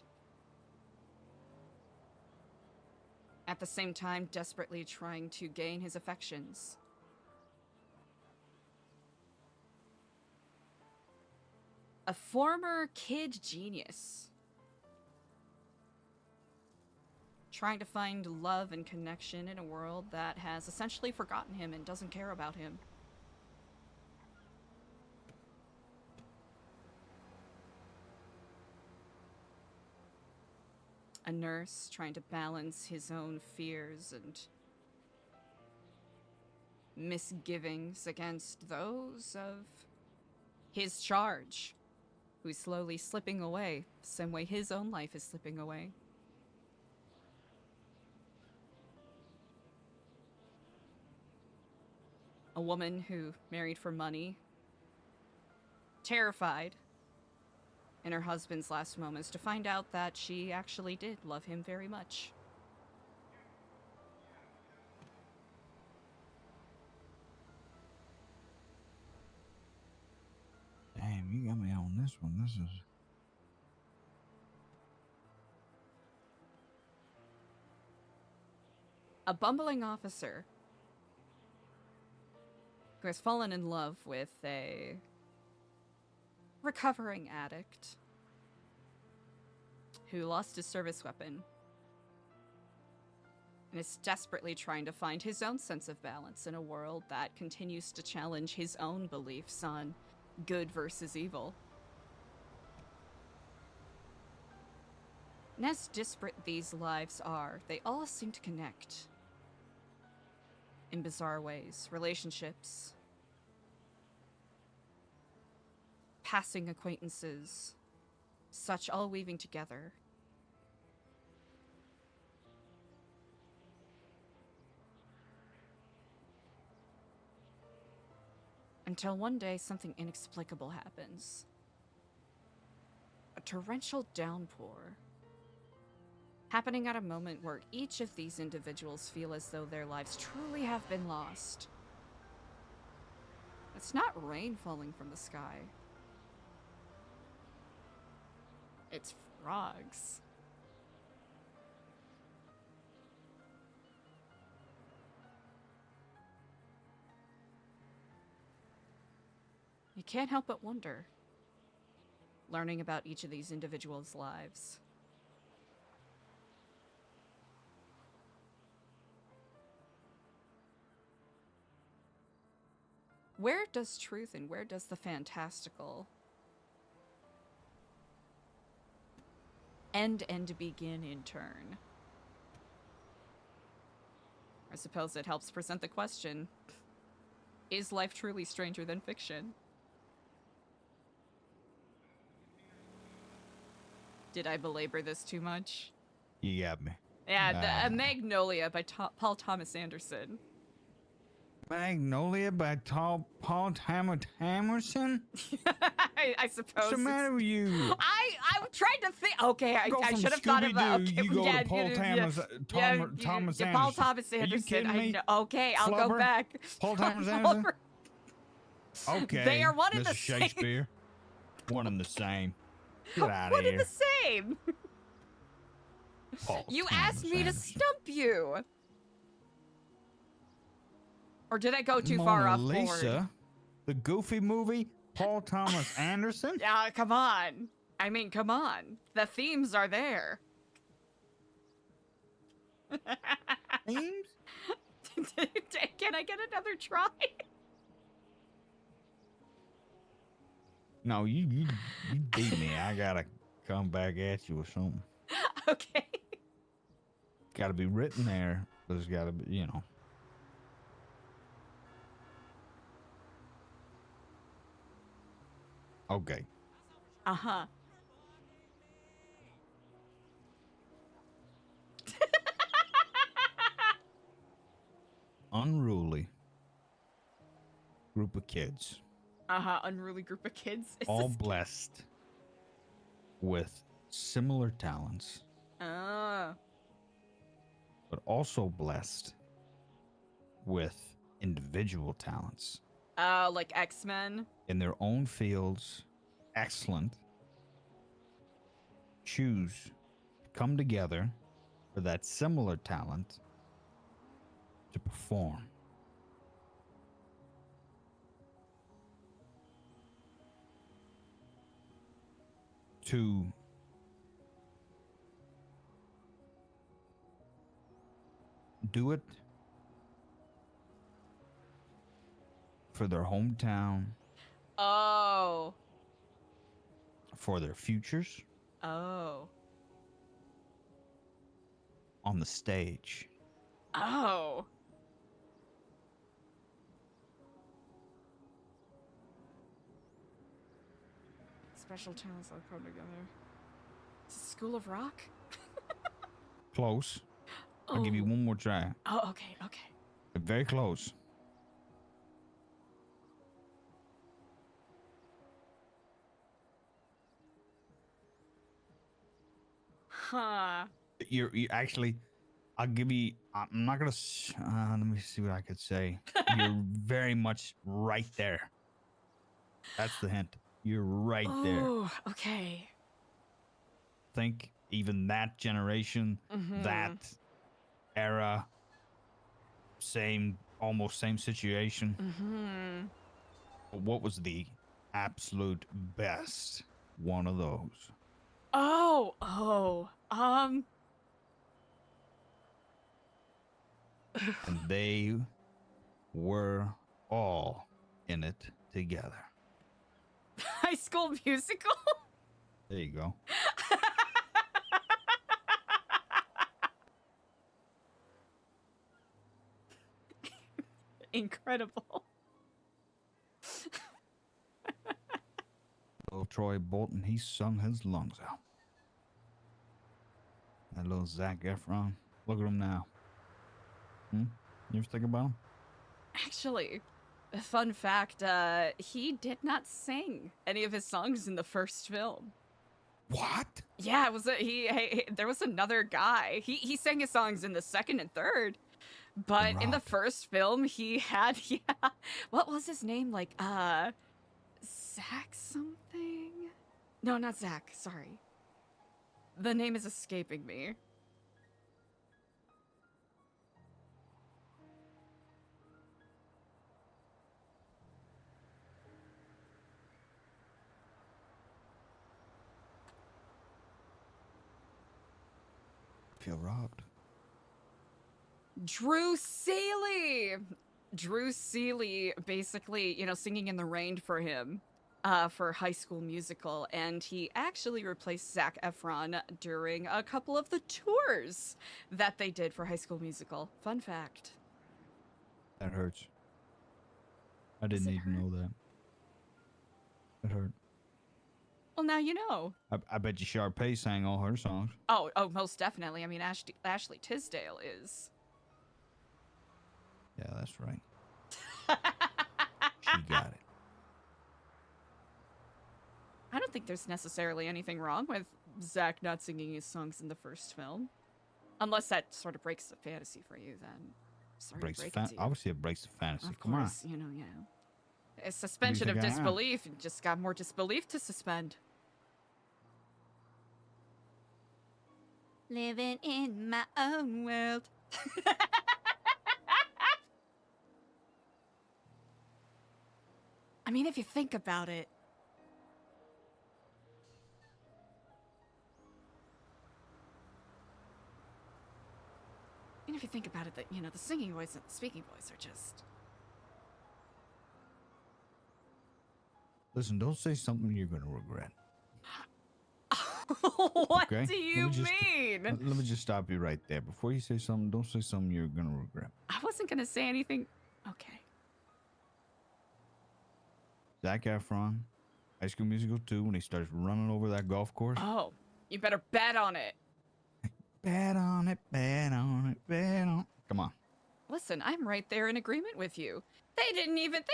Speaker 1: at the same time desperately trying to gain his affections. A former kid genius, trying to find love and connection in a world that has essentially forgotten him and doesn't care about him. A nurse trying to balance his own fears and misgivings against those of his charge, who's slowly slipping away, the same way his own life is slipping away. A woman who married for money, terrified in her husband's last moments to find out that she actually did love him very much.
Speaker 9: Damn, you got me on this one. This is...
Speaker 1: A bumbling officer who has fallen in love with a recovering addict who lost his service weapon and is desperately trying to find his own sense of balance in a world that continues to challenge his own beliefs on good versus evil. And as disparate these lives are, they all seem to connect in bizarre ways. Relationships, passing acquaintances, such all weaving together. Until one day, something inexplicable happens. A torrential downpour. Happening at a moment where each of these individuals feel as though their lives truly have been lost. It's not rain falling from the sky. It's frogs. You can't help but wonder, learning about each of these individuals' lives. Where does truth and where does the fantastical end and begin in turn? I suppose it helps present the question, is life truly stranger than fiction? Did I belabor this too much?
Speaker 9: You got me.
Speaker 1: Yeah, Magnolia by Paul Thomas Anderson.
Speaker 9: Magnolia by Paul Thomas Anderson?
Speaker 1: I suppose.
Speaker 9: What's the matter with you?
Speaker 1: I tried to think. Okay, I should have thought of that. Okay,
Speaker 9: you go to Paul Thomas Anderson.
Speaker 1: Paul Thomas Anderson.
Speaker 9: Are you kidding me?
Speaker 1: Okay, I'll go back.
Speaker 9: Paul Thomas Anderson? Okay.
Speaker 1: They are one and the
Speaker 9: Mr.
Speaker 1: same.
Speaker 9: Shakespeare. One and the same. Get out of
Speaker 1: One
Speaker 9: here.
Speaker 1: and the same.
Speaker 9: Paul
Speaker 1: You
Speaker 9: Thomas
Speaker 1: asked me to
Speaker 9: Anderson.
Speaker 1: stump you. Or did I go too far off board?
Speaker 9: Lisa, the Goofy movie, Paul Thomas Anderson?
Speaker 1: Yeah, come on. I mean, come on. The themes are there.
Speaker 9: Themes?
Speaker 1: Can I get another try?
Speaker 9: No, you beat me. I gotta come back at you with something.
Speaker 1: Okay.
Speaker 9: Gotta be written there. There's gotta be, you know. Okay.
Speaker 1: Uh-huh.
Speaker 9: Unruly group of kids,
Speaker 1: Uh-huh, unruly group of kids. Is
Speaker 9: all
Speaker 1: this-
Speaker 9: blessed with similar talents,
Speaker 1: Oh.
Speaker 9: but also blessed with individual talents
Speaker 1: Like X-Men?
Speaker 9: in their own fields. Excellent. Choose to come together for that similar talent to perform. To do it for their hometown,
Speaker 1: Oh.
Speaker 9: for their futures
Speaker 1: Oh.
Speaker 9: on the stage.
Speaker 1: Oh. Special talents all come together. It's a School of Rock?
Speaker 9: Close. I'll give you one more try.
Speaker 1: Oh, okay, okay.
Speaker 9: Very close.
Speaker 1: Huh.
Speaker 9: You actually, I'll give you. I'm not gonna. Let me see what I could say. You're very much right there. That's the hint. You're right there.
Speaker 1: Oh, okay.
Speaker 9: Think even that generation,
Speaker 1: Mhm.
Speaker 9: that era, almost same situation.
Speaker 1: Mm-hmm.
Speaker 9: But what was the absolute best one of those?
Speaker 1: Oh.
Speaker 9: And they were all in it together.
Speaker 1: High School Musical?
Speaker 9: There you go.
Speaker 1: Incredible.
Speaker 9: Little Troy Bolton, he sung his lungs out. That little Zac Efron, look at him now. You ever think about him?
Speaker 1: Actually, a fun fact, he did not sing any of his songs in the first film.
Speaker 9: What?
Speaker 1: Yeah, it was there was another guy. He sang his songs in the second and third. But in the first film, he had, what was his name? Like, Zach something? No, not Zach, sorry. The name is escaping me.
Speaker 9: Feel robbed.
Speaker 1: Drew Seeley! Drew Seeley, basically, singing in the rain for him, for High School Musical, and he actually replaced Zac Efron during a couple of the tours that they did for High School Musical. Fun fact.
Speaker 9: That hurts. I didn't even know that. That hurt.
Speaker 1: Well, now you know.
Speaker 9: I bet you Sharpay sang all her songs.
Speaker 1: Oh, most definitely. I mean, Ashley Tisdale is.
Speaker 9: Yeah, that's right. She got it.
Speaker 1: I don't think there's necessarily anything wrong with Zach not singing his songs in the first film. Unless that sort of breaks the fantasy for you, then. Sorry to break it to you.
Speaker 9: Obviously, it breaks the fantasy.
Speaker 1: Of
Speaker 9: Come
Speaker 1: course,
Speaker 9: on.
Speaker 1: A suspension of disbelief. You just got more disbelief to suspend. Living in my own world. I mean, if you think about it. If you think about it, that the singing voice and the speaking voice are just.
Speaker 9: Listen, don't say something you're gonna regret.
Speaker 1: What do you mean?
Speaker 9: Let me just stop you right there. Before you say something, don't say something you're gonna regret.
Speaker 1: I wasn't gonna say anything. Okay.
Speaker 9: Zac Efron, High School Musical 2, when he starts running over that golf course.
Speaker 1: Oh, you better bet on it.
Speaker 9: Bet on it, bet on it, bet on it. Come on.
Speaker 1: Listen, I'm right there in agreement with you. They didn't even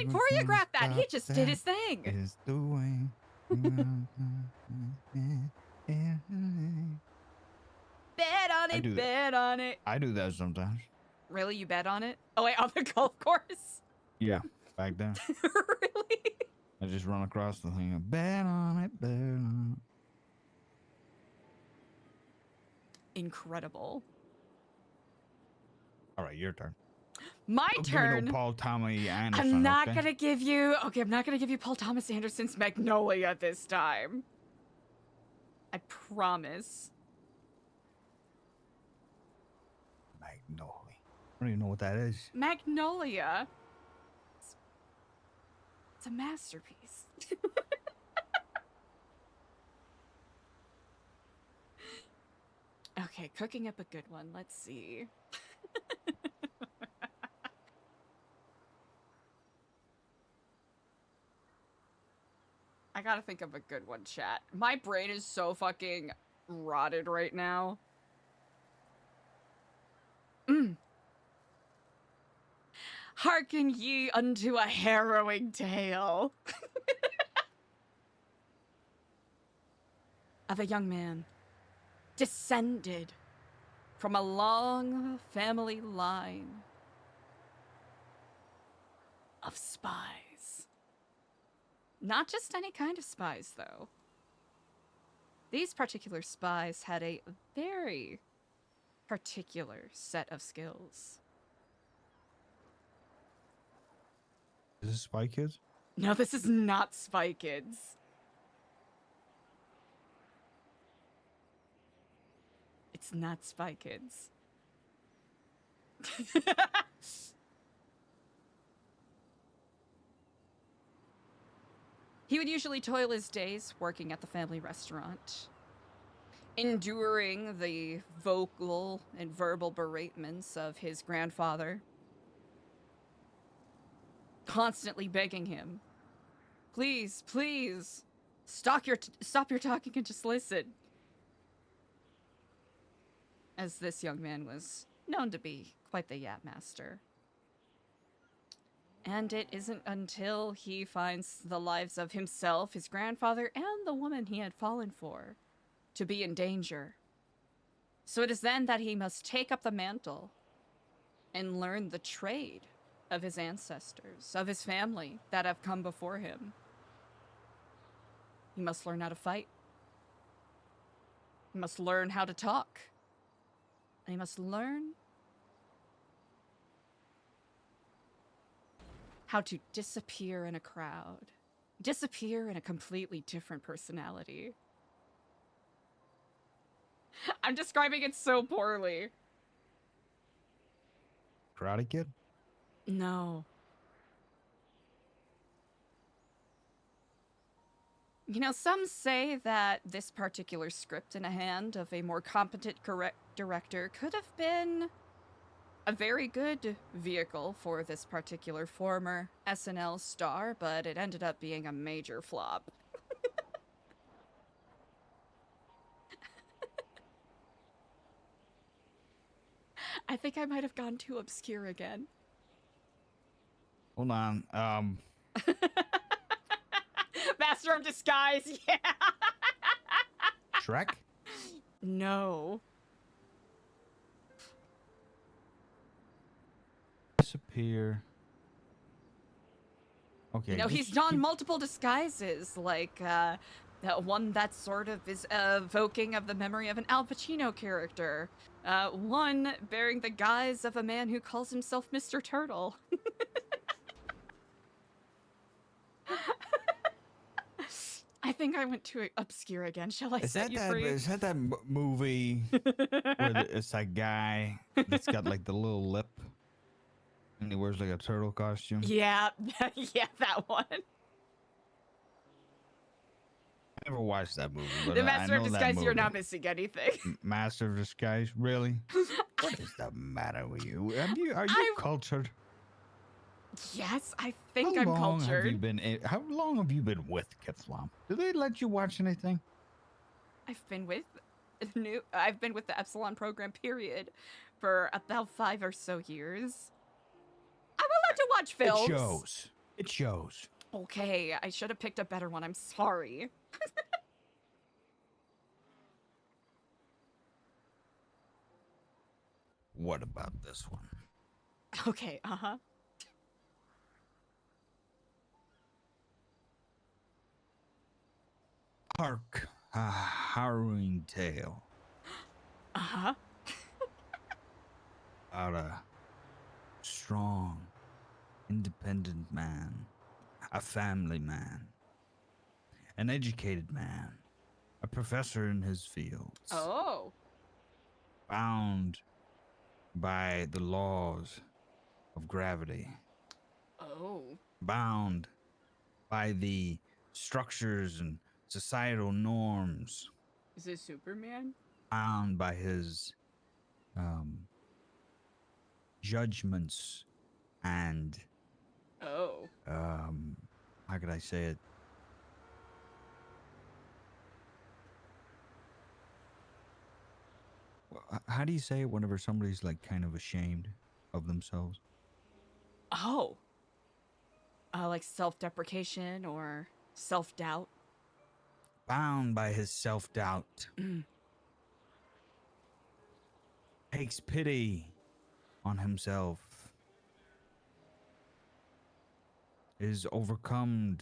Speaker 1: choreograph that. He just did his thing.
Speaker 9: Is the way.
Speaker 1: Bet on it, bet on it.
Speaker 9: I do that sometimes.
Speaker 1: Really? You bet on it? Oh, wait, on the golf course?
Speaker 9: Yeah, back there.
Speaker 1: Really?
Speaker 9: I just run across the thing and bet on it, bet on it.
Speaker 1: Incredible.
Speaker 9: All right, your turn.
Speaker 1: My turn.
Speaker 9: Give me no Paul Thomas Anderson.
Speaker 1: I'm not gonna give you. Okay, I'm not gonna give you Paul Thomas Anderson's Magnolia this time. I promise.
Speaker 9: Magnolia. I don't even know what that is.
Speaker 1: Magnolia. It's a masterpiece. Okay, cooking up a good one. Let's see. I gotta think of a good one, chat. My brain is so fucking rotted right now. Hearken ye unto a harrowing tale of a young man descended from a long family line of spies. Not just any kind of spies, though. These particular spies had a very particular set of skills.
Speaker 9: Is this Spy Kids?
Speaker 1: No, this is not Spy Kids. It's not Spy Kids. He would usually toil his days working at the family restaurant, enduring the vocal and verbal beratements of his grandfather, constantly begging him, please, please, stop your talking and just listen. As this young man was known to be quite the yap master. And it isn't until he finds the lives of himself, his grandfather, and the woman he had fallen for to be in danger. So it is then that he must take up the mantle and learn the trade of his ancestors, of his family that have come before him. He must learn how to fight. He must learn how to talk. And he must learn how to disappear in a crowd. Disappear in a completely different personality. I'm describing it so poorly.
Speaker 9: Karate Kid?
Speaker 1: No. You know, some say that this particular script in a hand of a more competent director could have been a very good vehicle for this particular former SNL star, but it ended up being a major flop. I think I might have gone too obscure again.
Speaker 9: Hold on.
Speaker 1: Master of Disguise, yeah.
Speaker 9: Shrek?
Speaker 1: No.
Speaker 9: Disappear. Okay.
Speaker 1: You know, he's donned multiple disguises, like that one that sort of is evoking of the memory of an Al Pacino character. One bearing the guise of a man who calls himself Mr. Turtle. I think I went too obscure again. Shall I set you free?
Speaker 9: Is that that movie where it's that guy that's got like the little lip and he wears like a turtle costume?
Speaker 1: Yeah, yeah, that one.
Speaker 9: I never watched that movie. But
Speaker 1: The Master of
Speaker 9: I know that
Speaker 1: Disguise, you're
Speaker 9: movie.
Speaker 1: not missing anything.
Speaker 9: Master of Disguise, really? What is the matter with you? Are you cultured?
Speaker 1: Yes, I think
Speaker 9: How
Speaker 1: I'm
Speaker 9: long
Speaker 1: cultured.
Speaker 9: Have you been, how long have you been with Kithlam? Do they let you watch anything?
Speaker 1: I've been with the Epsilon program, period, for about 5 or so years. I'm allowed to watch films.
Speaker 9: It shows. It shows.
Speaker 1: Okay, I should have picked a better one. I'm sorry.
Speaker 9: What about this one?
Speaker 1: Okay, uh-huh.
Speaker 9: Hark, a harrowing tale.
Speaker 1: Uh-huh.
Speaker 9: About a strong, independent man, a family man, an educated man, a professor in his fields.
Speaker 1: Oh.
Speaker 9: Bound by the laws of gravity.
Speaker 1: Oh.
Speaker 9: Bound by the structures and societal norms.
Speaker 1: Is it Superman?
Speaker 9: Bound by his judgments and
Speaker 1: Oh.
Speaker 9: how could I say it? How do you say it whenever somebody's like kind of ashamed of themselves?
Speaker 1: Oh. Like self-deprecation or self-doubt?
Speaker 9: Bound by his self-doubt. Takes pity on himself. Is overcome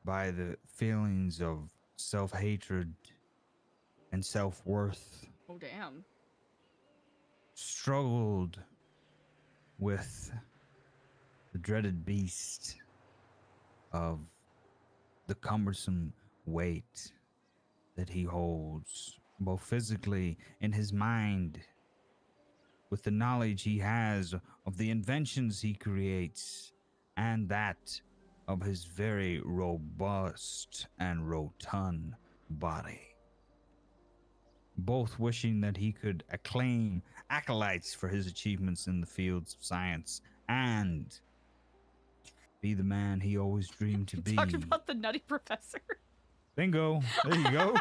Speaker 9: by the feelings of self-hatred and self-worth.
Speaker 1: Oh, damn.
Speaker 9: Struggled with the dreaded beast of the cumbersome weight that he holds, both physically in his mind, with the knowledge he has of the inventions he creates, and that of his very robust and rotund body. Both wishing that he could acclaim acolytes for his achievements in the fields of science and be the man he always dreamed to be.
Speaker 1: Talking about the Nutty Professor.
Speaker 9: Bingo. There you go.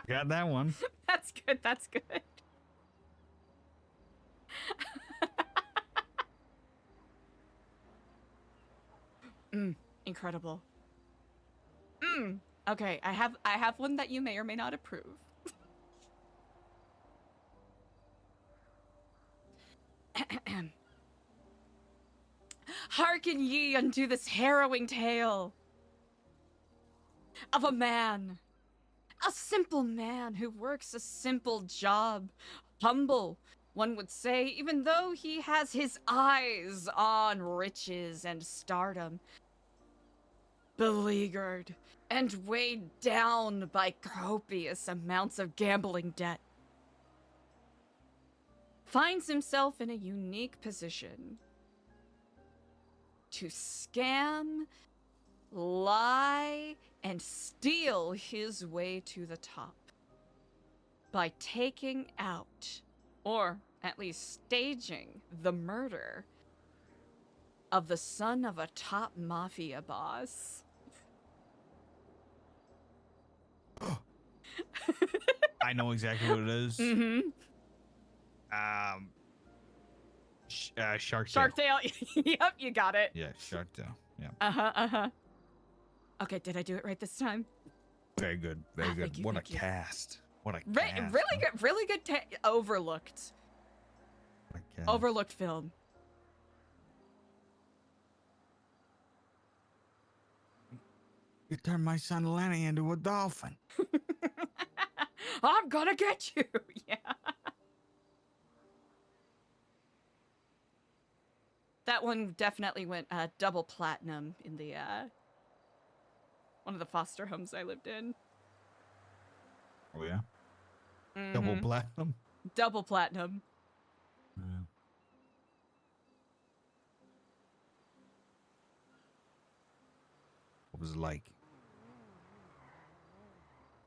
Speaker 9: Got that one.
Speaker 1: That's good. That's good. Incredible. Okay, I have one that you may or may not approve. Hearken ye unto this harrowing tale of a man, a simple man who works a simple job, humble, one would say, even though he has his eyes on riches and stardom, beleaguered and weighed down by copious amounts of gambling debt, finds himself in a unique position to scam, lie, and steal his way to the top by taking out, or at least staging, the murder of the son of a top mafia boss.
Speaker 9: I know exactly what it is.
Speaker 1: Mm-hmm.
Speaker 9: Shark Tale.
Speaker 1: Shark Tale. Yep, you got it.
Speaker 9: Yeah, Shark Tale. Yeah.
Speaker 1: Uh-huh. Okay, did I do it right this time?
Speaker 9: Very good. Very good.
Speaker 1: Thank you,
Speaker 9: What a
Speaker 1: thank you.
Speaker 9: cast. What a cast.
Speaker 1: Really good overlooked.
Speaker 9: What a cast.
Speaker 1: Overlooked film.
Speaker 9: You turned my son Lenny into a dolphin.
Speaker 1: I'm gonna get you. Yeah. That one definitely went double platinum in the one of the foster homes I lived in.
Speaker 9: Oh yeah. Double
Speaker 1: Mhm.
Speaker 9: platinum.
Speaker 1: Double platinum.
Speaker 9: Yeah. What was it like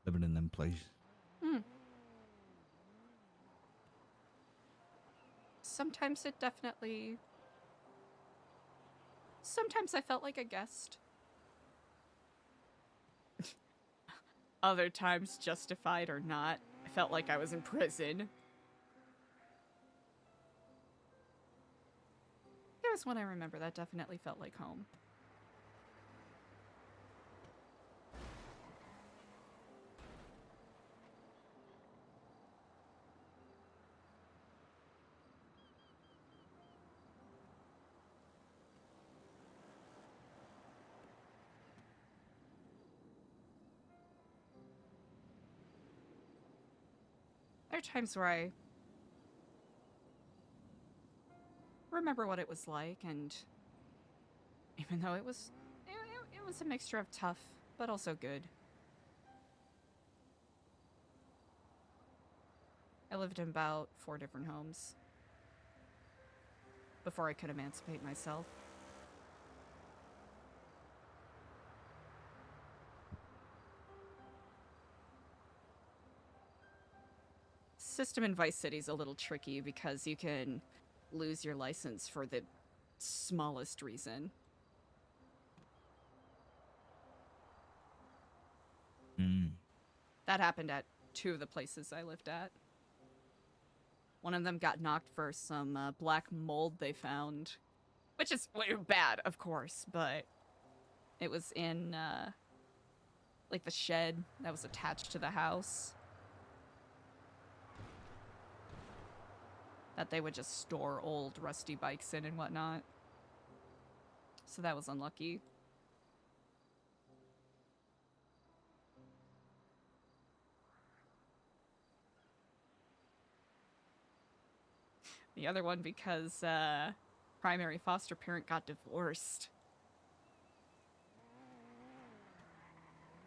Speaker 9: living in them places?
Speaker 1: Sometimes it definitely. Sometimes I felt like a guest. Other times, justified or not, I felt like I was in prison. There's one I remember that definitely felt like home. There are times where I remember what it was like, and even though it was a mixture of tough but also good. I lived in about 4 different homes before I could emancipate myself. System in Vice City is a little tricky because you can lose your license for the smallest reason. That happened at 2 of the places I lived at. One of them got knocked for some black mold they found, which is bad, of course, but it was in like the shed that was attached to the house that they would just store old rusty bikes in and whatnot. So that was unlucky. The other one because primary foster parent got divorced.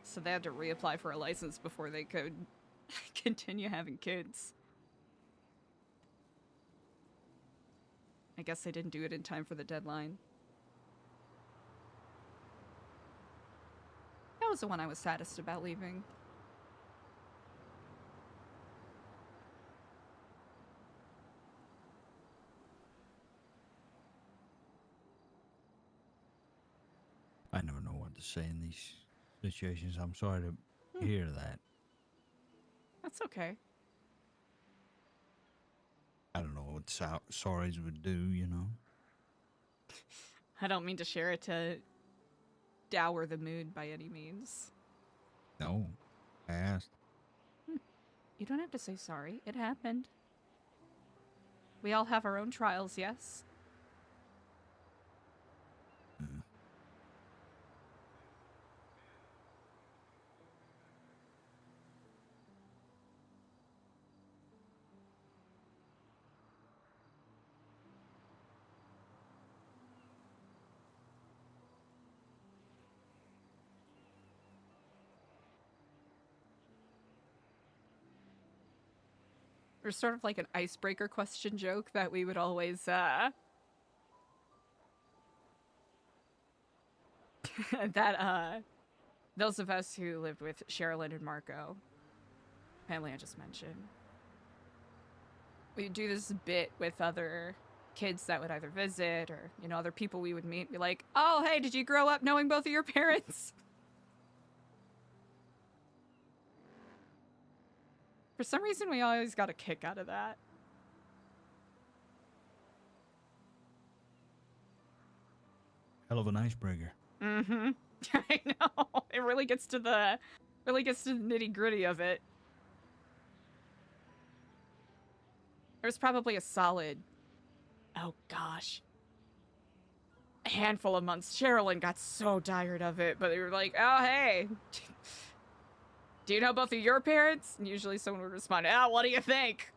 Speaker 1: So they had to reapply for a license before they could continue having kids. I guess they didn't do it in time for the deadline. That was the one I was saddest about leaving.
Speaker 9: I never know what to say in these situations. I'm sorry to hear that.
Speaker 1: That's okay.
Speaker 9: I don't know what sorries would do, you know?
Speaker 1: I don't mean to share it to dour the mood by any means.
Speaker 9: No, I asked.
Speaker 1: You don't have to say sorry. It happened. We all have our own trials, yes? There's sort of like an icebreaker question joke that we would always, those of us who lived with Sherilyn and Marco, family I just mentioned, we'd do this bit with other kids that would either visit or, you know, other people we would meet, be like, oh, hey, did you grow up knowing both of your parents? For some reason, we always got a kick out of that.
Speaker 9: Hell of an icebreaker.
Speaker 1: Mm-hmm. I know. It really gets to the nitty-gritty of it. There was probably a solid, oh gosh, a handful of months. Sherilyn got so tired of it, but they were like, oh, hey, do you know both of your parents? And usually someone would respond, oh, what do you think?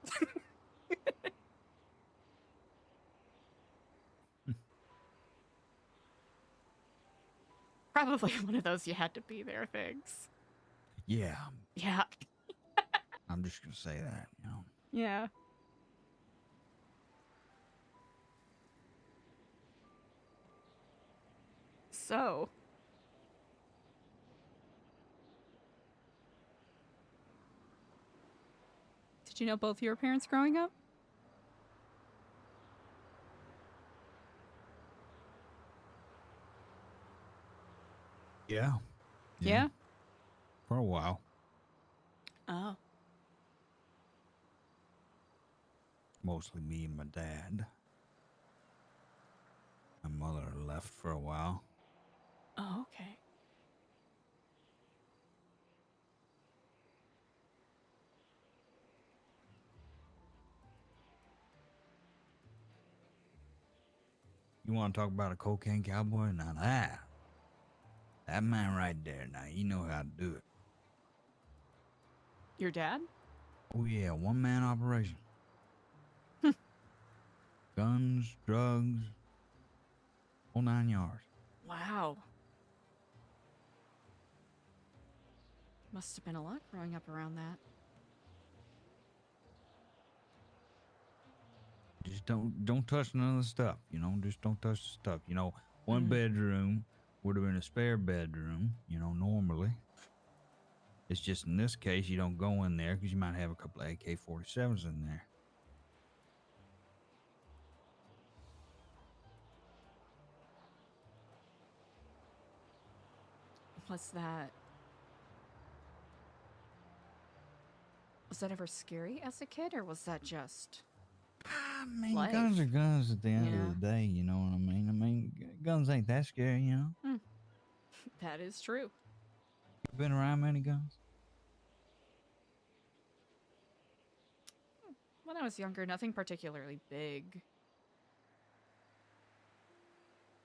Speaker 1: Probably one of those you had to be there things.
Speaker 9: Yeah.
Speaker 1: Yeah.
Speaker 9: I'm just gonna say that, you know.
Speaker 1: Yeah. So. Did you know both your parents growing up?
Speaker 9: Yeah.
Speaker 1: Yeah?
Speaker 9: For a while.
Speaker 1: Oh.
Speaker 9: Mostly me and my dad. My mother left for a while.
Speaker 1: Oh, okay.
Speaker 9: You want to talk about a cocaine cowboy? Now that man right there, now you know how to do it.
Speaker 1: Your dad?
Speaker 9: Oh yeah, one-man operation. Guns, drugs, whole 9 yards.
Speaker 1: Wow. Must have been a lot growing up around that.
Speaker 9: Just don't touch none of the stuff, you know. Just don't touch the stuff, you know. One bedroom would have been a spare bedroom, you know. Normally, it's just in this case you don't go in there because you might have a couple of AK-47s in there.
Speaker 1: Was that ever scary as a kid, or was that just
Speaker 9: I mean,
Speaker 1: life?
Speaker 9: guns are guns at the end of the day, you know what I mean? I mean, guns ain't that scary, you know?
Speaker 1: That is true.
Speaker 9: You been around many guns?
Speaker 1: When I was younger, nothing particularly big.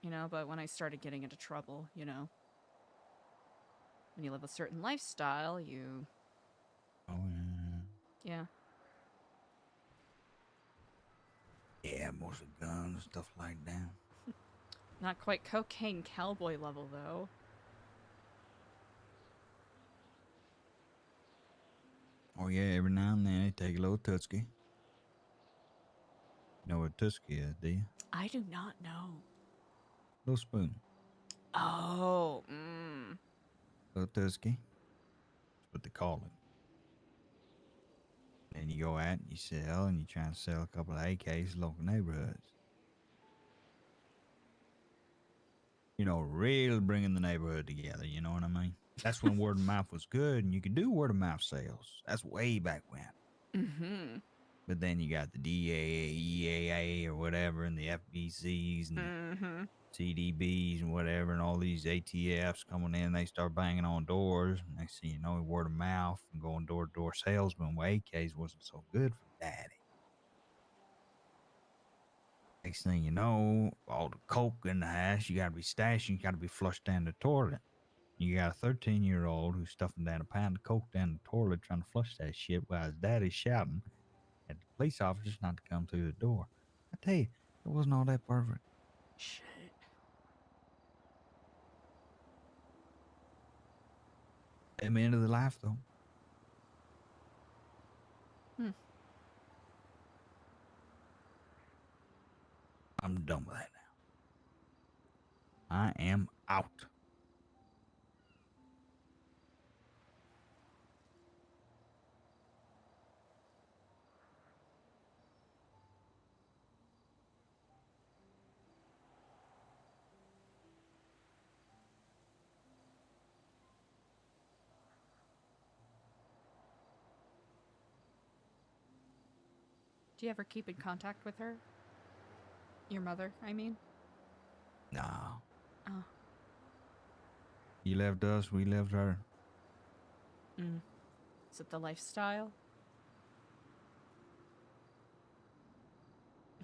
Speaker 1: You know, but when I started getting into trouble, you know, when you live a certain lifestyle, you...
Speaker 9: Oh,
Speaker 1: Yeah.
Speaker 9: yeah, mostly guns, stuff like that.
Speaker 1: Not quite cocaine cowboy level, though.
Speaker 9: Oh yeah, every now and then they take a little Tutski. You know what a Tutski is, do you?
Speaker 1: I do not know.
Speaker 9: Little spoon.
Speaker 1: Oh,
Speaker 9: Little Tutski. That's what they call it. Then you go out and you sell, and you try to sell a couple of AKs in local neighborhoods. You really bringing the neighborhood together. You know what I mean? That's when word of mouth was good, and you could do word of mouth sales. That's way back when.
Speaker 1: Mm-hmm.
Speaker 9: But then you got the EAA or whatever, and the FBCs and CDBs and whatever, and all these ATFs coming in. They start banging on doors. Next thing you know, word of mouth and going door to door salesman with AKs wasn't so good for daddy. Next thing you know, all the coke in the house, you got to be stashing, you got to be flushed down the toilet. You got a 13-year-old who's stuffing down a pound of coke down the toilet trying to flush that shit while his daddy's shouting at the police officers not to come through the door. I tell you, it wasn't all that perfect.
Speaker 1: Shit.
Speaker 9: At the end of the life, though. I'm done with that now. I am out.
Speaker 1: Do you ever keep in contact with her? Your mother, I mean?
Speaker 9: No.
Speaker 1: Oh.
Speaker 9: You left us, we left her.
Speaker 1: Is it the lifestyle?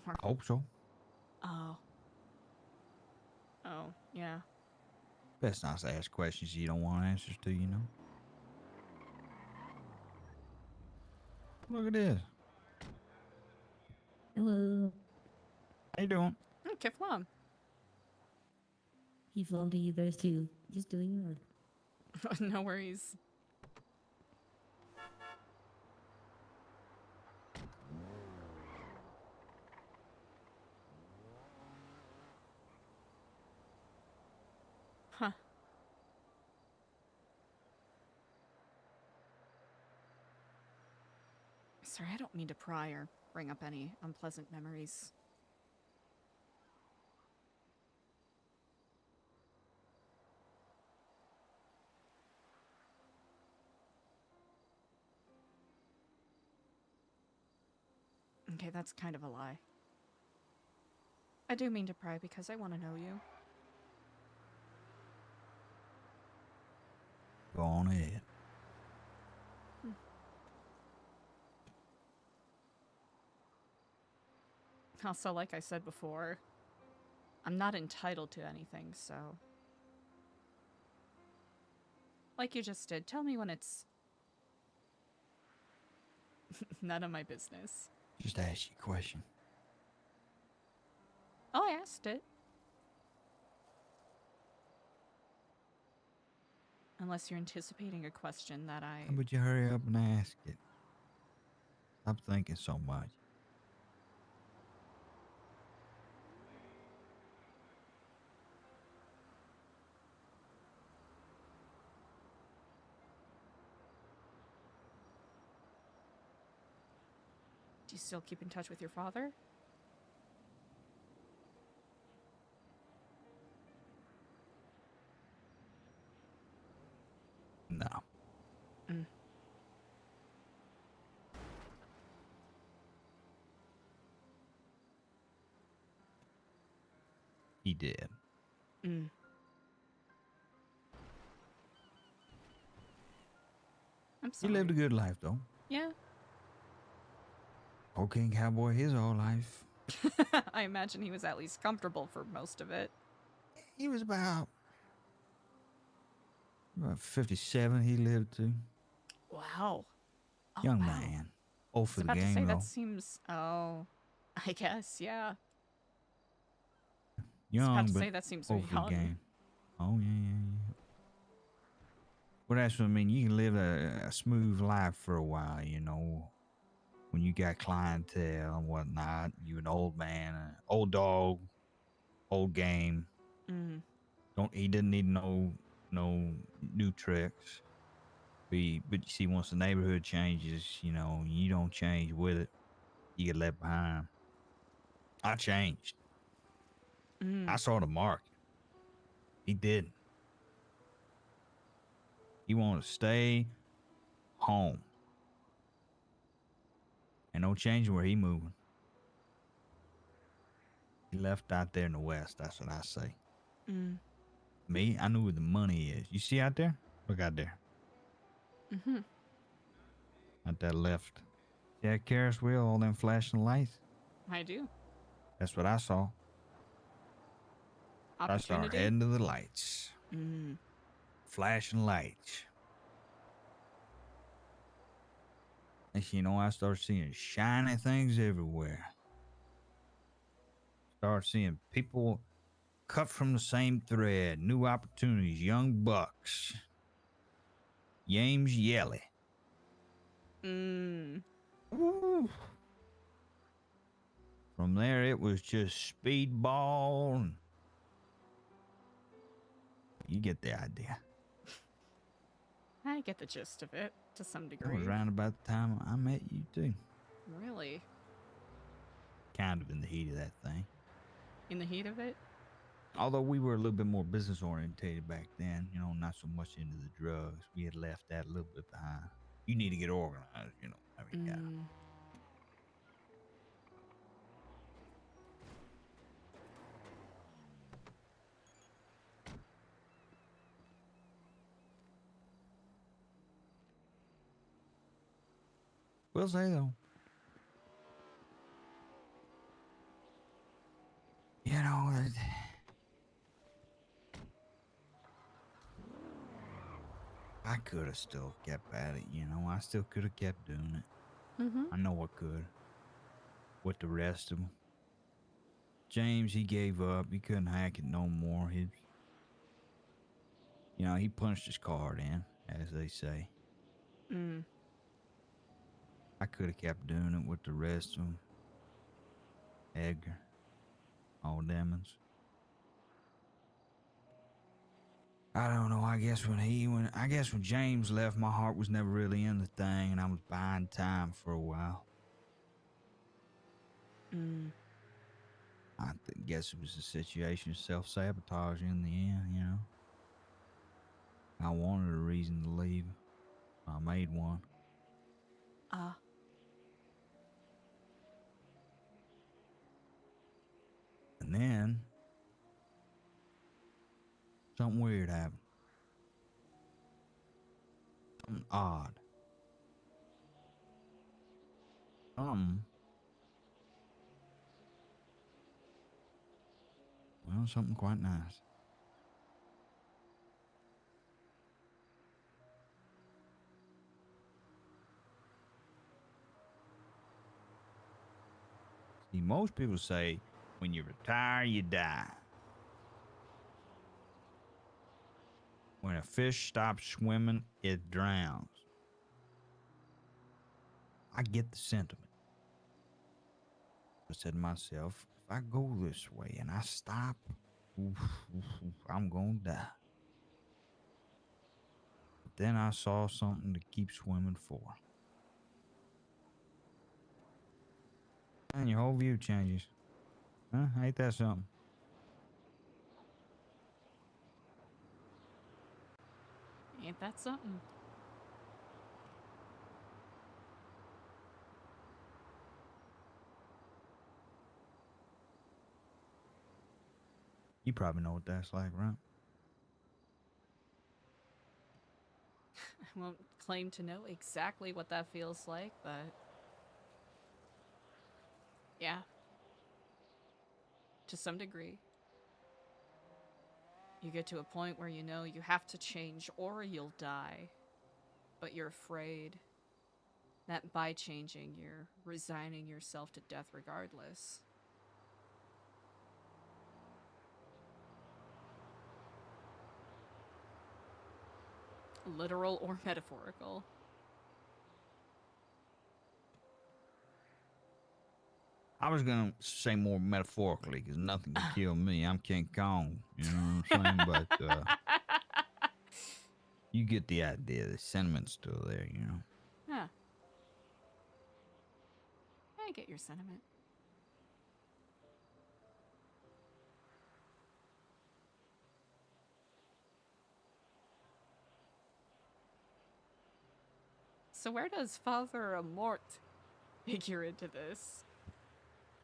Speaker 9: I hope so.
Speaker 1: Oh. Oh, yeah.
Speaker 9: Best not to ask questions you don't want answers to, you know? Look at this.
Speaker 14: Hello.
Speaker 9: How you doing?
Speaker 1: Kiflam.
Speaker 14: He's on to you guys too. Just doing good.
Speaker 1: No worries. Huh. Sorry, I don't mean to pry or bring up any unpleasant memories. Okay, that's kind of a lie. I do mean to pry because I want to know you.
Speaker 9: Go on ahead.
Speaker 1: Also, like I said before, I'm not entitled to anything, so... Like you just did, tell me when it's... none of my business.
Speaker 9: Just ask you a question.
Speaker 1: Oh, I asked it. Unless you're anticipating a question that I...
Speaker 9: How about you hurry up and ask it? Stop thinking so much.
Speaker 1: Do you still keep in touch with your father?
Speaker 9: No. He did.
Speaker 1: I'm sorry.
Speaker 9: He lived a good life, though.
Speaker 1: Yeah.
Speaker 9: Cocaine cowboy his whole life.
Speaker 1: I imagine he was at least comfortable for most of it.
Speaker 9: He was about 57 he lived to.
Speaker 1: Wow. Oh,
Speaker 9: Young
Speaker 1: wow.
Speaker 9: man. Old for the
Speaker 1: I was about
Speaker 9: game,
Speaker 1: to say,
Speaker 9: though.
Speaker 1: that seems... Oh, I guess, yeah.
Speaker 9: Young,
Speaker 1: I was about to
Speaker 9: but
Speaker 1: say, that seems
Speaker 9: old for the
Speaker 1: young.
Speaker 9: game. Oh, yeah. Well, that's what I mean. You can live a smooth life for a while, you know. When you got clientele and whatnot, you an old man, old dog, old game. He didn't need no new tricks. But you see, once the neighborhood changes, you know, you don't change with it. You get left behind. I changed. I saw the market. He didn't. He wanted to stay home. And no changing where he moving. He left out there in the West. That's what I say.
Speaker 1: Mm.
Speaker 9: Me, I knew where the money is. You see out there? Look out there.
Speaker 1: Mm-hmm.
Speaker 9: Out that left. See that Ferris wheel, all them flashing lights?
Speaker 1: I do.
Speaker 9: That's what I saw. I saw her
Speaker 1: Opportunity.
Speaker 9: heading to the lights.
Speaker 1: Mm.
Speaker 9: Flashing lights. And you know, I started seeing shiny things everywhere. Started seeing people cut from the same thread. New opportunities. Young bucks. James Yelly.
Speaker 1: Mm.
Speaker 9: Ooh. From there, it was just speedball. And you get the idea.
Speaker 1: I get the gist of it to some
Speaker 9: That
Speaker 1: degree.
Speaker 9: was around about the time I met you, too.
Speaker 1: Really?
Speaker 9: Kind of in the heat of that thing.
Speaker 1: In the heat of it?
Speaker 9: Although we were a little bit more business orientated back then, you know, not so much into the drugs. We had left that a little bit behind. You need to get organized, you know. I mean, yeah. Will say though, you know, I could have still kept at it, you know. I still could have kept doing it.
Speaker 1: Mm-hmm.
Speaker 9: I know I could. With the rest of them. James, he gave up. He couldn't hack it no more. You know, he punched his card in, as they say.
Speaker 1: Mm.
Speaker 9: I could have kept doing it with the rest of them. Edgar. All demons. I don't know. I guess when James left, my heart was never really in the thing, and I was buying time for a while.
Speaker 1: Mm.
Speaker 9: I guess it was a situation of self-sabotage in the end, you know. I wanted a reason to leave. I made one. And then something weird happened. Something odd. Something quite nice. See, most people say when you retire, you die. When a fish stops swimming, it drowns. I get the sentiment. I said to myself, if I go this way and I stop, I'm gonna die. But then I saw something to keep swimming for. And your whole view changes. Huh? Ain't that something?
Speaker 1: Ain't that something?
Speaker 9: You probably know what that's like, right?
Speaker 1: I won't claim to know exactly what that feels like, but yeah, to some degree. You get to a point where you know you have to change or you'll die, but you're afraid that by changing, you're resigning yourself to death regardless. Literal or metaphorical.
Speaker 9: I was gonna say more metaphorically, because nothing can kill me. I'm King Kong. You know what I'm saying? But you get the idea. The sentiment's still there, you know.
Speaker 1: Yeah. I get your sentiment. So where does Father Amort figure into this?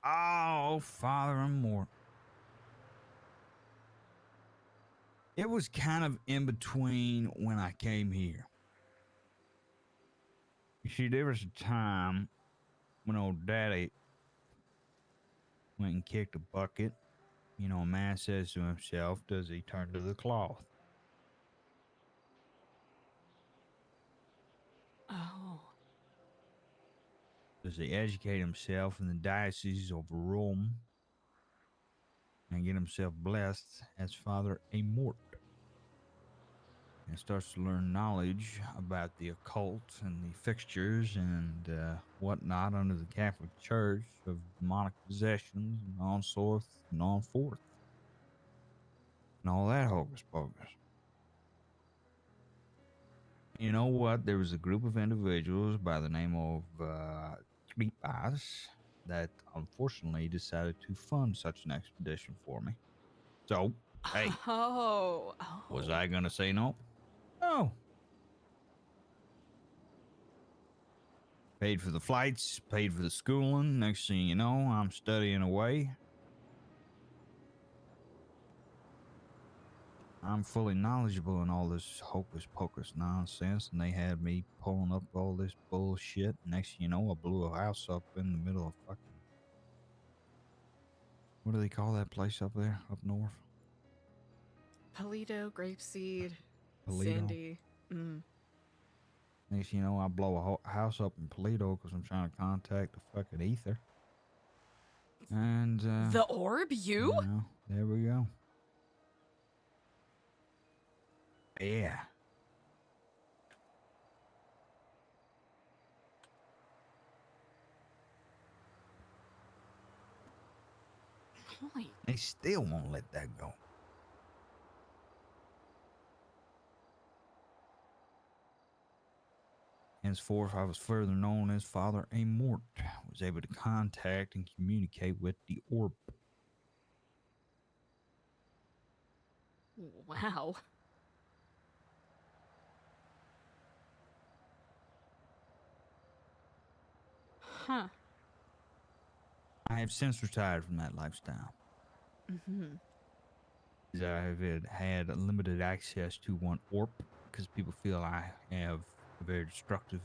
Speaker 9: Oh, Father Amort. It was kind of in between when I came here. You see, there was a time when old Daddy went and kicked a bucket. You know, a man says to himself, does he turn to the cloth?
Speaker 1: Oh.
Speaker 9: Does he educate himself in the diocese of Rome and get himself blessed as Father Amort? And starts to learn knowledge about the occult and the fixtures and whatnot under the Catholic Church of demonic possessions and on forth and on forth. And all that hocus pocus. You know what? There was a group of individuals by the name of Tripas that unfortunately decided to fund such an expedition for me. So, hey, was I going to say no? No. Paid for the flights, paid for the schooling. Next thing you know, I'm studying away. I'm fully knowledgeable in all this hocus pocus nonsense, and they had me pulling up all this bullshit. Next thing you know, I blew a house up in the middle of fucking... What do they call that place up there, up north?
Speaker 1: Polito, Grapeseed,
Speaker 9: Polito.
Speaker 1: Sandy.
Speaker 9: Next thing you know, I blow a house up in Polito because I'm trying to contact the fucking ether. And,
Speaker 1: the orb, you?
Speaker 9: know, there we go. Yeah.
Speaker 1: Holy.
Speaker 9: They still won't let that go. Henceforth, I was further known as Father Amort. Was able to contact and communicate with the orb.
Speaker 1: Wow. Huh.
Speaker 9: I have since retired from that lifestyle. I have had limited access to one orb because people feel I have a very destructive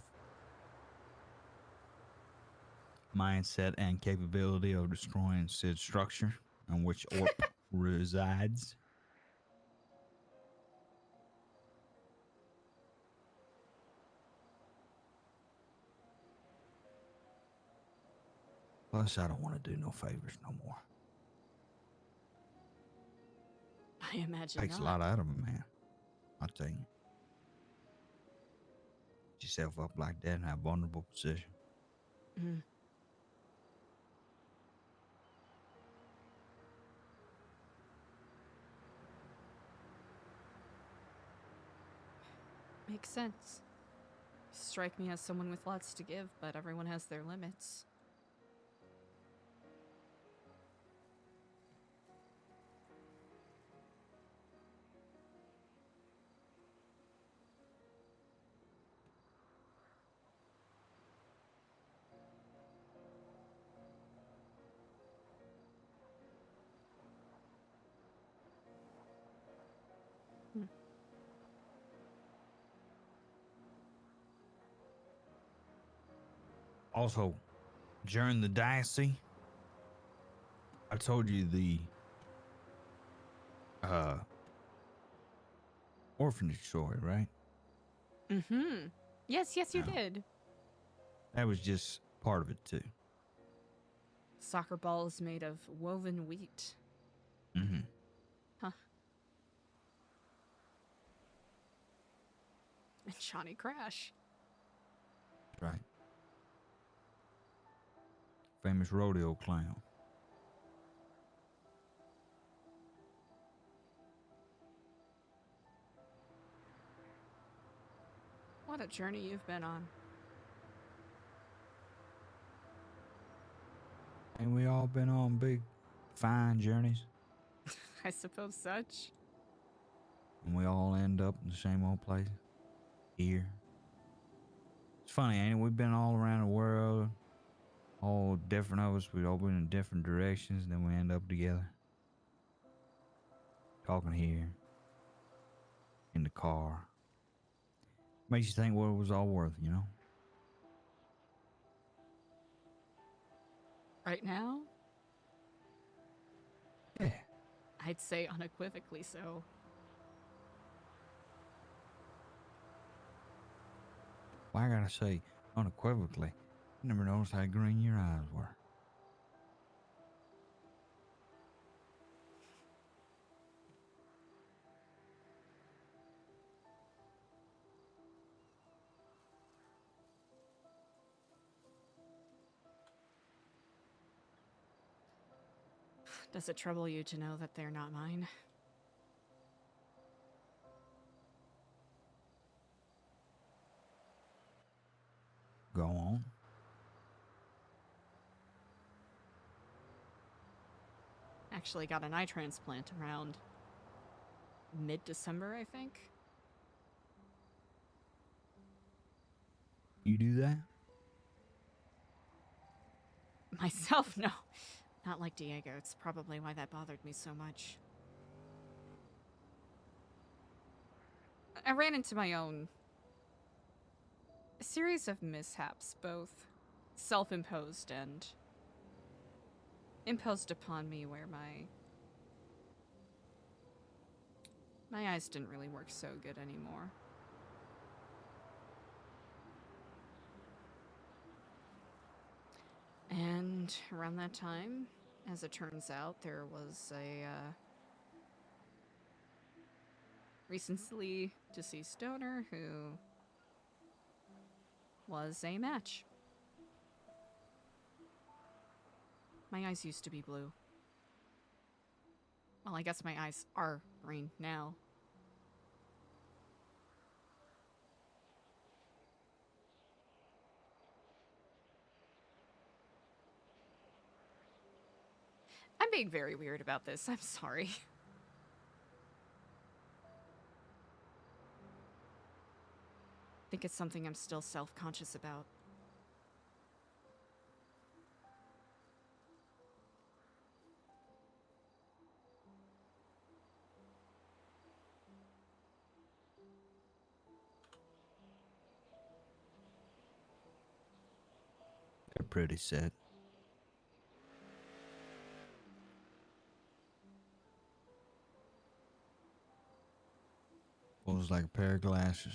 Speaker 9: mindset and capability of destroying said structure on which orb resides. Plus, I don't want to do no favors no more.
Speaker 1: I imagine
Speaker 9: Takes a
Speaker 1: not.
Speaker 9: lot out of a man, I'll tell you. Get yourself up like that in a vulnerable position.
Speaker 1: Makes sense. Strike me as someone with lots to give, but everyone has their limits.
Speaker 9: Also, during the diocese, I told you the orphanage story, right?
Speaker 1: Yes, you did.
Speaker 9: That was just part of it too.
Speaker 1: Soccer balls made of woven wheat. Huh. And Johnny Crash.
Speaker 9: Right. Famous rodeo clown.
Speaker 1: What a journey you've been on.
Speaker 9: Ain't we all been on big, fine journeys?
Speaker 1: I suppose such.
Speaker 9: And we all end up in the same old place. Here. As It's funny, ain't it? We've been all around the world, all different of us. We all been in different directions, then we end up together. Talking here. In the car. Makes you think what it was all worth, you know?
Speaker 1: Right now?
Speaker 9: Yeah.
Speaker 1: I'd say unequivocally so.
Speaker 9: Well, I gotta say, unequivocally, I never noticed how green your eyes were.
Speaker 1: Does it trouble you to know that they're not mine?
Speaker 9: Go on.
Speaker 1: Actually got an eye transplant around mid-December, I think.
Speaker 9: You do that?
Speaker 1: Myself, no. Not like Diego. It's probably why that bothered me so much. I ran into my own series of mishaps, both self-imposed and imposed upon me, where my eyes didn't really work so good anymore. And around that time, as it turns out, there was a recently deceased donor who was a match. My eyes used to be blue. Well, I guess my eyes are green now. I'm being very weird about this. I'm sorry. I think it's something I'm still self-conscious about.
Speaker 9: They're pretty set. Well, it's like a pair of glasses.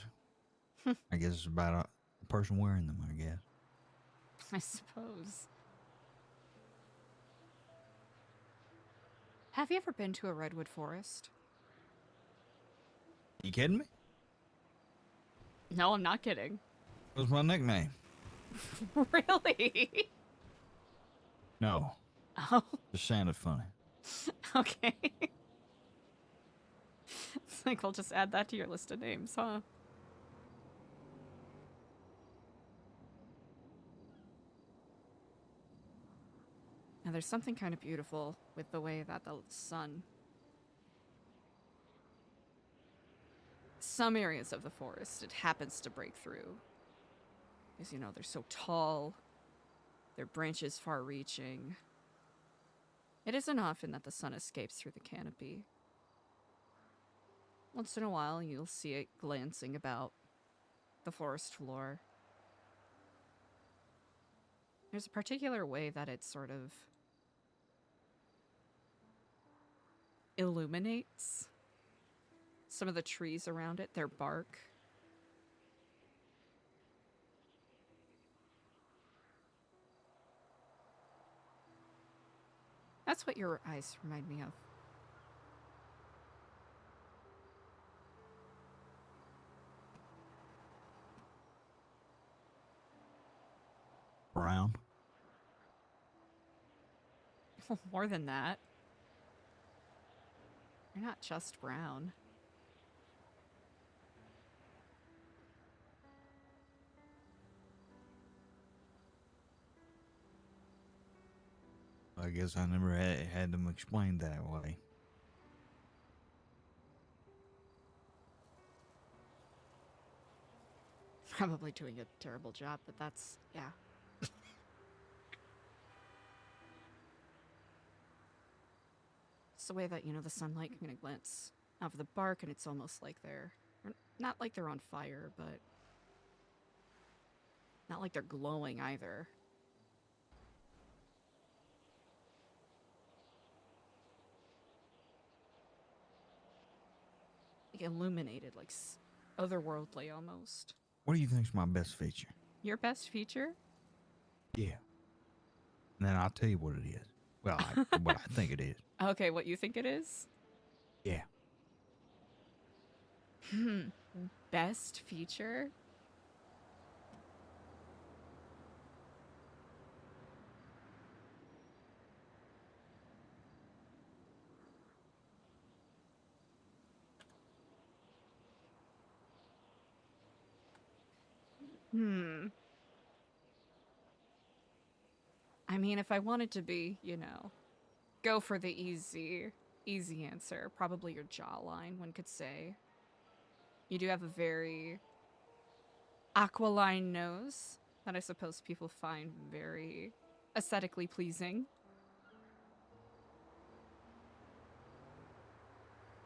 Speaker 9: I guess it's about a person wearing them, I guess.
Speaker 1: I suppose. Have you ever been to a redwood forest?
Speaker 9: You kidding me?
Speaker 1: No, I'm not kidding.
Speaker 9: What's my nickname?
Speaker 1: Really?
Speaker 9: No.
Speaker 1: Oh.
Speaker 9: Just sounded funny.
Speaker 1: Okay. It's like, we'll just add that to your list of names, huh? Now, there's something kind of beautiful with the way that the sun... Some areas of the forest, it happens to break through. Because, you know, they're so tall. Their branches far-reaching. It isn't often that the sun escapes through the canopy. Once in a while, you'll see it glancing about the forest floor. There's a particular way that it sort of illuminates some of the trees around it, their bark. That's what your eyes remind me of.
Speaker 9: Brown.
Speaker 1: More than that. You're not just brown.
Speaker 9: I guess I never had them explained that way.
Speaker 1: probably doing a terrible job, but that's, yeah. It's the way that, you know, the sunlight kind of glints off of the bark, and it's almost like they're not like they're on fire, but not like they're glowing either. Like illuminated, like otherworldly almost.
Speaker 9: What do you think's my best feature?
Speaker 1: Your best feature?
Speaker 9: Yeah. And then I'll tell you what it is. Well, what I think it is.
Speaker 1: Okay, what you think it is?
Speaker 9: Yeah.
Speaker 1: Best feature? I mean, if I wanted to be, you know, go for the easy answer, probably your jawline, one could say. You do have a very aquiline nose that I suppose people find very aesthetically pleasing.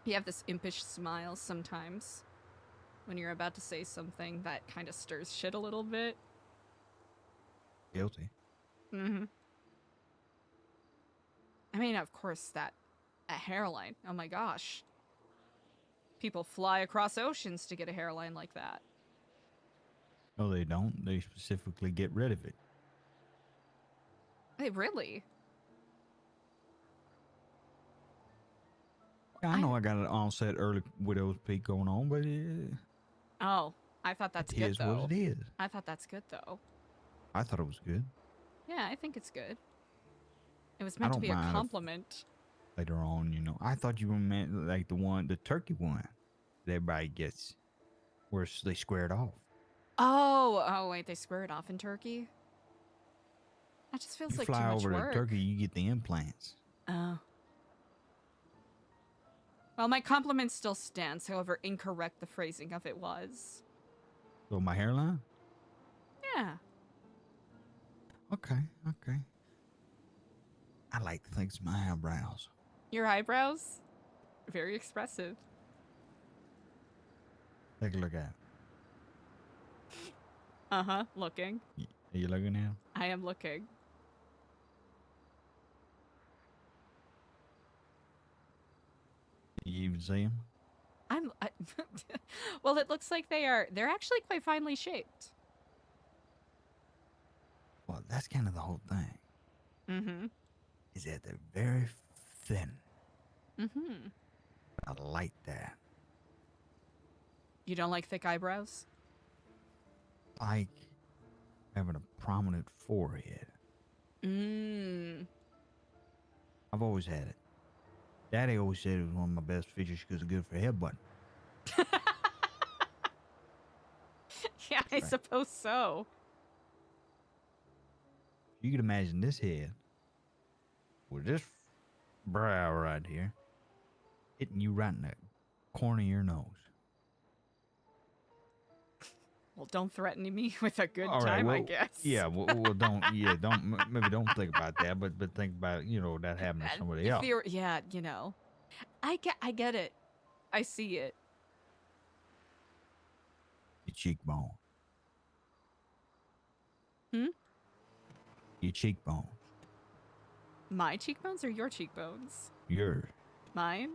Speaker 1: You have this impish smile sometimes when you're about to say something that kind of stirs shit a little bit.
Speaker 9: Guilty.
Speaker 1: Mm-hmm. I mean, of course, a hairline. Oh my gosh. People fly across oceans to get a hairline like that.
Speaker 9: No, they don't. They specifically get rid of it.
Speaker 1: Hey, really?
Speaker 9: Yeah, I know I got an onset early widow's peak going on, but
Speaker 1: Oh, I thought that's
Speaker 9: it
Speaker 1: good,
Speaker 9: is
Speaker 1: though.
Speaker 9: what it is.
Speaker 1: I thought that's good, though.
Speaker 9: I thought it was good.
Speaker 1: Yeah, I think it's good. It was meant to
Speaker 9: don't
Speaker 1: be a
Speaker 9: mind if-
Speaker 1: compliment.
Speaker 9: Later on, you know, I thought you were meant like the turkey one that everybody gets, where they square it off.
Speaker 1: Oh, wait, they square it off in Turkey? That just feels
Speaker 9: You
Speaker 1: like too
Speaker 9: fly
Speaker 1: much
Speaker 9: over
Speaker 1: work.
Speaker 9: to Turkey, you get the implants.
Speaker 1: Oh. Well, my compliment still stands, however incorrect the phrasing of it was.
Speaker 9: So my hairline?
Speaker 1: Yeah.
Speaker 9: Okay. I like to think it's my eyebrows.
Speaker 1: Your eyebrows? Very expressive.
Speaker 9: Take a look at it.
Speaker 1: Uh-huh, looking.
Speaker 9: Are you looking at them?
Speaker 1: I am looking.
Speaker 9: You even see them?
Speaker 1: Well, it looks like they're actually quite finely shaped.
Speaker 9: Well, that's kind of the whole thing.
Speaker 1: Mm-hmm.
Speaker 9: Is that they're very thin.
Speaker 1: Mm-hmm.
Speaker 9: I like that.
Speaker 1: You don't like thick eyebrows?
Speaker 9: Like having a prominent forehead. I've always had it. Daddy always said it was one of my best features because it's good for headbutting.
Speaker 1: Yeah, I suppose so.
Speaker 9: You can imagine this head with this brow right here hitting you right in the corner of your nose.
Speaker 1: Well, don't threaten me with a good
Speaker 9: All right,
Speaker 1: time,
Speaker 9: well,
Speaker 1: I guess.
Speaker 9: Yeah, well, maybe don't think about that, but think about, you know, that happening to somebody else.
Speaker 1: Yeah, you know. I get it. I see it.
Speaker 9: Your cheekbone. Your cheekbone.
Speaker 1: My cheekbones or your cheekbones?
Speaker 9: Yours.
Speaker 1: Mine?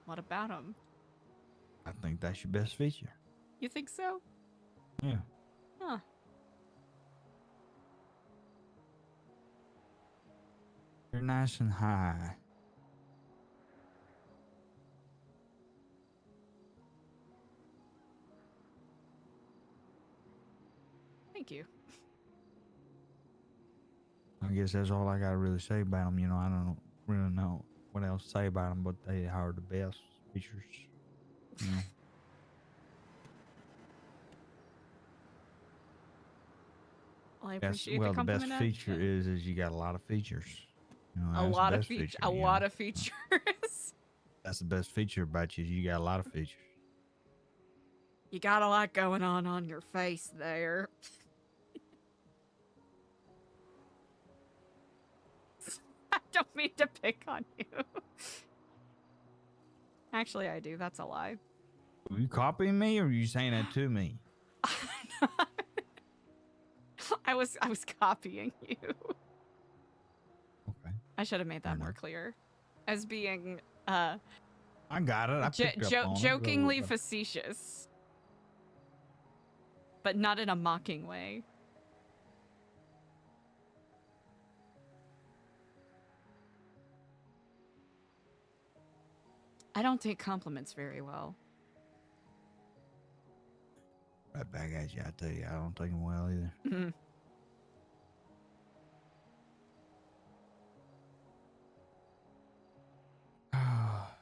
Speaker 1: What about them?
Speaker 9: I think that's your best feature.
Speaker 1: You think so?
Speaker 9: Yeah.
Speaker 1: Huh.
Speaker 9: You're nice and high.
Speaker 1: Thank you.
Speaker 9: I guess that's all I gotta really say about them. You know, I don't really know what else to say about them, but they are the best features. You know.
Speaker 1: Well, I appreciate the
Speaker 9: the
Speaker 1: compliment.
Speaker 9: best feature is you got a lot of features. You know,
Speaker 1: a
Speaker 9: that's the
Speaker 1: lot of
Speaker 9: best
Speaker 1: features.
Speaker 9: feature,
Speaker 1: A
Speaker 9: you
Speaker 1: lot
Speaker 9: know.
Speaker 1: of features.
Speaker 9: That's the best feature about you. You got a lot of features.
Speaker 1: You got a lot going on your face there. I don't mean to pick on you. Actually, I do. That's a lie.
Speaker 9: Are you copying me or are you saying that to me?
Speaker 1: I was copying you.
Speaker 9: Okay.
Speaker 1: I should have made that more clear. As being
Speaker 9: I got it. I picked up on it.
Speaker 1: jokingly facetious. But not in a mocking way. I don't take compliments very well.
Speaker 9: Right back at you. I tell you, I don't take them well either.
Speaker 1: Mm-hmm.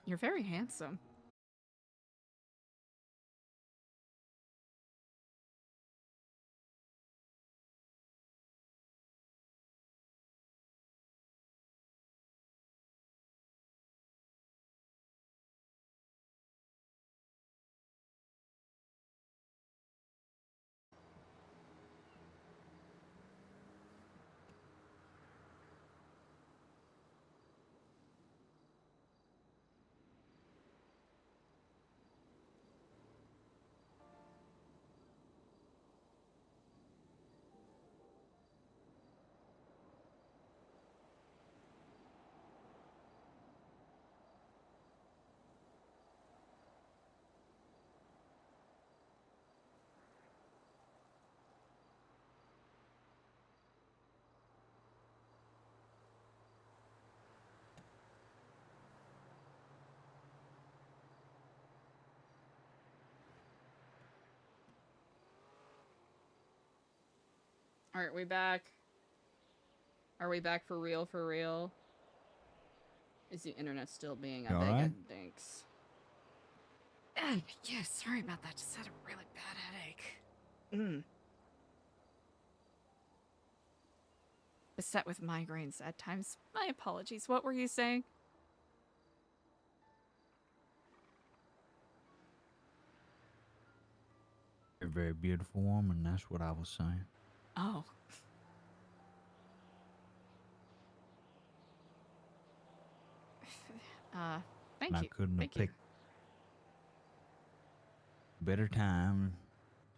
Speaker 1: You're very handsome. Aren't we back? Are we back for real, for real? Is the internet still being a big thanks? Yeah, sorry about that. Just had a really bad headache. Beset with migraines at times. My apologies. What were you saying?
Speaker 9: You're a very beautiful woman. That's what I was saying.
Speaker 1: Oh. Thank you.
Speaker 9: I couldn't
Speaker 1: Thank
Speaker 9: have picked a better time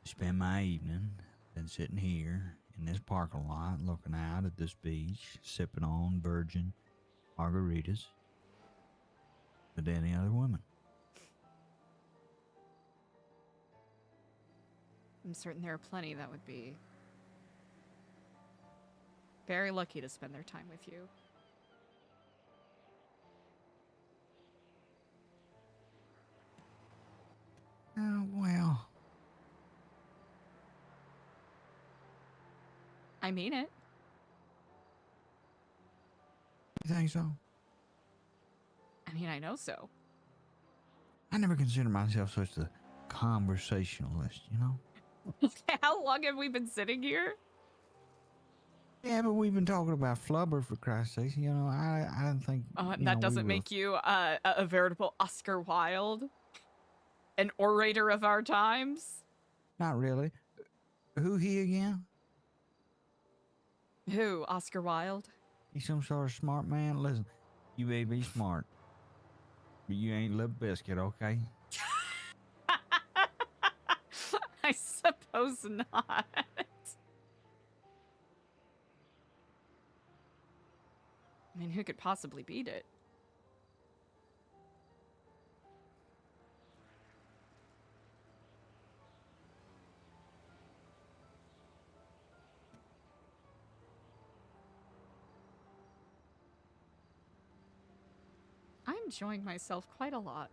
Speaker 9: to spend my evening than sitting here in this parking lot looking out at this beach, sipping on virgin margaritas with any other woman.
Speaker 1: I'm certain there are plenty that would be very lucky to spend their time with you.
Speaker 9: Oh, well.
Speaker 1: I mean it.
Speaker 9: You think so?
Speaker 1: I mean, I know so.
Speaker 9: I never considered myself such a conversationalist, you know?
Speaker 1: How long have we been sitting here?
Speaker 9: Yeah, but we've been talking about flubber for Christ's sake. You know, I didn't think.
Speaker 1: That doesn't make you a veritable Oscar Wilde, an orator of our times.
Speaker 9: Not really. Who he again?
Speaker 1: Who? Oscar Wilde?
Speaker 9: He's some sort of smart man. Listen, you may be smart, but you ain't Lip Biscuit, okay?
Speaker 1: I suppose not. I mean, who could possibly beat it? I'm enjoying myself quite a lot.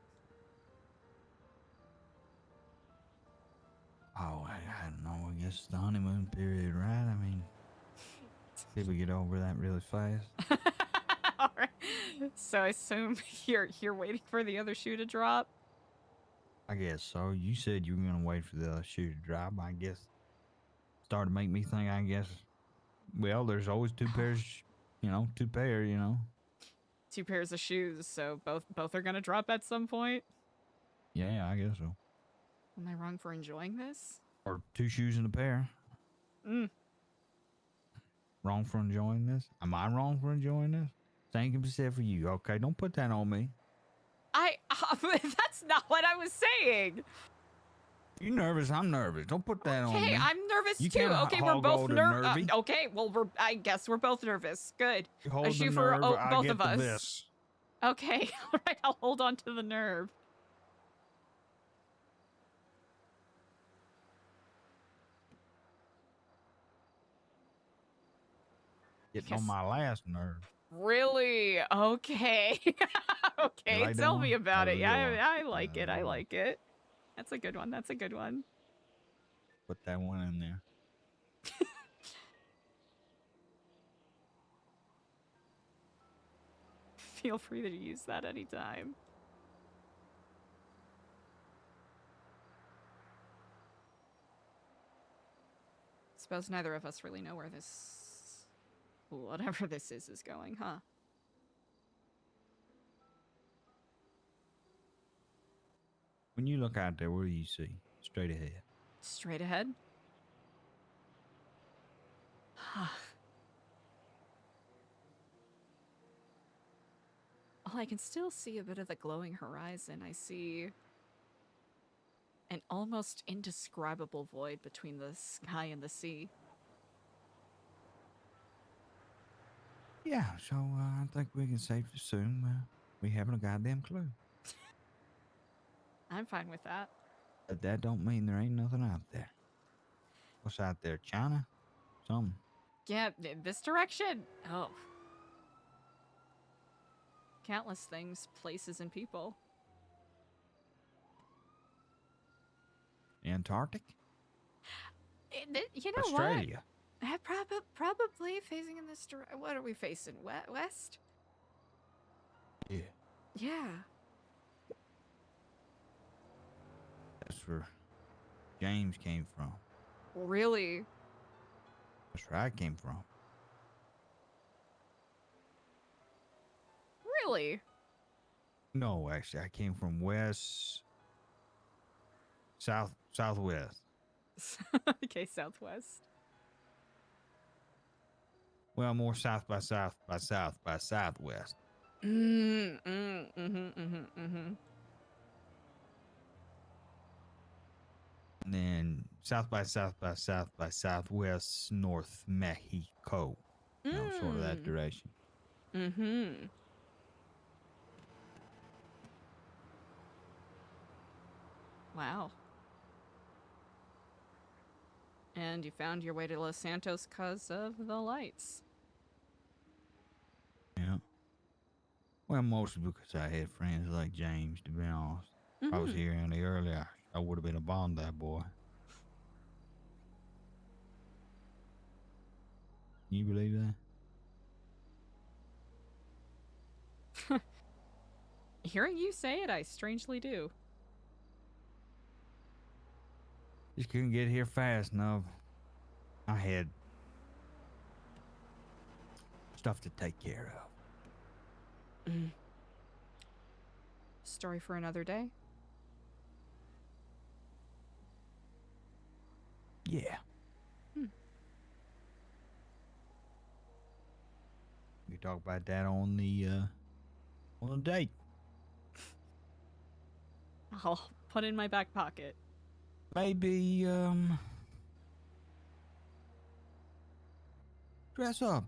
Speaker 9: Oh, I don't know. I guess the honeymoon period, right? I mean, people get over that really fast.
Speaker 1: All right. So I assume you're waiting for the other shoe to drop.
Speaker 9: I guess so. You said you were gonna wait for the shoe to drop. I guess started to make me think. I guess. Well, there's always two pairs. Two pair.
Speaker 1: Two pairs of shoes, so both are gonna drop at some point.
Speaker 9: Yeah, I guess so.
Speaker 1: Am I wrong for enjoying this?
Speaker 9: Or two shoes in a pair. Wrong for enjoying this? Am I wrong for enjoying this? Same can be said for you. Okay, don't put that on me.
Speaker 1: That's not what I was saying.
Speaker 9: You nervous? I'm nervous. Don't put that on me.
Speaker 1: Okay, I'm nervous
Speaker 9: You
Speaker 1: too.
Speaker 9: can't
Speaker 1: Okay, we're
Speaker 9: hog
Speaker 1: both
Speaker 9: all the
Speaker 1: nervous.
Speaker 9: nervy.
Speaker 1: Okay, well, I guess we're both nervous. Good.
Speaker 9: You hold
Speaker 1: A
Speaker 9: the
Speaker 1: shoe for
Speaker 9: nerve, I
Speaker 1: both
Speaker 9: get
Speaker 1: of
Speaker 9: the
Speaker 1: us.
Speaker 9: bliss.
Speaker 1: Okay, all right, I'll hold on to the nerve.
Speaker 9: Getting on my last nerve.
Speaker 1: Really? Okay. Okay,
Speaker 9: like that
Speaker 1: tell
Speaker 9: one?
Speaker 1: me about
Speaker 9: That
Speaker 1: it.
Speaker 9: was a good
Speaker 1: Yeah,
Speaker 9: one.
Speaker 1: I like it.
Speaker 9: That was
Speaker 1: I
Speaker 9: a good one.
Speaker 1: like it. That's a good one. That's a good one.
Speaker 9: Put that one in there.
Speaker 1: Feel free to use that anytime. Suppose neither of us really know where this... whatever this is going, huh?
Speaker 9: When you look out there, what do you see? Straight ahead.
Speaker 1: Straight ahead? Well, I can still see a bit of the glowing horizon. I see an almost indescribable void between the sky and the sea.
Speaker 9: Yeah, so I think we can safely assume we haven't a goddamn clue.
Speaker 1: I'm fine with that.
Speaker 9: But that don't mean there ain't nothing out there. What's out there? China? Something.
Speaker 1: Yeah, this direction. Oh. Countless things, places, and people.
Speaker 9: Antarctic?
Speaker 1: You know
Speaker 9: Australia.
Speaker 1: what? Probably facing in this direction. What are we facing? West?
Speaker 9: Yeah.
Speaker 1: Yeah.
Speaker 9: That's where James came from.
Speaker 1: Really?
Speaker 9: That's where I came from.
Speaker 1: Really?
Speaker 9: No, actually, I came from southwest.
Speaker 1: Okay, southwest.
Speaker 9: Well, more south by southwest. And then south by southwest, North Mexico. You know, sort of that direction.
Speaker 1: Wow. And you found your way to Los Santos because of the lights.
Speaker 9: Yeah. Well, mostly because I had friends like James, to be honest. If I was here any earlier, I would have been a Bondi boy. Can you believe that?
Speaker 1: Hearing you say it, I strangely do.
Speaker 9: Just couldn't get here fast enough. I had stuff to take care of.
Speaker 1: Story for another day?
Speaker 9: Yeah. We talk about that on the date.
Speaker 1: I'll put it in my back pocket.
Speaker 9: Maybe dress up.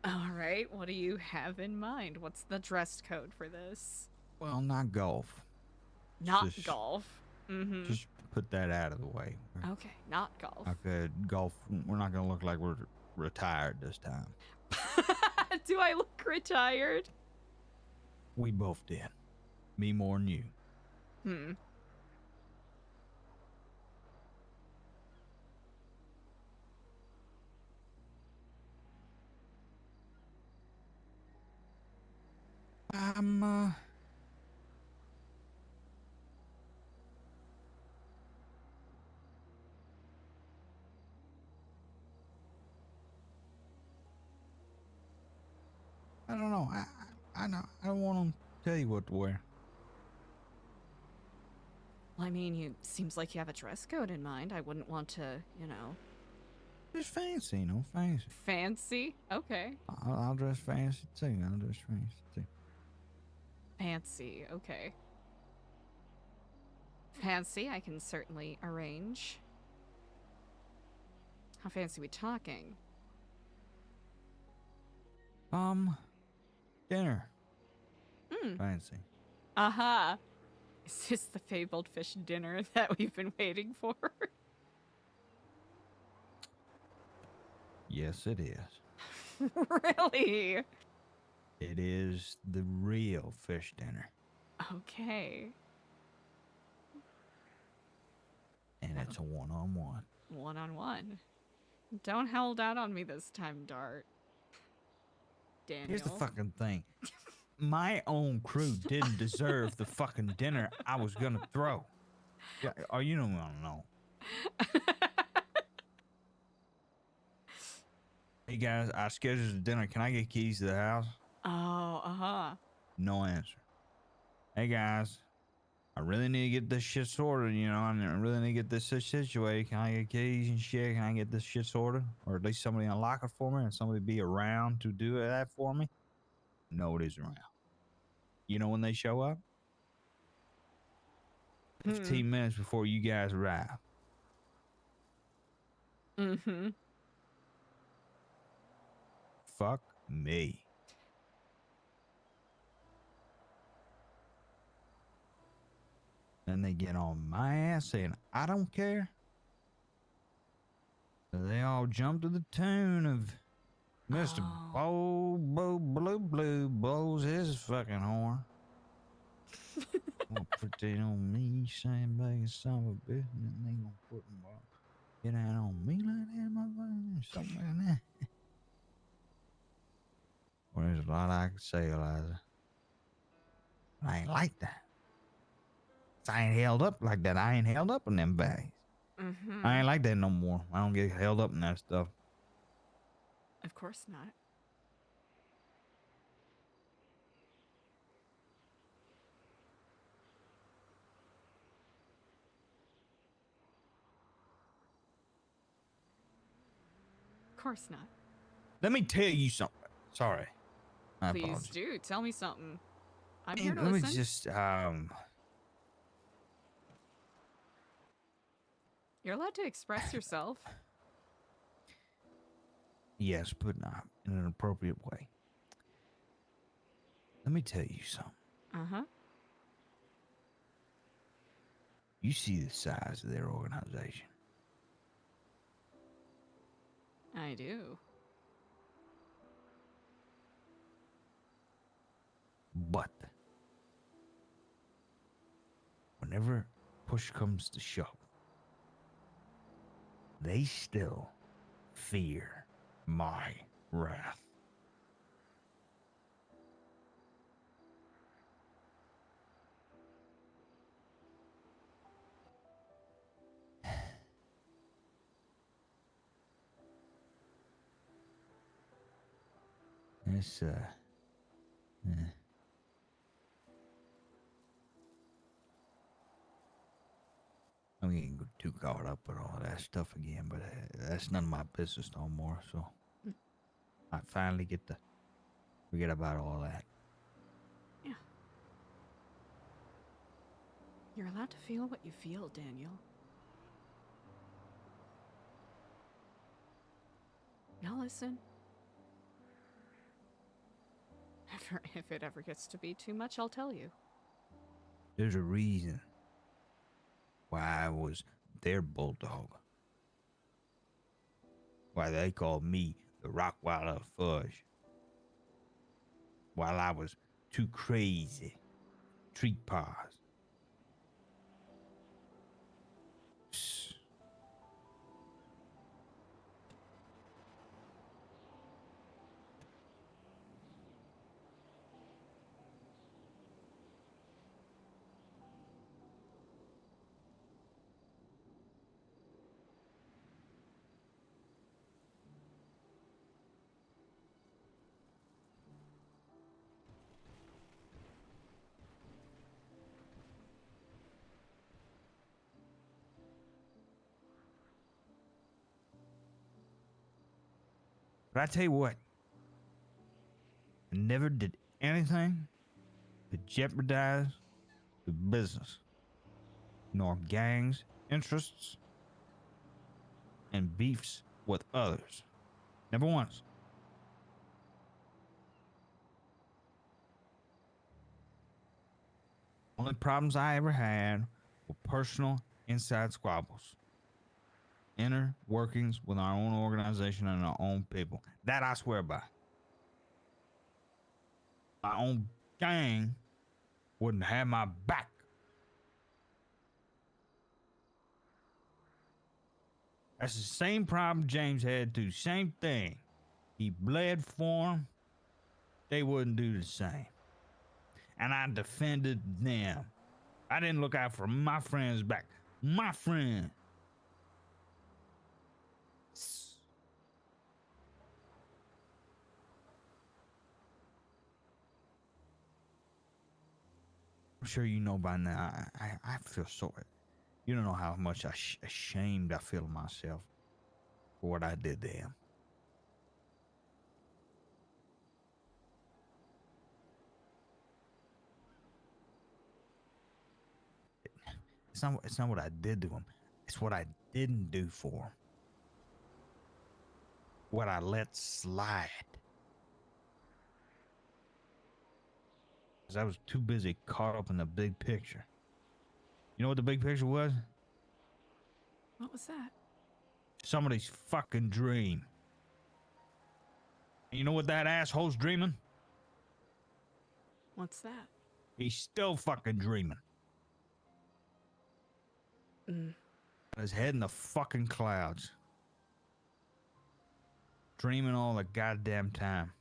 Speaker 1: All right, what do you have in mind? What's the dress code for this?
Speaker 9: Well, not golf.
Speaker 1: Not
Speaker 9: Just-
Speaker 1: golf.
Speaker 9: Just put that out of the way.
Speaker 1: Okay, not golf.
Speaker 9: Okay, golf. We're not gonna look like we're retired this time.
Speaker 1: Do I look retired?
Speaker 9: We both did. Me more than you. I don't know. I don't want to tell you what to wear.
Speaker 1: Well, I mean, you seems like you have a dress code in mind. I wouldn't want to, you know.
Speaker 9: Just fancy, you know, fancy.
Speaker 1: Fancy? Okay.
Speaker 9: I'll dress fancy too. I'll dress fancy too.
Speaker 1: Fancy, okay. Fancy, I can certainly arrange. How fancy we talking?
Speaker 9: Dinner. Fancy.
Speaker 1: Aha. Is this the fabled fish dinner that we've been waiting for?
Speaker 9: Yes, it is.
Speaker 1: Really?
Speaker 9: It is the real fish dinner.
Speaker 1: Okay.
Speaker 9: And it's a one-on-one.
Speaker 1: One-on-one. Don't hold out on me this time, Dart. Daniel.
Speaker 9: Here's the fucking thing. My own crew didn't deserve the fucking dinner I was gonna throw. Yeah, oh, you don't want to know. Hey guys, I scheduled a dinner. Can I get keys to the house?
Speaker 1: Oh, uh-huh.
Speaker 9: No answer. Hey guys, I really need to get this shit sorted, you know. I really need to get this shit situated. Can I get keys and shit? Can I get this shit sorted? Or at least somebody unlock it for me and somebody be around to do that for me? Nobody's around. You know when they show up? 15 minutes before you guys arrive.
Speaker 1: Mm-hmm.
Speaker 9: Fuck me. Then they get on my ass saying, I don't care. So they all jump to the tune of Mr. Bo Blue Blue blows his fucking horn. Gonna pretend on me, saying bag son of a bitch, and then they gonna put them up. Get out on me like that, motherfucker, something like that. Well, there's a lot I could say, Eliza. I ain't like that. I ain't held up like that. I ain't held up in them bags.
Speaker 1: Mm-hmm.
Speaker 9: I ain't like that no more. I don't get held up in that stuff.
Speaker 1: Of course not. Of course not.
Speaker 9: Let me tell you something. Sorry. My
Speaker 1: Please
Speaker 9: apologies.
Speaker 1: do. Tell me something. I'm here to
Speaker 9: Let
Speaker 1: listen.
Speaker 9: me just,
Speaker 1: You're allowed to express yourself.
Speaker 9: yes, but not in an appropriate way. Let me tell you something.
Speaker 1: Uh-huh.
Speaker 9: You see the size of their organization.
Speaker 1: I do.
Speaker 9: But whenever push comes to shove, they still fear my wrath. It's, I'm getting too caught up with all that stuff again, but that's none of my business no more, so I finally get to forget about all that.
Speaker 1: Yeah. You're allowed to feel what you feel, Daniel. Now listen. If it ever gets to be too much, I'll tell you.
Speaker 9: There's a reason why I was their bulldog. Why they called me the Rockweiler Fudge. While I was too crazy. Treat paws. But I tell you what, I never did anything to jeopardize the business, nor gangs, interests, and beefs with others. Never once. Only problems I ever had were personal inside squabbles. Inner workings with our own organization and our own people. That I swear by. My own gang wouldn't have my back. That's the same problem James had too. Same thing. He bled for them. They wouldn't do the same. And I defended them. I didn't look out for my friend's back. My friend. I'm sure you know by now, I feel sorry. You don't know how much ashamed I feel of myself for what I did to him. It's not what I did to him. It's what I didn't do for him. What I let slide. Because I was too busy caught up in the big picture. You know what the big picture was?
Speaker 1: What was that?
Speaker 9: Somebody's fucking dream. And you know what that asshole's dreaming?
Speaker 1: What's that?
Speaker 9: He's still fucking dreaming. His head in the fucking clouds. Dreaming all the goddamn time.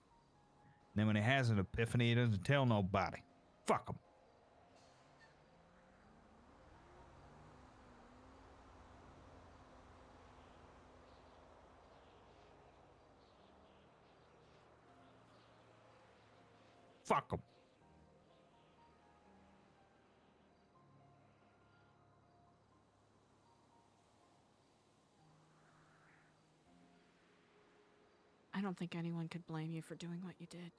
Speaker 9: Then when he has an epiphany, he doesn't tell nobody. Fuck him. Fuck him.
Speaker 1: I don't think anyone could blame you for doing what you did.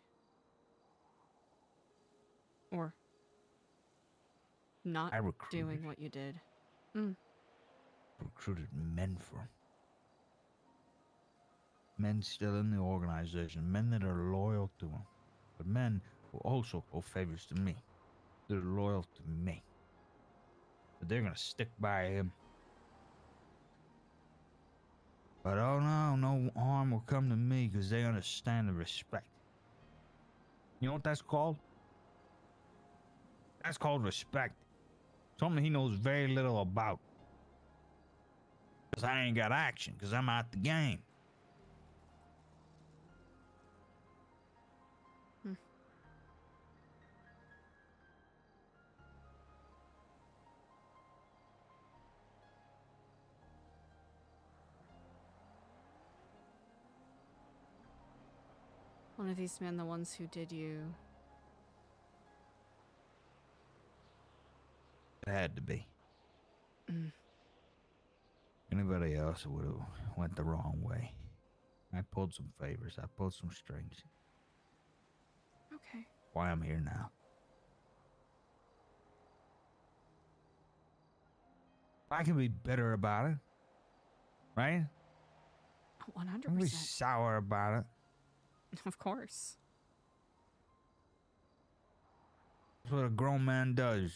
Speaker 1: Or not doing what you did.
Speaker 9: Recruited men for him. Men still in the organization. Men that are loyal to him. But men who also owe favors to me. They're loyal to me. But they're gonna stick by him. But oh no harm will come to me because they understand the respect. You know what that's called? That's called respect. Something he knows very little about. Because I ain't got action, because I'm out the game.
Speaker 1: One of these men, the ones who did you.
Speaker 9: It had to be. Anybody else would have went the wrong way. I pulled some favors. I pulled some strings.
Speaker 1: Okay.
Speaker 9: Why I'm here now. I can be bitter about it. Right?
Speaker 1: 100%.
Speaker 9: I can be sour about it.
Speaker 1: Of course.
Speaker 9: That's what a grown man does.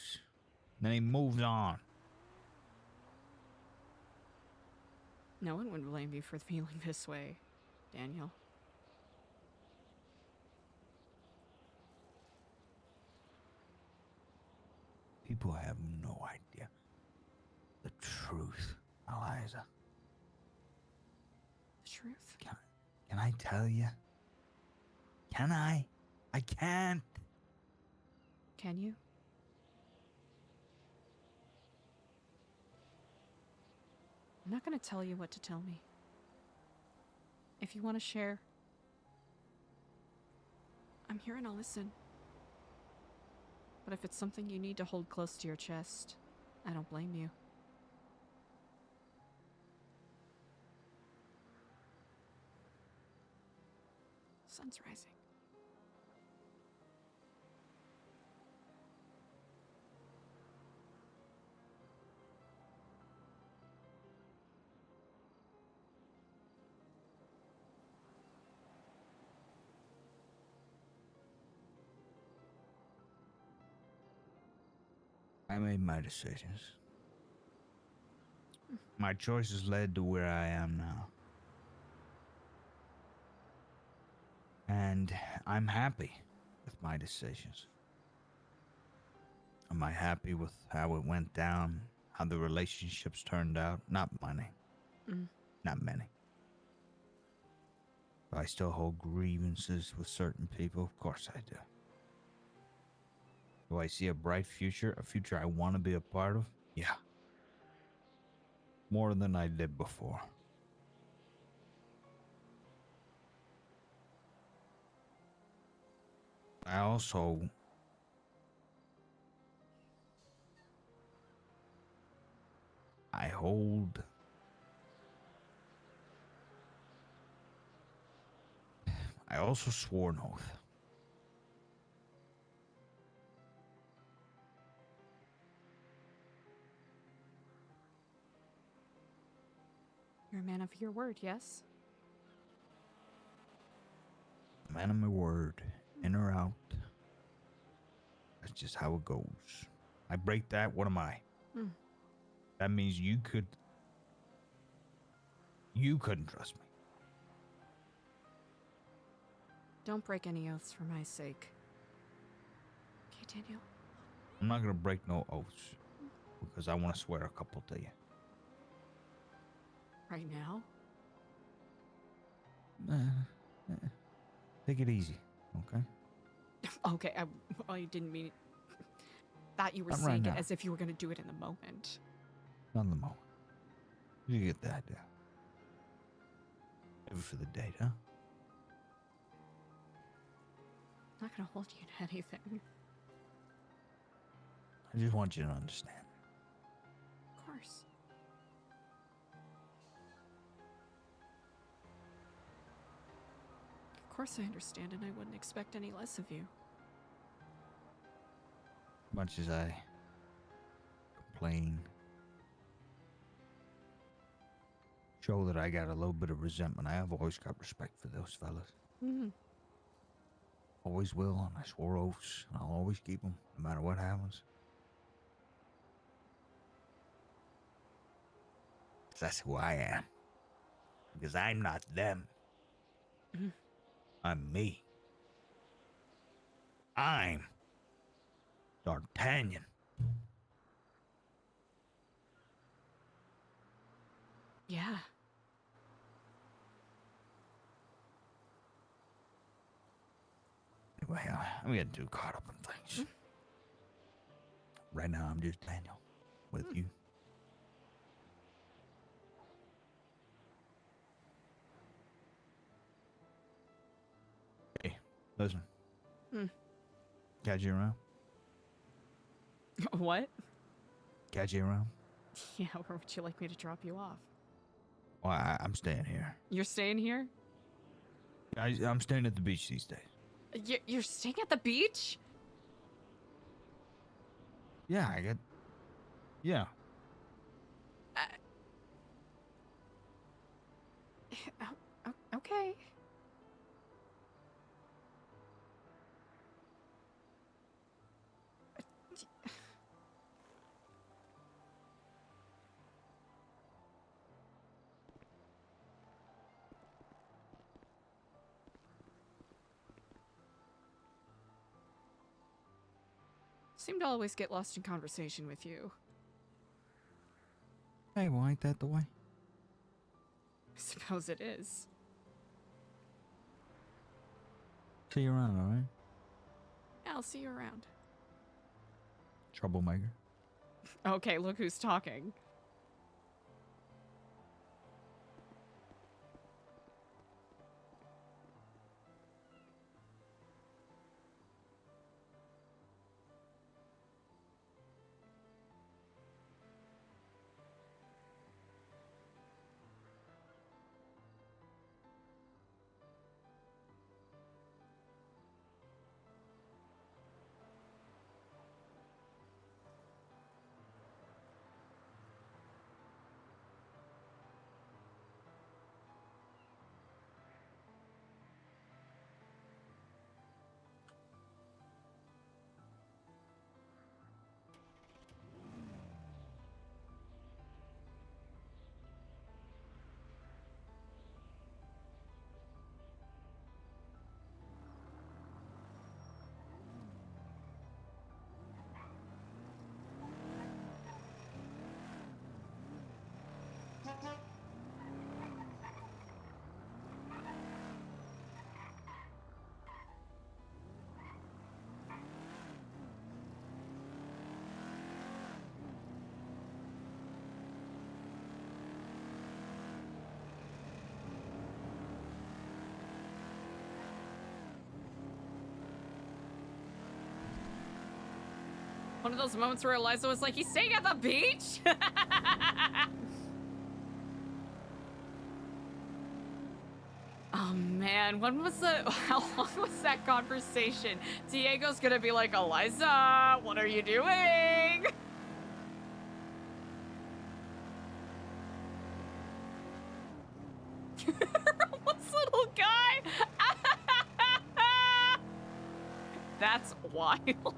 Speaker 9: Then he moves on.
Speaker 1: No one would blame you for feeling this way, Daniel.
Speaker 9: People have no idea the truth, Eliza.
Speaker 1: The truth?
Speaker 9: Can I tell you? Can I? I can't.
Speaker 1: Can you? I'm not going to tell you what to tell me. If you want to share, I'm here and I'll listen. But if it's something you need to hold close to your chest, I don't blame you. Sun's rising.
Speaker 9: I made my decisions. My choices led to where I am now. And I'm happy with my decisions. Am I happy with how it went down, how the relationships turned out? Not many. Not many. Do I still hold grievances with certain people? Of course I do. Do I see a bright future? A future I want to be a part of? Yeah. More than I did before. I also hold I also swore an oath.
Speaker 1: You're a man of your word, yes?
Speaker 9: Man of my word, in or out. That's just how it goes. I break that, what am I? That means you couldn't trust me.
Speaker 1: Don't break any oaths for my sake. Okay, Daniel.
Speaker 9: I'm not gonna break no oaths because I want to swear a couple to you.
Speaker 1: Right now?
Speaker 9: Take it easy, okay?
Speaker 1: Okay, I didn't mean it. Thought you were
Speaker 9: Not right
Speaker 1: saying it
Speaker 9: now.
Speaker 1: as if you were going to do it in the moment.
Speaker 9: Not in the moment. You get the idea. Maybe for the date, huh?
Speaker 1: I'm not going to hold you to anything.
Speaker 9: I just want you to understand.
Speaker 1: Of course. Of course I understand, and I wouldn't expect any less of you.
Speaker 9: Much as I complain, show that I got a little bit of resentment, I have always got respect for those fellas. Always will, and I swore oaths, and I'll always keep them, no matter what happens. That's who I am. Because I'm not them. I'm me. I'm D'Artagnan.
Speaker 1: Yeah.
Speaker 9: Anyway, I'm getting too caught up in things. Right now, I'm just Daniel with you. Hey, listen. Catch you around?
Speaker 1: What?
Speaker 9: Catch you around?
Speaker 1: Yeah, where would you like me to drop you off?
Speaker 9: Well, I'm staying here.
Speaker 1: You're staying here?
Speaker 9: I'm staying at the beach these days.
Speaker 1: You're staying at the beach?
Speaker 9: Yeah, Yeah.
Speaker 1: Okay. Seem to always get lost in conversation with you.
Speaker 9: Hey, well, ain't that the way?
Speaker 1: I suppose it is.
Speaker 9: See you around, all right?
Speaker 1: Yeah, I'll see you around.
Speaker 9: Troublemaker.
Speaker 1: Okay, look who's talking. One of those moments where Eliza was like, he's staying at the beach? Oh man, when was how long was that conversation? Diego's gonna be like, Eliza, what are you doing? This little guy. That's wild.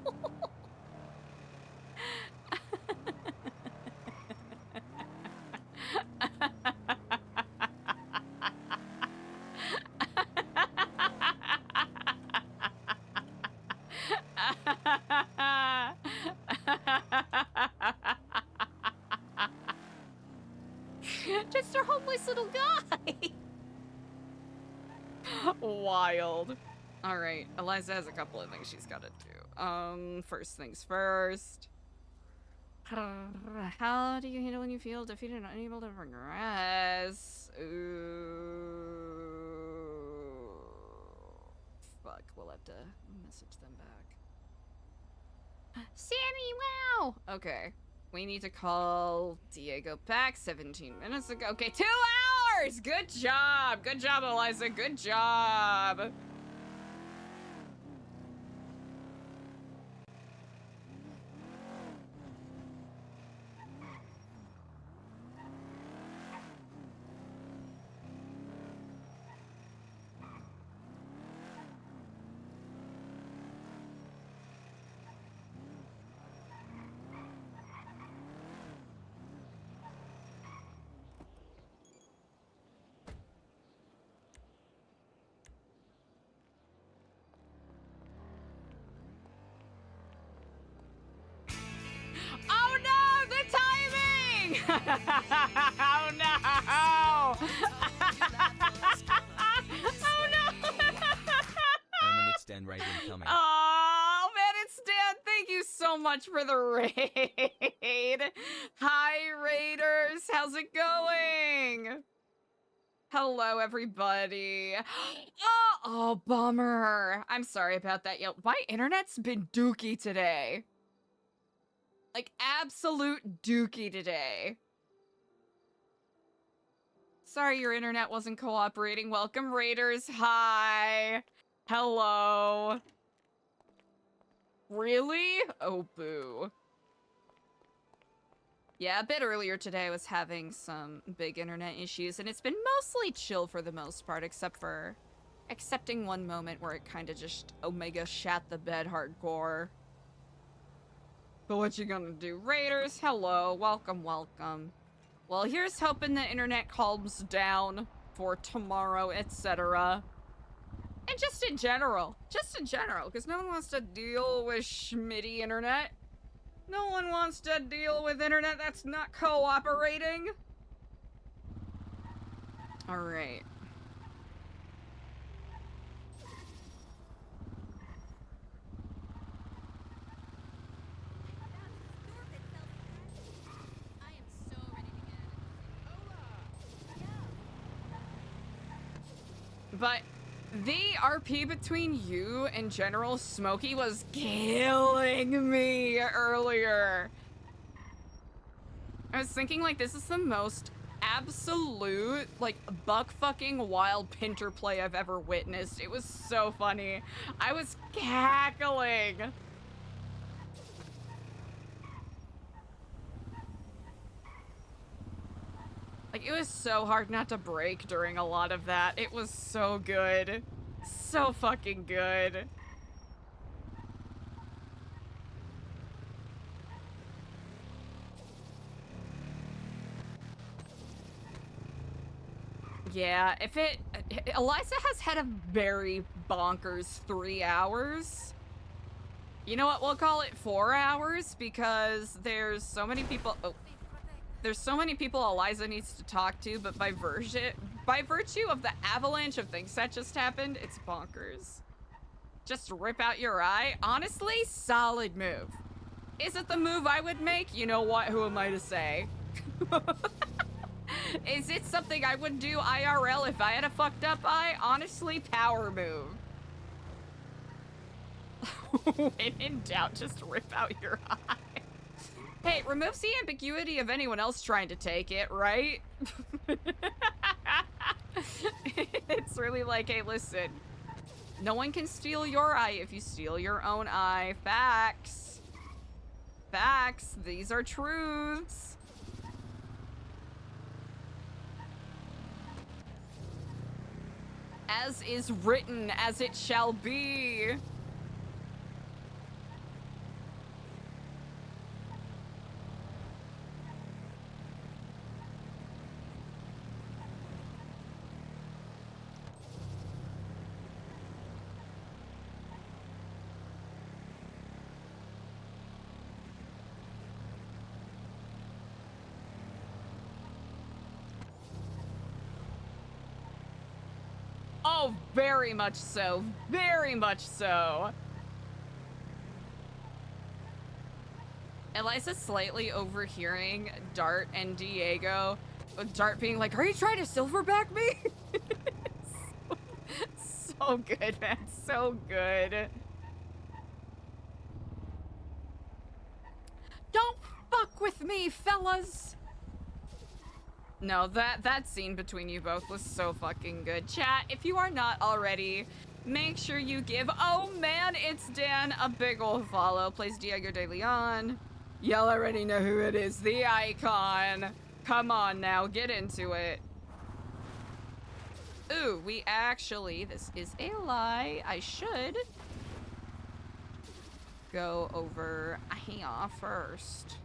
Speaker 1: Just a homeless little guy. Wild. All right, Eliza has a couple of things she's got to do. First things first. How do you handle when you feel defeated and unable to progress? Ooh. Fuck, we'll have to message them back. Sammy, wow! Okay, we need to call Diego back 17 minutes ago. Okay, 2 hours! Good job! Good job, Eliza, good job! Oh no, the timing! Oh no! Oh no!
Speaker 15: It's Dan right incoming.
Speaker 1: Oh man, it's Dan. Thank you so much for the raid. Hi, Raiders. How's it going? Hello, everybody. Oh, bummer. I'm sorry about that. Yo, my internet's been dookie today. Like, absolute dookie today. Sorry your internet wasn't cooperating. Welcome, Raiders. Hi. Hello. Really? Oh, boo. Yeah, a bit earlier today I was having some big internet issues, and it's been mostly chill for the most part, excepting one moment where it kind of just Omega shat the bed hardcore. But what you gonna do? Raiders, hello, welcome, welcome. Well, here's hoping the internet calms down for tomorrow, etc. And just in general, because no one wants to deal with schmitty internet. No one wants to deal with internet that's not cooperating. All right. But the RP between you and General Smokey was killing me earlier. I was thinking, like, this is the most absolute, like, buck-fucking wild pinter play I've ever witnessed. It was so funny. I was cackling. Like, it was so hard not to break during a lot of that. It was so good. So fucking good. Yeah, Eliza has had a very bonkers 3 hours. You know what, we'll call it 4 hours because there's so many people. Oh. There's so many people Eliza needs to talk to, but by virtue of the avalanche of things that just happened, it's bonkers. Just rip out your eye? Honestly, solid move. Is it the move I would make? You know what? Who am I to say? Is it something I would do IRL if I had a fucked up eye? Honestly, power move. When in doubt, just rip out your eye. Hey, removes the ambiguity of anyone else trying to take it, right? It's really like, hey, listen. No one can steal your eye if you steal your own eye. Facts. Facts. These are truths. As is written, as it shall be. Oh, very much so. Very much so. Eliza's slightly overhearing Dart and Diego. Dart being like, are you trying to silverback me? So good, man. So good. Don't fuck with me, fellas. No, that scene between you both was so fucking good. Chat, if you are not already, make sure you give Oh Man, It's Dan a big ol' follow. Plays Diego de Leon. Y'all already know who it is. The icon. Come on now, get into it. Ooh, we actually, this is a lie. I should go over here first.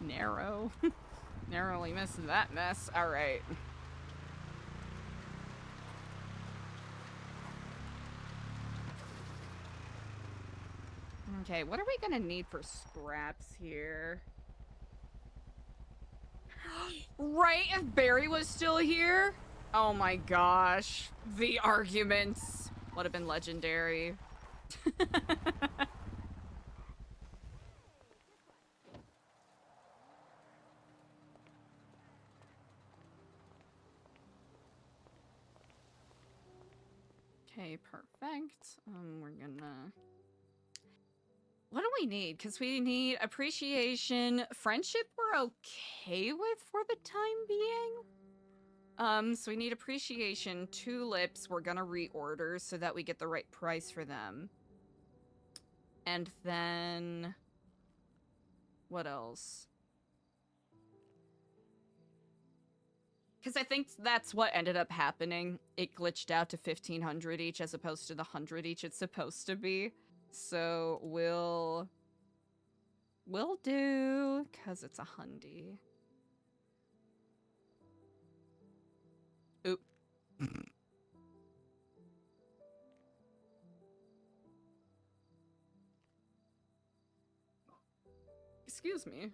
Speaker 1: Narrow. Narrowly missed that mess. All right. Okay, what are we gonna need for scraps here? Right, if Barry was still here? Oh my gosh. The arguments would have been legendary. Okay, perfect. We're gonna... What do we need? Because we need appreciation. Friendship we're okay with for the time being. So we need appreciation. Tulips we're gonna reorder so that we get the right price for them. And then... what else? Because I think that's what ended up happening. It glitched out to 1,500 each as opposed to the 100 each it's supposed to be. So we'll do, because it's a hundy. Oop. Excuse me.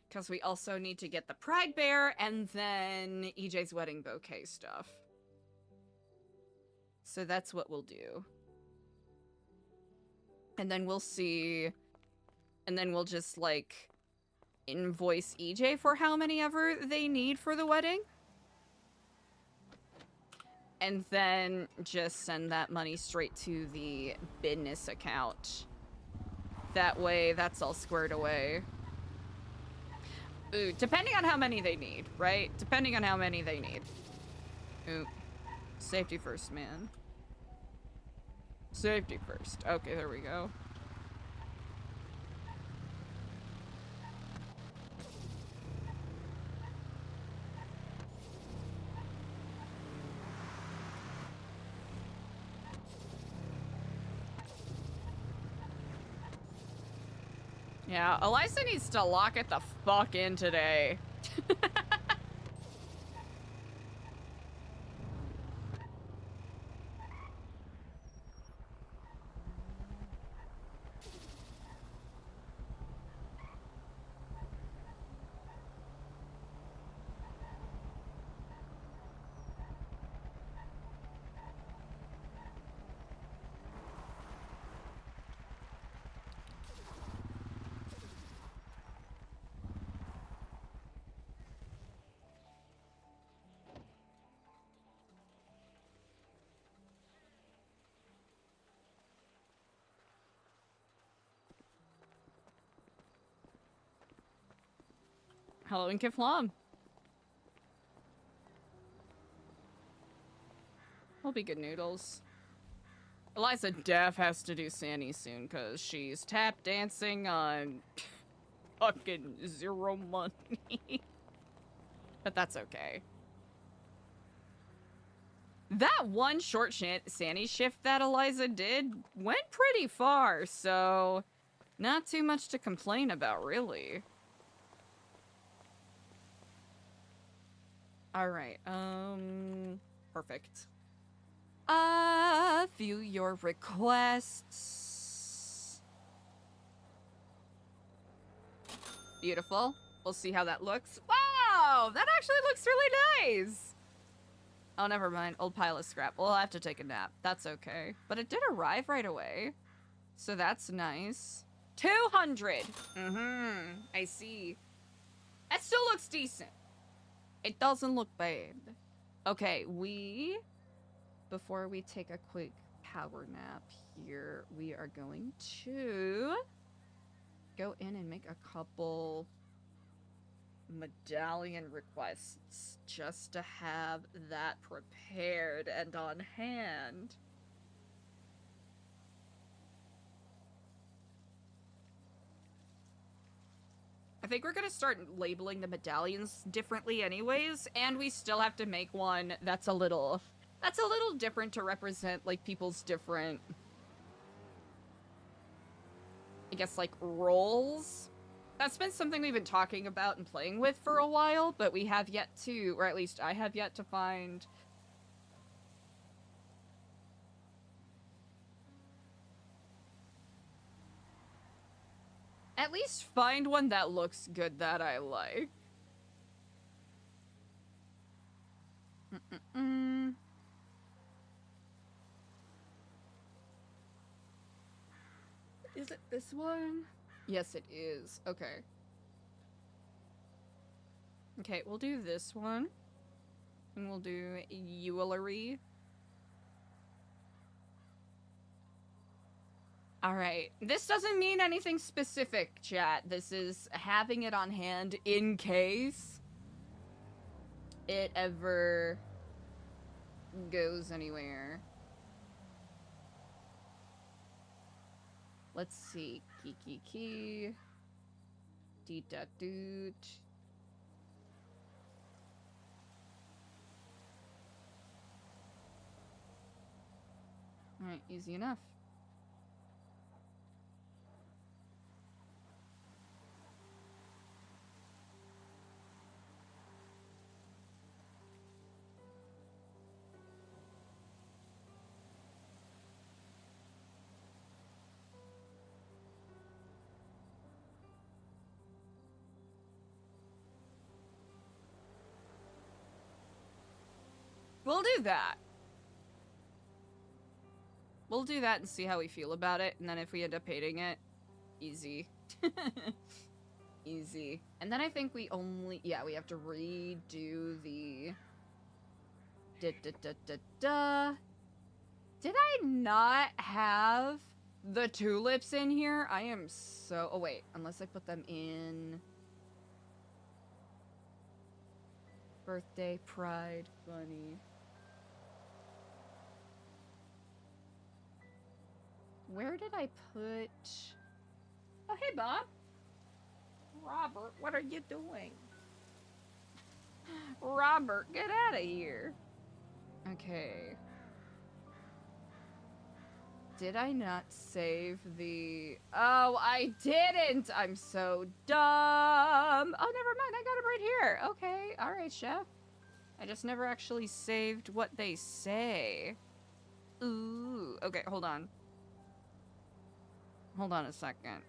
Speaker 1: Because we also need to get the Pride Bear and then EJ's wedding bouquet stuff. So that's what we'll do. And then we'll see. And then we'll just, like, invoice EJ for how many ever they need for the wedding. And then just send that money straight to the business account. That way, that's all squared away. Ooh, depending on how many they need, right? Depending on how many they need. Ooh. Safety first, man. Safety first. Okay, there we go. Yeah, Eliza needs to lock it the fuck in today. Hello and Kiflam. Will be good noodles. Eliza Def has to do Sandy soon because she's tap dancing on fucking zero money. But that's okay. That one short Sandy shift that Eliza did went pretty far, so not too much to complain about, really. Alright, perfect. View your requests. Beautiful. We'll see how that looks. Wow, that actually looks really nice. Oh, never mind. Old pile of scrap. We'll have to take a nap. That's okay. But it did arrive right away. So that's nice. 200. I see. That still looks decent. It doesn't look bad. Okay, before we take a quick power nap here, we are going to go in and make a couple medallion requests just to have that prepared and on hand. I think we're gonna start labeling the medallions differently anyways, and we still have to make one that's a little different to represent, like, people's different, I guess, like, roles. That's been something we've been talking about and playing with for a while, but we have yet to, or at least I have yet to find one that looks good that I like. Is it this one? Yes, it is. Okay. Okay, we'll do this one. And we'll do jewelry. Alright, this doesn't mean anything specific, chat. This is having it on hand in case it ever goes anywhere. Let's see. Kiki. Dita doot. Alright, easy enough. We'll do that. We'll do that and see how we feel about it, and then if we end up hating it, easy. Easy. And then I think we only... Yeah, we have to redo the... Did I not have the tulips in here? I am so... Oh, wait. Unless I put them in... Birthday, pride, bunny. Where did I put... Oh, hey, Bob. Robert, what are you doing? Robert, get out of here. Okay. Did I not save the... Oh, I didn't! I'm so dumb! Oh, never mind, I got it right here. Okay, alright, chef. I just never actually saved what they say. Ooh, okay, hold on. Hold on a second.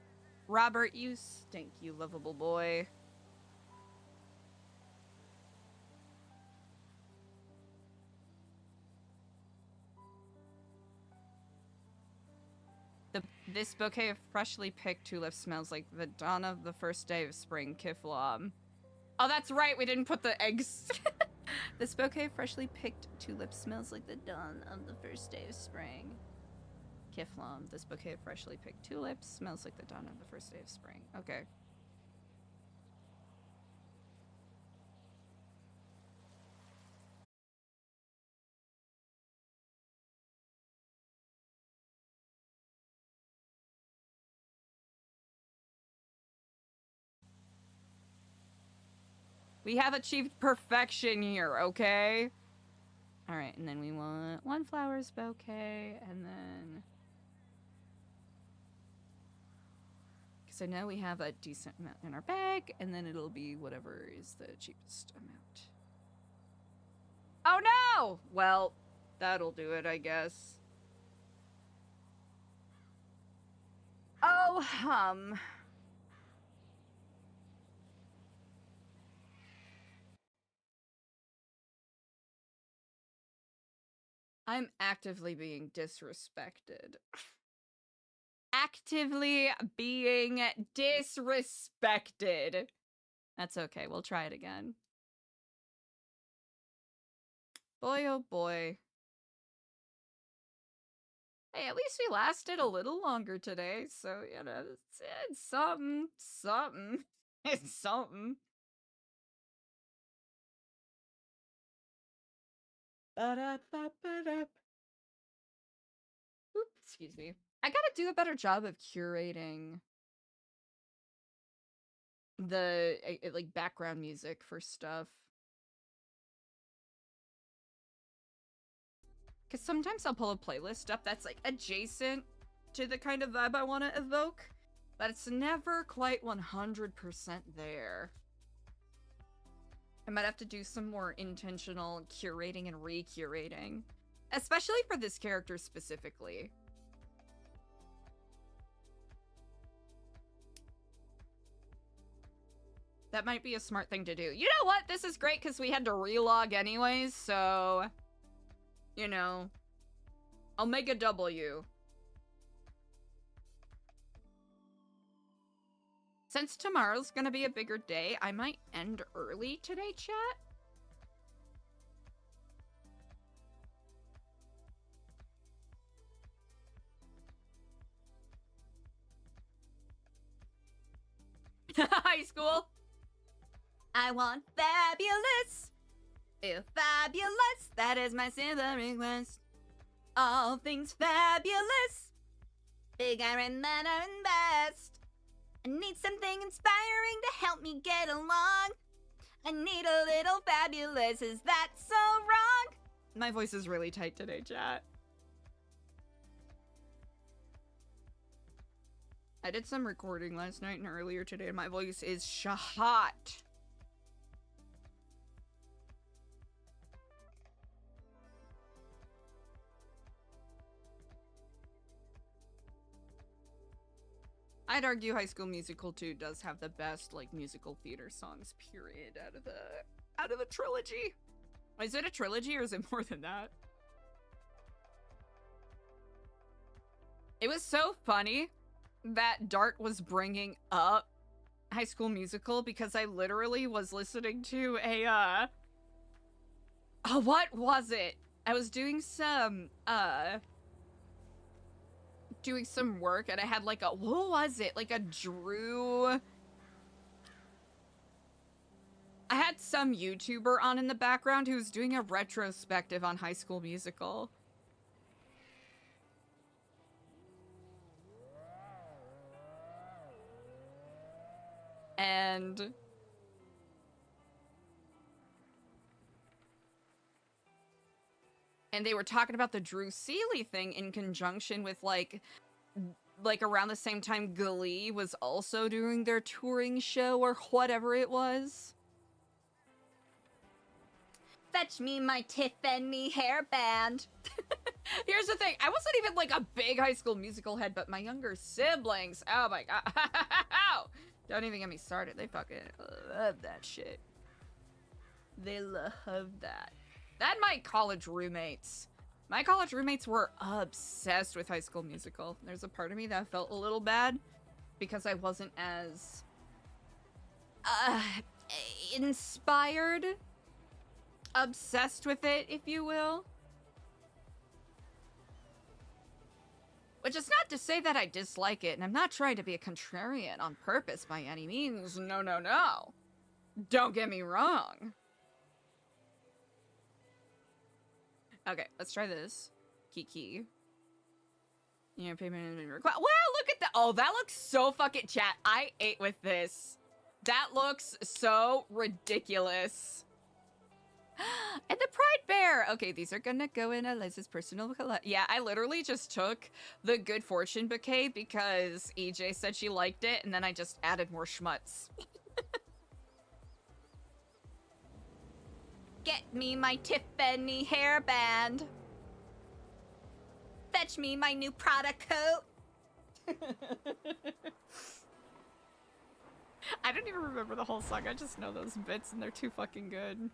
Speaker 1: Robert, you stink, you lovable boy. This bouquet of freshly picked tulips smells like the dawn of the first day of spring, Kiflam. Oh, that's right, we didn't put the eggs. This bouquet of freshly picked tulips smells like the dawn of the first day of spring. Kiflam. This bouquet of freshly picked tulips smells like the dawn of the first day of spring. Okay. We have achieved perfection here, okay? Alright, and then we want one flowers bouquet, and then... Because I know we have a decent amount in our bag, and then it'll be whatever is the cheapest amount. Oh no! Well, that'll do it, I guess. Oh, I'm actively being disrespected. Actively being disrespected. That's okay, we'll try it again. Boy, oh boy. Hey, at least we lasted a little longer today, so, you know, it's something, something. It's something. Ba-da-ba-ba-da. Oops, excuse me. I gotta do a better job of curating the like background music for stuff. Because sometimes I'll pull a playlist up that's like adjacent to the kind of vibe I want to evoke, but it's never quite 100% there. I might have to do some more intentional curating and re-curating, especially for this character specifically. That might be a smart thing to do. You know what? This is great because we had to relog anyways, so... You know, I'll make a W. Since tomorrow's gonna be a bigger day, I might end early today, chat. High school. I want fabulous. If fabulous, that is my simple request. All things fabulous. Big iron man are in best. I need something inspiring to help me get along. I need a little fabulous. Is that so wrong? My voice is really tight today, chat. I did some recording last night and earlier today, and my voice is hot. I'd argue High School Musical 2 does have the best, like, musical theater songs, period, out of the trilogy. Is it a trilogy or is it more than that? It was so funny that Dart was bringing up High School Musical because I literally was listening to a, oh, what was it? I was doing some work and I had like a, what was it? Like a I had some YouTuber on in the background who was doing a retrospective on High School Musical. And they were talking about the Drew Seeley thing in conjunction with like around the same time Glee was also doing their touring show or whatever it was. Fetch me my Tiffany hairband. Here's the thing, I wasn't even like a big High School Musical head, but my younger siblings, oh my god. Don't even get me started. They fucking love that shit. They love that. And my college roommates. My college roommates were obsessed with High School Musical. There's a part of me that felt a little bad because I wasn't as inspired, obsessed with it, if you will. Which is not to say that I dislike it, and I'm not trying to be a contrarian on purpose by any means. No, no, no. Don't get me wrong. Okay, let's try this. Kiki. Yeah, payment request. Wow, look at that. Oh, that looks so fucking chat. I ate with this. That looks so ridiculous. And the Pride Bear! Okay, these are gonna go in Eliza's personal collection. Yeah, I literally just took the Good Fortune bouquet because EJ said she liked it, and then I just added more schmutz. Get me my Tiffany hairband. Fetch me my new Prada coat. I don't even remember the whole song, I just know those bits and they're too fucking good.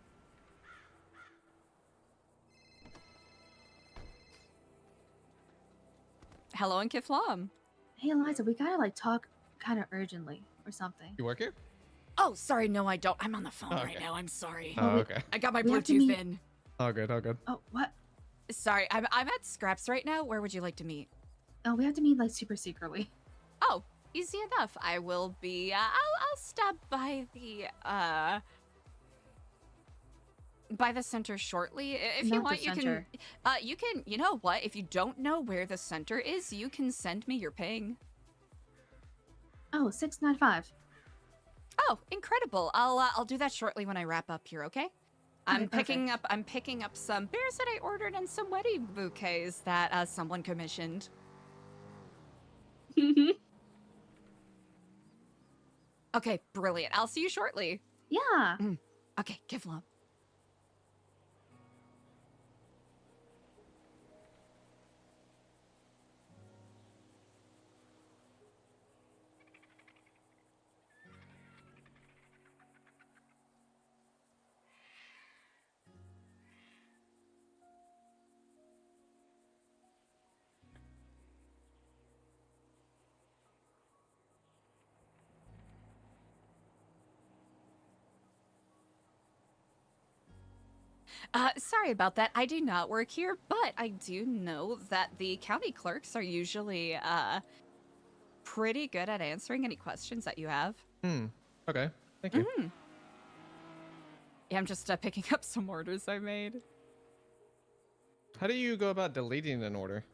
Speaker 1: Hello and Kiflam.
Speaker 11: Hey Eliza, we gotta like talk kind of urgently or something.
Speaker 16: You work here?
Speaker 1: Oh, sorry, no I don't. I'm on the phone
Speaker 16: Oh,
Speaker 1: right
Speaker 16: okay.
Speaker 1: now, I'm sorry.
Speaker 16: Oh, okay.
Speaker 1: I got my
Speaker 11: We have to
Speaker 1: Bluetooth
Speaker 11: meet-
Speaker 1: in.
Speaker 16: All good, all good.
Speaker 11: Oh, what?
Speaker 1: Sorry, I'm at Scraps right now. Where would you like to meet?
Speaker 11: Oh, we have to meet like super secretly.
Speaker 1: Oh, easy enough. I will be, I'll stop by the center shortly. If you
Speaker 11: Not
Speaker 1: want,
Speaker 11: the
Speaker 1: you
Speaker 11: center.
Speaker 1: can, you know what? If you don't know where the center is, you can send me your ping.
Speaker 11: Oh, 695.
Speaker 1: Oh, incredible. I'll do that shortly when I wrap up here, okay? I'm picking up some bears that I ordered and some wedding bouquets that someone commissioned. Okay, brilliant. I'll see you shortly.
Speaker 11: Yeah.
Speaker 1: Okay, give love. Sorry about that. I do not work here, but I do know that the county clerks are usually pretty good at answering any questions that you have.
Speaker 16: Okay. Thank you.
Speaker 1: Yeah, I'm just picking up some orders I made.
Speaker 16: How do you go about deleting an order?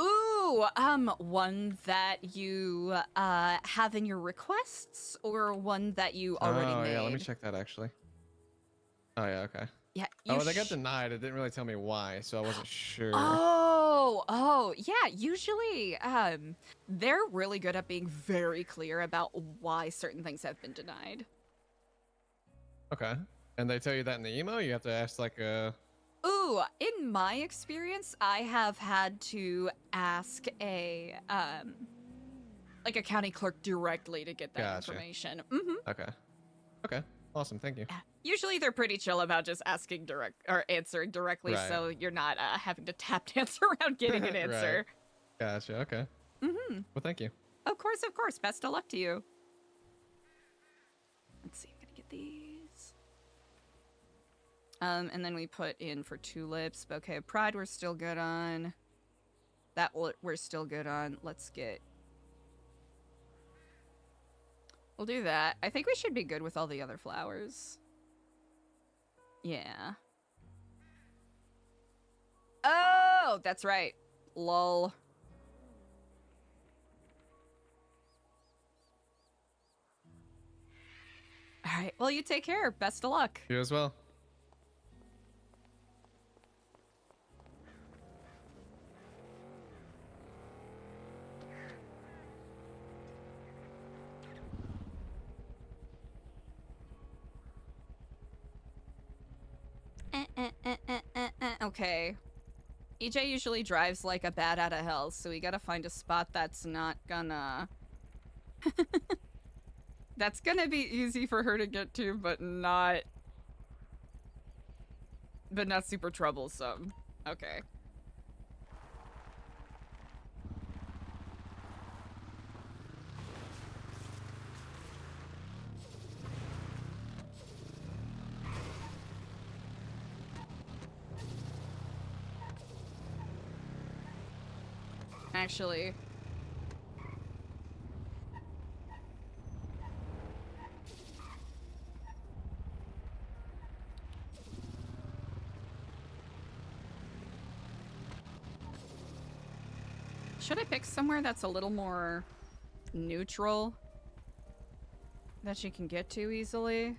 Speaker 1: Ooh, one that you have in your requests or one that you already made?
Speaker 16: Yeah, let me check that actually. Oh, yeah, okay.
Speaker 1: Yeah,
Speaker 16: Oh, they got denied. It didn't really tell me why, so I wasn't sure.
Speaker 1: Oh, yeah, usually, they're really good at being very clear about why certain things have been denied.
Speaker 16: Okay. And they tell you that in the email? You have to ask like a...
Speaker 1: Ooh, in my experience, I have had to ask a county clerk directly to get that
Speaker 16: Gotcha.
Speaker 1: information.
Speaker 16: Okay. Okay. Awesome. Thank you.
Speaker 1: Usually they're pretty chill about just asking direct or answering directly,
Speaker 16: Right.
Speaker 1: so you're not having to tap dance around getting an answer.
Speaker 16: Right. Gotcha. Okay. Well, thank you.
Speaker 1: Of course. Best of luck to you. And then we put in for tulips. Bouquet of Pride we're still good on. That we're still good on. Let's get... We'll do that. I think we should be good with all the other flowers. Yeah. Oh, that's right. Lol. All right. Well, you take care. Best of luck.
Speaker 16: You as well.
Speaker 1: Okay. EJ usually drives like a bat out of hell, so we gotta find a spot that's not gonna... that's gonna be easy for her to get to, but not super troublesome. Okay. Actually... Should I pick somewhere that's a little more neutral that she can get to easily?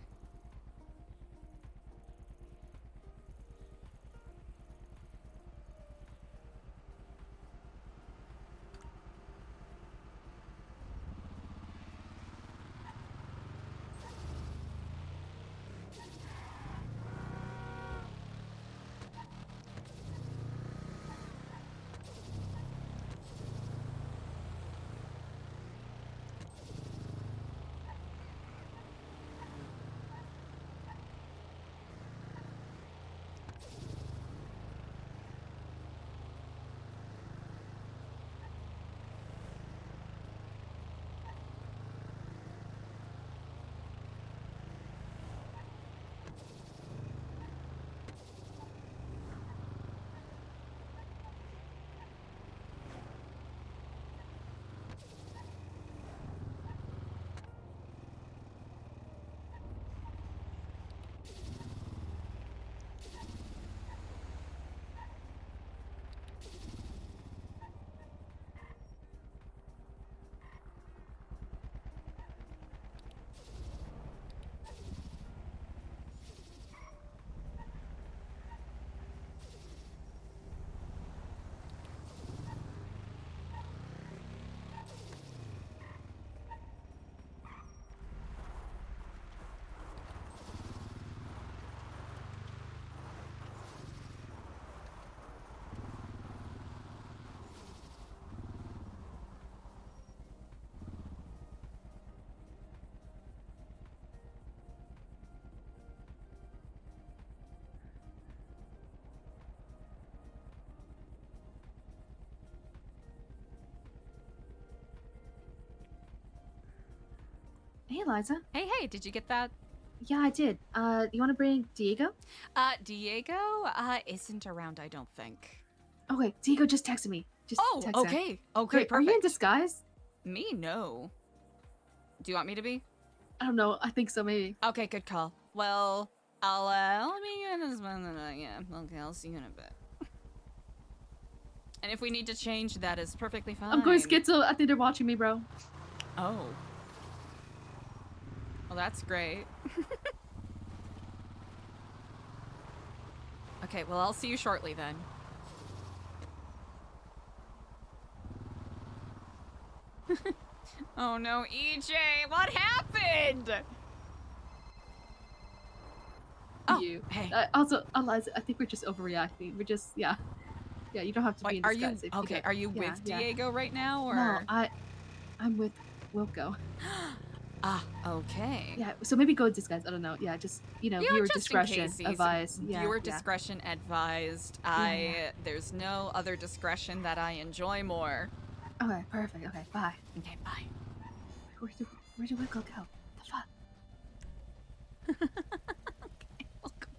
Speaker 11: Hey, Eliza.
Speaker 1: Hey, did you get that?
Speaker 11: Yeah, I did. You want to bring Diego?
Speaker 1: Diego, isn't around, I don't think.
Speaker 11: Okay, Diego just texted me. Just
Speaker 1: oh,
Speaker 11: text
Speaker 1: okay.
Speaker 11: him.
Speaker 1: Okay,
Speaker 11: Wait,
Speaker 1: perfect.
Speaker 11: are you in disguise?
Speaker 1: Me? No. Do you want me to be?
Speaker 11: I don't know. I think so, maybe.
Speaker 1: Okay, good call. Well, I'll, let me get this one. Yeah, okay, I'll see you in a bit. And if we need to change, that is perfectly fine.
Speaker 11: I'm going schizo. I think they're watching me, bro.
Speaker 1: Oh. Well, that's great. Okay, well, I'll see you shortly then. Oh no, EJ, what happened? Oh,
Speaker 11: you.
Speaker 1: Hey.
Speaker 11: Also, Eliza, I think we're just overreacting. We're just, yeah. Yeah, you don't have to be in
Speaker 1: Are
Speaker 11: disguise.
Speaker 1: you okay? Are you with Diego right now, or?
Speaker 11: No, I'm with Wilco.
Speaker 1: Ah, okay.
Speaker 11: Yeah, so maybe go in disguise. I don't know. Yeah, just viewer discretion advised. Yeah,
Speaker 1: viewer discretion advised. There's no other discretion that I enjoy more.
Speaker 11: Okay, perfect. Okay, bye.
Speaker 1: Okay, bye.
Speaker 11: Where'd your Wilco go? The fuck?
Speaker 1: Okay, welcome.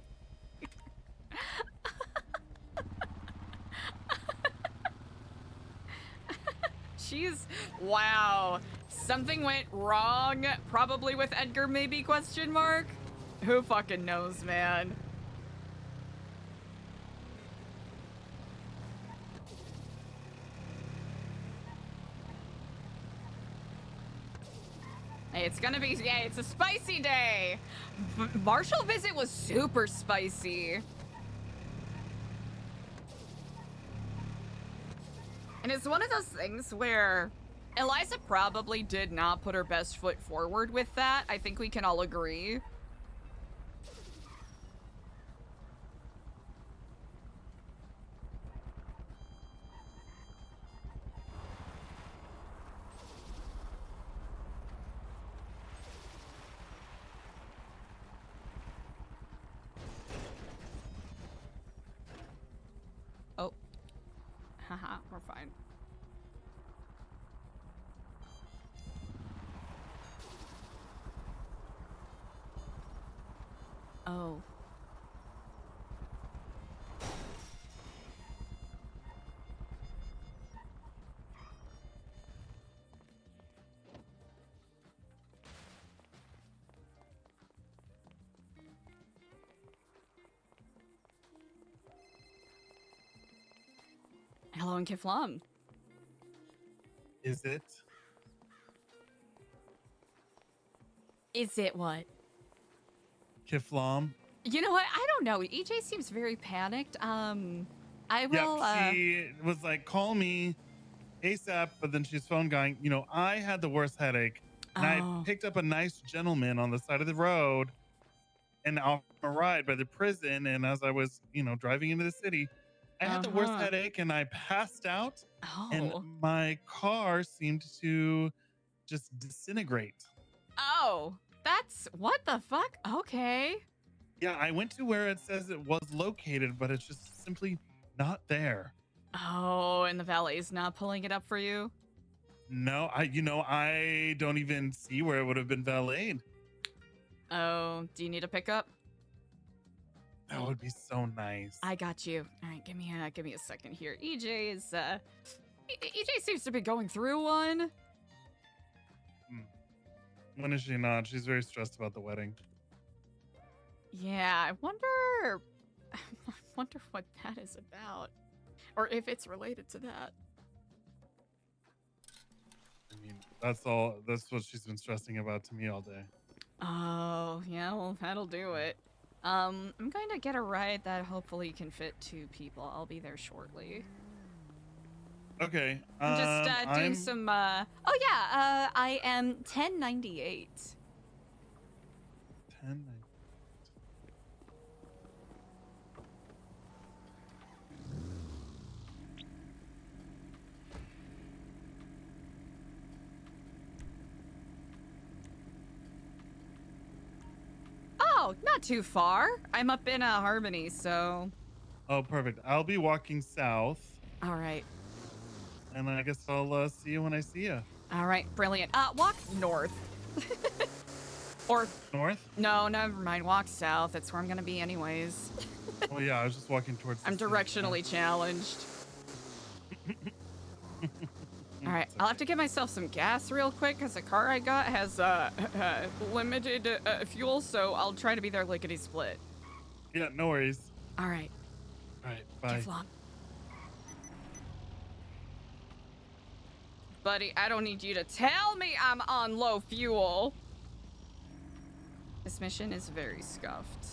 Speaker 1: She's... Wow. Something went wrong. Probably with Edgar, maybe, question mark? Who fucking knows, man? Hey, it's gonna be... Yeah, it's a spicy day. Marshall visit was super spicy. And it's one of those things where Eliza probably did not put her best foot forward with that. I think we can all agree. Oh. Haha, we're fine. Oh. Hello and Kiflam.
Speaker 8: Is it?
Speaker 1: Is it what?
Speaker 8: Kiflam?
Speaker 1: You know what? I don't know. EJ seems very panicked. I will.
Speaker 8: Yep, she was like, call me ASAP, but then she's phone going, you know, I had the worst headache. And I picked up a nice gentleman on the side of the road and off a ride by the prison. And as I was, you know, driving into the city, I had the worst headache and I passed out. And my car seemed to just disintegrate.
Speaker 1: Oh, that's what the fuck? Okay.
Speaker 8: Yeah, I went to where it says it was located, but it's just simply not there.
Speaker 1: Oh, and the valet's not pulling it up for you?
Speaker 8: No, I don't even see where it would have been valeted.
Speaker 1: Oh, do you need a pickup?
Speaker 8: That would be so nice.
Speaker 1: I got you. All right, give me a second here. EJ is EJ seems to be going through one.
Speaker 8: When is she not? She's very stressed about the wedding.
Speaker 1: Yeah, I wonder what that is about. Or if it's related to that.
Speaker 8: I mean, that's what she's been stressing about to me all day.
Speaker 1: Oh, yeah, well, that'll do it. I'm going to get a ride that hopefully can fit 2 people. I'll be there shortly.
Speaker 8: Okay.
Speaker 1: I'm just doing some, oh yeah, I am 1098.
Speaker 8: 1098.
Speaker 1: Oh, not too far. I'm up in Harmony, so.
Speaker 8: Oh, perfect. I'll be walking south.
Speaker 1: All right.
Speaker 8: And I guess I'll see you when I see you.
Speaker 1: All right, brilliant. Walk north. Or
Speaker 8: north?
Speaker 1: No, never mind. Walk south. That's where I'm gonna be anyways.
Speaker 8: Oh yeah, I was just walking towards.
Speaker 1: I'm directionally challenged. All right, I'll have to get myself some gas real quick because the car I got has limited fuel, so I'll try to be there lickety split.
Speaker 8: Yeah, no worries.
Speaker 1: All right.
Speaker 8: All right, bye.
Speaker 1: Buddy, I don't need you to tell me I'm on low fuel. This mission is very scuffed.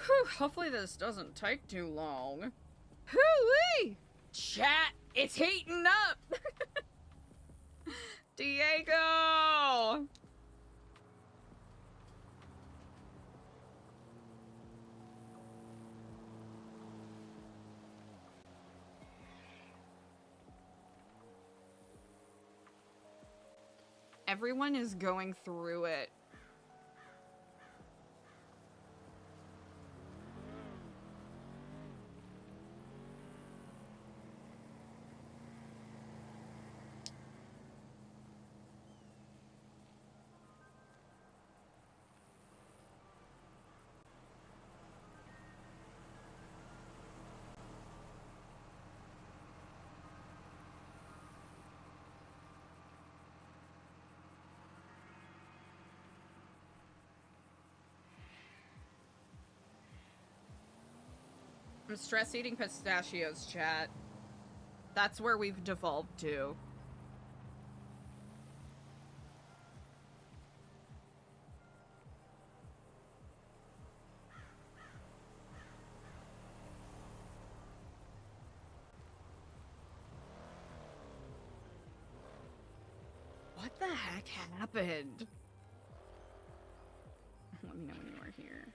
Speaker 1: Whew, hopefully this doesn't take too long. Hoo-wee! Chat, it's heating up! Diego! Everyone is going through it. Stress eating pistachios, chat. That's where we've devolved to. What the heck happened? Let me know when you are here.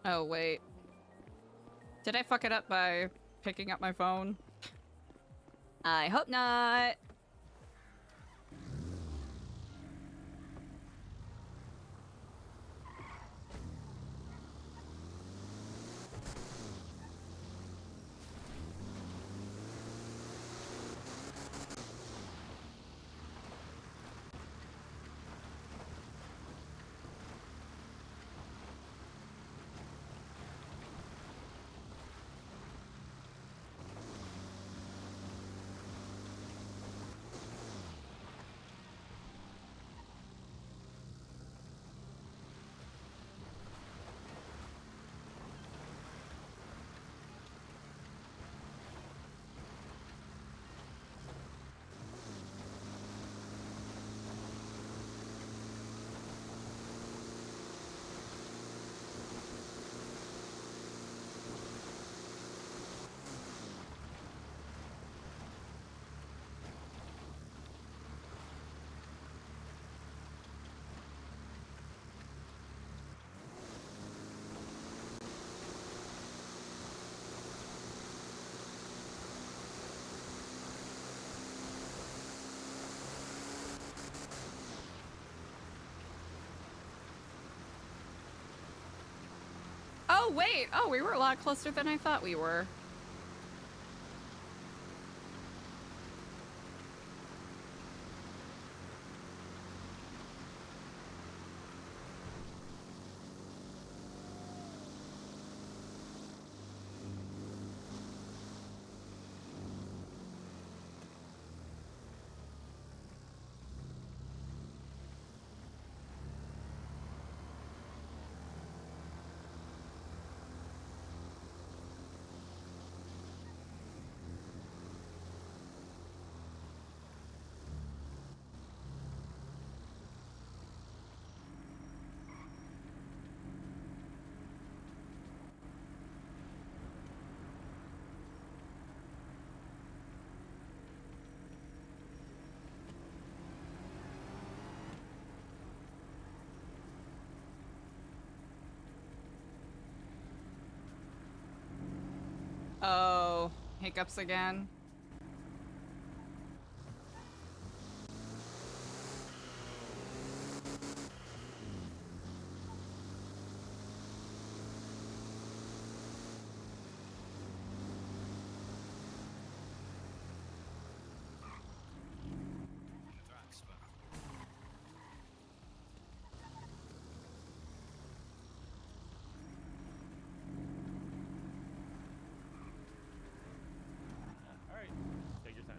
Speaker 1: Oh, wait. Did I fuck it up by picking up my phone? I hope not. Oh, wait. Oh, we were a lot closer than I thought we were. Oh, hiccups again.
Speaker 3: All right, take your time.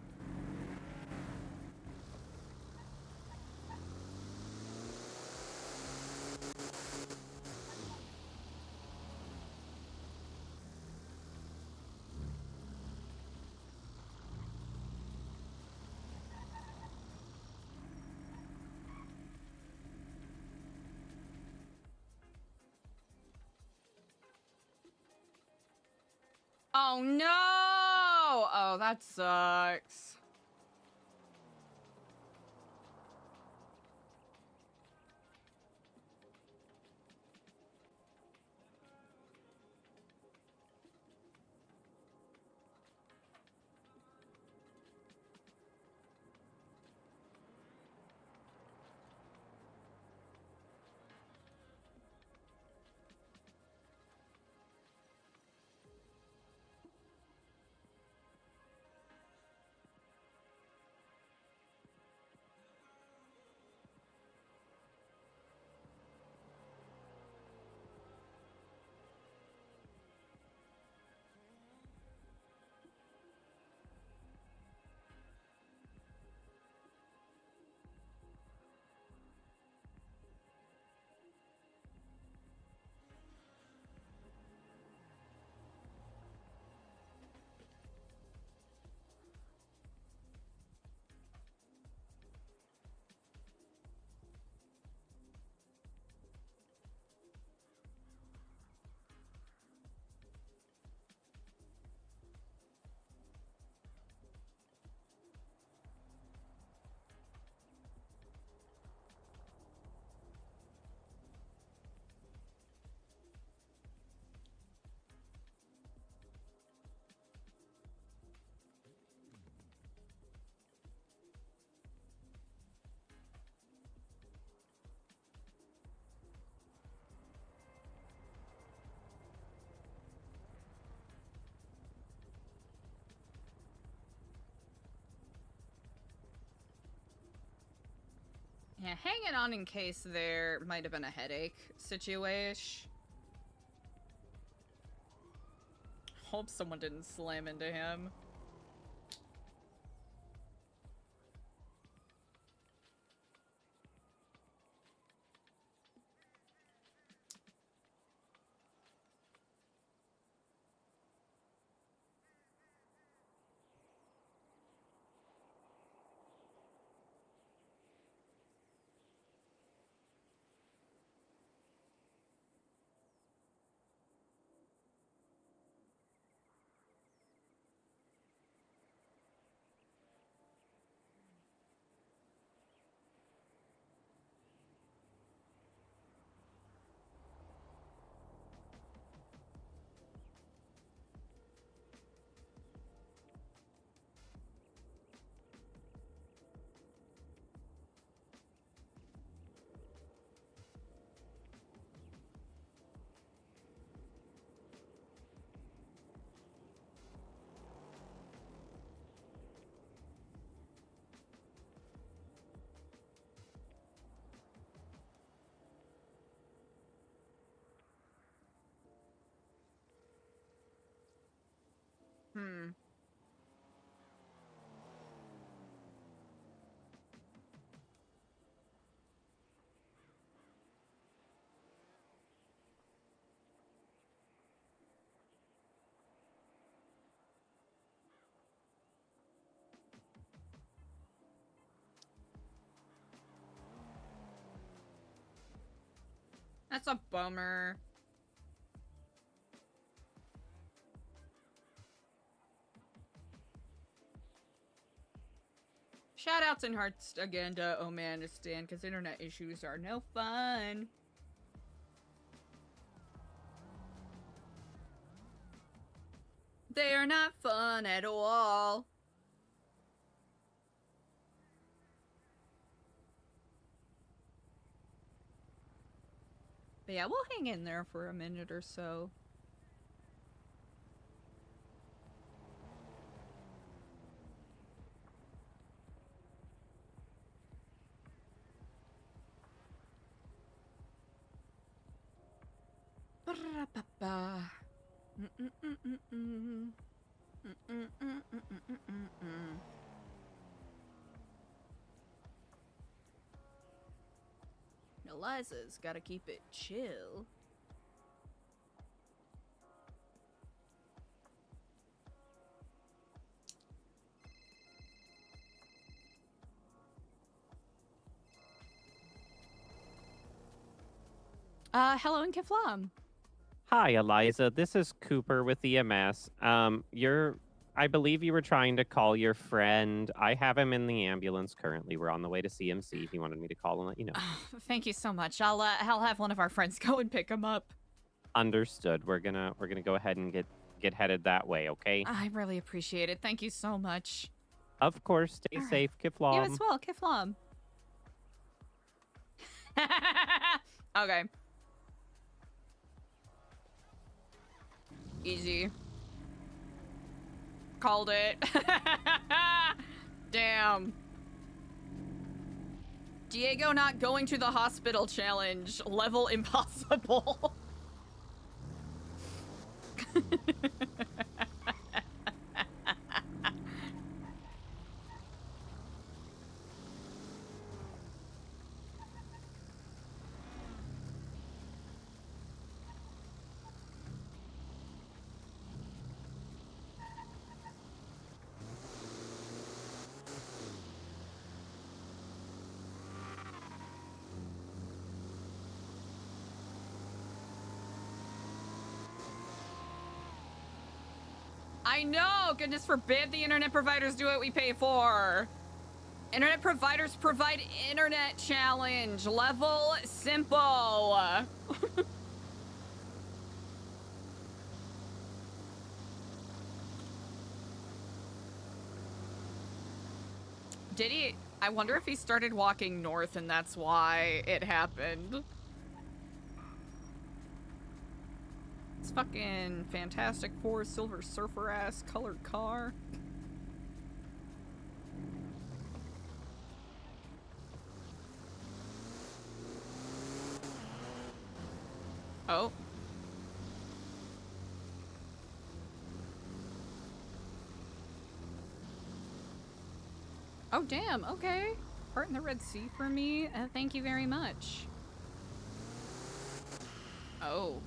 Speaker 1: Oh, no! Oh, that sucks. Yeah, hanging on in case there might have been a headache situation. Hope someone didn't slam into him. Hmm. That's a bummer. Shoutouts and hearts again to Omanistan, because internet issues are no fun. They are not fun at all. But yeah, we'll hang in there for a minute or so. Ba-da-ba-ba. Mm-mm-mm-mm-mm. Mm-mm-mm-mm-mm-mm-mm. Eliza's gotta keep it chill. Hello in Kiflam.
Speaker 17: Hi, Eliza. This is Cooper with EMS. I believe you were trying to call your friend. I have him in the ambulance currently. We're on the way to CMC. He wanted me to call and let you know.
Speaker 1: Thank you so much. I'll have one of our friends go and pick him up.
Speaker 17: Understood. We're gonna go ahead and get headed that way, okay?
Speaker 1: I really appreciate it. Thank you so much.
Speaker 17: Of course. Stay safe, Kiflam.
Speaker 1: You as well, Kiflam. Okay. Easy. Called it. Damn. Diego not going to the hospital challenge. Level impossible. I know! Goodness forbid the internet providers do what we pay for. Internet providers provide internet challenge. Level simple. Did he? I wonder if he started walking north and that's why it happened. It's fucking Fantastic Four Silver Surfer ass colored car. Oh, damn. Okay. Part in the Red Sea for me. Thank you very much. Oh.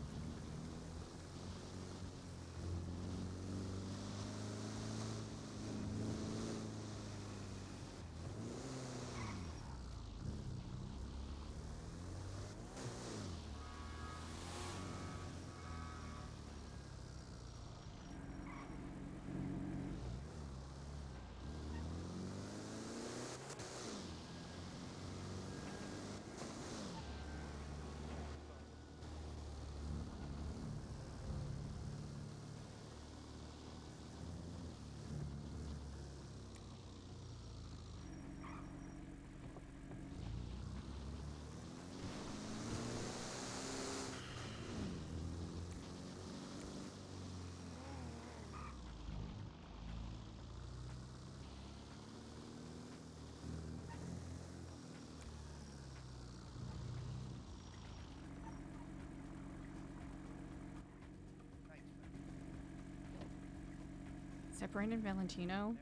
Speaker 1: Is that Brandon Valentino?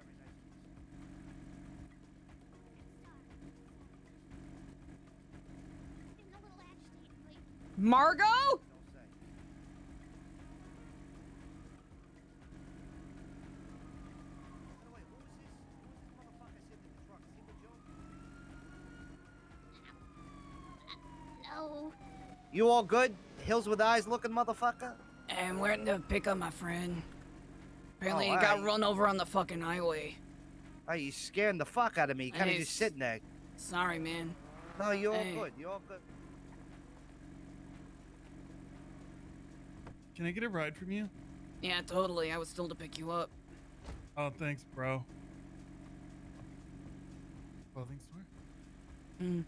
Speaker 1: Margot?
Speaker 18: No. You all good? Hills with eyes looking motherfucker?
Speaker 1: I'm waiting to pick up my friend. Apparently he
Speaker 18: Oh,
Speaker 1: got
Speaker 18: aye.
Speaker 1: run over on the fucking highway.
Speaker 18: Oh, you scaring the fuck out of me. Kind of
Speaker 1: Hey,
Speaker 18: just sitting there.
Speaker 1: Sorry, man.
Speaker 18: No, you're all
Speaker 1: Hey.
Speaker 18: good. You're all good.
Speaker 8: Can I get a ride from you?
Speaker 1: Yeah, totally. I was still to pick you up.
Speaker 8: Oh, thanks, bro. Clothing store?
Speaker 1: Mm.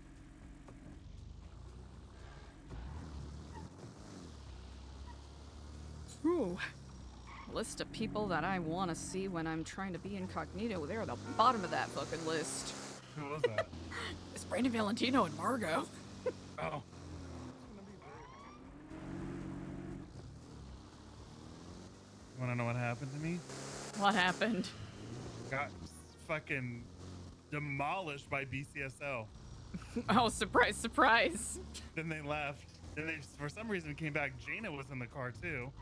Speaker 1: Ooh. List of people that I want to see when I'm trying to be incognito. They're at the bottom of that fucking list.
Speaker 8: Who was that?
Speaker 1: It's Brandon Valentino and Margot.
Speaker 8: Oh. You want to know what happened to me?
Speaker 1: What happened?
Speaker 8: Got fucking demolished by BCSO.
Speaker 1: Oh, surprise, surprise.
Speaker 8: Then they left. Then they, for some reason, came back. Jaina was in the car too.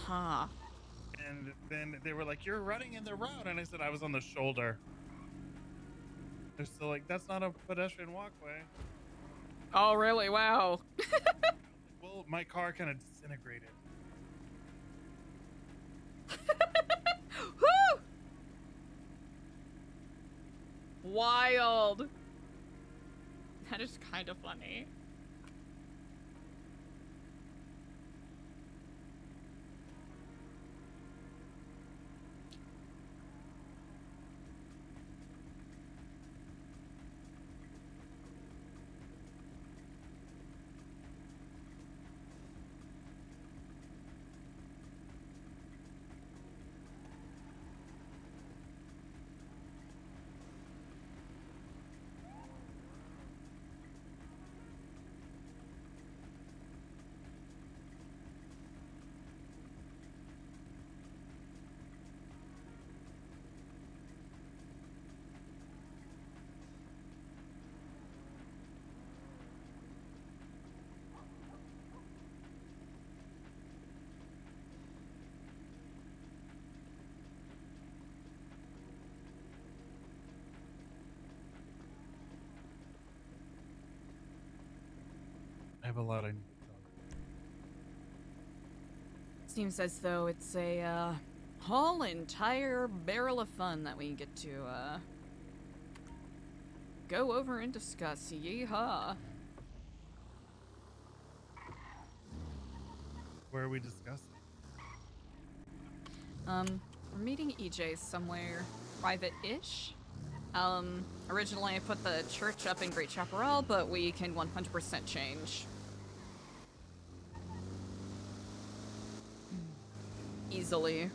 Speaker 1: Huh.
Speaker 8: And then they were like, "You're running in the road," and I said, "I was on the shoulder." They're still like, "That's not a pedestrian walkway."
Speaker 1: Oh, really? Wow.
Speaker 8: Well, my car kind of disintegrated.
Speaker 1: Woo! Wild. That is kind of funny.
Speaker 8: I have a lot of.
Speaker 1: Seems as though it's a whole entire barrel of fun that we get to go over and discuss. Yeehaw.
Speaker 8: Where are we discussing?
Speaker 1: We're meeting EJ somewhere private-ish. Originally I put the church up in Great Chaparral, but we can 100% change. Easily.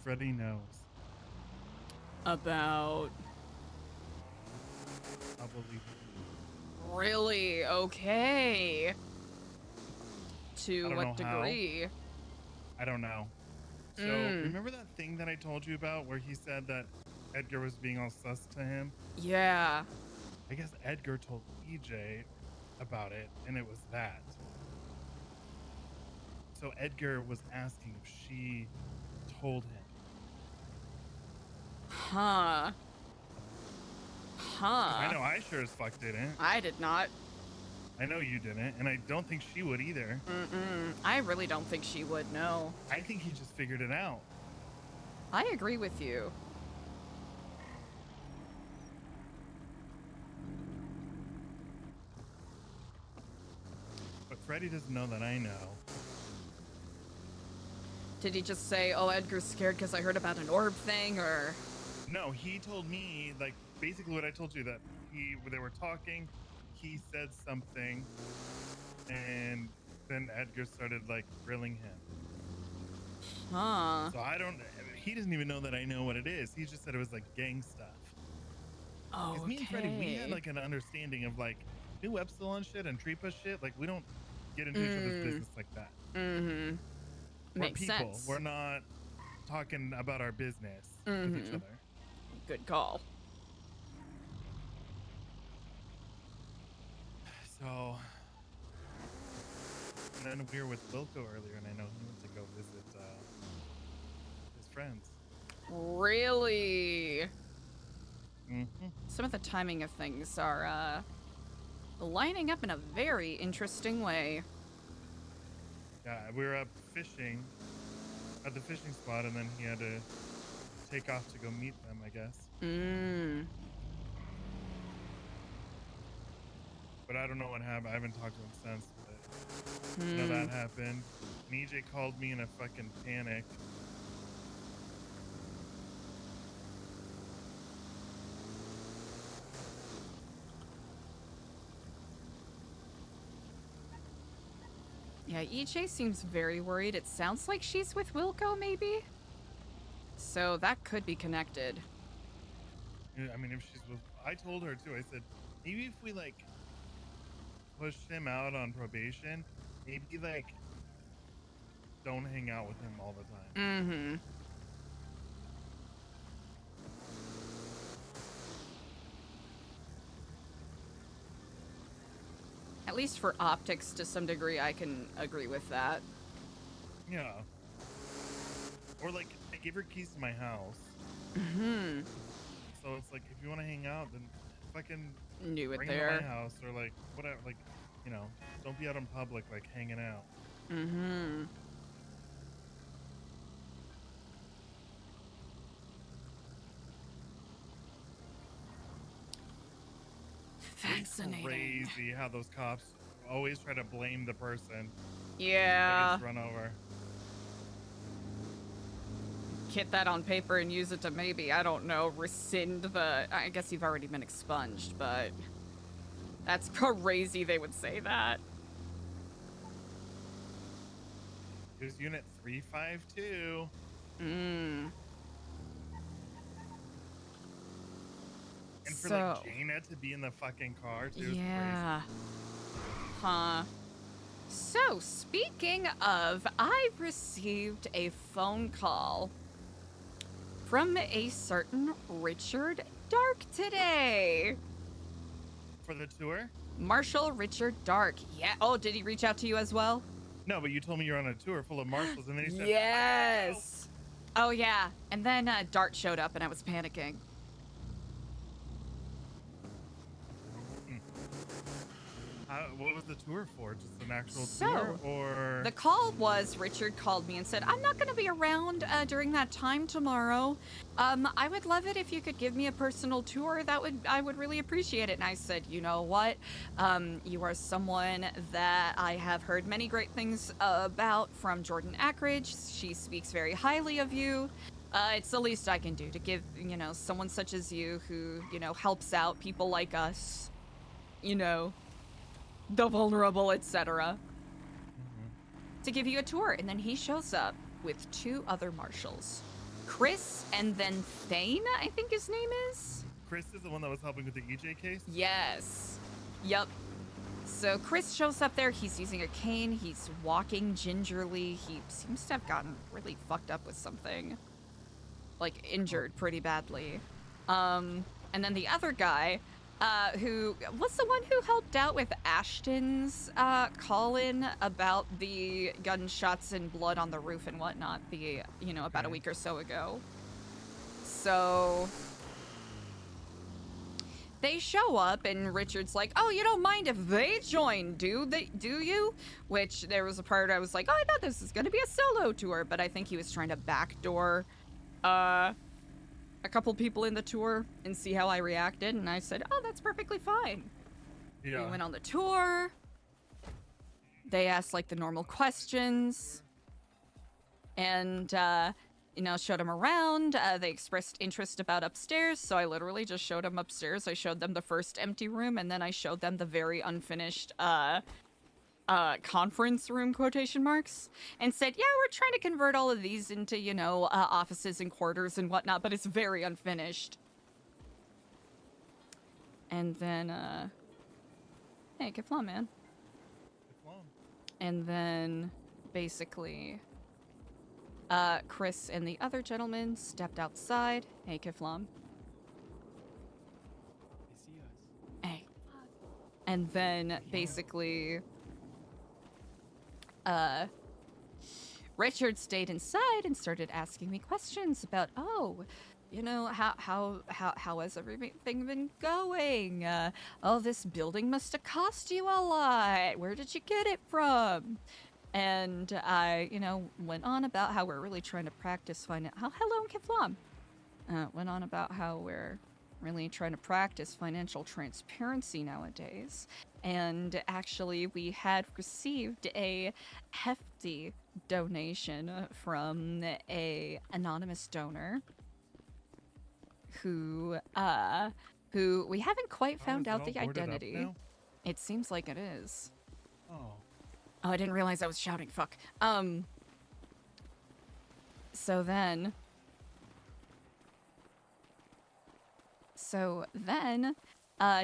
Speaker 8: Freddie knows.
Speaker 1: About...
Speaker 8: I believe it.
Speaker 1: Really? Okay.
Speaker 8: I
Speaker 1: To
Speaker 8: don't
Speaker 1: what
Speaker 8: know how.
Speaker 1: degree?
Speaker 8: I don't know. So remember that thing that I told you about where he said that Edgar was being all sus to him?
Speaker 1: Yeah.
Speaker 8: I guess Edgar told EJ about it, and it was that. So Edgar was asking if she told him.
Speaker 1: Huh.
Speaker 8: I know I sure as fuck didn't.
Speaker 1: I did not.
Speaker 8: I know you didn't, and I don't think she would either.
Speaker 1: I really don't think she would, no.
Speaker 8: I think he just figured it out.
Speaker 1: I agree with you.
Speaker 8: But Freddy doesn't know that I know.
Speaker 1: Did he just say, oh, Edgar's scared because I heard about an orb thing, or?
Speaker 8: No, he told me, like, basically what I told you, that they were talking, he said something, and then Edgar started, like, grilling him.
Speaker 1: Huh.
Speaker 8: So he doesn't even know that I know what it is. He just said it was, like, gang stuff.
Speaker 1: Oh,
Speaker 8: Because me and Freddy, we had, like, an understanding of, like, new Epsilon shit and Tripa shit. Like, we don't get into each other's business like that.
Speaker 1: Mm-hmm.
Speaker 8: We're
Speaker 1: Makes
Speaker 8: people.
Speaker 1: sense.
Speaker 8: We're not talking about our business with each other.
Speaker 1: Good call.
Speaker 8: So, and then we were with Wilco earlier, and I know he went to go visit his friends.
Speaker 1: Really?
Speaker 8: Mm-hmm.
Speaker 1: Some of the timing of things are lining up in a very interesting way.
Speaker 8: Yeah, we were up fishing at the fishing spot, and then he had to take off to go meet them, I guess. But I don't know what happened. I haven't talked to him since, but I know that happened. And EJ called me in a fucking panic.
Speaker 1: Yeah, EJ seems very worried. It sounds like she's with Wilco, maybe? So that could be connected.
Speaker 8: Yeah, I mean, if she's with... I told her, too. I said, maybe if we, like, push him out on probation, maybe, like, don't hang out with him all the time.
Speaker 1: Mm-hmm. At least for optics, to some degree, I can agree with that.
Speaker 8: Yeah. Or, like, I give her keys to my house.
Speaker 1: Mm-hmm.
Speaker 8: So it's like, if you want to hang out, then fucking
Speaker 1: Do it
Speaker 8: bring
Speaker 1: there.
Speaker 8: her to my house, or, like, whatever. Like, you know, don't be out in public, like, hanging out.
Speaker 1: Mm-hmm. Fascinating.
Speaker 8: Crazy how those cops always try to blame the person
Speaker 1: Yeah.
Speaker 8: that gets run over.
Speaker 1: Get that on paper and use it to maybe, I don't know, rescind the... I guess you've already been expunged, but... That's crazy they would say that.
Speaker 8: It was Unit 352. And for, like, Jaina to be in the fucking car, too, is
Speaker 1: Yeah. Huh. So, speaking of, I've received a phone call from a certain Richard Dark today.
Speaker 8: For the tour?
Speaker 1: Marshal Richard Dark. Yeah. Oh, did he reach out to you as well?
Speaker 8: No, but you told me you're on a tour full of marshals, and then he said,
Speaker 1: Yes. Oh, yeah. And then Dart showed up, and I was panicking.
Speaker 8: What was the tour for? Just an actual
Speaker 1: So,
Speaker 8: tour, or?
Speaker 1: The call was Richard called me and said, I'm not going to be around during that time tomorrow. I would love it if you could give me a personal tour. I would really appreciate it. And I said, you know what? You are someone that I have heard many great things about from Jordan Ackridge. She speaks very highly of you. It's the least I can do to give, you know, someone such as you who, you know, helps out people like us, you know, the vulnerable, etc. To give you a tour. And then he shows up with two other marshals. Chris and then Thane, I think his name is?
Speaker 8: Chris is the one that was helping with the EJ case?
Speaker 1: Yes. Yep. So Chris shows up there. He's using a cane. He's walking gingerly. He seems to have gotten really fucked up with something. Like, injured pretty badly. And then the other guy, who was the one who helped out with Ashton's call-in about the gunshots and blood on the roof and whatnot, about a week or so ago. So they show up and Richard's like, oh, you don't mind if they join, do you? Which there was a part I was like, oh, I thought this was gonna be a solo tour, but I think he was trying to backdoor a couple people in the tour and see how I reacted, and I said, oh, that's perfectly fine. Yeah. We went on the tour. They asked like the normal questions and showed them around. They expressed interest about upstairs, so I literally just showed them upstairs. I showed them the first empty room, and then I showed them the very unfinished conference room quotation marks, and said, yeah, we're trying to convert all of these into, offices and quarters and whatnot, but it's very unfinished. And then, hey, get flom, man. And then, basically, Chris and the other gentleman stepped outside. Hey, Kiflam. They see us. Hey. And then, basically, Richard stayed inside and started asking me questions about, how has everything been going? This building must have cost you a lot. Where did you get it from? And I, went on about how we're really trying to practice hello, Kiflam. Went on about how we're really trying to practice financial transparency nowadays. And actually, we had received a hefty donation from a anonymous donor who we haven't quite found out the identity. It seems like it is. Oh, I didn't realize I was shouting. Fuck. So then,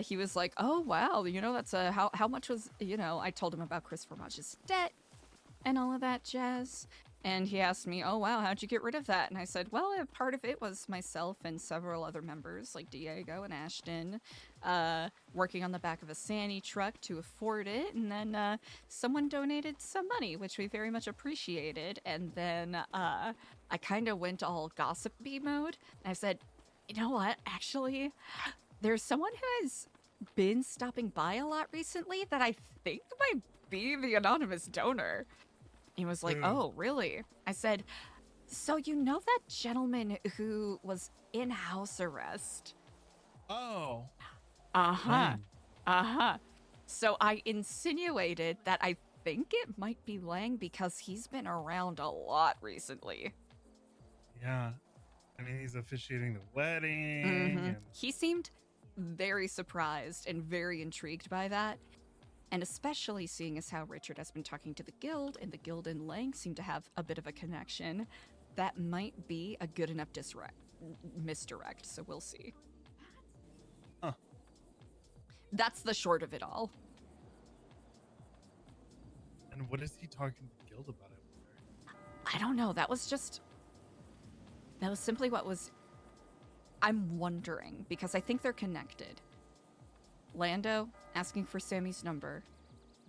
Speaker 1: he was like, oh, wow, that's how much was, I told him about Christopher Mach's debt and all of that jazz. And he asked me, oh, wow, how'd you get rid of that? And I said, well, a part of it was myself and several other members like Diego and Ashton working on the back of a Sani truck to afford it. And then someone donated some money, which we very much appreciated. And then I kind of went all gossipy mode. And I said, you know what, actually, there's someone who has been stopping by a lot recently that I think might be the anonymous donor. He was like, oh, really? I said, so you know that gentleman who was in house arrest? Oh. Uh-huh. Uh-huh. So I insinuated that I think it might be Lang because he's been around a lot recently.
Speaker 8: Yeah. I mean, he's officiating the wedding.
Speaker 1: Mm-hmm.
Speaker 8: And...
Speaker 1: He seemed very surprised and very intrigued by that. And especially seeing as how Richard has been talking to the guild, and the guild and Lang seem to have a bit of a connection, that might be a good enough misdirect, so we'll see. Huh. That's the short of it all.
Speaker 8: And what is he talking to the guild about?
Speaker 1: I don't know. That was simply what was... I'm wondering, because I think they're connected. Lando asking for Sammy's number,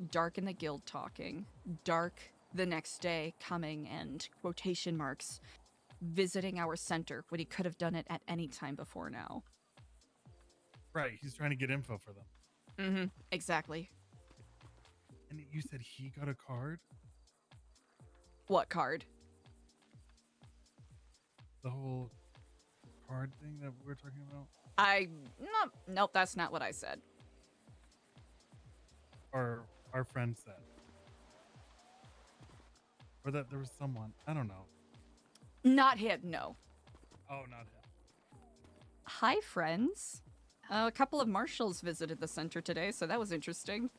Speaker 1: Dark and the guild talking, Dark the next day coming and quotation marks visiting our center when he could have done it at any time before now.
Speaker 8: Right, he's trying to get info for them.
Speaker 1: Mm-hmm, exactly.
Speaker 8: And you said he got a card?
Speaker 1: What card?
Speaker 8: The whole card thing that we were talking about?
Speaker 1: Nope, that's not what I said.
Speaker 8: Or our friend said. Or that there was someone. I don't know.
Speaker 1: Not him, no.
Speaker 8: Oh, not him.
Speaker 1: Hi, friends. A couple of marshals visited the center today, so that was interesting.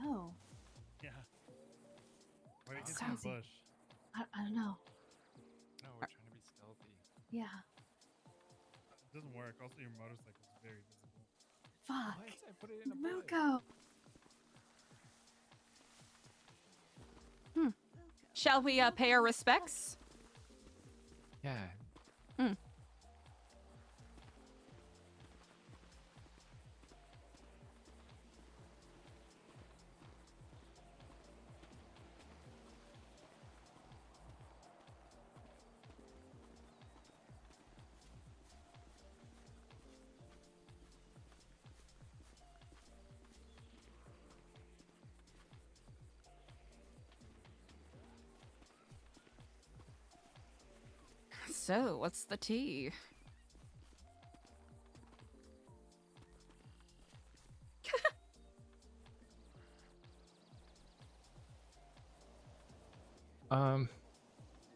Speaker 11: Oh.
Speaker 8: Yeah. Why did you get in the bush?
Speaker 11: I don't know.
Speaker 16: No, we're trying to be stealthy.
Speaker 11: Yeah.
Speaker 8: It doesn't work. Also, your motorcycle is very visible.
Speaker 11: Fuck.
Speaker 16: What? I put it in a
Speaker 11: Wilco.
Speaker 1: Shall we pay our respects?
Speaker 16: Yeah.
Speaker 1: Hmm. So, what's the tea?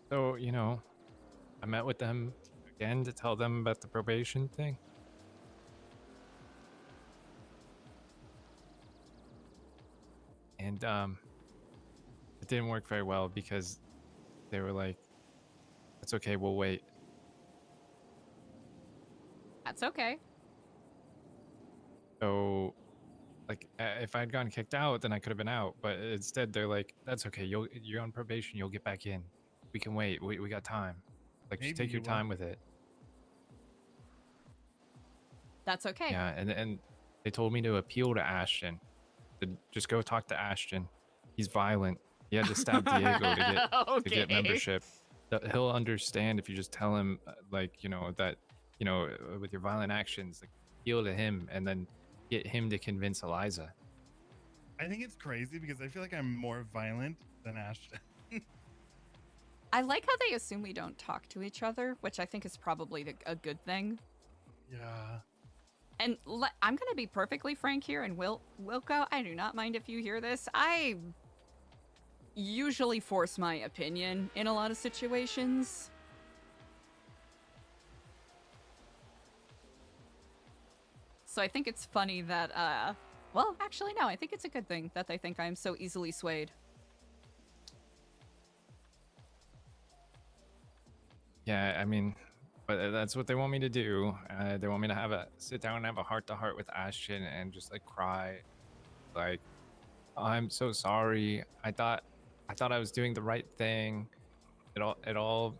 Speaker 16: So, you know, I met with them again to tell them about the probation thing. And, it didn't work very well because they were like, it's okay, we'll wait.
Speaker 1: That's okay.
Speaker 16: So, like, if I'd gotten kicked out, then I could have been out. But instead, they're like, that's okay, you're on probation, you'll get back in. We can wait, we got time. Like, just
Speaker 8: Maybe
Speaker 16: take your
Speaker 8: you
Speaker 16: time
Speaker 8: will.
Speaker 16: with it.
Speaker 1: That's okay.
Speaker 16: Yeah, and they told me to appeal to Ashton. To just go talk to Ashton. He's violent. He had to stab Diego to get membership. He'll understand if you just tell him, like, you know, that, you know, with your violent actions, like, appeal to him and then get him to convince Eliza.
Speaker 8: I think it's crazy because I feel like I'm more violent than Ashton.
Speaker 1: I like how they assume we don't talk to each other, which I think is probably a good thing.
Speaker 8: Yeah.
Speaker 1: And I'm going to be perfectly frank here, and Wilco, I do not mind if you hear this. I usually force my opinion in a lot of situations. So I think it's funny that, well, actually, no, I think it's a good thing that they think I'm so easily swayed.
Speaker 16: Yeah, I mean, but that's what they want me to do. They want me to sit down and have a heart-to-heart with Ashton and just, like, cry. Like, I'm so sorry. I thought I was doing the right thing. It all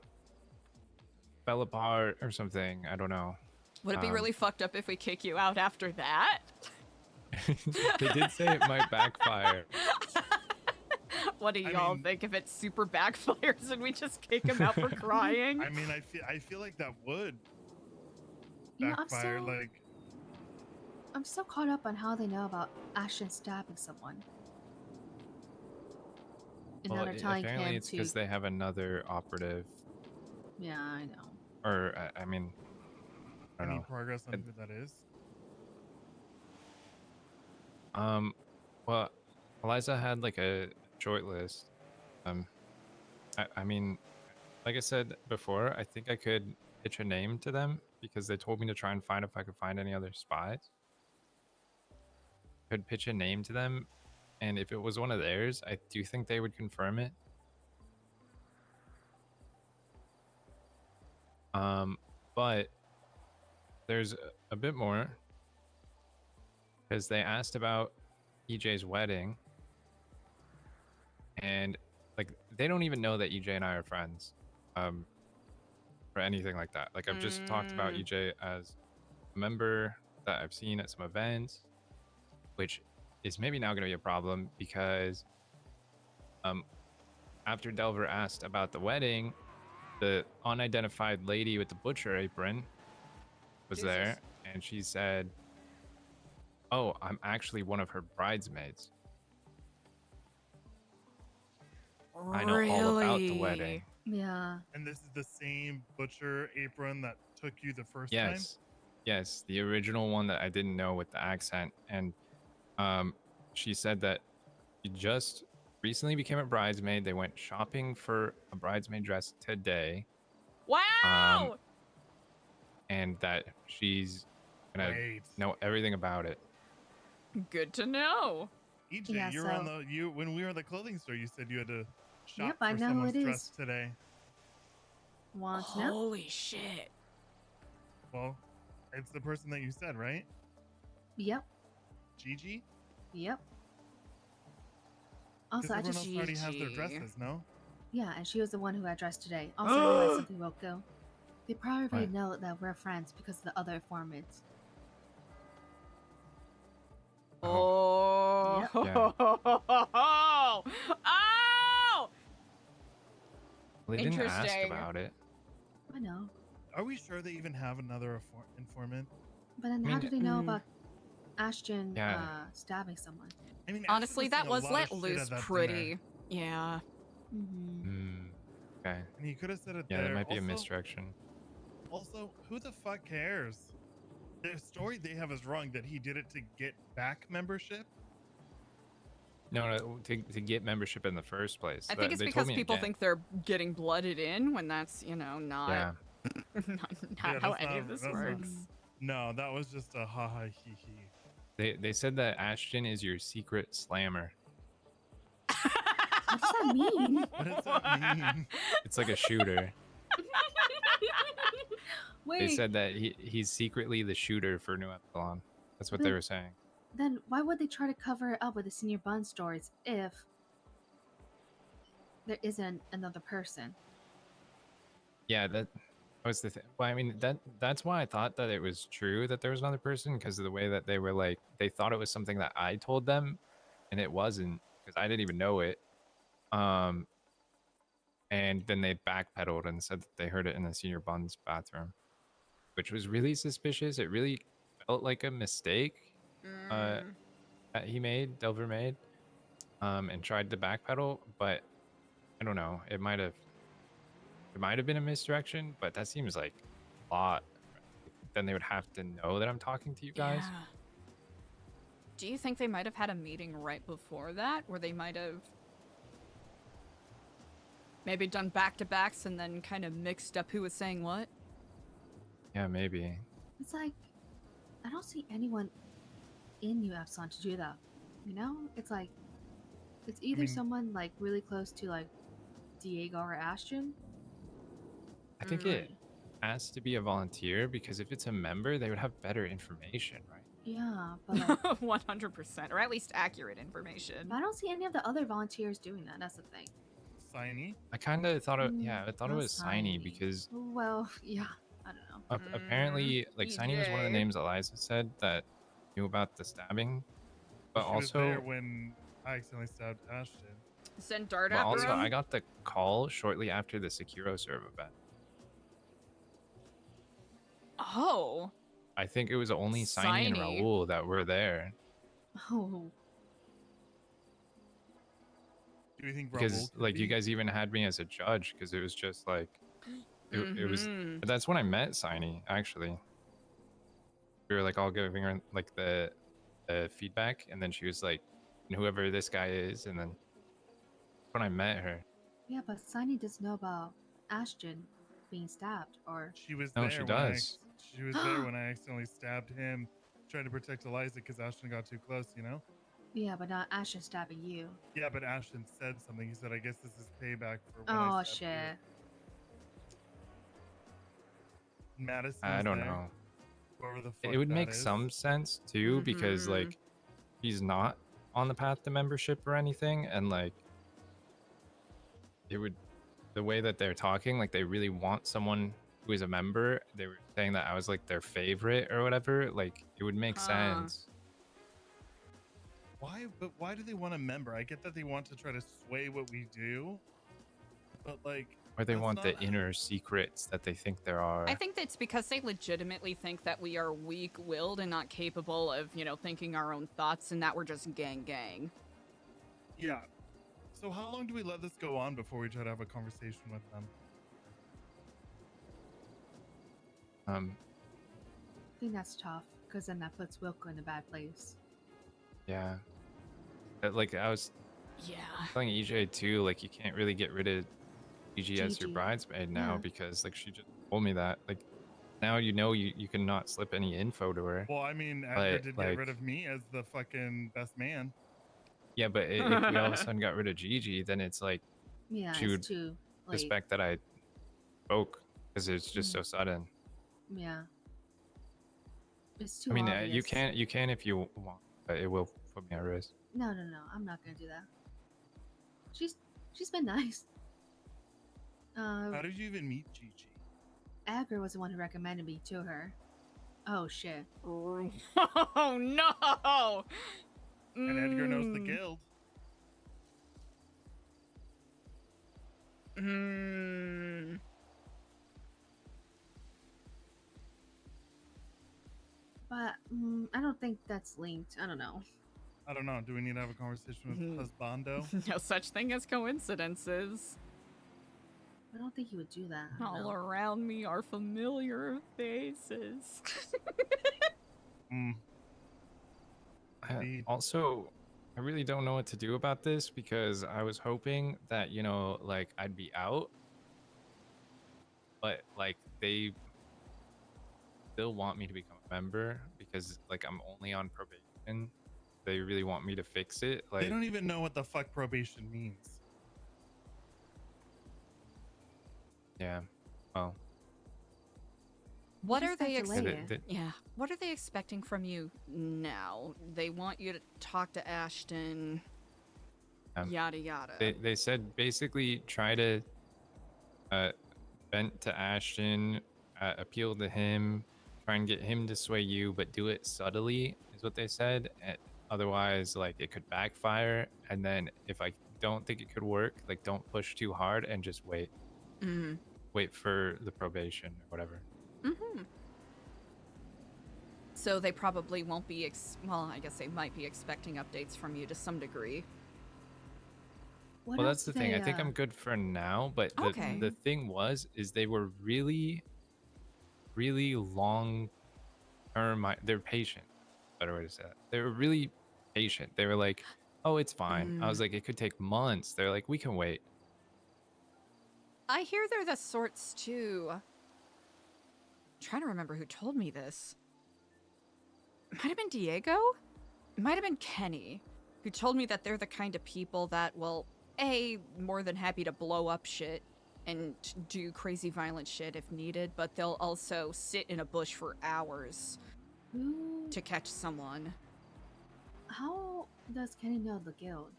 Speaker 16: fell apart or something. I don't know.
Speaker 1: Would it be really fucked up if we kick you out after that?
Speaker 16: They did say it might backfire.
Speaker 1: What do y'all think if it super backfires and we just kick him out for crying?
Speaker 8: I mean, I feel like that would
Speaker 11: Yeah,
Speaker 8: backfire. Like,
Speaker 11: I'm so caught up on how they know about Ashton stabbing someone. And now
Speaker 16: Well,
Speaker 11: they're telling
Speaker 16: apparently
Speaker 11: him
Speaker 16: it's
Speaker 11: to.
Speaker 16: because they have another operative.
Speaker 11: Yeah, I know.
Speaker 16: Or, I mean, I don't
Speaker 8: any
Speaker 16: know.
Speaker 8: progress on who that is?
Speaker 16: Well, Eliza had like a short list. I mean, like I said before, I think I could pitch a name to them because they told me to try and find if I could find any other spies. Could pitch a name to them, and if it was one of theirs, I do think they would confirm it. But there's a bit more because they asked about EJ's wedding, and like they don't even know that EJ and I are friends, or anything like that. Like I've just talked about EJ as a member that I've seen at some events, which is maybe now going to be a problem because after Delver asked about the wedding, the unidentified lady with the butcher apron was there, and she said, "Oh, I'm actually one of her bridesmaids. I know all about the wedding."
Speaker 11: Yeah.
Speaker 8: And this is the same butcher apron that took you the first time?
Speaker 16: Yes, the original one that I didn't know with the accent. And she said that she just recently became a bridesmaid. They went shopping for a bridesmaid dress today.
Speaker 1: Wow!
Speaker 16: And that she's gonna know everything about it.
Speaker 1: Good to know.
Speaker 8: EJ,
Speaker 11: Yeah,
Speaker 8: you were on
Speaker 11: so-
Speaker 8: when we were at the clothing store, you said you had to shop
Speaker 11: Yep, I
Speaker 8: for
Speaker 11: know who
Speaker 8: someone's
Speaker 11: it
Speaker 8: dress
Speaker 11: is.
Speaker 8: today.
Speaker 11: Want to know?
Speaker 1: Holy shit.
Speaker 8: Well, it's the person that you said, right?
Speaker 11: Yep.
Speaker 8: Gigi?
Speaker 11: Yep.
Speaker 8: Because
Speaker 11: Also, I
Speaker 8: everyone
Speaker 11: just
Speaker 8: else already has their dresses, no?
Speaker 11: Yeah, and she was the one who I addressed today. Also, I realized something, Wilco. They probably know that we're friends because of the other informants.
Speaker 1: Oh.
Speaker 11: Yep.
Speaker 16: Yeah.
Speaker 1: Oh.
Speaker 16: They didn't ask
Speaker 1: Interesting.
Speaker 16: about it.
Speaker 11: I know.
Speaker 8: Are we sure they even have another informant?
Speaker 11: But then
Speaker 16: I
Speaker 11: how
Speaker 16: mean,
Speaker 11: do they know about Ashton
Speaker 16: Yeah.
Speaker 11: stabbing someone?
Speaker 8: I mean,
Speaker 1: Honestly,
Speaker 8: Ashton
Speaker 1: that
Speaker 8: was
Speaker 1: was
Speaker 8: saying a lot
Speaker 1: let
Speaker 8: of shit at
Speaker 1: loose
Speaker 8: that
Speaker 1: pretty.
Speaker 8: dinner.
Speaker 1: Yeah.
Speaker 16: Okay.
Speaker 8: And he could have said it
Speaker 16: Yeah,
Speaker 8: there.
Speaker 16: that might be a
Speaker 8: Also-
Speaker 16: misdirection.
Speaker 8: Also, who the fuck cares? The story they have is wrong that he did it to get back membership.
Speaker 16: No, to get membership in the first place.
Speaker 1: I think it's
Speaker 16: They told
Speaker 1: because
Speaker 16: me
Speaker 1: people
Speaker 16: again.
Speaker 1: think they're getting blooded in when that's, not,
Speaker 16: Yeah.
Speaker 1: not
Speaker 8: Yeah,
Speaker 1: how
Speaker 8: that's
Speaker 1: any
Speaker 8: not-
Speaker 1: of this
Speaker 8: that's not-
Speaker 1: works.
Speaker 8: No, that was just a ha ha he he.
Speaker 16: They said that Ashton is your secret slammer.
Speaker 11: What does that mean?
Speaker 8: What does that mean?
Speaker 16: It's like a shooter.
Speaker 11: Wait.
Speaker 16: They said that he's secretly the shooter for New Epsilon. That's what they were saying.
Speaker 11: Then why would they try to cover it up with the senior bun stories if there isn't another person?
Speaker 16: Yeah, that was the thing. Well, I mean, that's why I thought that it was true that there was another person, because of the way that they were like, they thought it was something that I told them, and it wasn't, because I didn't even know it. And then they backpedaled and said that they heard it in the senior bun's bathroom, which was really suspicious. It really felt like a mistake that Delver made, and tried to backpedal, but I don't know. It might have been a misdirection, but that seems like a lot. Then they would have to know that I'm talking to you guys.
Speaker 1: Yeah. Do you think they might have had a meeting right before that, where they might have maybe done back-to-backs and then kind of mixed up who was saying what?
Speaker 16: Yeah, maybe.
Speaker 11: It's like, I don't see anyone in New Epsilon to do that. It's like, it's either someone like really close to like Diego or Ashton.
Speaker 16: I think it has to be a volunteer, because if it's a member, they would have better information, right?
Speaker 11: Yeah, but like,
Speaker 1: 100%, or at least accurate information.
Speaker 11: but I don't see any of the other volunteers doing that. That's the thing.
Speaker 8: Signy?
Speaker 16: I kind of thought it. Yeah, I thought it
Speaker 11: not
Speaker 16: was Signy, because
Speaker 11: Well, yeah, I don't know.
Speaker 16: apparently, like, Signy was one of the
Speaker 1: EJ.
Speaker 16: names Eliza said that knew about the stabbing, but
Speaker 8: She was
Speaker 16: also,
Speaker 8: there when I accidentally stabbed Ashton.
Speaker 1: Send Dart
Speaker 16: but
Speaker 1: after
Speaker 16: also,
Speaker 1: him?
Speaker 16: I got the call shortly after the SecuroServe event.
Speaker 1: Oh.
Speaker 16: I think it was only Signy and
Speaker 1: Signy.
Speaker 16: Raul that were there,
Speaker 11: Oh,
Speaker 8: Do you think
Speaker 16: because
Speaker 8: Raul could
Speaker 16: like you
Speaker 8: be?
Speaker 16: guys even had me as a judge, because it was just like it was.
Speaker 1: Mhm.
Speaker 16: That's when I met Signy, actually. We were like all giving her like the feedback, and then she was like, whoever this guy is, and then when I met her.
Speaker 11: yeah, but Sunny does know about Ashton being stabbed, or
Speaker 8: She was
Speaker 16: No,
Speaker 8: there.
Speaker 16: she
Speaker 8: when I
Speaker 16: does.
Speaker 8: she was there when I accidentally stabbed him, trying to protect Eliza because Ashton got too close.
Speaker 11: yeah, but not Ashton stabbing you.
Speaker 8: Yeah, but Ashton said something. He said, "I guess this is payback for when
Speaker 11: Oh
Speaker 8: I stabbed you."
Speaker 11: shit.
Speaker 8: Madison.
Speaker 16: I
Speaker 8: was
Speaker 16: don't
Speaker 8: there.
Speaker 16: know.
Speaker 8: Whoever the fuck
Speaker 16: It would
Speaker 8: that
Speaker 16: make
Speaker 8: is.
Speaker 16: some sense too, because
Speaker 1: Mhm.
Speaker 16: like he's not on the path to membership or anything, and like it would, the way that they're talking, like they really want someone who is a member. They were saying that I was like their favorite or whatever. Like it would make sense.
Speaker 8: Why? But why do they want a member? I get that they want to try to sway what we do, but like.
Speaker 16: Or they
Speaker 8: that's
Speaker 16: want the
Speaker 8: not-
Speaker 16: inner secrets that they think there are.
Speaker 1: I think that's because they legitimately think that we are weak-willed and not capable of, thinking our own thoughts, and that we're just gang.
Speaker 8: Yeah. So how long do we let this go on before we try to have a conversation with them?
Speaker 11: I think that's tough, because then that puts Wilco in a bad place.
Speaker 16: Yeah. But, like I was
Speaker 1: Yeah.
Speaker 16: telling EJ too, like you can't really get rid of Gigi as your
Speaker 11: Gigi.
Speaker 16: bridesmaid now,
Speaker 11: Yeah.
Speaker 16: because like she just told me that. Like now you cannot slip any info to her.
Speaker 8: Well, I mean, Edgar
Speaker 16: But,
Speaker 8: did
Speaker 16: like,
Speaker 8: get rid of me as the fucking best man.
Speaker 16: Yeah, but if we all of a sudden got rid of Gigi, then it's like
Speaker 11: Yeah,
Speaker 16: she would
Speaker 11: it's too late.
Speaker 16: suspect that I spoke, because it's just so sudden.
Speaker 11: Yeah. It's too
Speaker 16: I mean,
Speaker 11: obvious.
Speaker 16: you can if you want, but it will put me at risk.
Speaker 11: No, I'm not gonna do that. She's been nice.
Speaker 8: How did you even meet Chi-Chi?
Speaker 11: Edgar was the one who recommended me to her. Oh shit.
Speaker 1: Oh no!
Speaker 8: And Edgar knows the guild.
Speaker 11: But I don't think that's linked. I don't know.
Speaker 8: I don't know. Do we need to have a conversation with Husbando?
Speaker 1: No such thing as coincidences.
Speaker 11: I don't think he would do that.
Speaker 1: All around me are familiar faces.
Speaker 16: Also, I really don't know what to do about this because I was hoping that, you know, like I'd be out. But like they still want me to become a member because like I'm only on probation. They really want me to fix it. Like
Speaker 8: They don't even know what the fuck probation means.
Speaker 16: yeah. Well,
Speaker 1: What are they
Speaker 16: expecting?
Speaker 1: Yeah. What are they expecting from you now? They want you to talk to Ashton. Yada yada.
Speaker 16: They said basically try to vent to Ashton, appeal to him, try and get him to sway you, but do it subtly is what they said. Otherwise, like it could backfire. And then if I don't think it could work, like don't push too hard and just wait. Wait for the probation or whatever.
Speaker 1: So they probably won't be, well, I guess they might be expecting updates from you to some degree.
Speaker 11: What
Speaker 16: Well,
Speaker 11: else
Speaker 16: that's the
Speaker 11: do
Speaker 16: thing.
Speaker 11: they,
Speaker 16: I think I'm good for now, but the thing is they were really long term. They're patient. Better way to say that. They were really patient. They were like, oh, it's fine. I was like, it could take months. They're like, we can wait.
Speaker 1: I hear they're the sorts too. I'm trying to remember who told me this. It might have been Diego? It might have been Kenny, who told me that they're the kind of people that will, A, more than happy to blow up shit and do crazy violent shit if needed, but they'll also sit in a bush for hours to catch someone.
Speaker 11: How does Kenny know the guild?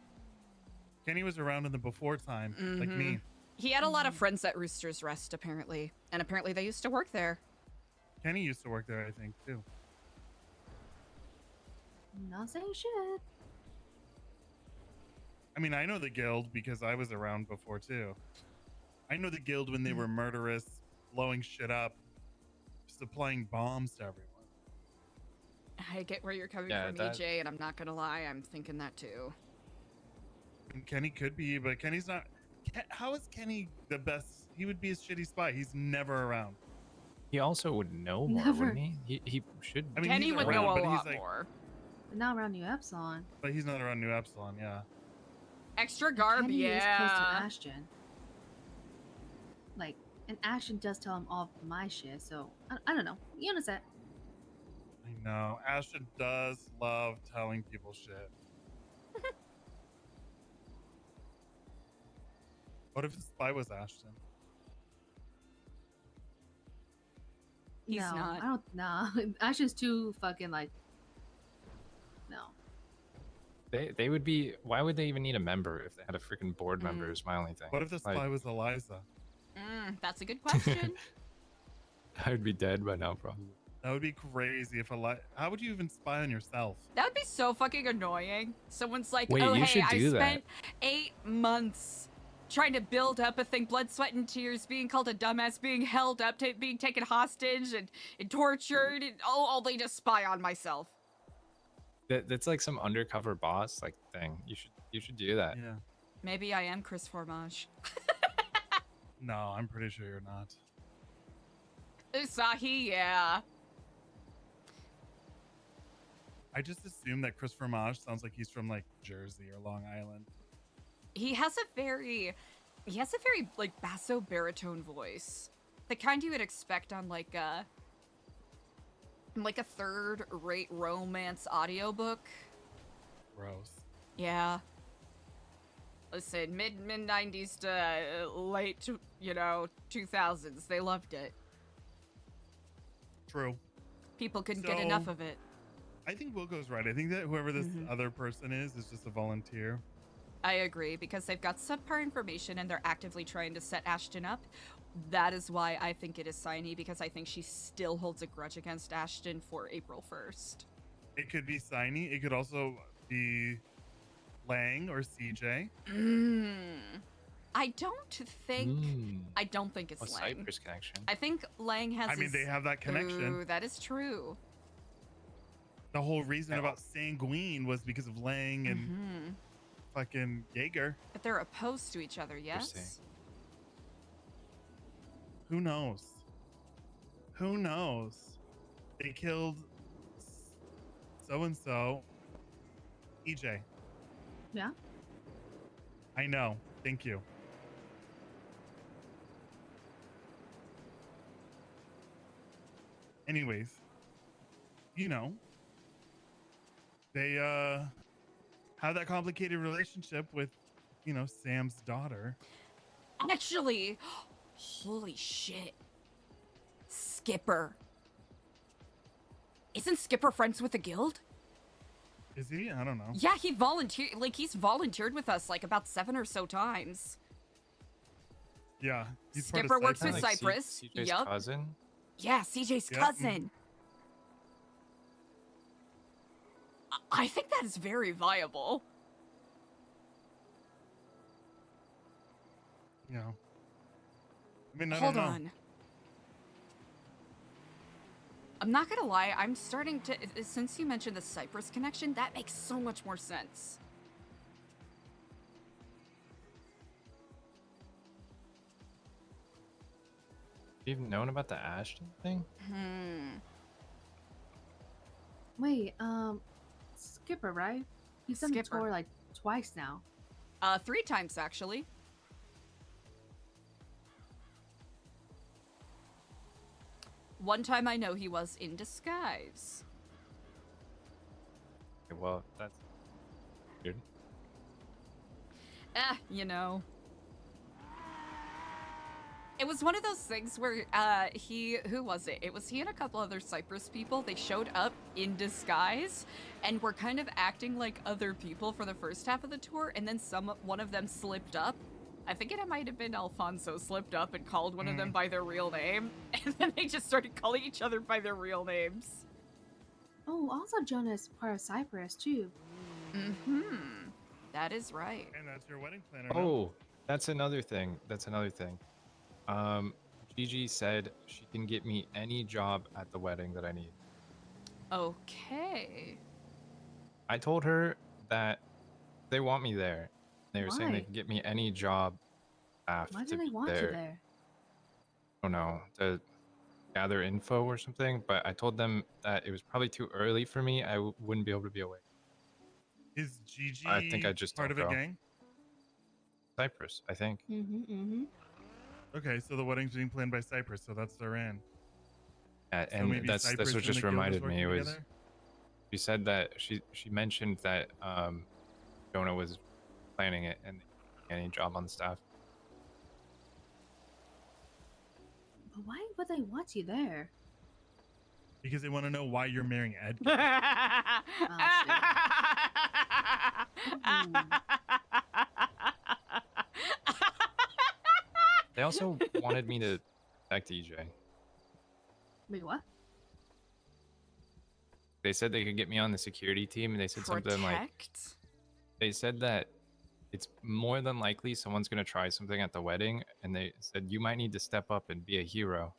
Speaker 8: Kenny was around in the before time, like me.
Speaker 1: He had a lot of friends at Rooster's Rest, apparently. And apparently they used to work there.
Speaker 8: Kenny used to work there, I think, too.
Speaker 11: Not saying shit.
Speaker 8: I mean, I know the guild because I was around before, too. I know the guild when they were murderous, blowing shit up, supplying bombs to everyone.
Speaker 1: I get where you're coming from, EJ, and I'm not gonna lie, I'm thinking that too.
Speaker 8: And Kenny could be, but Kenny's not... How is Kenny the best? He would be a shitty spy. He's never around.
Speaker 16: He also would know more, wouldn't he? He should.
Speaker 8: I mean,
Speaker 1: Kenny
Speaker 8: he's
Speaker 1: would
Speaker 8: around,
Speaker 1: know a
Speaker 8: but
Speaker 1: lot
Speaker 8: he's like,
Speaker 1: more.
Speaker 11: But not around New Epsilon.
Speaker 8: But he's not around New Epsilon, yeah.
Speaker 1: Extra garb,
Speaker 11: Kenny is close to
Speaker 1: yeah.
Speaker 11: Ashton. Like, and Ashton does tell him all my shit, so I don't know. You understand?
Speaker 8: I know. Ashton does love telling people shit. What if the spy was Ashton?
Speaker 1: He's
Speaker 11: no,
Speaker 1: not.
Speaker 11: I don't. No, Ashton's too fucking like. No.
Speaker 16: They would be. Why would they even need a member if they had a freaking board member? Is my only thing.
Speaker 8: What if the spy was Eliza?
Speaker 1: That's a good question.
Speaker 16: I would be dead by now, probably.
Speaker 8: That would be crazy if How would you even spy on yourself?
Speaker 1: That would be so fucking annoying. Someone's like,
Speaker 16: Wait,
Speaker 1: oh,
Speaker 16: you
Speaker 1: hey,
Speaker 16: should
Speaker 1: I
Speaker 16: do that.
Speaker 1: spent 8 months trying to build up a thing, blood, sweat, and tears, being called a dumbass, being held up, being taken hostage and tortured, and only to spy on myself.
Speaker 16: That's like some undercover boss like thing. You should do that.
Speaker 8: Yeah.
Speaker 1: Maybe I am Chris Formage.
Speaker 8: No, I'm pretty sure you're not.
Speaker 1: Usahi, yeah.
Speaker 8: I just assume that Chris Fromage sounds like he's from like Jersey or Long Island.
Speaker 1: He has a very like basso baritone voice. The kind you would expect on like a third-rate romance audiobook.
Speaker 8: Gross.
Speaker 1: Yeah. Listen, mid-90s to late, 2000s. They loved it.
Speaker 8: True.
Speaker 1: People couldn't get enough of it.
Speaker 8: I think Wilco's right. I think that whoever this other person is just a volunteer.
Speaker 1: I agree, because they've got subpar information and they're actively trying to set Ashton up. That is why I think it is Signy, because I think she still holds a grudge against Ashton for April 1st.
Speaker 8: It could be Signy. It could also be Lang or CJ.
Speaker 1: I don't think it's
Speaker 16: A
Speaker 1: Lang.
Speaker 16: Cypress connection.
Speaker 1: I think Lang has.
Speaker 8: I mean, they have that connection.
Speaker 1: Ooh, that is true.
Speaker 8: The whole reason about Sanguine was because of Lang and fucking Jaeger.
Speaker 1: But they're opposed to each other, yes?
Speaker 8: Who knows? Who knows? They killed so-and-so. EJ.
Speaker 11: Yeah?
Speaker 8: I know. Thank you. Anyways, you know, they have that complicated relationship with, you know, Sam's daughter.
Speaker 1: Actually, holy shit. Skipper. Isn't Skipper friends with the guild?
Speaker 8: Is he? I don't know.
Speaker 1: Yeah, he's volunteered with us like about 7 or so times.
Speaker 8: Yeah. He's
Speaker 1: Skipper works with Cypress.
Speaker 16: CJ's cousin?
Speaker 1: Yeah, CJ's cousin. I think that is very viable.
Speaker 8: Yeah. I mean, I
Speaker 1: Hold
Speaker 8: don't know.
Speaker 1: on. I'm not gonna lie, I'm starting to, since you mentioned the Cypress connection, that makes so much more sense.
Speaker 16: You've known about the Ashton thing?
Speaker 11: Wait, Skipper, right? He's done the
Speaker 1: Skipper.
Speaker 11: tour like twice now.
Speaker 1: 3 times actually. One time I know he was in disguise.
Speaker 16: Okay, well, that's weird.
Speaker 1: You know. It was one of those things where who was it? It was he and a couple other Cypress people. They showed up in disguise and were kind of acting like other people for the first half of the tour, and then one of them slipped up. I think it might have been Alfonso slipped up and called one of them by their real name, and then they just started calling each other by their real names.
Speaker 11: Oh, also Jonah is part of Cypress too.
Speaker 1: That is right.
Speaker 8: And that's your wedding planner.
Speaker 16: Oh, that's another thing. Gigi said she can get me any job at the wedding that I need.
Speaker 1: Okay.
Speaker 16: I told her that they want me there. They were saying
Speaker 11: Why?
Speaker 16: they can get me any job after.
Speaker 11: Why do they want you there?
Speaker 16: I don't know, to gather info or something, but I told them that it was probably too early for me. I wouldn't be able to be awake.
Speaker 8: Is Gigi
Speaker 16: I think I just
Speaker 8: part of
Speaker 16: don't
Speaker 8: a
Speaker 16: go.
Speaker 8: gang?
Speaker 16: Cypress, I think.
Speaker 8: Okay, so the wedding's being planned by Cypress, so that's their end.
Speaker 16: Yeah,
Speaker 8: So
Speaker 16: and
Speaker 8: maybe
Speaker 16: that's
Speaker 8: Cypress
Speaker 16: what
Speaker 8: and
Speaker 16: just
Speaker 8: the guild is
Speaker 16: reminded me. It
Speaker 8: working
Speaker 16: was
Speaker 8: together?
Speaker 16: she said that she mentioned that Jonah was planning it and any job on the staff.
Speaker 11: But why would they want you there?
Speaker 8: Because they want to know why you're marrying Ed.
Speaker 16: They also wanted me to protect EJ.
Speaker 11: Wait, what?
Speaker 16: They said they could get me on the security team, and they said something like, they said that it's more than likely someone's gonna try something at the wedding, and they said you might need to step up and be a hero.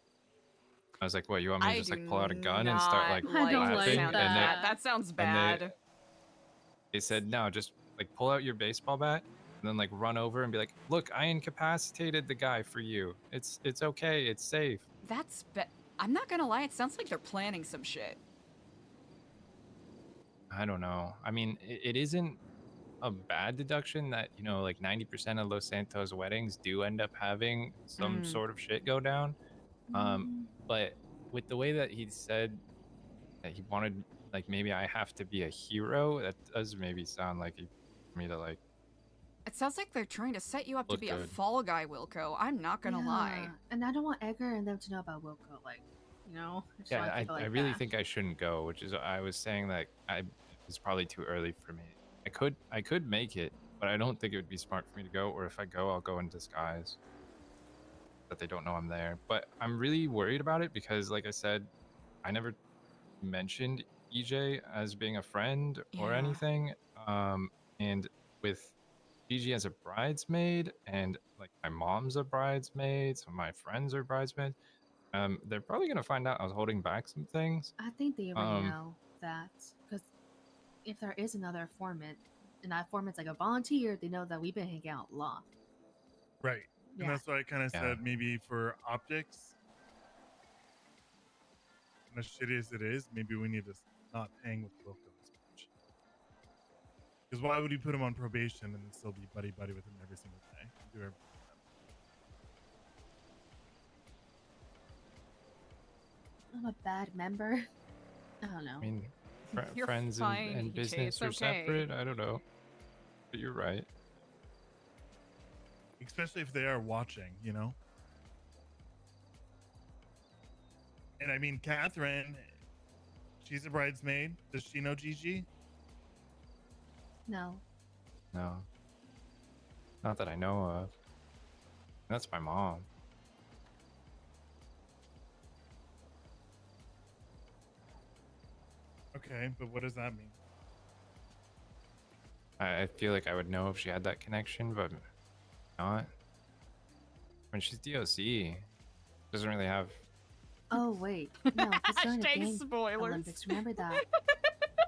Speaker 16: I was like, what? You want me to just like pull out a gun and start like laughing? And
Speaker 1: that sounds bad.
Speaker 16: They said no, just like pull out your baseball bat and then like run over and be like, look, I incapacitated the guy for you. It's okay. It's safe.
Speaker 1: That's I'm not gonna lie, it sounds like they're planning some shit.
Speaker 16: I don't know. I mean, it isn't a bad deduction that, you know, like 90% of Los Santos weddings do end up having some sort of shit go down. But with the way that he said that he wanted, like, maybe I have to be a hero, that does maybe sound like for me to like.
Speaker 1: It sounds like they're trying to set you up to
Speaker 16: Look
Speaker 1: be a
Speaker 16: good.
Speaker 1: fall guy, Wilco. I'm not gonna lie.
Speaker 11: And I don't want Edgar and them to know about Wilco. Like, you know? just
Speaker 16: Yeah,
Speaker 11: want
Speaker 16: I
Speaker 11: people like
Speaker 16: really
Speaker 11: that.
Speaker 16: think I shouldn't go, which is I was saying that it's probably too early for me. I could make it, but I don't think it would be smart for me to go. Or if I go, I'll go in disguise, that they don't know I'm there. But I'm really worried about it because, like I said, I never mentioned EJ as being a friend or
Speaker 1: Yeah.
Speaker 16: anything. And with Gigi as a bridesmaid, and like my mom's a bridesmaid, some of my friends are bridesmaids. They're probably gonna find out I was holding back some things.
Speaker 11: I think they already know that because if there is another informant, and that informant's like a volunteer, they know that we've been hanging out a lot.
Speaker 8: Right. And
Speaker 11: Yeah.
Speaker 8: that's why I kind of said maybe for optics, and as shitty as it is, maybe we need to not hang with Wilco as much. Because why would you put him on probation and then still be buddy with him every single day? Do everything with him.
Speaker 11: I'm a bad member. I don't know.
Speaker 16: I mean,
Speaker 1: You're
Speaker 16: friends
Speaker 1: fine,
Speaker 16: and
Speaker 1: EJ,
Speaker 16: business
Speaker 1: it's
Speaker 16: are
Speaker 1: okay.
Speaker 16: separate. I don't know, but you're right.
Speaker 8: Especially if they are watching, you know? And I mean, Catherine, she's a bridesmaid. Does she know Gigi?
Speaker 11: No.
Speaker 16: No, not that I know of. That's my mom.
Speaker 8: Okay, but what does that mean?
Speaker 16: I feel like I would know if she had that connection, but not. When she's DOC, doesn't really have.
Speaker 11: Oh wait, no. It's during the
Speaker 1: Hashtag
Speaker 11: game
Speaker 1: spoilers.
Speaker 11: Olympics. Remember that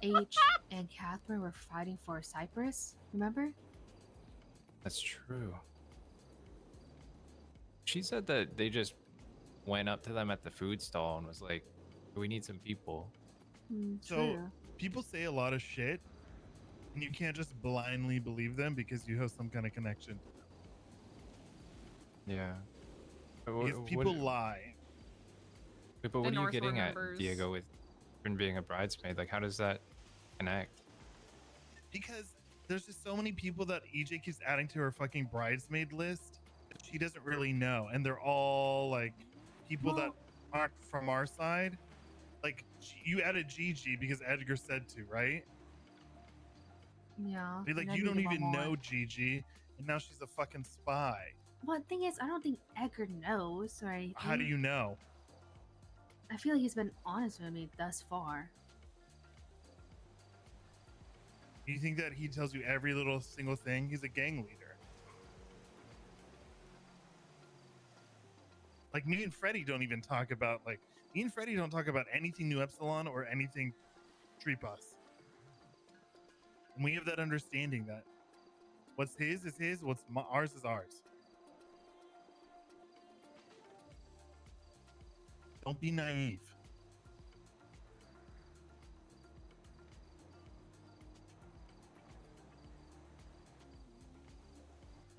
Speaker 11: H and Catherine were fighting for Cyprus? Remember?
Speaker 16: That's true. She said that they just went up to them at the food stall and was like, "We need some people."
Speaker 8: So
Speaker 11: True.
Speaker 8: people say a lot of shit, and you can't just blindly believe them because you have some kind of connection to them.
Speaker 16: Yeah.
Speaker 8: Because people lie.
Speaker 16: But what are you
Speaker 1: North
Speaker 16: getting at,
Speaker 1: remembers.
Speaker 16: Diego, with being a bridesmaid? Like, how does that connect?
Speaker 8: Because there's just so many people that EJ keeps adding to her fucking bridesmaid list that she doesn't really know. And they're all like people that aren't from our side. Like, you added Gigi because Edgar said to, right?
Speaker 11: Yeah.
Speaker 8: Be like,
Speaker 11: and I
Speaker 8: you don't
Speaker 11: needed one
Speaker 8: even
Speaker 11: more.
Speaker 8: know Gigi, and now she's a fucking spy.
Speaker 11: Well, the thing is, I don't think Edgar knows, or anything.
Speaker 8: How do you know?
Speaker 11: I feel like he's been honest with me thus far.
Speaker 8: You think that he tells you every little single thing? He's a gang leader. Like, me and Freddie don't even talk about, like, me and Freddie don't talk about anything New Epsilon or anything Treepas. And we have that understanding that what's his is his, what's ours is ours. Don't be naive.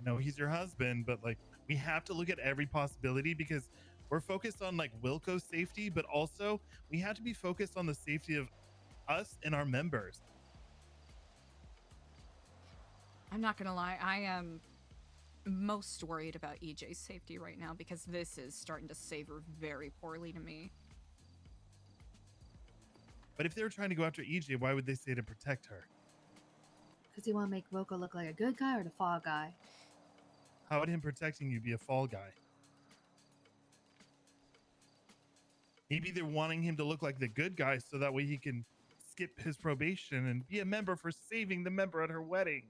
Speaker 8: I know he's your husband, but like, we have to look at every possibility because we're focused on like Wilco's safety, but also we have to be focused on the safety of us and our members.
Speaker 1: I'm not gonna lie, I am most worried about EJ's safety right now because this is starting to savor very poorly to me.
Speaker 8: But if they were trying to go after EJ, why would they say to protect her?
Speaker 11: Because you want to make Wilco look like a good guy or the fall guy?
Speaker 8: How would him protecting you be a fall guy? Maybe they're wanting him to look like the good guy so that way he can skip his probation and be a member for saving the member at her wedding.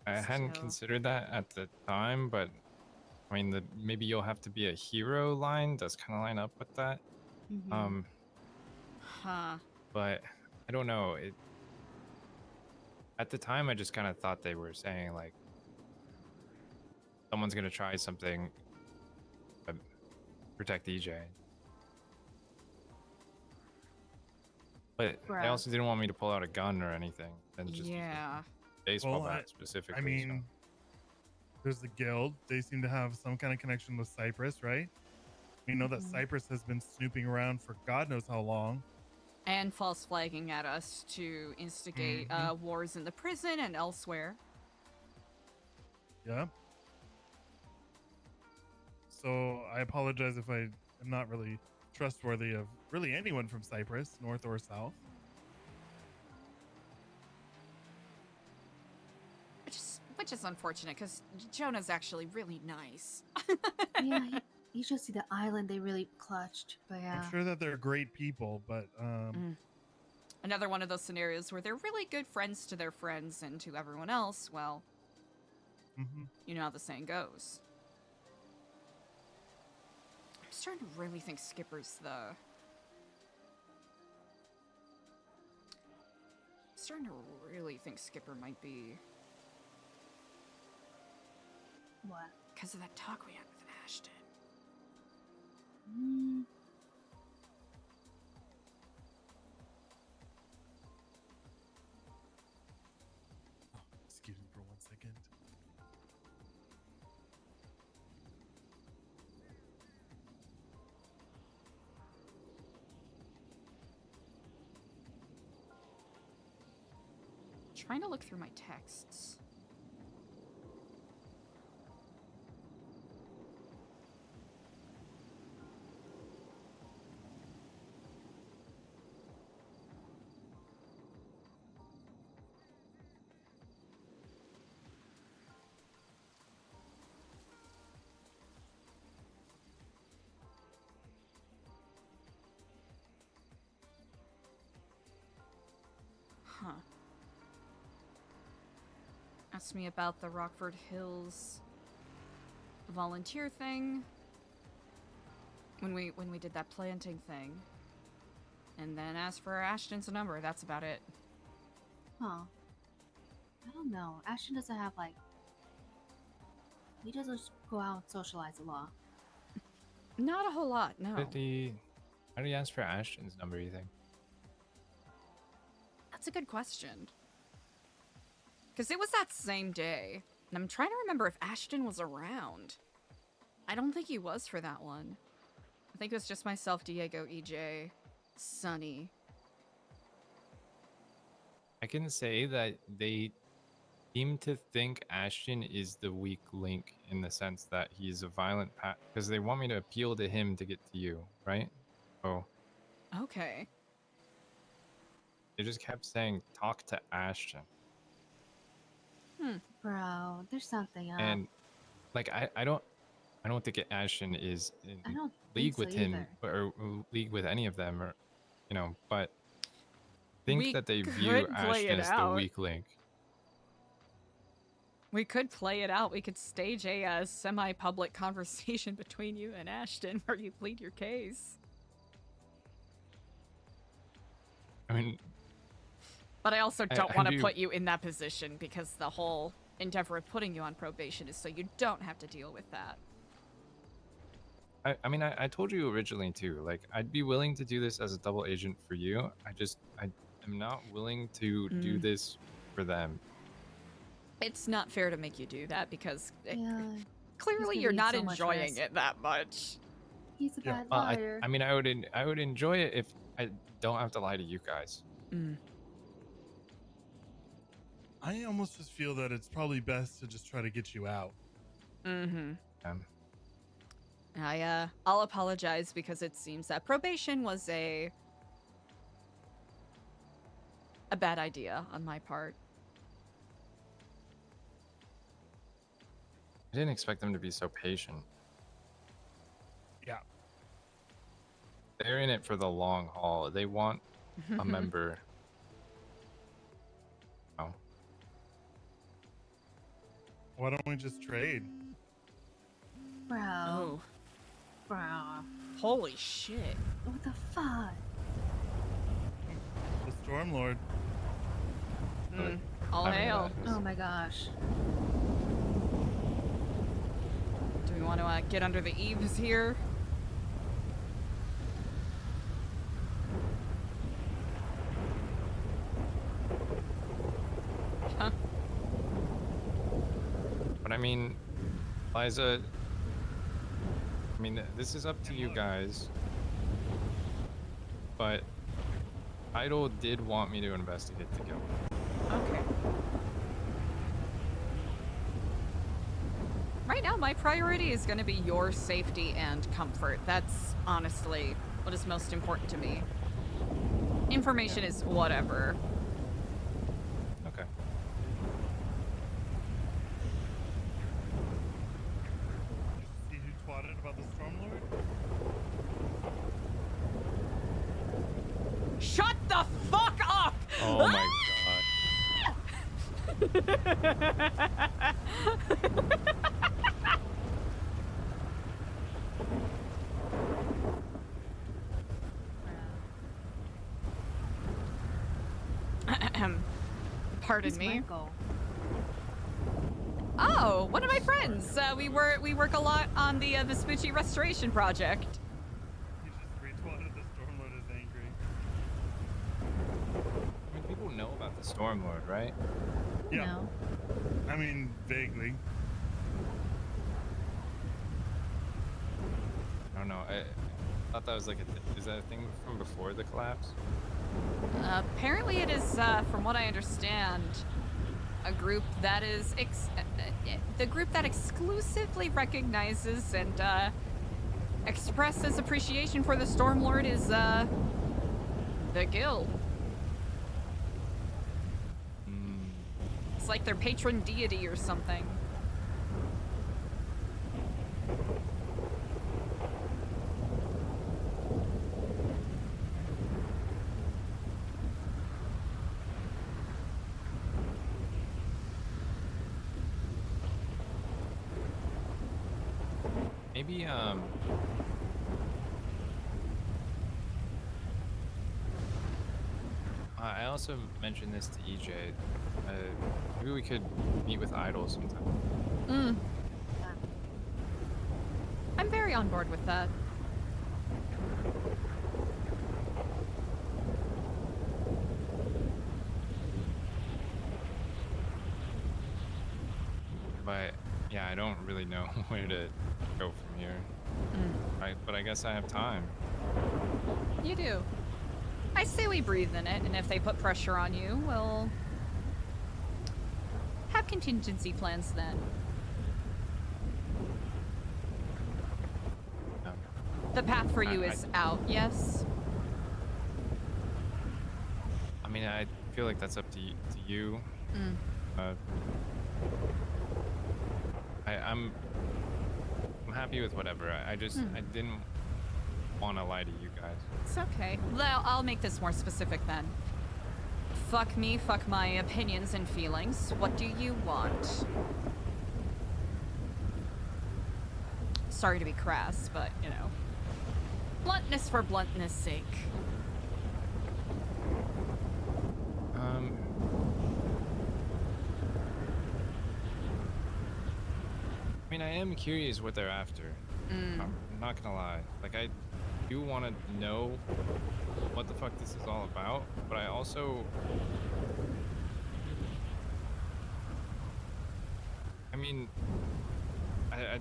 Speaker 16: I hadn't considered that at the time, but I mean, maybe you'll have to be a hero line does kind of line up with that.
Speaker 1: Mm-hmm. Huh.
Speaker 16: But I don't know. At the time, I just kind of thought they were saying like someone's gonna try something to protect EJ. But they also didn't want me to pull out a gun or anything, and just baseball bat specifically.
Speaker 8: I mean, there's the guild. They seem to have some kind of connection with Cyprus, right? We know that Cyprus has been snooping around for God knows how long.
Speaker 1: And false flagging at us to instigate wars in the prison and elsewhere.
Speaker 8: Yeah. So I apologize if I am not really trustworthy of really anyone from Cyprus, north or south.
Speaker 1: Which is unfortunate, because Jonah's actually really nice.
Speaker 11: Yeah, you should see the island they really clutched. But yeah.
Speaker 8: I'm sure that they're great people, but
Speaker 1: Another one of those scenarios where they're really good friends to their friends, and to everyone else, well, you know how the saying goes. I'm starting to really think Skipper's the... I'm starting to really think Skipper might be...
Speaker 11: What?
Speaker 1: Because of that talk we had with Ashton.
Speaker 8: Excuse me for 1 second.
Speaker 1: Trying to look through my texts. Huh. Asked me about the Rockford Hills volunteer thing. When we did that planting thing. And then asked for Ashton's number. That's about it.
Speaker 11: Huh. I don't know. Ashton doesn't have, like... He doesn't go out and socialize a lot.
Speaker 1: Not a whole lot, no.
Speaker 16: How did he ask for Ashton's number, you think?
Speaker 1: That's a good question. Because it was that same day. And I'm trying to remember if Ashton was around. I don't think he was for that one. I think it was just myself, Diego, EJ, Sunny.
Speaker 16: I can say that they seem to think Ashton is the weak link in the sense that he's a violent because they want me to appeal to him to get to you, right? Oh.
Speaker 1: Okay.
Speaker 16: They just kept saying, talk to Ashton.
Speaker 11: Bro, there's something up.
Speaker 16: And like I don't think Ashton is in
Speaker 11: I don't
Speaker 16: league
Speaker 11: think
Speaker 16: with
Speaker 11: so
Speaker 16: him
Speaker 11: either.
Speaker 16: or league with any of them, or but think
Speaker 1: We
Speaker 16: that they
Speaker 1: could
Speaker 16: view
Speaker 1: play
Speaker 16: Ashton
Speaker 1: it
Speaker 16: as the
Speaker 1: out.
Speaker 16: weak link.
Speaker 1: We could play it out. We could stage a semi-public conversation between you and Ashton where you plead your case.
Speaker 16: I mean,
Speaker 1: but I also don't
Speaker 16: I
Speaker 1: want to
Speaker 16: do-
Speaker 1: put you in that position because the whole endeavor of putting you on probation is so you don't have to deal with that.
Speaker 16: I mean, I told you originally too, like, I'd be willing to do this as a double agent for you. I am not willing to do this for them.
Speaker 1: It's not fair to make you do that because
Speaker 11: Yeah.
Speaker 1: clearly
Speaker 11: He's
Speaker 1: you're
Speaker 11: gonna
Speaker 1: not
Speaker 11: need so much
Speaker 1: enjoying
Speaker 11: risk.
Speaker 1: it that much.
Speaker 11: He's a bad
Speaker 16: Well,
Speaker 11: liar.
Speaker 16: I mean, I would enjoy it if I don't have to lie to you guys.
Speaker 8: I almost just feel that it's probably best to just try to get you out.
Speaker 1: I'll apologize because it seems that probation was a bad idea on my part.
Speaker 16: I didn't expect them to be so patient.
Speaker 8: Yeah.
Speaker 16: They're in it for the long haul. They want a member. Oh.
Speaker 8: Why don't we just trade?
Speaker 11: Bro.
Speaker 1: Oh.
Speaker 11: Bro.
Speaker 1: Holy shit.
Speaker 11: What the fuck?
Speaker 8: The Stormlord.
Speaker 1: All hail.
Speaker 11: Oh my gosh.
Speaker 1: Do we want to get under the eaves here? Huh?
Speaker 16: But I mean, Eliza, I mean, this is up to you guys. But Idol did want me to investigate the guild.
Speaker 1: Okay. Right now, my priority is going to be your safety and comfort. That's honestly what is most important to me. Information is whatever.
Speaker 16: Okay.
Speaker 8: excited about the Stormlord?
Speaker 1: Shut the fuck up!
Speaker 16: Oh my
Speaker 1: Pardon
Speaker 11: Who's
Speaker 1: me.
Speaker 11: Michael?
Speaker 1: Oh, one of my friends. We work a lot on the Vespucci restoration project.
Speaker 8: He just retweeted the Stormlord is angry.
Speaker 16: I mean, people know about the Stormlord, right?
Speaker 8: Yeah.
Speaker 11: No.
Speaker 8: I mean, vaguely.
Speaker 16: I don't know. I thought that was like is that a thing from before the collapse?
Speaker 1: Apparently it is, from what I understand, a group that is the group that exclusively recognizes and expresses appreciation for the Stormlord is the Guild. It's like their patron deity or something.
Speaker 16: Maybe I also mentioned this to EJ. Maybe we could meet with Idol sometime.
Speaker 1: I'm very on board with that.
Speaker 16: But yeah, I don't really know where to go from here. But I guess I have time.
Speaker 1: You do. I say we breathe in it, and if they put pressure on you, we'll have contingency plans then. The path for you is out, yes?
Speaker 16: I mean, I feel like that's up to you. I'm happy with whatever. I didn't want to lie to you guys.
Speaker 1: It's okay. Well, I'll make this more specific then. Fuck me, fuck my opinions and feelings. What do you want? Sorry to be crass, but, you know. Bluntness for bluntness' sake.
Speaker 16: I mean, I am curious what they're after. I'm not gonna lie. Like, I do want to know what the fuck this is all about, but I also... I mean, I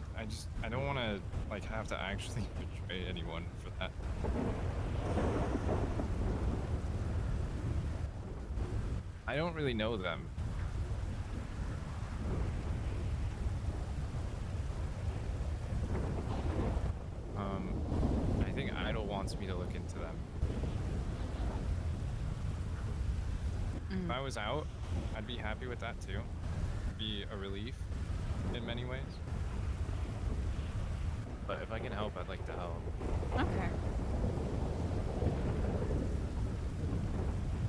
Speaker 16: don't want to, like, have to actually betray anyone for that. I don't really know them. I think Idol wants me to look into them. If I was out, I'd be happy with that too. It'd be a relief in many ways. But if I can help, I'd like to help.
Speaker 1: Okay.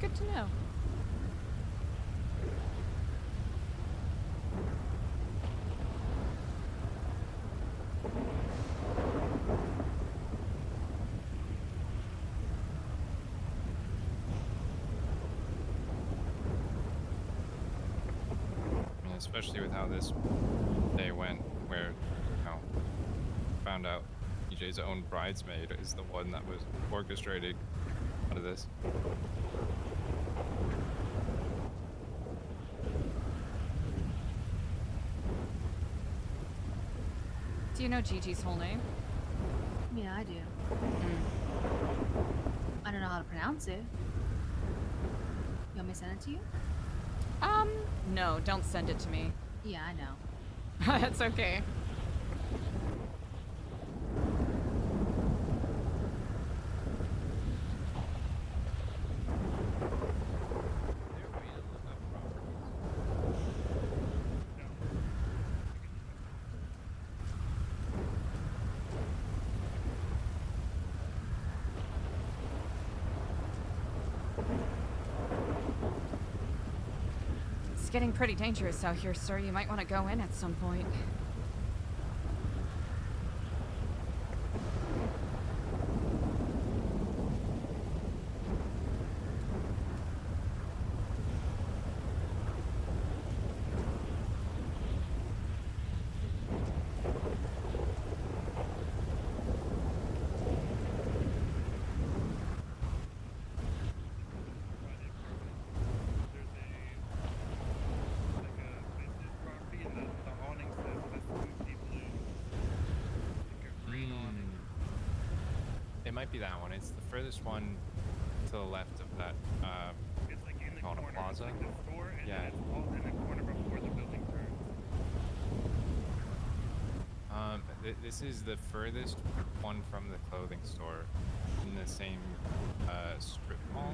Speaker 1: Good to know.
Speaker 16: I mean, especially with how this day went, where, you know, found out EJ's own bridesmaid is the one that was orchestrating out of this.
Speaker 1: Do you know Gigi's whole name?
Speaker 11: Yeah, I do. I don't know how to pronounce it. You want me to send it to you?
Speaker 1: No, don't send it to me.
Speaker 11: Yeah, I know.
Speaker 1: That's okay. It's getting pretty dangerous out here, sir. You might want to go in at some point.
Speaker 16: It might be that one. It's the furthest one to the left of that.
Speaker 8: It's like in the
Speaker 16: called a
Speaker 8: corner.
Speaker 16: plaza.
Speaker 8: It's like the store, and
Speaker 16: Yeah.
Speaker 8: then it's all in the corner before the building turns.
Speaker 16: This is the furthest one from the clothing store in the same strip mall.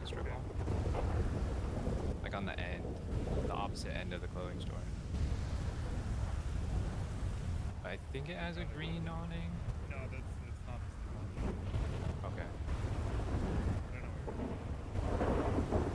Speaker 16: Strip mall. Like on the end, the opposite end of the clothing store. I think it has a green awning.
Speaker 8: No, that's not the same one.
Speaker 16: Okay.
Speaker 8: I don't know where.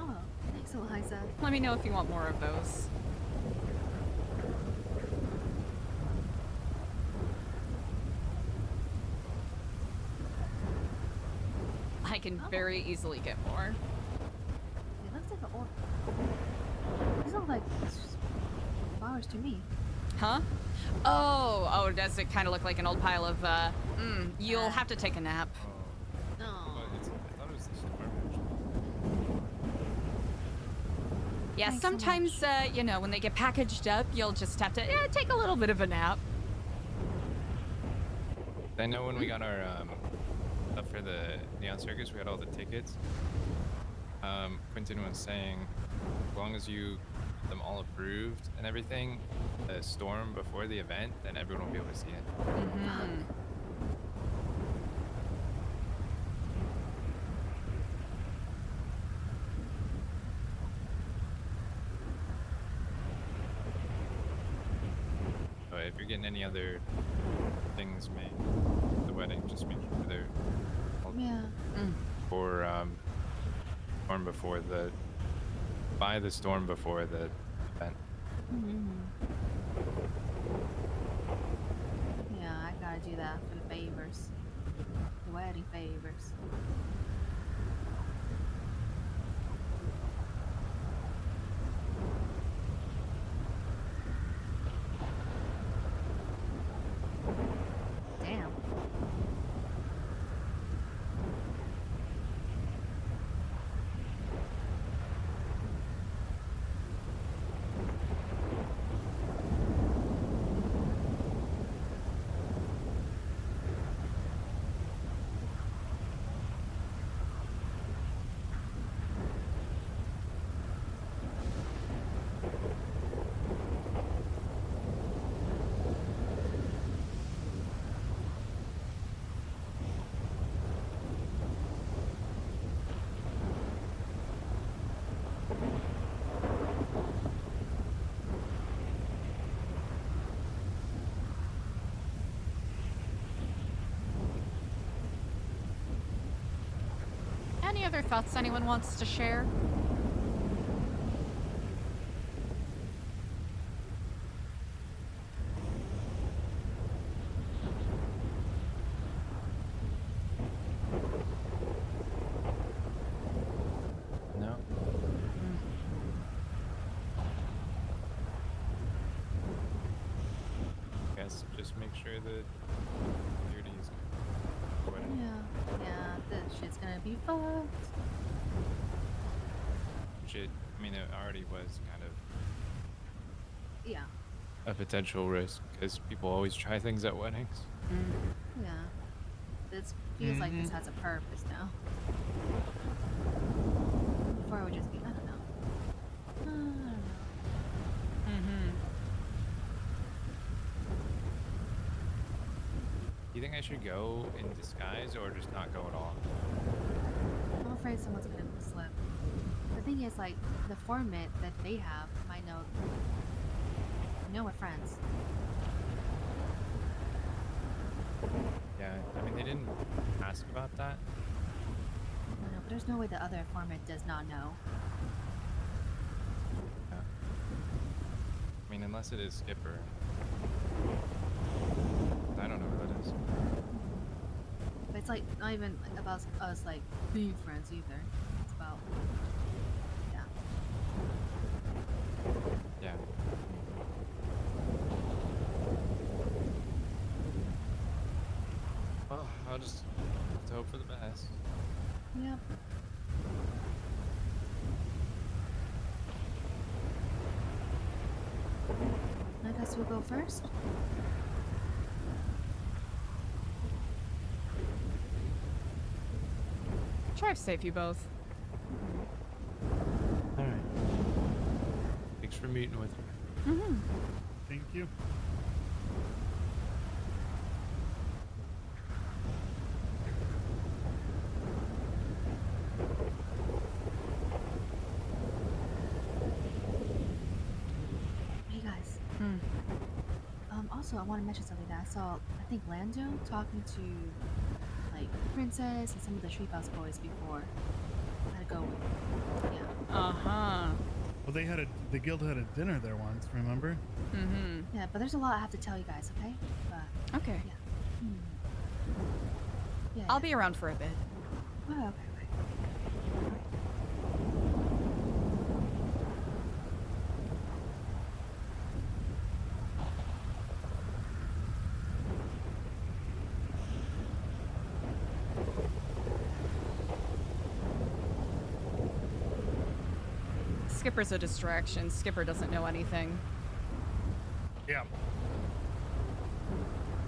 Speaker 11: Oh, thanks, Eliza.
Speaker 1: Let me know if you want more of those. I can very easily get more.
Speaker 11: It looks like an orc. These look like flowers to me.
Speaker 1: Huh? Oh, does it kind of look like an old pile of, you'll have to take a nap.
Speaker 11: No.
Speaker 16: I thought it was the storm, actually.
Speaker 1: Yeah,
Speaker 11: Thanks so
Speaker 1: sometimes, you know, when they get packaged up, you'll just have to take a little bit of a nap.
Speaker 16: I know when we got our stuff for the Neon Circus, we had all the tickets. Quentin was saying, as long as you get them all approved and everything, the storm before the event, then everyone will be able to see it.
Speaker 1: Mm-hmm.
Speaker 16: But if you're getting any other things made, the wedding, just make sure they're all
Speaker 11: Yeah.
Speaker 16: for storm before the by the storm before the event.
Speaker 11: Yeah, I gotta do that for the favors. The wedding favors. Damn.
Speaker 1: Any other thoughts anyone wants to share?
Speaker 16: No. Guess just make sure that beauty is good.
Speaker 11: Yeah, this shit's gonna be fucked.
Speaker 16: Shit, I mean, it already was kind of
Speaker 11: Yeah,
Speaker 16: a potential risk because people always try things at weddings.
Speaker 11: yeah. This feels like this has a purpose now. Before it would just be, I don't know. I don't know.
Speaker 16: Do you think I should go in disguise or just not go at all?
Speaker 11: I'm afraid someone's gonna slip. The thing is, like, the format that they have might know. We're friends.
Speaker 16: Yeah, I mean, they didn't ask about that.
Speaker 11: I know, but there's no way the other format does not know.
Speaker 16: Yeah. I mean, unless it is Skipper. I don't know who that is.
Speaker 11: But it's like not even about us like being friends either. It's about
Speaker 16: Yeah. Well, I'll just have to hope for the best.
Speaker 11: Yep. I guess we'll go first.
Speaker 1: Drive safe, you both.
Speaker 4: All right.
Speaker 16: Thanks for meeting with me.
Speaker 8: Thank you.
Speaker 11: Hey guys. Also, I want to mention something that I saw. I think Lando talking to like Princess and some of the Treehouse boys before. I had to go with. Yeah.
Speaker 8: Well, the guild had a dinner there once. Remember?
Speaker 11: Yeah, but there's a lot I have to tell you guys. Okay. But
Speaker 1: Okay.
Speaker 11: yeah. Yeah.
Speaker 1: I'll be around for a bit.
Speaker 11: Oh, okay.
Speaker 1: Skipper's a distraction. Skipper doesn't know anything.
Speaker 8: Yeah.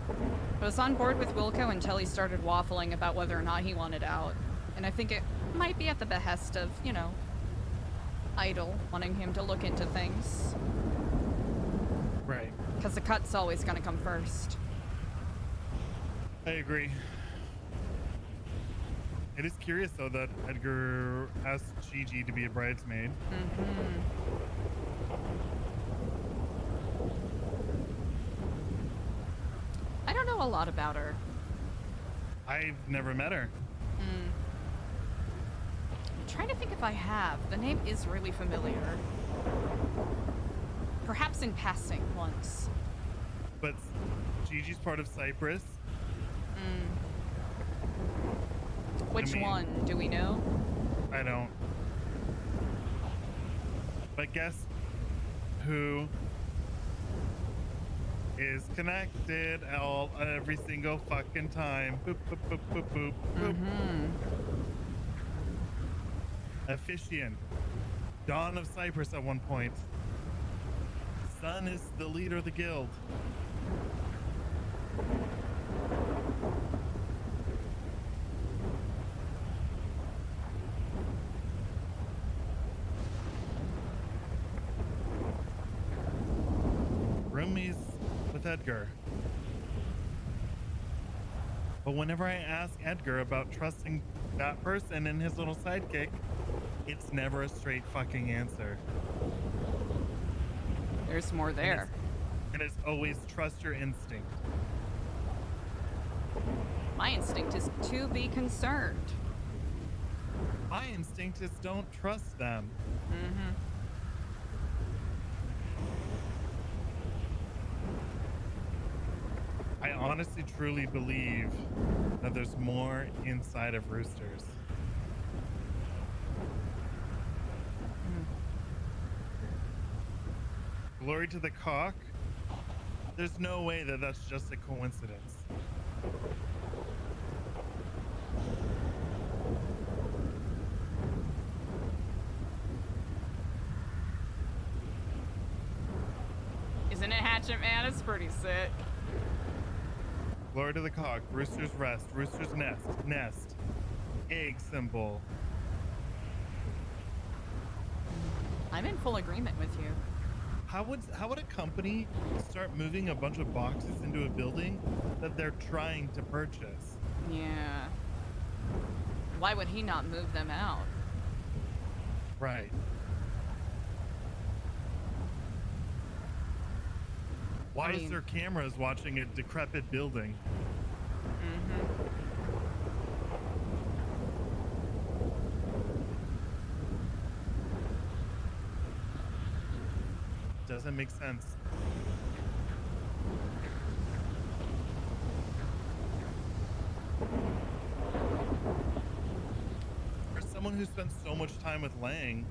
Speaker 1: I was on board with Wilco until he started waffling about whether or not he wanted out. And I think it might be at the behest of, you know, Idol wanting him to look into things.
Speaker 8: Right.
Speaker 1: Because the cut's always going to come first.
Speaker 8: I agree. It is curious, though, that Edgar asked Gigi to be a bridesmaid.
Speaker 1: I don't know a lot about her.
Speaker 8: I've never met her.
Speaker 1: I'm trying to think if I have. The name is really familiar. Perhaps in passing once.
Speaker 8: But Gigi's part of Cyprus.
Speaker 1: Which one? Do we know?
Speaker 8: I don't. But guess who is connected every single fucking time? Boop, boop, boop, boop, boop, boop. Officiant. Dawn of Cyprus at one point. Sun is the leader of the guild. Roomies with Edgar. But whenever I ask Edgar about trusting that person and his little sidekick, it's never a straight fucking answer.
Speaker 1: There's more there.
Speaker 8: And it's always trust your instinct.
Speaker 1: My instinct is to be concerned.
Speaker 8: My instinct is don't trust them.
Speaker 1: Mm-hmm.
Speaker 8: I honestly, truly believe that there's more inside of roosters. Glory to the cock. There's no way that that's just a coincidence.
Speaker 1: Isn't it Hatchet Man? It's pretty sick.
Speaker 8: Glory to the cock. Rooster's rest. Rooster's nest. Nest. Egg symbol.
Speaker 1: I'm in full agreement with you.
Speaker 8: How would a company start moving a bunch of boxes into a building that they're trying to purchase?
Speaker 1: Yeah. Why would he not move them out?
Speaker 8: Right. Why is there cameras watching a decrepit building?
Speaker 1: Mm-hmm.
Speaker 8: Doesn't make sense. For someone who spent so much time with Lang,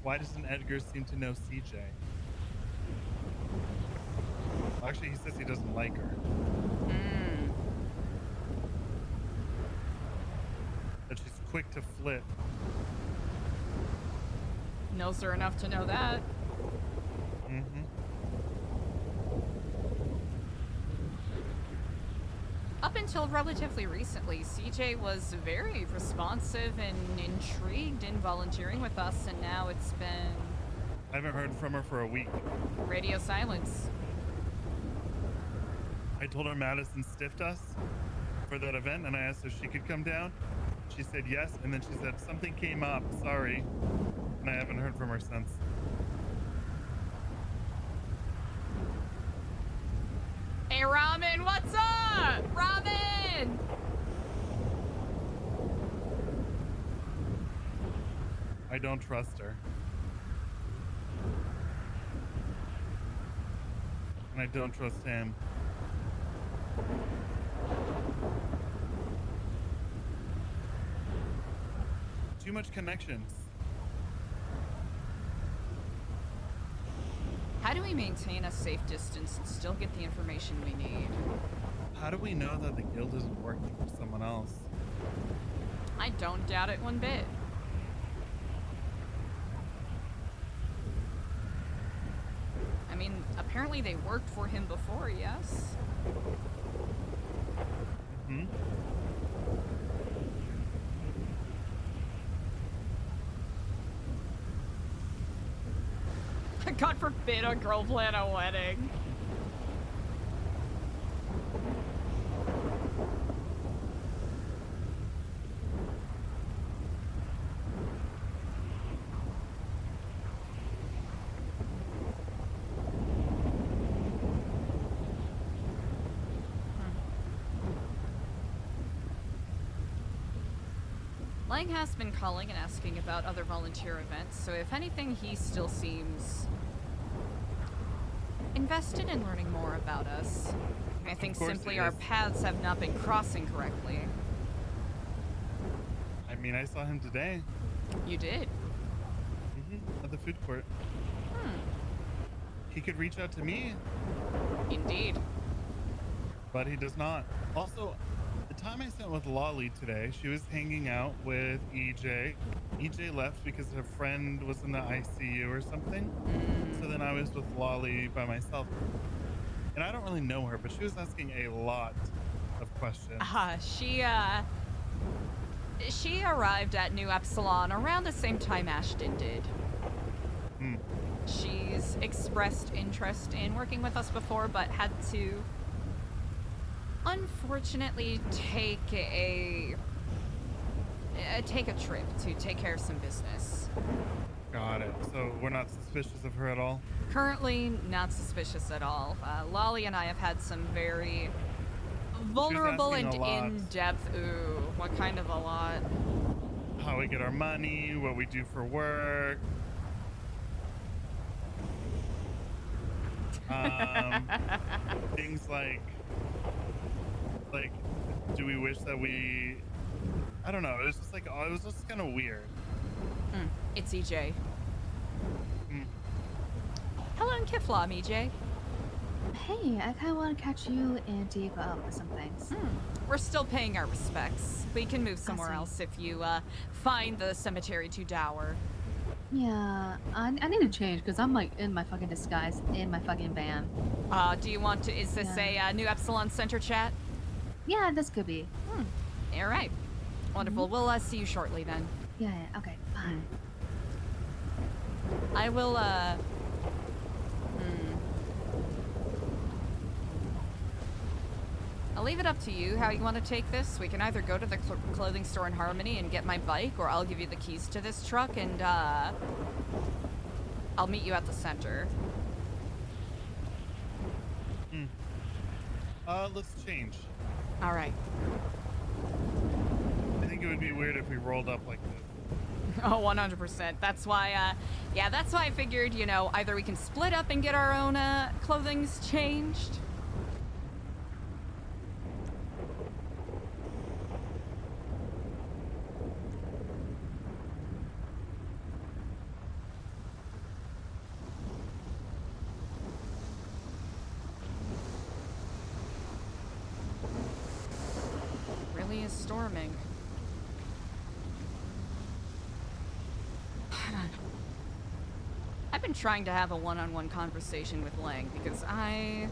Speaker 8: why doesn't Edgar seem to know CJ? Well, actually, he says he doesn't like her. That she's quick to flip.
Speaker 1: Knows her enough to know that.
Speaker 8: Mm-hmm.
Speaker 1: Up until relatively recently, CJ was very responsive and intrigued in volunteering with us, and now it's been...
Speaker 8: I haven't heard from her for a week.
Speaker 1: Radio silence.
Speaker 8: I told her Madison stiffed us for that event, and I asked if she could come down. She said yes, and then she said something came up, sorry, and I haven't heard from her since.
Speaker 1: Hey, Ramen, what's up? Ramen!
Speaker 8: I don't trust her. And I don't trust him. Too much connections.
Speaker 1: How do we maintain a safe distance and still get the information we need?
Speaker 8: How do we know that the guild isn't working for someone else?
Speaker 1: I don't doubt it one bit. I mean, apparently they worked for him before, yes?
Speaker 8: Mm-hmm.
Speaker 1: God forbid a girl plan a wedding. Lang has been calling and asking about other volunteer events, so if anything, he still seems invested in learning more about us. I think simply our paths have not been crossing correctly.
Speaker 8: I mean, I saw him today.
Speaker 1: You did?
Speaker 8: Mm-hmm. At the food court. He could reach out to me.
Speaker 1: Indeed.
Speaker 8: But he does not. Also, the time I spent with Lolly today, she was hanging out with EJ. EJ left because her friend was in the ICU or something. So then I was with Lolly by myself. And I don't really know her, but she was asking a lot of questions.
Speaker 1: She arrived at New Epsilon around the same time Ashton did. She's expressed interest in working with us before, but had to unfortunately take a trip to take care of some business.
Speaker 8: Got it. So we're not suspicious of her at all?
Speaker 1: Currently, not suspicious at all. Lolly and I have had some very vulnerable and in-depth... Ooh, what kind of a lot?
Speaker 8: how we get our money, what we do for work. Things like, do we wish that we? I don't know. It was just like, it was just kind of weird.
Speaker 1: It's EJ. Hello, and Kiflam, EJ.
Speaker 11: Hey, I kind of want to catch you and Diego up with some things.
Speaker 1: We're still paying our respects. We can move somewhere else if you find the cemetery too dour.
Speaker 11: Yeah, I need to change because I'm like in my fucking disguise in my fucking van.
Speaker 1: Do you want to? Is this a new Epsilon Center chat?
Speaker 11: Yeah, this could be.
Speaker 1: All right. Wonderful. We'll see you shortly then.
Speaker 11: Yeah, okay, bye.
Speaker 1: I will, I'll leave it up to you how you want to take this. We can either go to the clothing store in Harmony and get my bike, or I'll give you the keys to this truck and, I'll meet you at the center.
Speaker 8: Let's change.
Speaker 1: All right.
Speaker 8: I think it would be weird if we rolled up like this.
Speaker 1: Oh, 100%. That's why, that's why I figured, you know, either we can split up and get our own, clothings changed. Really is storming. I've been trying to have a one-on-one conversation with Lang because I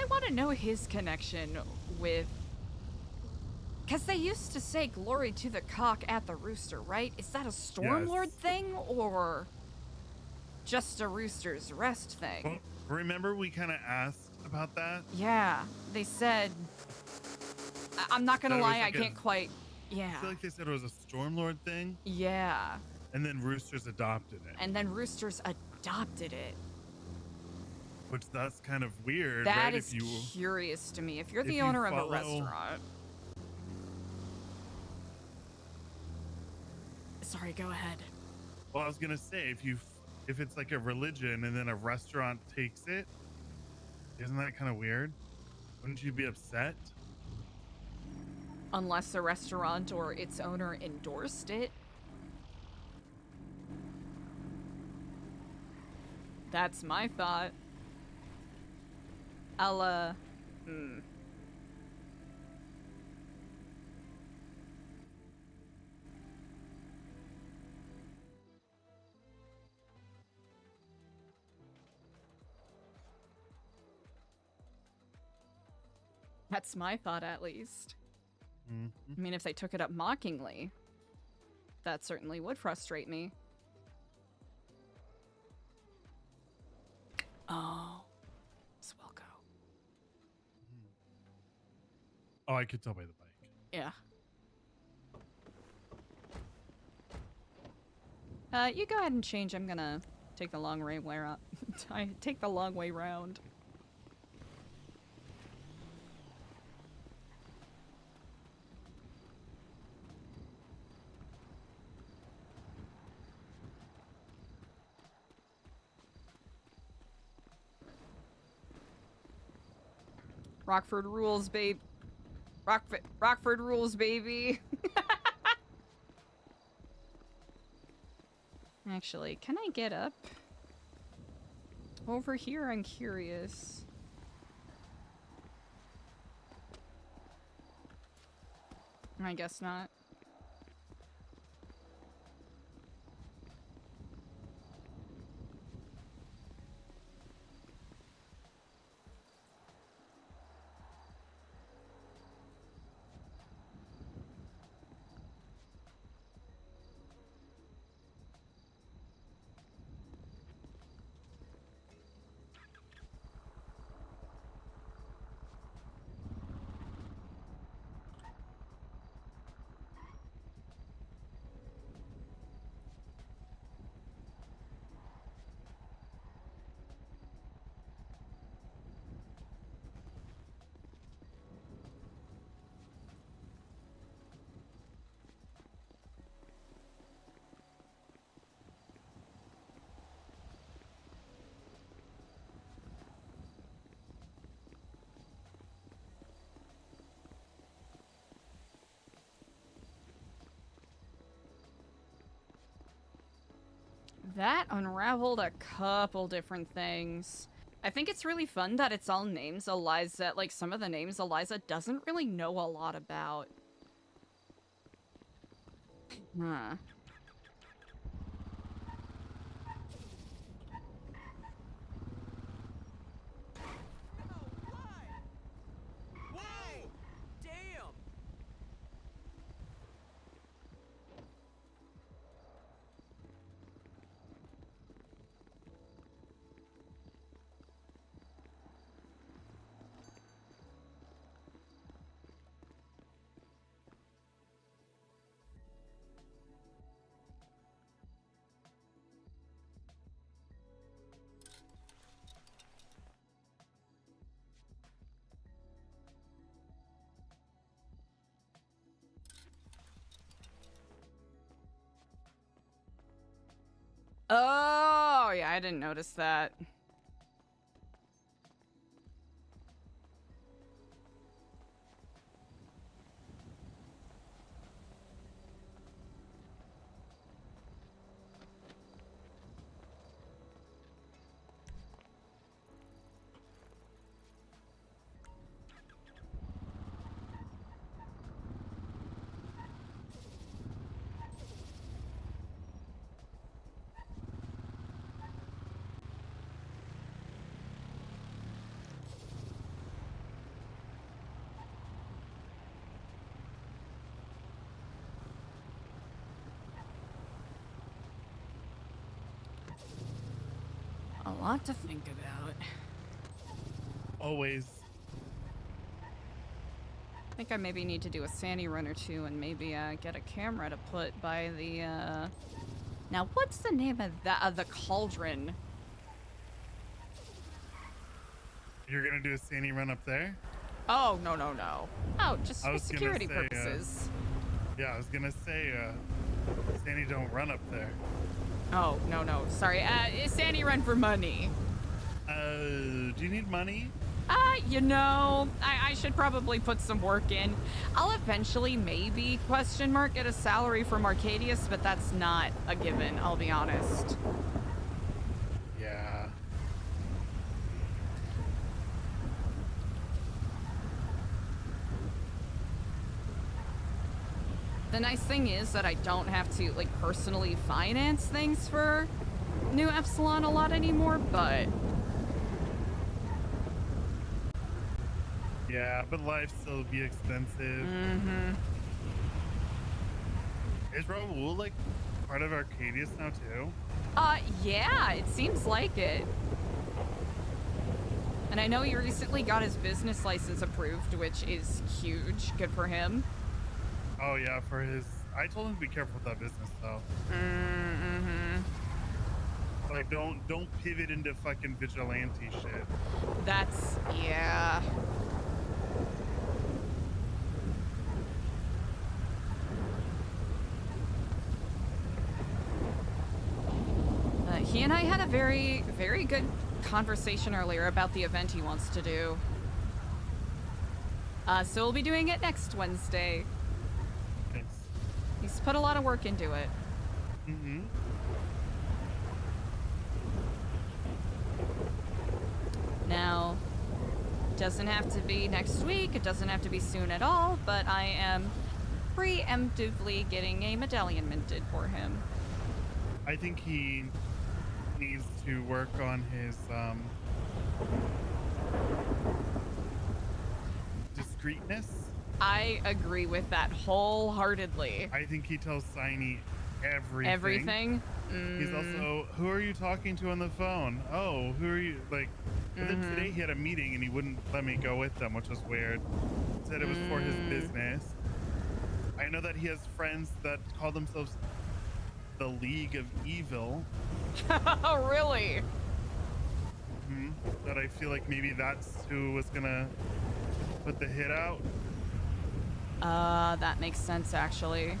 Speaker 1: want to know his connection with... Because they used to say glory to the cock at the rooster, right? Is that a Stormlord thing or just a Rooster's Rest thing?
Speaker 8: Well, remember we kind of asked about that?
Speaker 1: Yeah, they said... I'm not going to lie, I can't quite... Yeah.
Speaker 8: I feel like they said it was a Stormlord thing.
Speaker 1: Yeah.
Speaker 8: And then Roosters adopted it.
Speaker 1: And then Roosters adopted it.
Speaker 8: Which that's kind of weird,
Speaker 1: That
Speaker 8: right?
Speaker 1: is
Speaker 8: If you,
Speaker 1: curious to me. If you're
Speaker 8: if
Speaker 1: the
Speaker 8: you
Speaker 1: owner of a
Speaker 8: follow-
Speaker 1: restaurant. Sorry, go ahead.
Speaker 8: Well, I was gonna say if it's like a religion and then a restaurant takes it, isn't that kind of weird? Wouldn't you be upset?
Speaker 1: Unless the restaurant or its owner endorsed it. That's my thought. I'll, That's my thought, at least. I mean, if they took it up mockingly, that certainly would frustrate me. Oh, it's Wilco.
Speaker 8: Oh, I could tell by the bike.
Speaker 1: Yeah. You go ahead and change. I'm gonna take the long way around. I take the long way round. Rockford rules, babe. Rockford rules, baby. Actually, can I get up? Over here, I'm curious. I guess not. that unraveled a couple different things. I think it's really fun that it's all names Eliza, like some of the names Eliza doesn't really know a lot about. Huh. Oh, yeah, I didn't notice that. A lot to think about.
Speaker 8: Always.
Speaker 1: I think I maybe need to do a Sandy run or two and maybe get a camera to put by the Now what's the name of that the cauldron?
Speaker 8: You're gonna do a Sandy run up there?
Speaker 1: Oh, no. Oh, just for security purposes.
Speaker 8: Yeah, I was gonna say, Sandy don't run up there.
Speaker 1: Oh, no. Sorry. Sandy run for money.
Speaker 8: Do you need money?
Speaker 1: You know, I should probably put some work in. I'll eventually maybe, get a salary from Arcadius, but that's not a given, I'll be honest.
Speaker 8: Yeah.
Speaker 1: The nice thing is that I don't have to, like, personally finance things for New Epsilon a lot anymore, but...
Speaker 8: Yeah, but life still be expensive.
Speaker 1: Mm-hmm.
Speaker 8: Is Raul, like, part of Arcadius now, too?
Speaker 1: Yeah, it seems like it. And I know he recently got his business license approved, which is huge. Good for him.
Speaker 8: Oh, yeah, for his... I told him to be careful with that business, though.
Speaker 1: Mm-hmm.
Speaker 8: Like, don't pivot into fucking vigilante shit.
Speaker 1: That's... yeah. He and I had a very, very good conversation earlier about the event he wants to do. So we'll be doing it next Wednesday.
Speaker 8: Nice.
Speaker 1: He's put a lot of work into it.
Speaker 8: Mm-hmm.
Speaker 1: Now, doesn't have to be next week, it doesn't have to be soon at all, but I am preemptively getting a medallion minted for him.
Speaker 8: I think he needs to work on his discreetness.
Speaker 1: I agree with that wholeheartedly.
Speaker 8: I think he tells Signy everything.
Speaker 1: Everything?
Speaker 8: He's also, who are you talking to on the phone? Oh, who are you, like, but then today he had a meeting and he wouldn't let me go with them, which was weird. Said it was for his business. I know that he has friends that call themselves the League of Evil.
Speaker 1: Oh, really?
Speaker 8: That I feel like maybe that's who was gonna put the hit out.
Speaker 1: That makes sense, actually.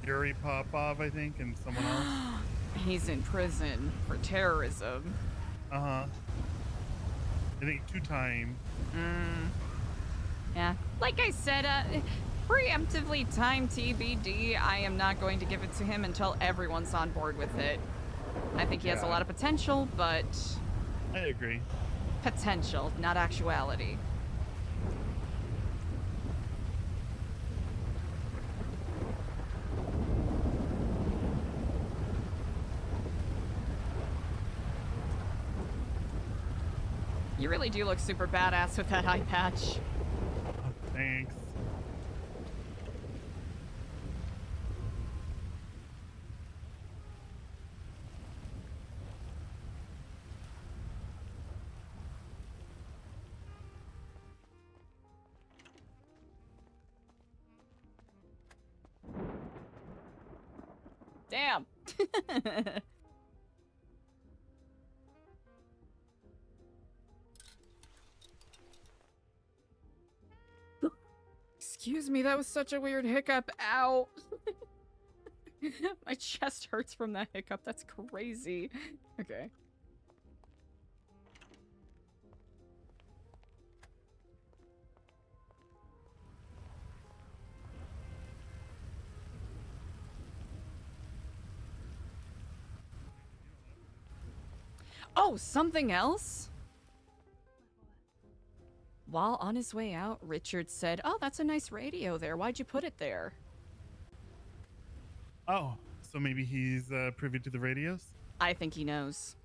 Speaker 8: Yuri Popov, I think, and someone else.
Speaker 1: He's in prison for terrorism.
Speaker 8: I think 2 times.
Speaker 1: Yeah. Like I said, preemptively time TBD. I am not going to give it to him until everyone's on board with it. I think he has a lot of potential, but...
Speaker 8: I agree.
Speaker 1: Potential, not actuality. You really do look super badass with that eye patch.
Speaker 8: Thanks.
Speaker 1: Damn. Excuse me, that was such a weird hiccup. Ow. My chest hurts from that hiccup. That's crazy. Okay. Oh, something else? While on his way out, Richard said, "Oh, that's a nice radio there. Why'd you put it there?"
Speaker 8: Oh, so maybe he's privy to the radios?
Speaker 1: I think he knows.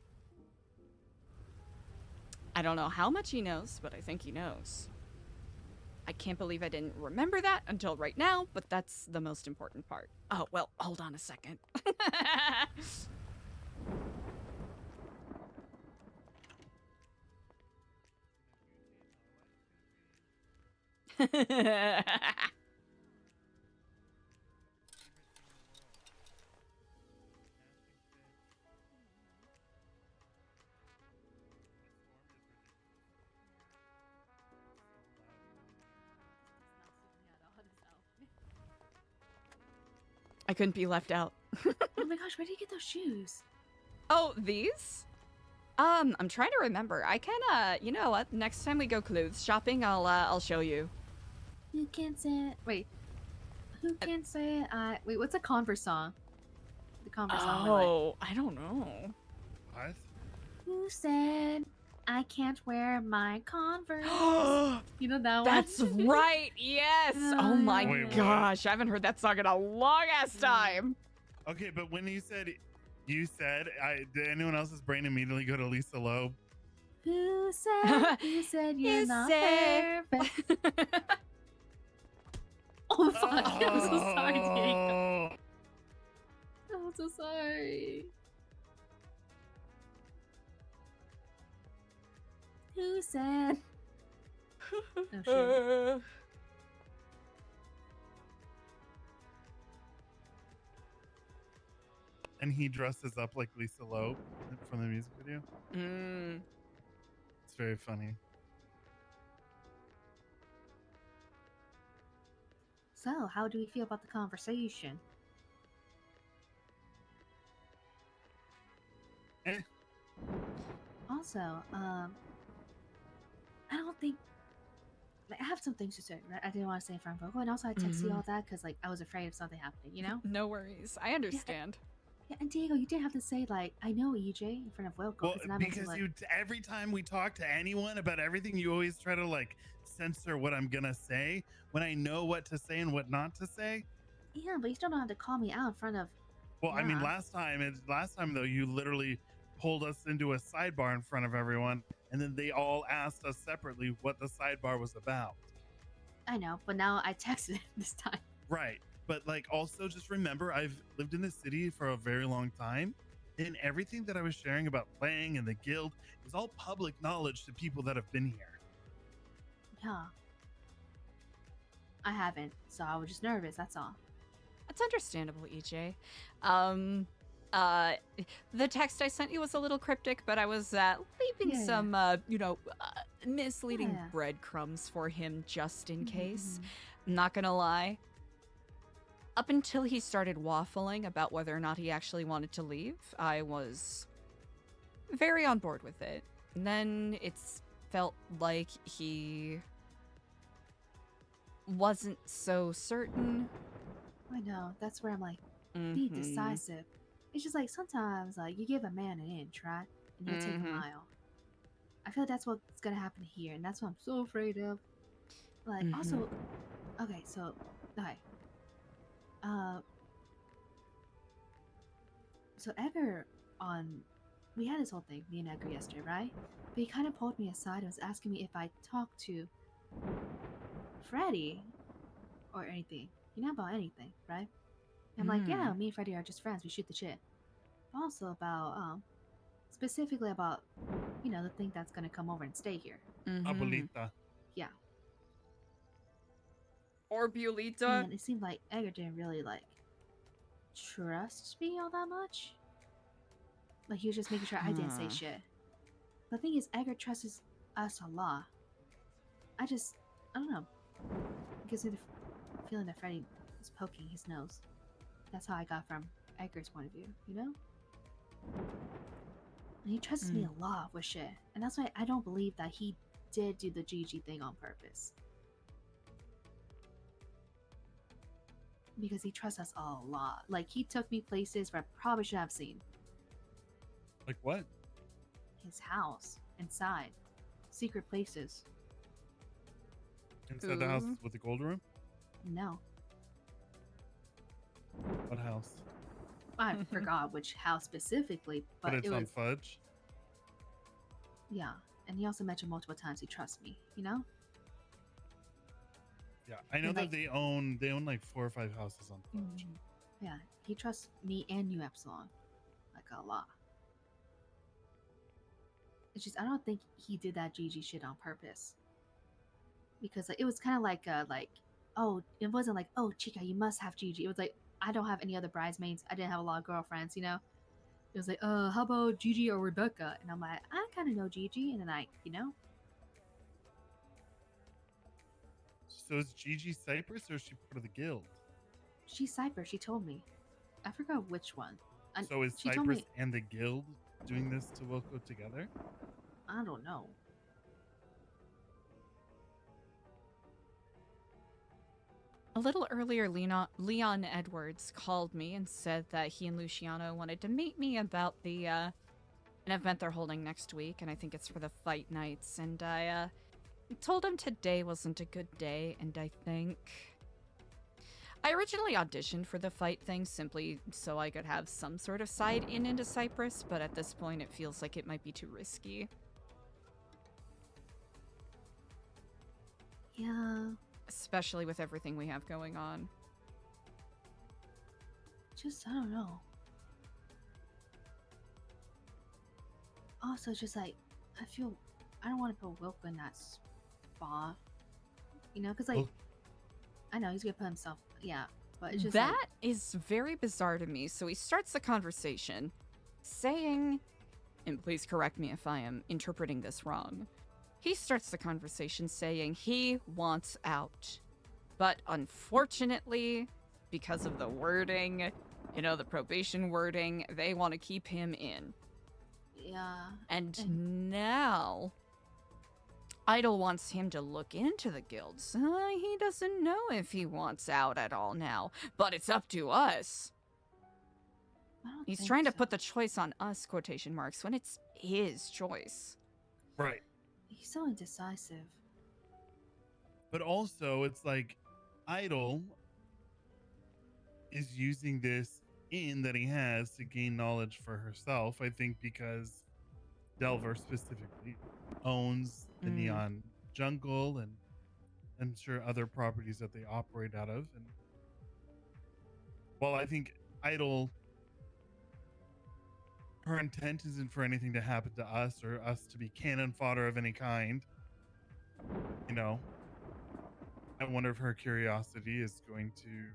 Speaker 1: I don't know how much he knows, but I think he knows. I can't believe I didn't remember that until right now, but that's the most important part. Oh, well, hold on a second. I couldn't be left out.
Speaker 11: Oh my gosh, where did you get those shoes?
Speaker 1: Oh, these? I'm trying to remember. I can, you know what? Next time we go clothes shopping, I'll show you.
Speaker 11: You can't say it. Wait. Who can't say it? Wait, what's a Converse song? The Converse song.
Speaker 1: Oh, I don't know.
Speaker 8: What?
Speaker 11: Who said I can't wear my Converse? You know that one?
Speaker 1: That's right. Yes. Oh my
Speaker 8: Wait, what?
Speaker 1: gosh, I haven't heard that song in a long ass time.
Speaker 8: Okay, but when you said, did anyone else's brain immediately go to Lisa Loeb?
Speaker 11: Who said? Who said you're not perfect? Oh fuck! I'm so sorry, Diego. I'm so sorry. Who said? Oh shit.
Speaker 8: And he dresses up like Lisa Loeb from the music video. It's very funny.
Speaker 11: So, how do we feel about the conversation? Also, I don't think. Like, I have some things to say. Right? I didn't want to say in front of Vocal, and also I texted you all that because, like, I was afraid of something happening. You know?
Speaker 1: No worries. I understand.
Speaker 11: Yeah, and Diego, you didn't have to say like, "I know EJ" in front of Wilco.
Speaker 8: Well, because you every time we talk to anyone about everything, you always try to like censor what I'm gonna say when I know what to say and what not to say.
Speaker 11: Yeah, but you still don't have to call me out in front of.
Speaker 8: Well, I mean, last time though, you literally pulled us into a sidebar in front of everyone, and then they all asked us separately what the sidebar was about.
Speaker 11: I know, but now I texted it this time.
Speaker 8: Right. But like, also just remember, I've lived in this city for a very long time, and everything that I was sharing about playing and the guild is all public knowledge to people that have been here.
Speaker 11: Yeah. I haven't, so I was just nervous, that's all.
Speaker 1: That's understandable, EJ. The text I sent you was a little cryptic, but I was leaving some, misleading breadcrumbs for him just in case. I'm not gonna lie. Up until he started waffling about whether or not he actually wanted to leave, I was very on board with it. And then it's felt like he wasn't so certain.
Speaker 11: I know. That's where I'm like, be decisive. It's just like sometimes, like, you give a man an inch, right? And he'll take a mile. I feel like that's what's gonna happen here, and that's what I'm so afraid of. Like, also, okay, so, okay. So Edgar we had this whole thing, me and Edgar yesterday, right? But he kind of pulled me aside and was asking me if I talked to Freddy or anything. About anything, right? I'm like, yeah, me and Freddy are just friends. We shoot the shit. But also about, specifically about, the thing that's gonna come over and stay here.
Speaker 8: Abuelita.
Speaker 11: Yeah.
Speaker 1: Or Bulita.
Speaker 11: And it seemed like Edgar didn't really, like, trust me all that much. Like, he was just making sure I didn't say shit. The thing is, Edgar trusts us a lot. I don't know. It gives me the feeling that Freddy is poking his nose. That's how I got from Edgar's point of view, And he trusts me a lot with shit. And that's why I don't believe that he did do the GG thing on purpose. Because he trusts us a lot. Like, he took me places where I probably should have seen.
Speaker 8: Like what?
Speaker 11: His house. Inside. Secret places.
Speaker 8: Inside the house with the gold room?
Speaker 11: No.
Speaker 8: What house?
Speaker 11: I forgot which house specifically, but
Speaker 8: it's
Speaker 11: it was
Speaker 8: on Fudge?
Speaker 11: Yeah. And he also mentioned multiple times he trusts me,
Speaker 8: Yeah, I know that they own like 4 or 5 houses on Fudge.
Speaker 11: Yeah, he trusts me and you, Epsilon, like a lot. It's just I don't think he did that GG shit on purpose. Because like it was kind of like oh, it wasn't like, oh, Chica, you must have GG. It was like, I don't have any other bridesmaids. I didn't have a lot of girlfriends, It was like, how about Gigi or Rebecca? And I'm like, I kind of know Gigi, and then
Speaker 8: So is Gigi Cypress or is she part of the guild?
Speaker 11: She's Cypress. She told me. I forgot which one.
Speaker 8: So is Cypress and the guild doing this to Wilco together?
Speaker 11: I don't know.
Speaker 1: A little earlier, Leon Edwards called me and said that he and Luciano wanted to meet me about an event they're holding next week, and I think it's for the fight nights. And I told him today wasn't a good day, and I think I originally auditioned for the fight thing simply so I could have some sort of side into Cyprus, but at this point it feels like it might be too risky.
Speaker 11: Yeah.
Speaker 1: Especially with everything we have going on.
Speaker 11: I don't know. Also, just like, I don't want to put Wilco in that spot. Because like, I know he's gonna put himself, but it's just
Speaker 1: that is very bizarre to me. So he starts the conversation saying, and please correct me if I am interpreting this wrong, he starts the conversation saying he wants out. But unfortunately, because of the wording, the probation wording, they want to keep him in.
Speaker 11: Yeah.
Speaker 1: And now, Idol wants him to look into the guilds. He doesn't know if he wants out at all now, but it's up to us. He's trying to put the choice on us, quotation marks, when it's his choice.
Speaker 8: Right.
Speaker 11: He's so indecisive.
Speaker 8: But also, it's like Idol is using this that he has to gain knowledge for herself. I think because Delver specifically owns the Neon Jungle and I'm sure other properties that they operate out of. And while I think Idol, her intent isn't for anything to happen to us or us to be cannon fodder of any kind. I wonder if her curiosity is going to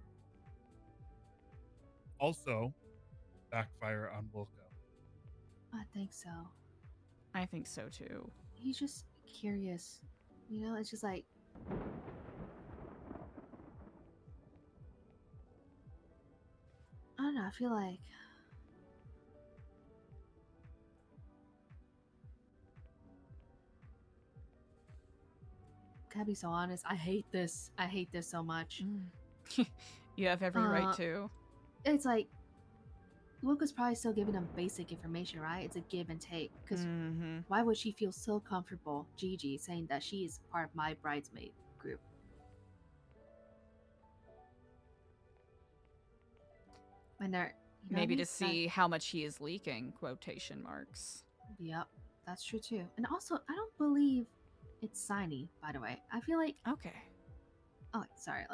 Speaker 8: also backfire on Wilco.
Speaker 11: I think so.
Speaker 1: I think so too.
Speaker 11: He's just curious. It's just like, I don't know, I feel like can I be so honest? I hate this. I hate this so much.
Speaker 1: You have every right to.
Speaker 11: It's like Luca's probably still giving them basic information, right? It's a give and take. Because why would she feel so comfortable, Gigi, saying that she is part of my bridesmaid group? When they're
Speaker 1: maybe to see how much he is leaking, quotation marks.
Speaker 11: Yep, that's true too. And also, I don't believe it's Signy, by the way. I feel like
Speaker 1: okay.
Speaker 11: Oh, sorry,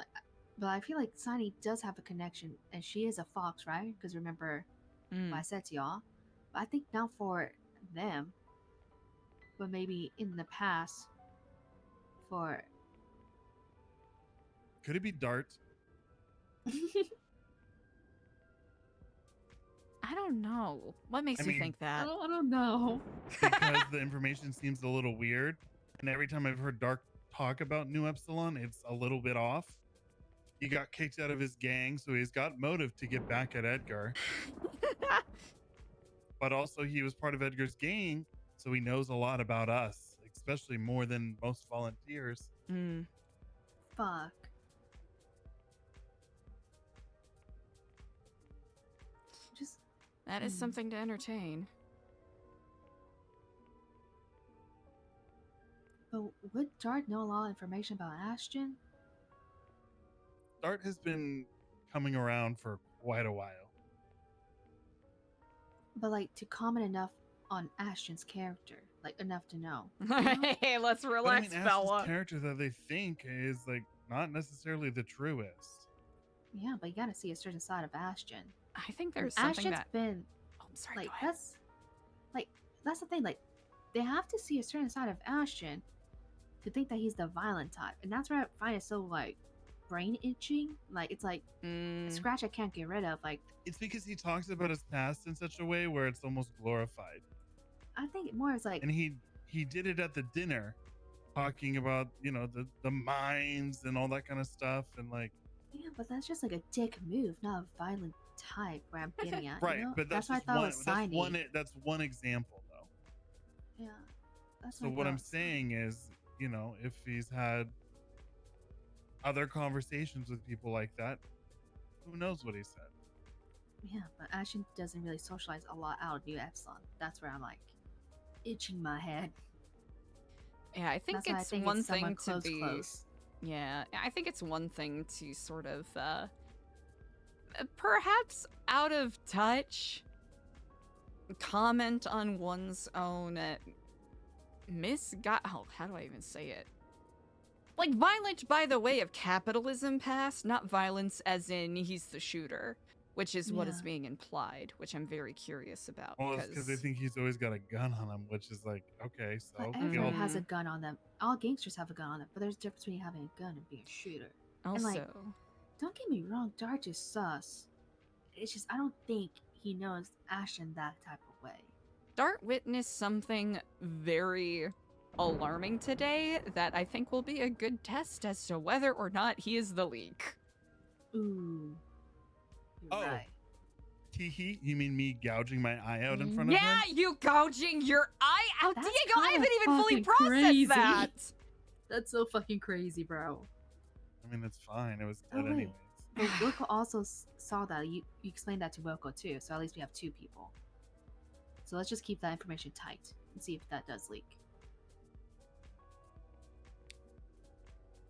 Speaker 11: but I feel like Signy does have a connection, and she is a fox, right? Because remember what I said to y'all. But I think not for them, but maybe in the past for.
Speaker 8: Could it be Dart?
Speaker 1: I don't know. What makes you think that?
Speaker 11: I don't know.
Speaker 8: Because the information seems a little weird, and every time I've heard Dark talk about New Epsilon, it's a little bit off. He got kicked out of his gang, so he's got motive to get back at Edgar. But also, he was part of Edgar's gang, so he knows a lot about us, especially more than most volunteers.
Speaker 11: Fuck. Just
Speaker 1: that is something to entertain.
Speaker 11: But would Dart know a lot of information about Ashton?
Speaker 8: Dart has been coming around for quite a while.
Speaker 11: But like to comment enough on Ashton's character, like enough to know.
Speaker 1: Hey, let's relax,
Speaker 8: Ashton's
Speaker 1: fella.
Speaker 8: character that they think is like not necessarily the truest.
Speaker 11: Yeah, but you gotta see a certain side of Ashton.
Speaker 1: I think there's something
Speaker 11: Ashton's
Speaker 1: that
Speaker 11: been.
Speaker 1: Oh, I'm sorry.
Speaker 11: Like
Speaker 1: go ahead.
Speaker 11: that's the thing. Like they have to see a certain side of Ashton to think that he's the violent type, and that's where I find it so like brain itching. Like it's like a scratch I can't get rid of. Like
Speaker 8: it's because he talks about his past in such a way where it's almost glorified.
Speaker 11: I think more is like,
Speaker 8: and he did it at the dinner, talking about the mines and all that kind of stuff, and like
Speaker 11: yeah, but that's just like a dick move, not a violent type. Where I'm getting at,
Speaker 8: right?
Speaker 11: You know?
Speaker 8: But that's
Speaker 11: what I thought was Signy.
Speaker 8: That's one example though.
Speaker 11: Yeah. That's
Speaker 8: So what I'm saying is, if he's had other conversations with people like that, who knows what he said?
Speaker 11: Yeah, but Ashton doesn't really socialize a lot out of New Epsilon. That's where I'm like itching my head.
Speaker 1: Yeah, I think
Speaker 11: That's
Speaker 1: it's one thing to be.
Speaker 11: Close.
Speaker 1: Yeah, I think it's one thing to sort of perhaps out of touch comment on one's own how do I even say it? Like violent by the way of capitalism past, not violence as in he's the shooter, which is what is being implied, which I'm very curious about.
Speaker 8: Well, it's because they think he's always got a gun on him, which is like, okay, so
Speaker 11: But everyone has a gun on them. All gangsters have a gun on them, but there's a difference between having a gun and being a shooter.
Speaker 1: Also,
Speaker 11: and like, don't get me wrong, Dart is sus. It's just I don't think he knows Ashton that type of way.
Speaker 1: Dart witnessed something very alarming today that I think will be a good test as to whether or not he is the leak.
Speaker 11: Ooh.
Speaker 8: Right. Teehee, you mean me gouging my eye out in front of him?
Speaker 1: Yeah, you gouging your eye out,
Speaker 11: That's
Speaker 1: Diego. I haven't even fully
Speaker 11: fucking
Speaker 1: processed
Speaker 11: crazy.
Speaker 1: that.
Speaker 11: That's so fucking crazy, bro.
Speaker 8: I mean, it's fine. It was
Speaker 11: Oh,
Speaker 8: good
Speaker 11: wait.
Speaker 8: anyways.
Speaker 11: But Wilco also saw that. You explained that to Wilco too, so at least we have two people. So let's just keep that information tight and see if that does leak.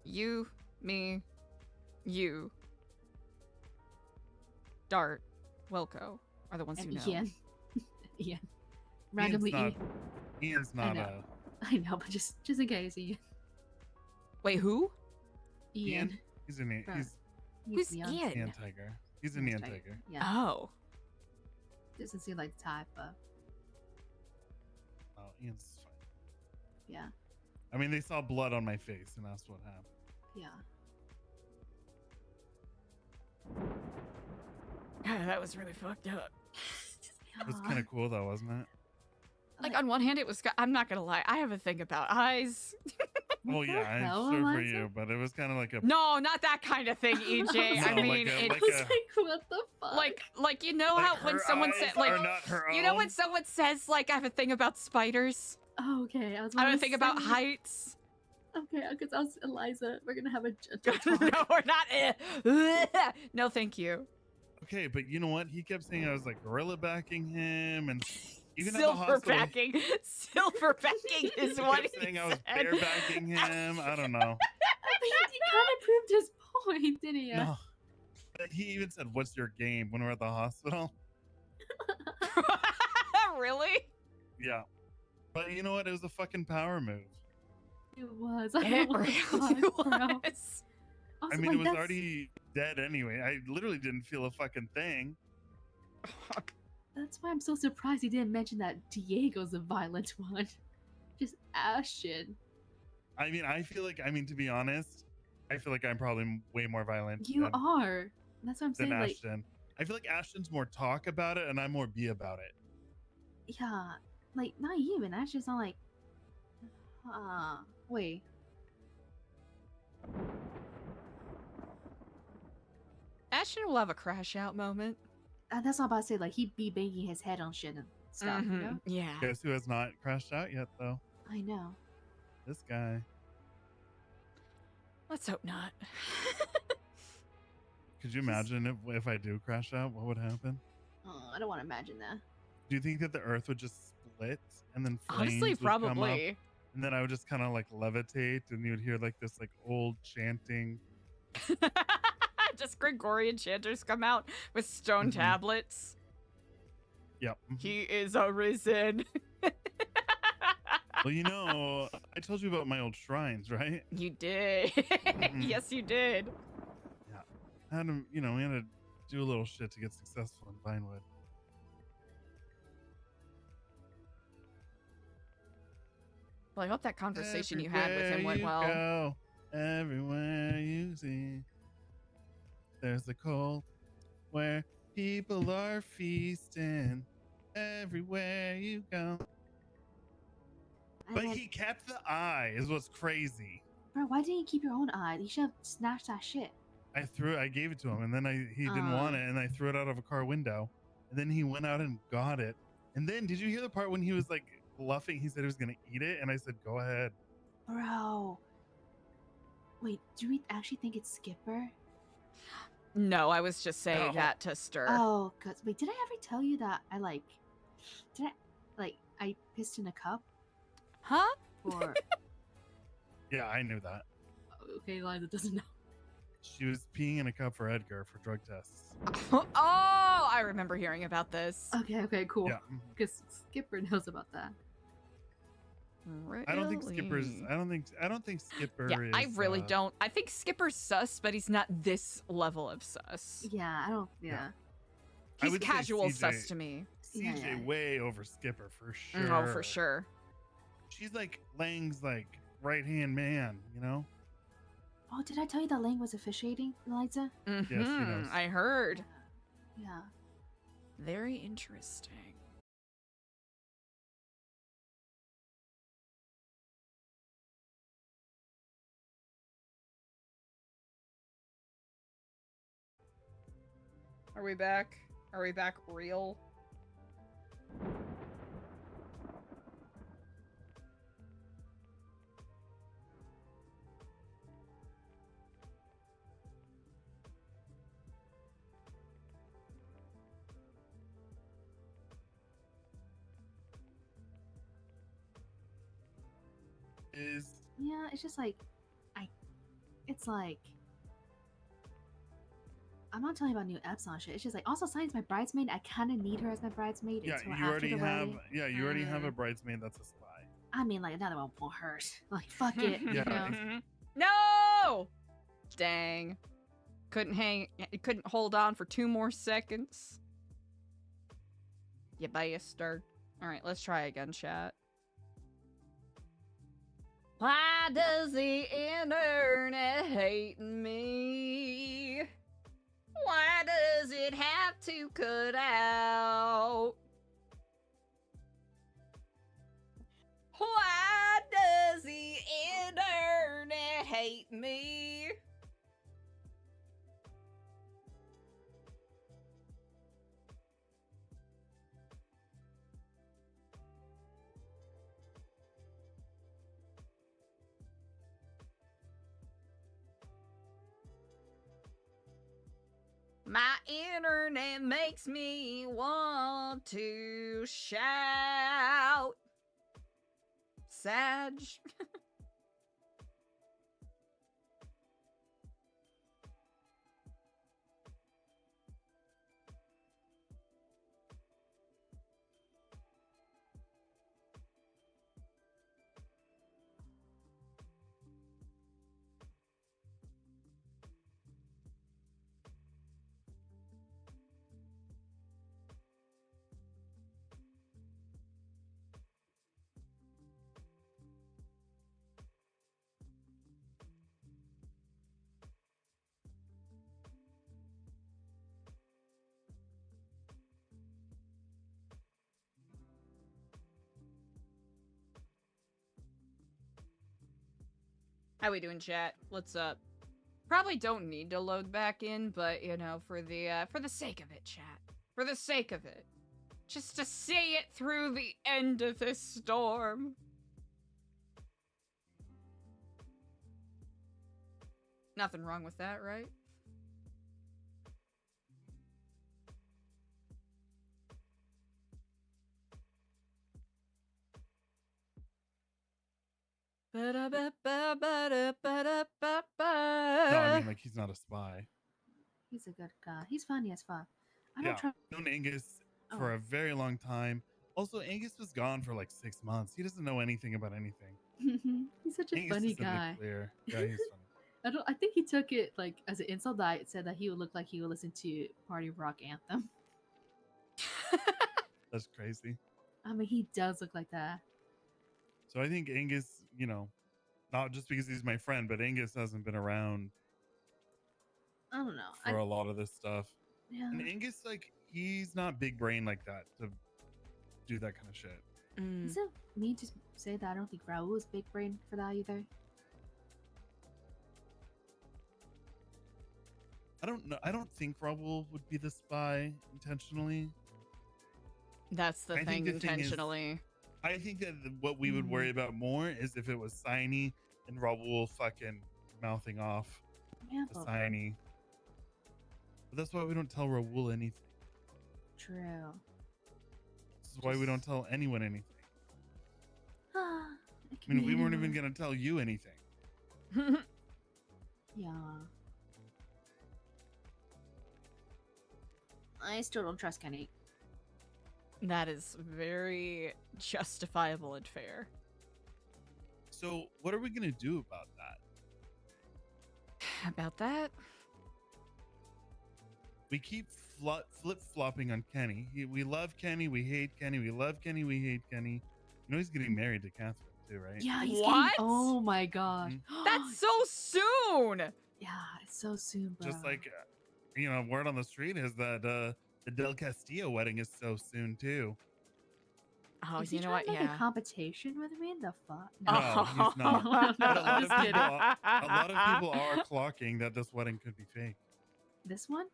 Speaker 1: You, me, you, Dart, Wilco are the ones
Speaker 11: And
Speaker 1: who know.
Speaker 11: Ian. Ian. Randomly
Speaker 8: Ian's
Speaker 11: I
Speaker 8: not
Speaker 11: know.
Speaker 8: a...
Speaker 11: I know, but just in case, Ian.
Speaker 1: Wait, who?
Speaker 11: Ian.
Speaker 8: He's an
Speaker 11: Bro,
Speaker 1: Who's
Speaker 11: young.
Speaker 1: Ian?
Speaker 8: Ian Tiger. He's an Ian Tiger.
Speaker 11: Yeah.
Speaker 1: Oh.
Speaker 11: Doesn't seem like the type, but
Speaker 8: Oh, Ian's fine.
Speaker 11: yeah.
Speaker 8: I mean, they saw blood on my face, and that's what happened.
Speaker 11: Yeah.
Speaker 1: God, that was really fucked up.
Speaker 8: It was kind of cool, though, wasn't it?
Speaker 1: Like, on one hand, it was. I'm not gonna lie. I have a thing about eyes.
Speaker 8: Well, yeah,
Speaker 11: hell,
Speaker 8: I'm sure for
Speaker 11: Eliza?
Speaker 8: you, but it was kind of like a...
Speaker 1: No, not that kind of thing, EJ. I
Speaker 8: No,
Speaker 1: mean,
Speaker 8: like
Speaker 1: it's
Speaker 8: a-
Speaker 11: what the fuck?
Speaker 1: like you know
Speaker 8: Like
Speaker 1: how when
Speaker 8: her
Speaker 1: someone
Speaker 8: eyes
Speaker 1: said like
Speaker 8: are not her
Speaker 1: you know when
Speaker 8: own?
Speaker 1: someone says like I have a thing about spiders.
Speaker 11: Oh, okay. I
Speaker 1: I have a thing about heights.
Speaker 11: Okay, because I was Eliza. We're gonna have a
Speaker 1: No, we're not. No, thank you.
Speaker 8: Okay, but you know what? He kept saying I was like gorilla backing him, and even at the
Speaker 1: Silver
Speaker 8: hospital,
Speaker 1: backing. Silver backing is
Speaker 8: he
Speaker 1: what
Speaker 8: kept
Speaker 1: he
Speaker 8: saying I
Speaker 1: said.
Speaker 8: was bear backing him. I don't know.
Speaker 11: He kind of proved his point, didn't he?
Speaker 8: No, but he even said, "What's your game?" when we're at the hospital.
Speaker 1: Really?
Speaker 8: Yeah, but you know what? It was a fucking power move.
Speaker 11: It was.
Speaker 1: It
Speaker 11: Oh my
Speaker 1: really
Speaker 11: God, bro.
Speaker 1: was.
Speaker 11: Also,
Speaker 8: I mean,
Speaker 11: like,
Speaker 8: it was
Speaker 11: that's-
Speaker 8: already dead anyway. I literally didn't feel a fucking thing.
Speaker 11: That's why I'm so surprised he didn't mention that Diego's a violent one. Just Ashton.
Speaker 8: I mean, to be honest, I feel like I'm probably way more violent.
Speaker 11: You
Speaker 8: than,
Speaker 11: are. That's what I'm
Speaker 8: than
Speaker 11: saying. Like,
Speaker 8: Ashton. I feel like Ashton's more talk about it, and I'm more be about it.
Speaker 11: yeah, like not even. Ashton's not like, wait.
Speaker 1: Ashton will have a crash out moment.
Speaker 11: That's not about to say. Like he'd be banging his head on shit and stuff. You know?
Speaker 1: Yeah.
Speaker 8: Guess who has not crashed out yet, though?
Speaker 11: I know.
Speaker 8: This guy.
Speaker 1: Let's hope not.
Speaker 8: Could you imagine if I do crash out, what would happen?
Speaker 11: Oh, I don't want to imagine that.
Speaker 8: Do you think that the Earth would just split and then flames
Speaker 1: Honestly,
Speaker 8: would come up,
Speaker 1: probably.
Speaker 8: and then I would just kind of like levitate, and you would hear like this like old chanting.
Speaker 1: Just Gregorian chanters come out with stone tablets.
Speaker 8: Yep.
Speaker 1: He is arisen.
Speaker 8: Well, you know, I told you about my old shrines, right?
Speaker 1: You did. Yes, you did.
Speaker 8: Yeah. I had to, we had to do a little shit to get successful in Vinewood.
Speaker 1: Well, I hope that conversation you had with him went well.
Speaker 8: Go, everywhere you see, there's a cult where people are feasting. Everywhere you go. But he kept the eye, is what's crazy.
Speaker 11: Bro, why didn't you keep your own eye? You should have snatched that shit.
Speaker 8: I gave it to him, and then he didn't want it, and I threw it out of a car window. And then he went out and got it. And then, did you hear the part when he was like bluffing? He said he was gonna eat it, and I said, "Go ahead."
Speaker 11: Bro. Wait, do we actually think it's Skipper?
Speaker 1: No, I was just saying that to stir.
Speaker 11: Oh, cause wait, did I ever tell you that I pissed in a cup?
Speaker 1: Huh?
Speaker 11: Or
Speaker 8: Yeah, I knew that.
Speaker 11: okay, Eliza doesn't know.
Speaker 8: She was peeing in a cup for Edgar for drug tests.
Speaker 1: Oh, I remember hearing about this.
Speaker 11: Okay, cool.
Speaker 8: Yeah.
Speaker 11: Because Skipper knows about that.
Speaker 1: Really?
Speaker 8: I don't think Skipper
Speaker 1: Yeah,
Speaker 8: is.
Speaker 1: I really don't. I think Skipper's sus, but he's not this level of sus.
Speaker 11: Yeah, I don't. Yeah.
Speaker 8: I
Speaker 1: He's
Speaker 8: would say
Speaker 1: casual
Speaker 8: CJ
Speaker 1: sus to me.
Speaker 8: CJ way over Skipper for sure.
Speaker 1: Oh, for sure.
Speaker 8: She's like Lang's like right hand man, you know?
Speaker 11: Oh, did I tell you that Lang was officiating, Eliza?
Speaker 8: Yes, he knows.
Speaker 1: I heard.
Speaker 11: Yeah.
Speaker 1: Very interesting. Are we back? Are we back real?
Speaker 11: Yeah, it's just like, it's like, I'm not telling you about new Epsilon shit. It's just like, also Science my bridesmaid. I kind of need her as my bridesmaid.
Speaker 8: Yeah,
Speaker 11: until
Speaker 8: you
Speaker 11: after
Speaker 8: already
Speaker 11: the
Speaker 8: have.
Speaker 11: wedding.
Speaker 8: Yeah, you already have a bridesmaid that's a spy.
Speaker 11: I mean, like another one won't hurt. Like, fuck it.
Speaker 8: Yeah.
Speaker 11: You know?
Speaker 1: No! Dang. Couldn't hold on for 2 more seconds. You bastard. Alright, let's try again, chat. Why does the internet hate me? Why does it have to cut out? Why does the internet hate me? My internet makes me want to shout. Sag. How we doing, chat? What's up? Probably don't need to load back in, but you know, for the sake of it, chat. For the sake of it. Just to see it through the end of this storm. Nothing wrong with that, right?
Speaker 8: No, I mean, like, he's not a spy.
Speaker 11: He's a good guy. He's funny as fuck. I
Speaker 8: Yeah,
Speaker 11: don't try.
Speaker 8: known Angus for a very long time. Also, Angus was gone for like 6 months. He doesn't know anything about anything.
Speaker 11: He's such a
Speaker 8: Angus
Speaker 11: funny
Speaker 8: is in the
Speaker 11: guy.
Speaker 8: clear. Yeah, he's funny.
Speaker 11: I think he took it like as an insult that it said that he would look like he would listen to Party Rock Anthem.
Speaker 8: That's crazy.
Speaker 11: I mean, he does look like that.
Speaker 8: So I think Angus, you know, not just because he's my friend, but Angus hasn't been around
Speaker 11: I don't know.
Speaker 8: for a lot of this stuff.
Speaker 11: Yeah.
Speaker 8: And Angus, like, he's not big brain like that to do that kind of shit.
Speaker 11: Is it me to say that I don't think Raul is big brain for that either?
Speaker 8: I don't know. I don't think Raul would be the spy intentionally.
Speaker 1: That's the thing, intentionally.
Speaker 8: I think that what we would worry about more is if it was Signy and Raul fucking mouthing off to Signy. But that's why we don't tell Raul anything.
Speaker 11: True.
Speaker 8: This is why we don't tell anyone anything.
Speaker 11: I
Speaker 8: I mean, we weren't even going to tell you anything.
Speaker 11: Yeah. I still don't trust Kenny.
Speaker 1: That is very justifiable and fair.
Speaker 8: So, what are we going to do about that?
Speaker 1: About that?
Speaker 8: We keep flip-flopping on Kenny. We love Kenny, we hate Kenny, we love Kenny, we hate Kenny. You know he's getting married to Catherine too, right?
Speaker 11: Yeah, he's
Speaker 1: What?
Speaker 11: Getting, oh my god.
Speaker 1: That's so soon!
Speaker 11: Yeah, it's so soon, bro.
Speaker 8: Just like, you know, word on the street is that the Del Castillo wedding is so soon too.
Speaker 1: Oh,
Speaker 11: is
Speaker 1: you
Speaker 11: he
Speaker 1: know
Speaker 11: trying
Speaker 1: what?
Speaker 11: to make
Speaker 1: Yeah.
Speaker 11: a competition with me? The fuck?
Speaker 8: No, he's not. But a lot of
Speaker 11: Just kidding.
Speaker 8: people are clocking that this wedding could be fake.
Speaker 11: This one?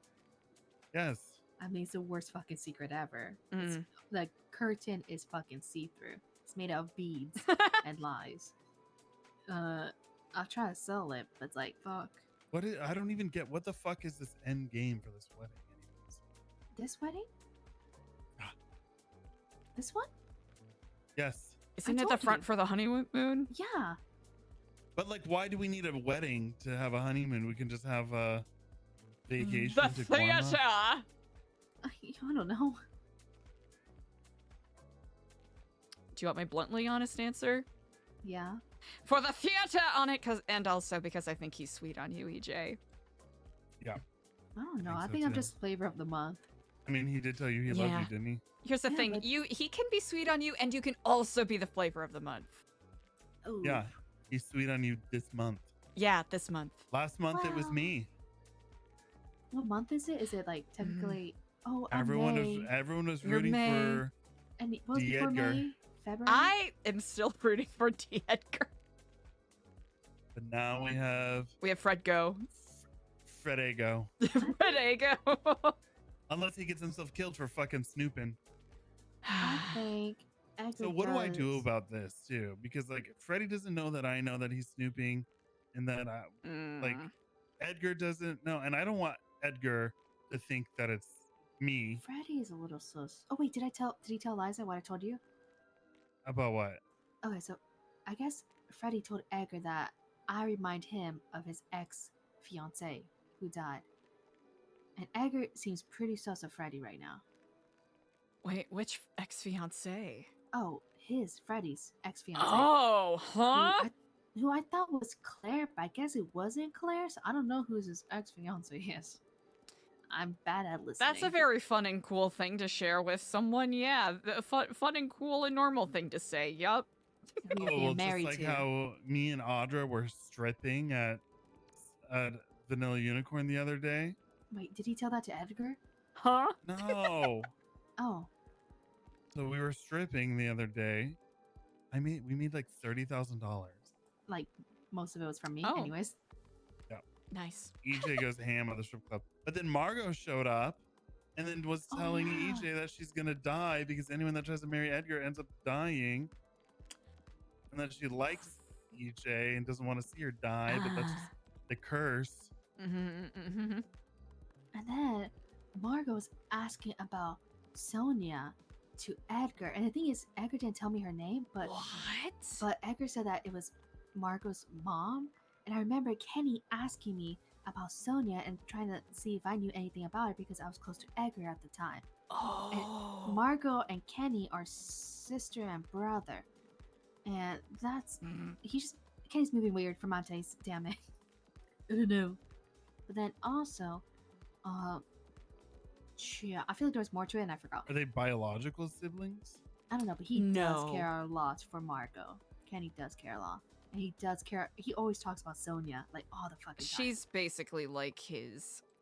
Speaker 8: Yes.
Speaker 11: I mean, it's the worst fucking secret ever. It's, the curtain is fucking see-through. It's made out of beads and lies. I'll try to sell it, but it's like, fuck.
Speaker 8: I don't even get what the fuck is this end game for this wedding anyways.
Speaker 11: This wedding? This one?
Speaker 8: Yes.
Speaker 1: Isn't it the front for the honeymoon?
Speaker 11: Yeah.
Speaker 8: But like, why do we need a wedding to have a honeymoon? We can just have a vacation
Speaker 1: The
Speaker 8: to
Speaker 1: theater!
Speaker 11: I don't know.
Speaker 1: Do you want my bluntly honest answer?
Speaker 11: Yeah.
Speaker 1: For the theater on it, and also because I think he's sweet on you, EJ.
Speaker 8: Yeah.
Speaker 11: I don't know. I
Speaker 8: so
Speaker 11: think I'm
Speaker 8: too.
Speaker 11: just flavor of the month.
Speaker 8: I mean, he did tell you he loved you, didn't he?
Speaker 1: Here's the thing,
Speaker 11: but-
Speaker 1: he can be sweet on you, and you can also be the flavor of the month.
Speaker 11: Ooh.
Speaker 8: Yeah. He's sweet on you this month.
Speaker 1: Yeah, this month.
Speaker 8: Last month it was
Speaker 11: Wow.
Speaker 8: me.
Speaker 11: What month is it? Is it like technically? Oh,
Speaker 8: Everyone
Speaker 11: May.
Speaker 8: was
Speaker 1: You're
Speaker 8: rooting
Speaker 1: May.
Speaker 8: for
Speaker 11: And what was
Speaker 8: D.
Speaker 11: before
Speaker 8: Edgar.
Speaker 11: May? February.
Speaker 1: I am still rooting for D. Edgar.
Speaker 8: But now we have
Speaker 1: We have Fred Go.
Speaker 8: Fredego.
Speaker 1: Fred Go.
Speaker 8: Unless he gets himself killed for fucking snooping.
Speaker 11: I think. Edgar
Speaker 8: So what do I do
Speaker 11: does.
Speaker 8: about this too? Because like Freddy doesn't know that I know that he's snooping, and that like Edgar doesn't know, and I don't want Edgar to think that it's me.
Speaker 11: Freddy is a little sus. Oh wait, did he tell Eliza what I told you?
Speaker 8: About what?
Speaker 11: Okay, so I guess Freddy told Edgar that I remind him of his ex-fiance who died. And Edgar seems pretty sus of Freddy right now.
Speaker 1: Wait, which ex-fiance?
Speaker 11: Oh, Freddy's ex-fiance.
Speaker 1: Oh, huh?
Speaker 11: Who I thought was Claire, but I guess it wasn't Claire, so I don't know who's his ex-fiance is. I'm bad at listening.
Speaker 1: That's a very fun and cool thing to share with someone. Yeah, fun and cool and normal thing to say. Yup.
Speaker 11: Who you're
Speaker 8: Oh,
Speaker 11: being
Speaker 8: well,
Speaker 11: married
Speaker 8: just like
Speaker 11: to.
Speaker 8: how me and Audra were stripping at Vanilla Unicorn the other day.
Speaker 11: Wait, did he tell that to Edgar?
Speaker 1: Huh?
Speaker 8: No.
Speaker 11: Oh.
Speaker 8: So we were stripping the other day. We made like $30,000.
Speaker 11: Like, most of it was from me,
Speaker 1: Oh.
Speaker 11: anyways.
Speaker 8: Yeah.
Speaker 1: Nice.
Speaker 8: EJ goes ham at the strip club. But then Margot showed up and then was telling EJ that she's going to die because anyone that tries to marry Edgar ends up dying. And that she likes EJ and doesn't want to see her die, but that's just the curse.
Speaker 11: And then Margot was asking about Sonia to Edgar. And the thing is, Edgar didn't tell me her name, but But Edgar said that it was Margot's mom. And I remember Kenny asking me about Sonia and trying to see if I knew anything about her because I was close to Edgar at the time.
Speaker 1: Oh.
Speaker 11: And Margot and Kenny are sister and brother. And that's Kenny's moving weird for my taste, damn it. I don't know. But then also, yeah, I feel like there was more to it and I forgot.
Speaker 8: Are they biological siblings?
Speaker 11: I don't know, but he does
Speaker 1: No.
Speaker 11: care a lot for Margot. Kenny does care a lot. And he does care. He always talks about Sonia, like, all the fucking time.
Speaker 1: She's basically like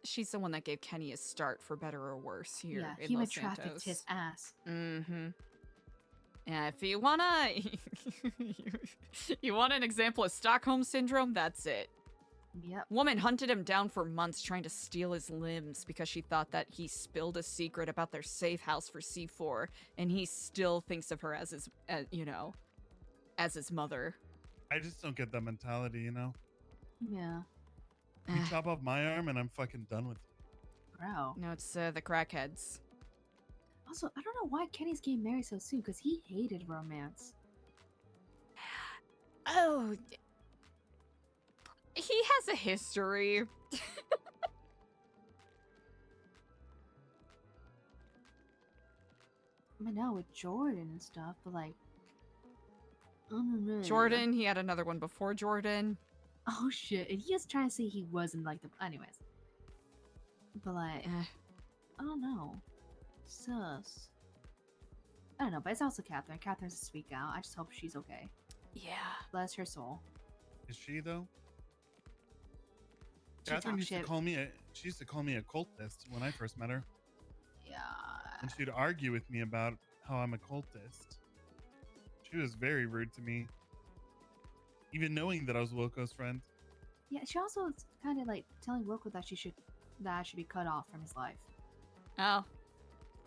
Speaker 1: she's the one that gave Kenny a start, for better or worse, here
Speaker 11: Yeah,
Speaker 1: in
Speaker 11: human
Speaker 1: Los
Speaker 11: trafficked
Speaker 1: Santos.
Speaker 11: his ass.
Speaker 1: Mm-hmm. Yeah, if you wanna you want an example of Stockholm Syndrome, that's it.
Speaker 11: Yep.
Speaker 1: Woman hunted him down for months trying to steal his limbs because she thought that he spilled a secret about their safe house for C4, and he still thinks of her as his, as his mother.
Speaker 8: I just don't get that mentality, you know?
Speaker 11: Yeah.
Speaker 8: You chop off my arm and I'm fucking done with you.
Speaker 11: Bro.
Speaker 1: No, it's the crackheads.
Speaker 11: Also, I don't know why Kenny's getting married so soon, because he hated romance.
Speaker 1: Oh, he has a history.
Speaker 11: I mean, now with Jordan and stuff, but like, I don't know.
Speaker 1: Jordan, he had another one before Jordan.
Speaker 11: Oh shit! And he was trying to say he wasn't like the. Anyways, but like, I don't know. Sus. I don't know, but it's also Catherine. Catherine's a sweet gal. I just hope she's okay.
Speaker 1: Yeah.
Speaker 11: Bless her soul.
Speaker 8: Is she though?
Speaker 11: She
Speaker 8: Catherine
Speaker 11: talks
Speaker 8: used to
Speaker 11: shit.
Speaker 8: call me she used to call me a cultist when I first met her.
Speaker 11: Yeah.
Speaker 8: And she'd argue with me about how I'm a cultist. She was very rude to me. Even knowing that I was Wilco's friend.
Speaker 11: Yeah, she also is kind of like telling Wilco that I should be cut off from his life.
Speaker 1: Oh.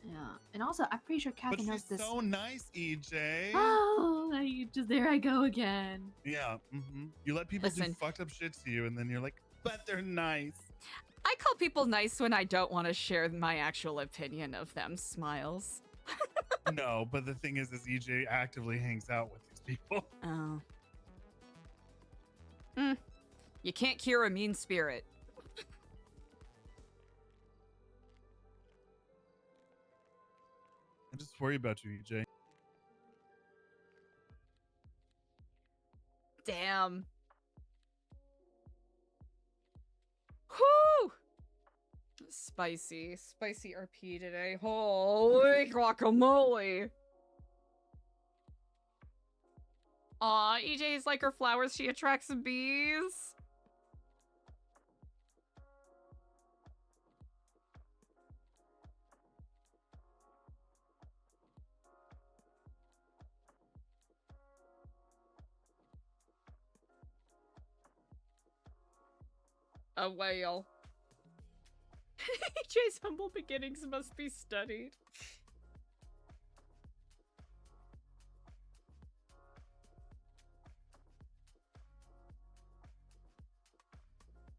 Speaker 11: Yeah, and also I'm pretty sure
Speaker 8: But
Speaker 11: Catherine knows
Speaker 8: she's
Speaker 11: this.
Speaker 8: so nice, EJ.
Speaker 11: Oh, there I go again.
Speaker 8: Yeah, You let people do
Speaker 1: Listen.
Speaker 8: fucked up shit to you and then you're like, but they're nice.
Speaker 1: I call people nice when I don't want to share my actual opinion of them. Smiles.
Speaker 8: No, but the thing is EJ actively hangs out with these people.
Speaker 1: Oh. You can't cure a mean spirit.
Speaker 8: I just worry about you, EJ.
Speaker 1: Damn. Whoo! Spicy RP today. Holy guacamole. Aw, EJ's like her flowers. She attracts bees. A whale. EJ's humble beginnings must be studied.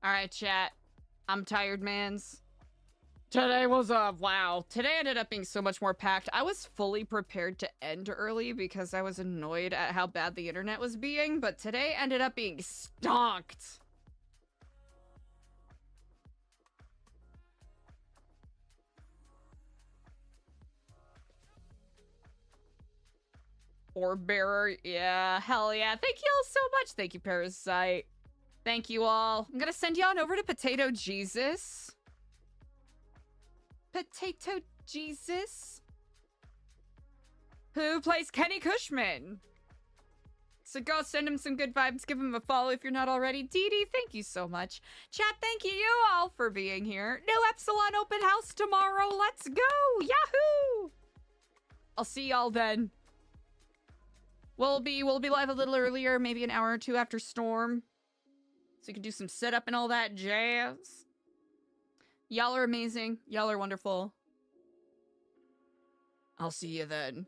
Speaker 1: Alright, chat. I'm tired, mans. Today was wow. Today ended up being so much more packed. I was fully prepared to end early because I was annoyed at how bad the internet was being, but today ended up being stonked. Orb bearer, yeah, hell yeah. Thank you all so much. Thank you, Parasite. Thank you all. I'm gonna send you on over to Potato Jesus. Potato Jesus? Who plays Kenny Cushman? So go send him some good vibes. Give him a follow if you're not already. Dee Dee, thank you so much. Chat, thank you all for being here. New Epsilon open house tomorrow. Let's go. Yahoo! I'll see y'all then. We'll be live a little earlier, maybe an hour or two after Storm. So you can do some setup and all that jazz. Y'all are amazing. Y'all are wonderful. I'll see you then.